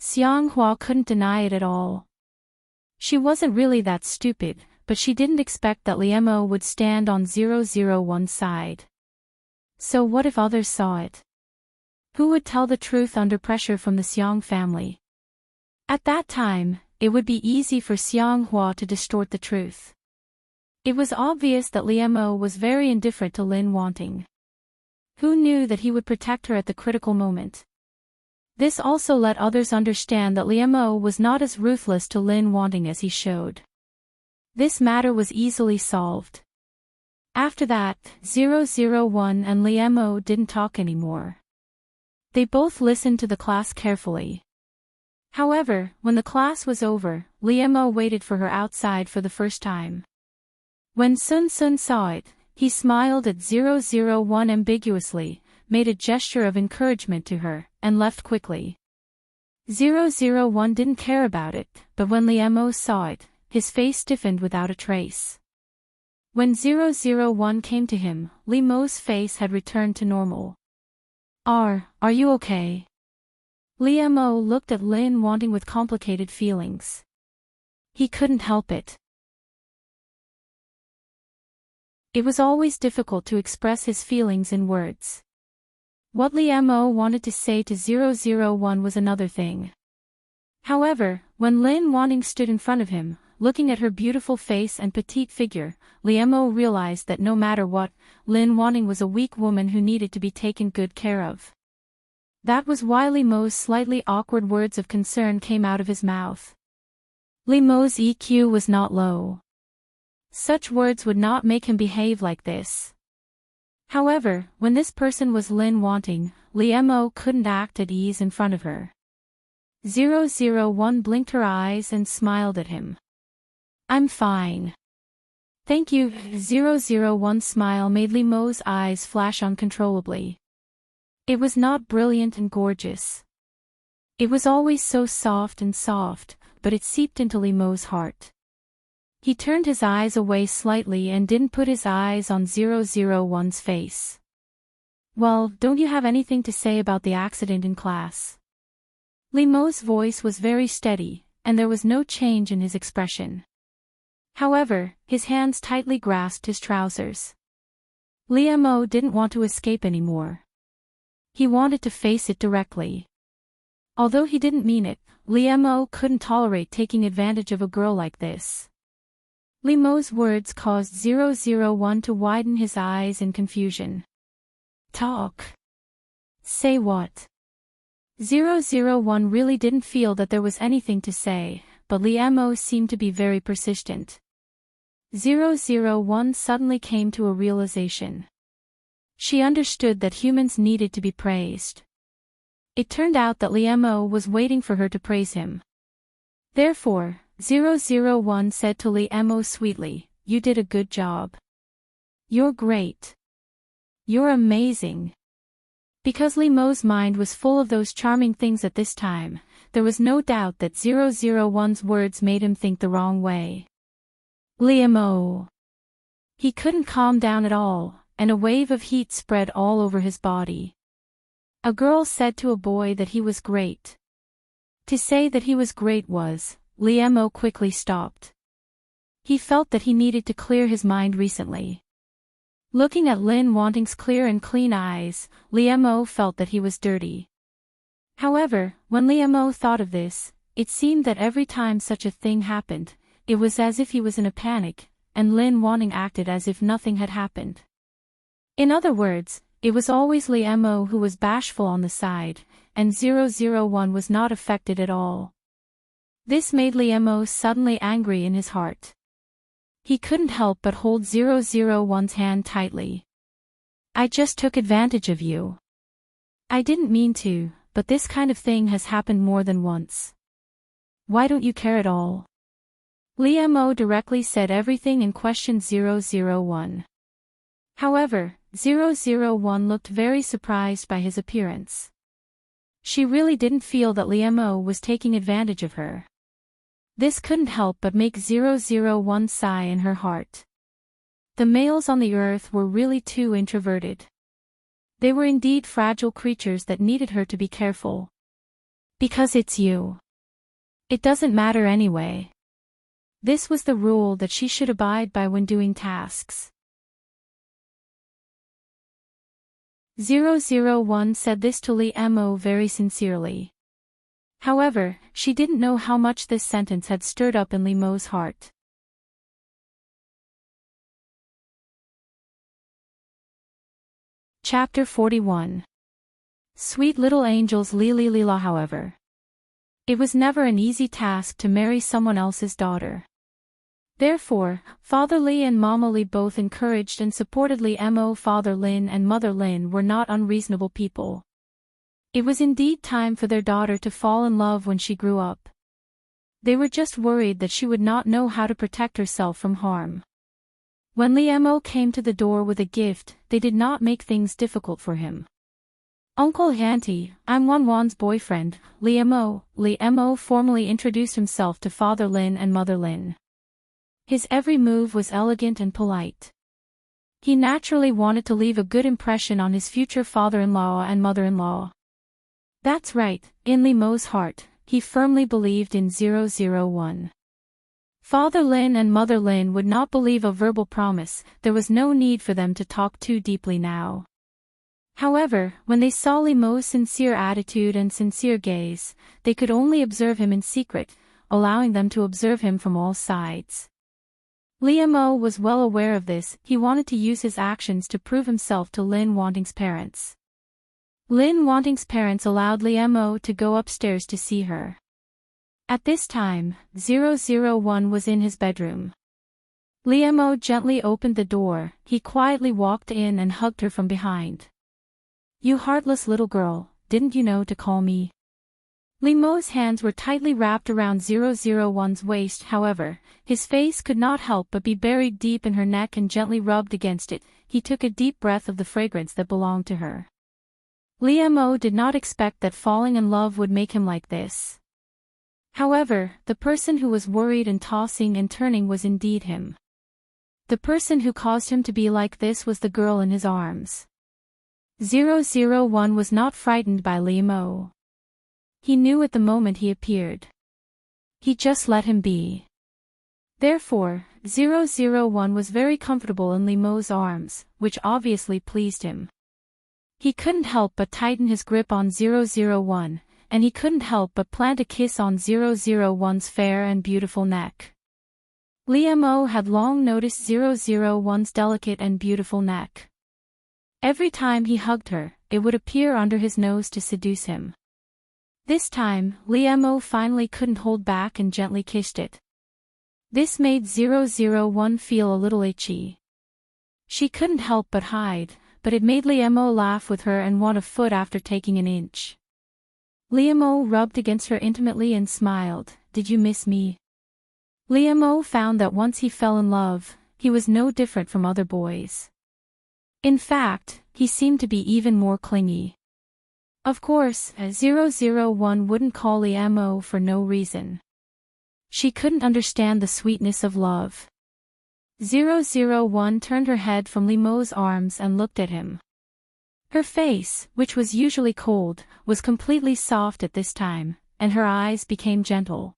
Xianghua couldn't deny it at all. She wasn't really that stupid, but she didn't expect that Liam would stand on 001's side. So what if others saw it? Who would tell the truth under pressure from the Xiang family? At that time, it would be easy for Xianghua to distort the truth. It was obvious that Liam was very indifferent to Lin Wanting. Who knew that he would protect her at the critical moment? This also let others understand that Liam was not as ruthless to Lin Wanting as he showed. This matter was easily solved. After that, 001 and Liam didn't talk anymore. They both listened to the class carefully. However, when the class was over, Liam waited for her outside for the first time. When Sun saw it, he smiled at 001 ambiguously, made a gesture of encouragement to her, and left quickly. 001 didn't care about it, but when Liam saw it, his face stiffened without a trace. When 001 came to him, Liam's face had returned to normal. Are you okay? Liam looked at Lin Wanting with complicated feelings. He couldn't help it. It was always difficult to express his feelings in words. What Liam wanted to say to 001 was another thing. However, when Lin Wanting stood in front of him, looking at her beautiful face and petite figure, Liam realized that no matter what, Lin Wanting was a weak woman who needed to be taken good care of. That was why Liam's slightly awkward words of concern came out of his mouth. Liam's EQ was not low. Such words would not make him behave like this. However, when this person was Lin Wanting, Liam couldn't act at ease in front of her. 001 blinked her eyes and smiled at him. I'm fine. Thank you. 001's smile made Liam's eyes flash uncontrollably. It was not brilliant and gorgeous. It was always so soft, but it seeped into Liam's heart. He turned his eyes away slightly and didn't put his eyes on 001's face. Well, don't you have anything to say about the accident in class? Liam's voice was very steady, and there was no change in his expression. However, his hands tightly grasped his trousers. Liam didn't want to escape anymore. He wanted to face it directly. Although he didn't mean it, Liam couldn't tolerate taking advantage of a girl like this. Liam's words caused 001 to widen his eyes in confusion. Talk. Say what? 001 really didn't feel that there was anything to say, but Liam seemed to be very persistent. 001 suddenly came to a realization. She understood that humans needed to be praised. It turned out that Liam was waiting for her to praise him. Therefore, 001 said to Liam sweetly, "You did a good job. You're great. You're amazing." Because Liam's mind was full of those charming things at this time, there was no doubt that 001's words made him think the wrong way. Liam. He couldn't calm down at all, and a wave of heat spread all over his body. A girl said to a boy that he was great. To say that he was great was, Liam quickly stopped. He felt that he needed to clear his mind recently. Looking at Lin Wanting's clear and clean eyes, Liam felt that he was dirty. However, when Liam thought of this, it seemed that every time such a thing happened, it was as if he was in a panic, and Lin Wanting acted as if nothing had happened. In other words, it was always Li Mo who was bashful on the side, and 001 was not affected at all. This made Li Mo suddenly angry in his heart. He couldn't help but hold 001's hand tightly. I just took advantage of you. I didn't mean to, but this kind of thing has happened more than once. Why don't you care at all? Li Mo directly said everything and questioned 001. However, 001 looked very surprised by his appearance. She really didn't feel that Li Mo was taking advantage of her. This couldn't help but make 001 sigh in her heart. The males on the earth were really too introverted. They were indeed fragile creatures that needed her to be careful. Because it's you. It doesn't matter anyway. This was the rule that she should abide by when doing tasks. 001 said this to Li Mo very sincerely. However, she didn't know how much this sentence had stirred up in Li Mo's heart. Chapter 41. Sweet little angels Lila. However, it was never an easy task to marry someone else's daughter. Therefore, Father Li and Mama Li both encouraged and supported Li Mo. Father Lin and Mother Lin were not unreasonable people. It was indeed time for their daughter to fall in love when she grew up. They were just worried that she would not know how to protect herself from harm. When Li Mo came to the door with a gift, they did not make things difficult for him. Uncle Auntie, I'm Wan's boyfriend, Li Mo. Li Mo formally introduced himself to Father Lin and Mother Lin. His every move was elegant and polite. He naturally wanted to leave a good impression on his future father-in-law and mother-in-law. That's right, in Li Mo's heart, he firmly believed in 001. Father Lin and Mother Lin would not believe a verbal promise, there was no need for them to talk too deeply now. However, when they saw Li Mo's sincere attitude and sincere gaze, they could only observe him in secret, allowing them to observe him from all sides. Li Mo was well aware of this, he wanted to use his actions to prove himself to Lin Wanting's parents. Lin Wanting's parents allowed Li Mo to go upstairs to see her. At this time, 001 was in his bedroom. Li Mo gently opened the door, he quietly walked in and hugged her from behind. You heartless little girl, didn't you know to call me? Li Mo's hands were tightly wrapped around 001's waist. However, his face could not help but be buried deep in her neck and gently rubbed against it. He took a deep breath of the fragrance that belonged to her. Li Mo did not expect that falling in love would make him like this. However, the person who was worried and tossing and turning was indeed him. The person who caused him to be like this was the girl in his arms. 001 was not frightened by Li Mo. He knew at the moment he appeared. He just let him be. Therefore, 001 was very comfortable in Li Mo's arms, which obviously pleased him. He couldn't help but tighten his grip on 001, and he couldn't help but plant a kiss on 001's fair and beautiful neck. Li Mo had long noticed 001's delicate and beautiful neck. Every time he hugged her, it would appear under his nose to seduce him. This time, Li Mo finally couldn't hold back and gently kissed it. This made 001 feel a little itchy. She couldn't help but hide, but it made Li Mo laugh with her and want a foot after taking an inch. Li Mo rubbed against her intimately and smiled. Did you miss me? Li Mo found that once he fell in love, he was no different from other boys. In fact, he seemed to be even more clingy. Of course, 001 wouldn't call Li Mo for no reason. She couldn't understand the sweetness of love. 001 turned her head from Li Mo's arms and looked at him. Her face, which was usually cold, was completely soft at this time, and her eyes became gentle.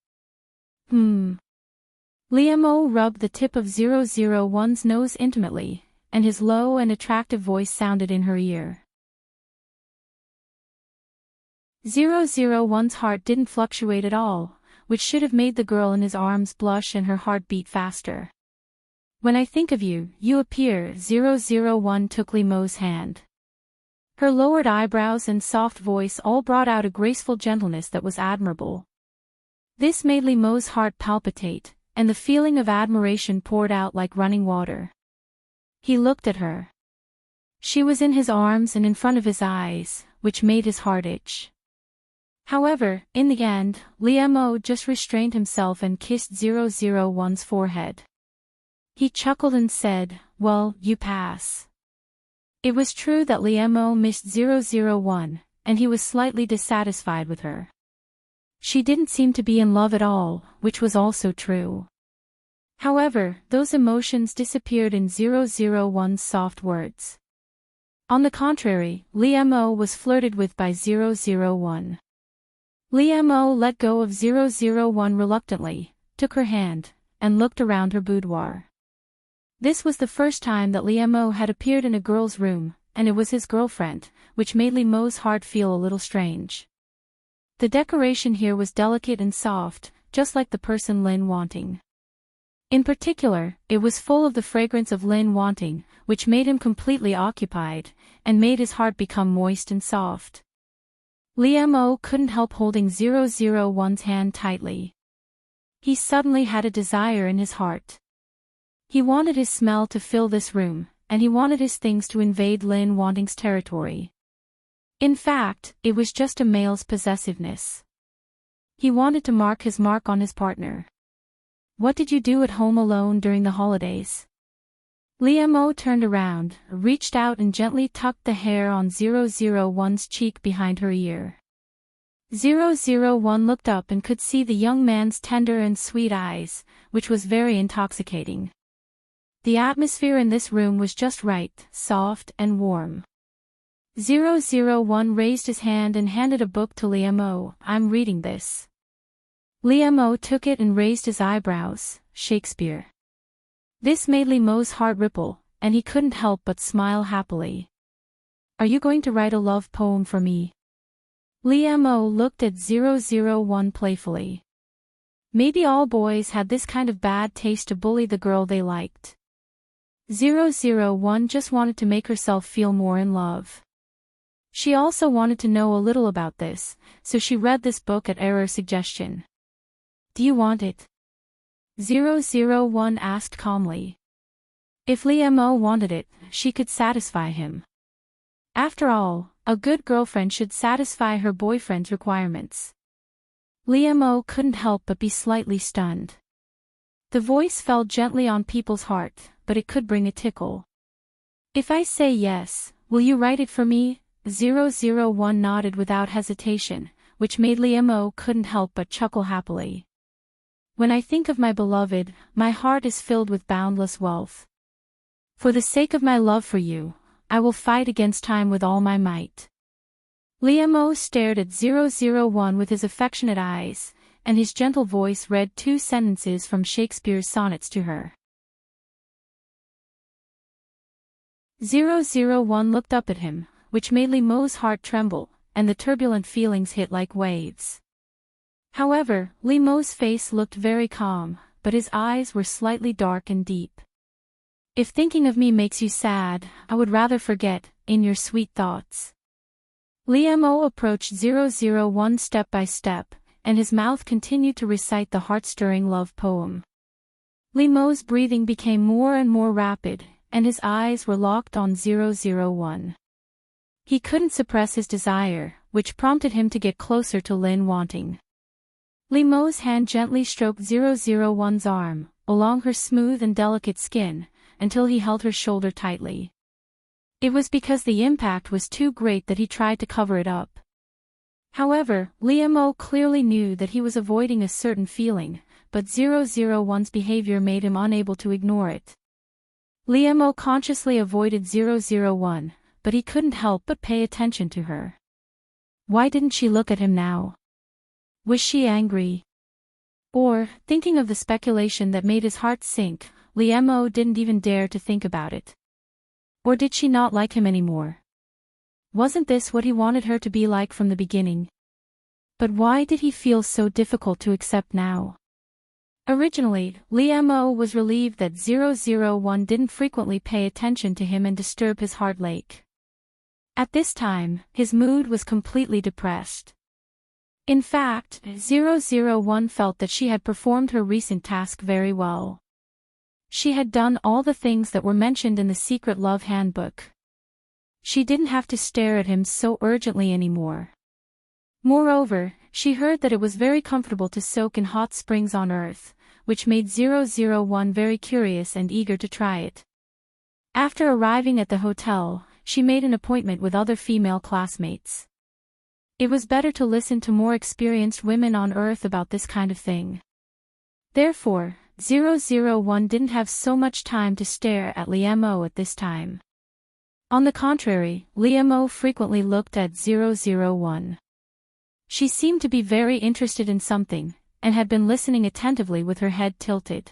Li Mo rubbed the tip of 001's nose intimately, and his low and attractive voice sounded in her ear. 001's heart didn't fluctuate at all. which should have made the girl in his arms blush and her heart beat faster. When I think of you, you appear. 001 took Li Mo's hand. Her lowered eyebrows and soft voice all brought out a graceful gentleness that was admirable. This made Li Mo's heart palpitate, and the feeling of admiration poured out like running water. He looked at her. She was in his arms and in front of his eyes, which made his heart itch. However, in the end, Li Mo just restrained himself and kissed 001's forehead. He chuckled and said, "Well, you pass." It was true that Li Mo missed 001, and he was slightly dissatisfied with her. She didn't seem to be in love at all, which was also true. However, those emotions disappeared in 001's soft words. On the contrary, Li Mo was flirted with by 001. Li Mo let go of 001 reluctantly, took her hand, and looked around her boudoir. This was the first time that Li Mo had appeared in a girl's room, and it was his girlfriend, which made Li Mo's heart feel a little strange. The decoration here was delicate and soft, just like the person Lin wanting. In particular, it was full of the fragrance of Lin wanting, which made him completely occupied, and made his heart become moist and soft. Li Mo couldn't help holding 001's hand tightly. He suddenly had a desire in his heart. He wanted his smell to fill this room, and he wanted his things to invade Lin wanting's territory. In fact, it was just a male's possessiveness. He wanted to mark his mark on his partner. "What did you do at home alone during the holidays?" Li Mo turned around, reached out and gently tucked the hair on 001's cheek behind her ear. 001 looked up and could see the young man's tender and sweet eyes, which was very intoxicating. The atmosphere in this room was just right, soft and warm. 001 raised his hand and handed a book to Li Mo. "I'm reading this." Li Mo took it and raised his eyebrows. "Shakespeare." This made Li Mo's heart ripple, and he couldn't help but smile happily. "Are you going to write a love poem for me?" Li Mo looked at 001 playfully. Maybe all boys had this kind of bad taste to bully the girl they liked. 001 just wanted to make herself feel more in love. She also wanted to know a little about this, so she read this book at Error's suggestion. "Do you want it?" 001 asked calmly. If Li Mo wanted it, she could satisfy him. After all, a good girlfriend should satisfy her boyfriend's requirements. Li Mo couldn't help but be slightly stunned. The voice fell gently on people's heart, but it could bring a tickle. "If I say yes, will you write it for me?" 001 nodded without hesitation, which made Li Mo couldn't help but chuckle happily. "When I think of my beloved, my heart is filled with boundless wealth. For the sake of my love for you, I will fight against time with all my might." Li Mo stared at 001 with his affectionate eyes, and his gentle voice read 2 sentences from Shakespeare's sonnets to her. 001 looked up at him, which made Li Mo's heart tremble, and the turbulent feelings hit like waves. However, Li Mo's face looked very calm, but his eyes were slightly dark and deep. "If thinking of me makes you sad, I would rather forget, in your sweet thoughts." Li Mo approached 001 step by step, and his mouth continued to recite the heart-stirring love poem. Li Mo's breathing became more and more rapid, and his eyes were locked on 001. He couldn't suppress his desire, which prompted him to get closer to Lin wanting. Li Mo's hand gently stroked 001's arm, along her smooth and delicate skin, until he held her shoulder tightly. It was because the impact was too great that he tried to cover it up. However, Li Mo clearly knew that he was avoiding a certain feeling, but 001's behavior made him unable to ignore it. Li Mo consciously avoided 001, but he couldn't help but pay attention to her. Why didn't she look at him now? Was she angry? Or, thinking of the speculation that made his heart sink, Li Mo didn't even dare to think about it. Or did she not like him anymore? Wasn't this what he wanted her to be like from the beginning? But why did he feel so difficult to accept now? Originally, Liam-O was relieved that 001 didn't frequently pay attention to him and disturb his heart lake. At this time, his mood was completely depressed. In fact, 001 felt that she had performed her recent task very well. She had done all the things that were mentioned in the secret love handbook. She didn't have to stare at him so urgently anymore. Moreover, she heard that it was very comfortable to soak in hot springs on Earth, which made 001 very curious and eager to try it. After arriving at the hotel, she made an appointment with other female classmates. It was better to listen to more experienced women on Earth about this kind of thing. Therefore, 001 didn't have so much time to stare at Liam-O at this time. On the contrary, Liam-O frequently looked at 001. She seemed to be very interested in something, and had been listening attentively with her head tilted.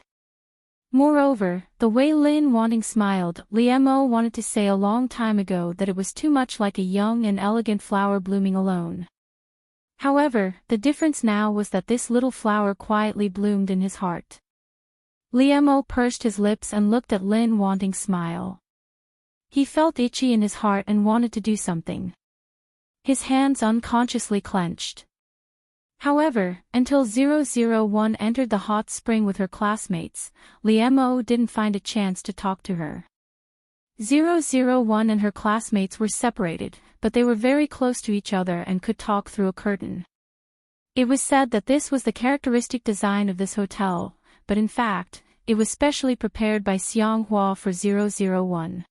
Moreover, the way Lin Wanting smiled, Liam-O wanted to say a long time ago that it was too much like a young and elegant flower blooming alone. However, the difference now was that this little flower quietly bloomed in his heart. Liam-O pursed his lips and looked at Lin Wanting's smile. He felt itchy in his heart and wanted to do something. His hands unconsciously clenched. However, until 001 entered the hot spring with her classmates, Liam-O didn't find a chance to talk to her. 001 and her classmates were separated, but they were very close to each other and could talk through a curtain. It was said that this was the characteristic design of this hotel, but in fact, it was specially prepared by Xianghua for 001.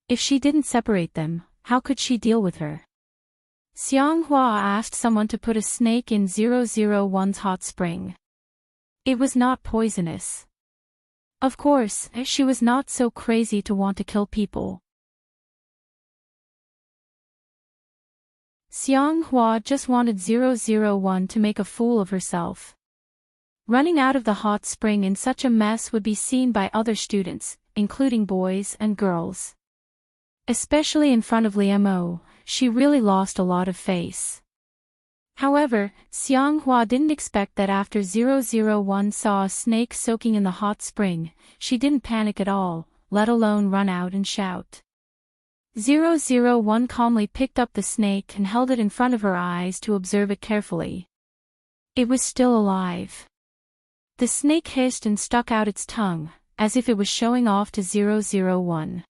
If she didn't separate them, how could she deal with her? Xianghua asked someone to put a snake in 001's hot spring. It was not poisonous. Of course, she was not so crazy to want to kill people. Xianghua just wanted 001 to make a fool of herself. Running out of the hot spring in such a mess would be seen by other students, including boys and girls. Especially in front of Liam-O, she really lost a lot of face. However, Xianghua didn't expect that after 001 saw a snake soaking in the hot spring, she didn't panic at all, let alone run out and shout. 001 calmly picked up the snake and held it in front of her eyes to observe it carefully. It was still alive. The snake hissed and stuck out its tongue, as if it was showing off to 001.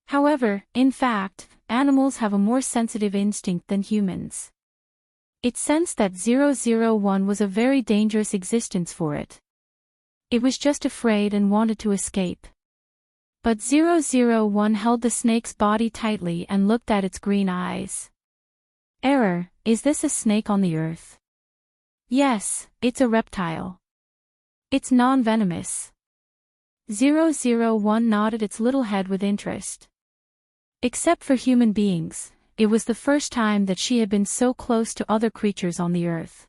However, in fact, animals have a more sensitive instinct than humans. It sensed that 001 was a very dangerous existence for it. It was just afraid and wanted to escape. But 001 held the snake's body tightly and looked at its green eyes. Error, is this a snake on the earth? Yes, it's a reptile. It's non-venomous. 001 nodded its little head with interest. Except for human beings, it was the first time that she had been so close to other creatures on the earth.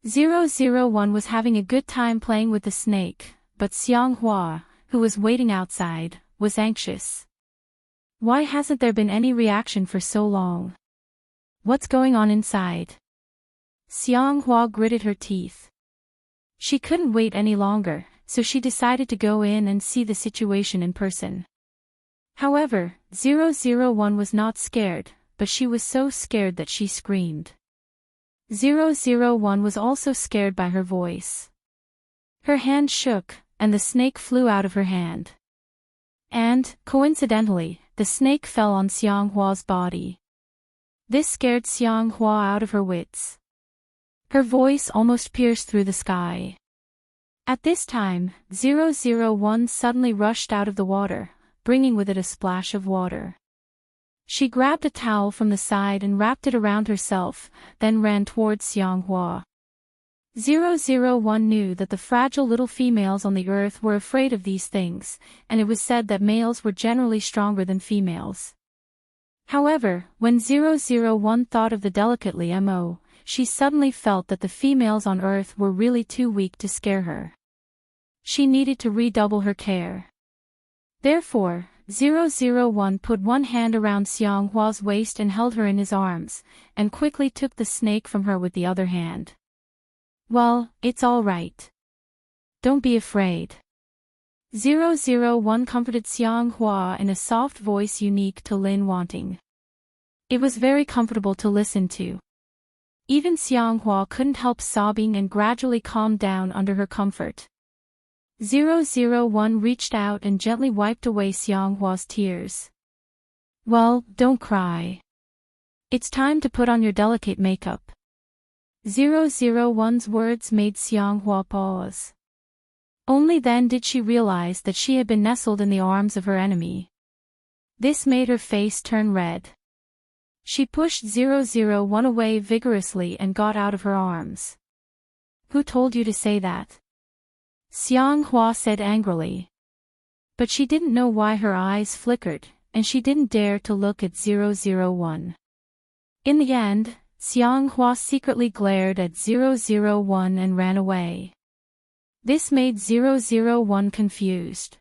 001 was having a good time playing with the snake, but Xianghua, who was waiting outside, was anxious. Why hasn't there been any reaction for so long? What's going on inside? Xianghua gritted her teeth. She couldn't wait any longer, so she decided to go in and see the situation in person. However, 001 was not scared, but she was so scared that she screamed. 001 was also scared by her voice. Her hand shook, and the snake flew out of her hand. And, coincidentally, the snake fell on Xianghua's body. This scared Xianghua out of her wits. Her voice almost pierced through the sky. At this time, 001 suddenly rushed out of the water, bringing with it a splash of water. She grabbed a towel from the side and wrapped it around herself, then ran towards Xianghua. 001 knew that the fragile little females on the earth were afraid of these things, and it was said that males were generally stronger than females. However, when 001 thought of the delicate Liam-O, she suddenly felt that the females on earth were really too weak to scare her. She needed to redouble her care. Therefore, 001 put one hand around Xianghua's waist and held her in his arms, and quickly took the snake from her with the other hand. Well, it's all right. Don't be afraid. 001 comforted Xianghua in a soft voice unique to Lin Wanting. It was very comfortable to listen to. Even Xianghua couldn't help sobbing and gradually calmed down under her comfort. 001 reached out and gently wiped away Xianghua's tears. Well, don't cry. It's time to put on your delicate makeup. 001's words made Xianghua pause. Only then did she realize that she had been nestled in the arms of her enemy. This made her face turn red. She pushed 001 away vigorously and got out of her arms. Who told you to say that? Xianghua said angrily. But she didn't know why her eyes flickered, and she didn't dare to look at 001. In the end, Xianghua secretly glared at 001 and ran away. This made 001 confused.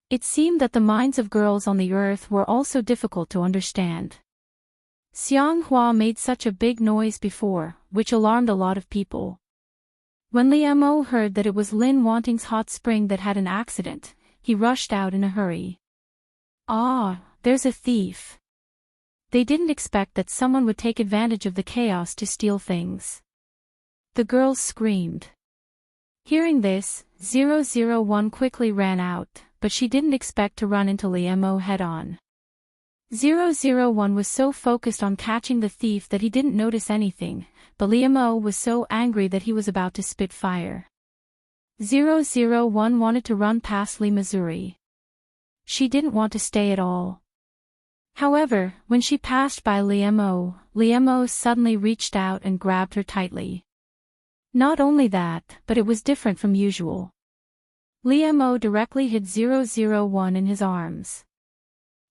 It seemed that the minds of girls on the earth were also difficult to understand. Xianghua made such a big noise before, which alarmed a lot of people. When Liemo heard that it was Lin Wanting's hot spring that had an accident, he rushed out in a hurry. Ah, there's a thief. They didn't expect that someone would take advantage of the chaos to steal things. The girls screamed. Hearing this, 001 quickly ran out, but she didn't expect to run into Liemo head-on. 001 was so focused on catching the thief that he didn't notice anything, but Liemo was so angry that he was about to spit fire. 001 wanted to run past Li Missouri. She didn't want to stay at all. However, when she passed by Liemo suddenly reached out and grabbed her tightly. Not only that, but it was different from usual. Liemo directly hid 001 in his arms.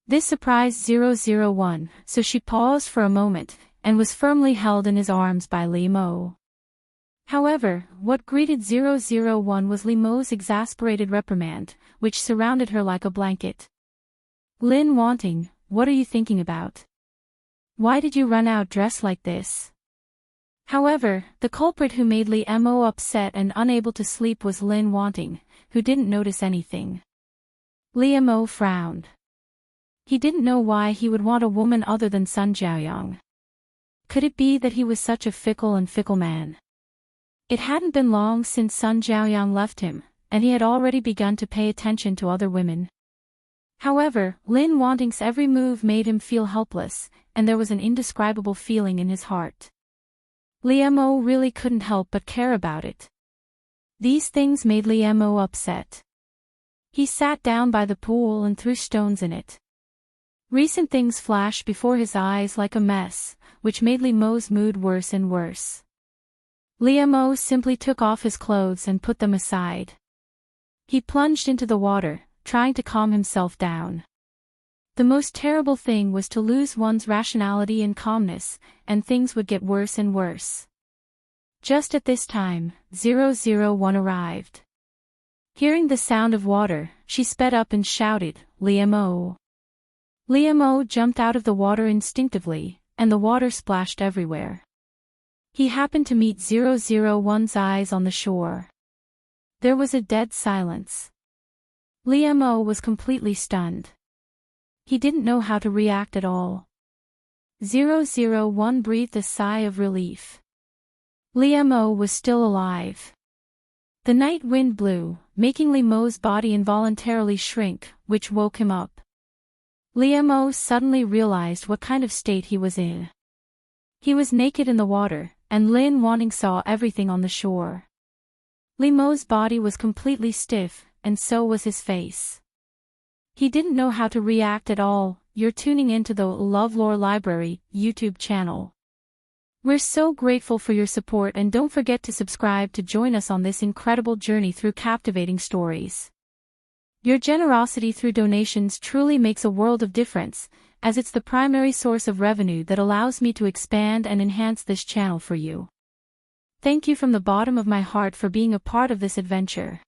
This surprised 001, so she paused for a moment, and was firmly held in his arms by Liemo. However, what greeted 001 was Liemo's exasperated reprimand, which surrounded her like a blanket. Lin Wanting, what are you thinking about? Why did you run out dressed like this? However, the culprit who made Liemo upset and unable to sleep was Lin Wanting, who didn't notice anything. Liemo frowned. He didn't know why he would want a woman other than Sun Jiaoyang. Could it be that he was such a fickle man? It hadn't been long since Sun Jiaoyang left him, and he had already begun to pay attention to other women. However, Lin Wanting's every move made him feel helpless, and there was an indescribable feeling in his heart. Liemo really couldn't help but care about it. These things made Liemo upset. He sat down by the pool and threw stones in it. Recent things flashed before his eyes like a mess, which made Liemo's mood worse and worse. Liemo simply took off his clothes and put them aside. He plunged into the water, trying to calm himself down. The most terrible thing was to lose one's rationality and calmness, and things would get worse and worse. Just at this time, 001 arrived. Hearing the sound of water, she sped up and shouted, Liemo. Liemo jumped out of the water instinctively, and the water splashed everywhere. He happened to meet 001's eyes on the shore. There was a dead silence. Liemo was completely stunned. He didn't know how to react at all. 001 breathed a sigh of relief. Liemo was still alive. The night wind blew, making Liemo's body involuntarily shrink, which woke him up. Liemo suddenly realized what kind of state he was in. He was naked in the water, and Lin Wanting saw everything on the shore. Liemo's body was completely stiff, and so was his face. He didn't know how to react at all. You're tuning into the LoveLore Library YouTube channel. We're so grateful for your support, and don't forget to subscribe to join us on this incredible journey through captivating stories. Your generosity through donations truly makes a world of difference, as it's the primary source of revenue that allows me to expand and enhance this channel for you. Thank you from the bottom of my heart for being a part of this adventure.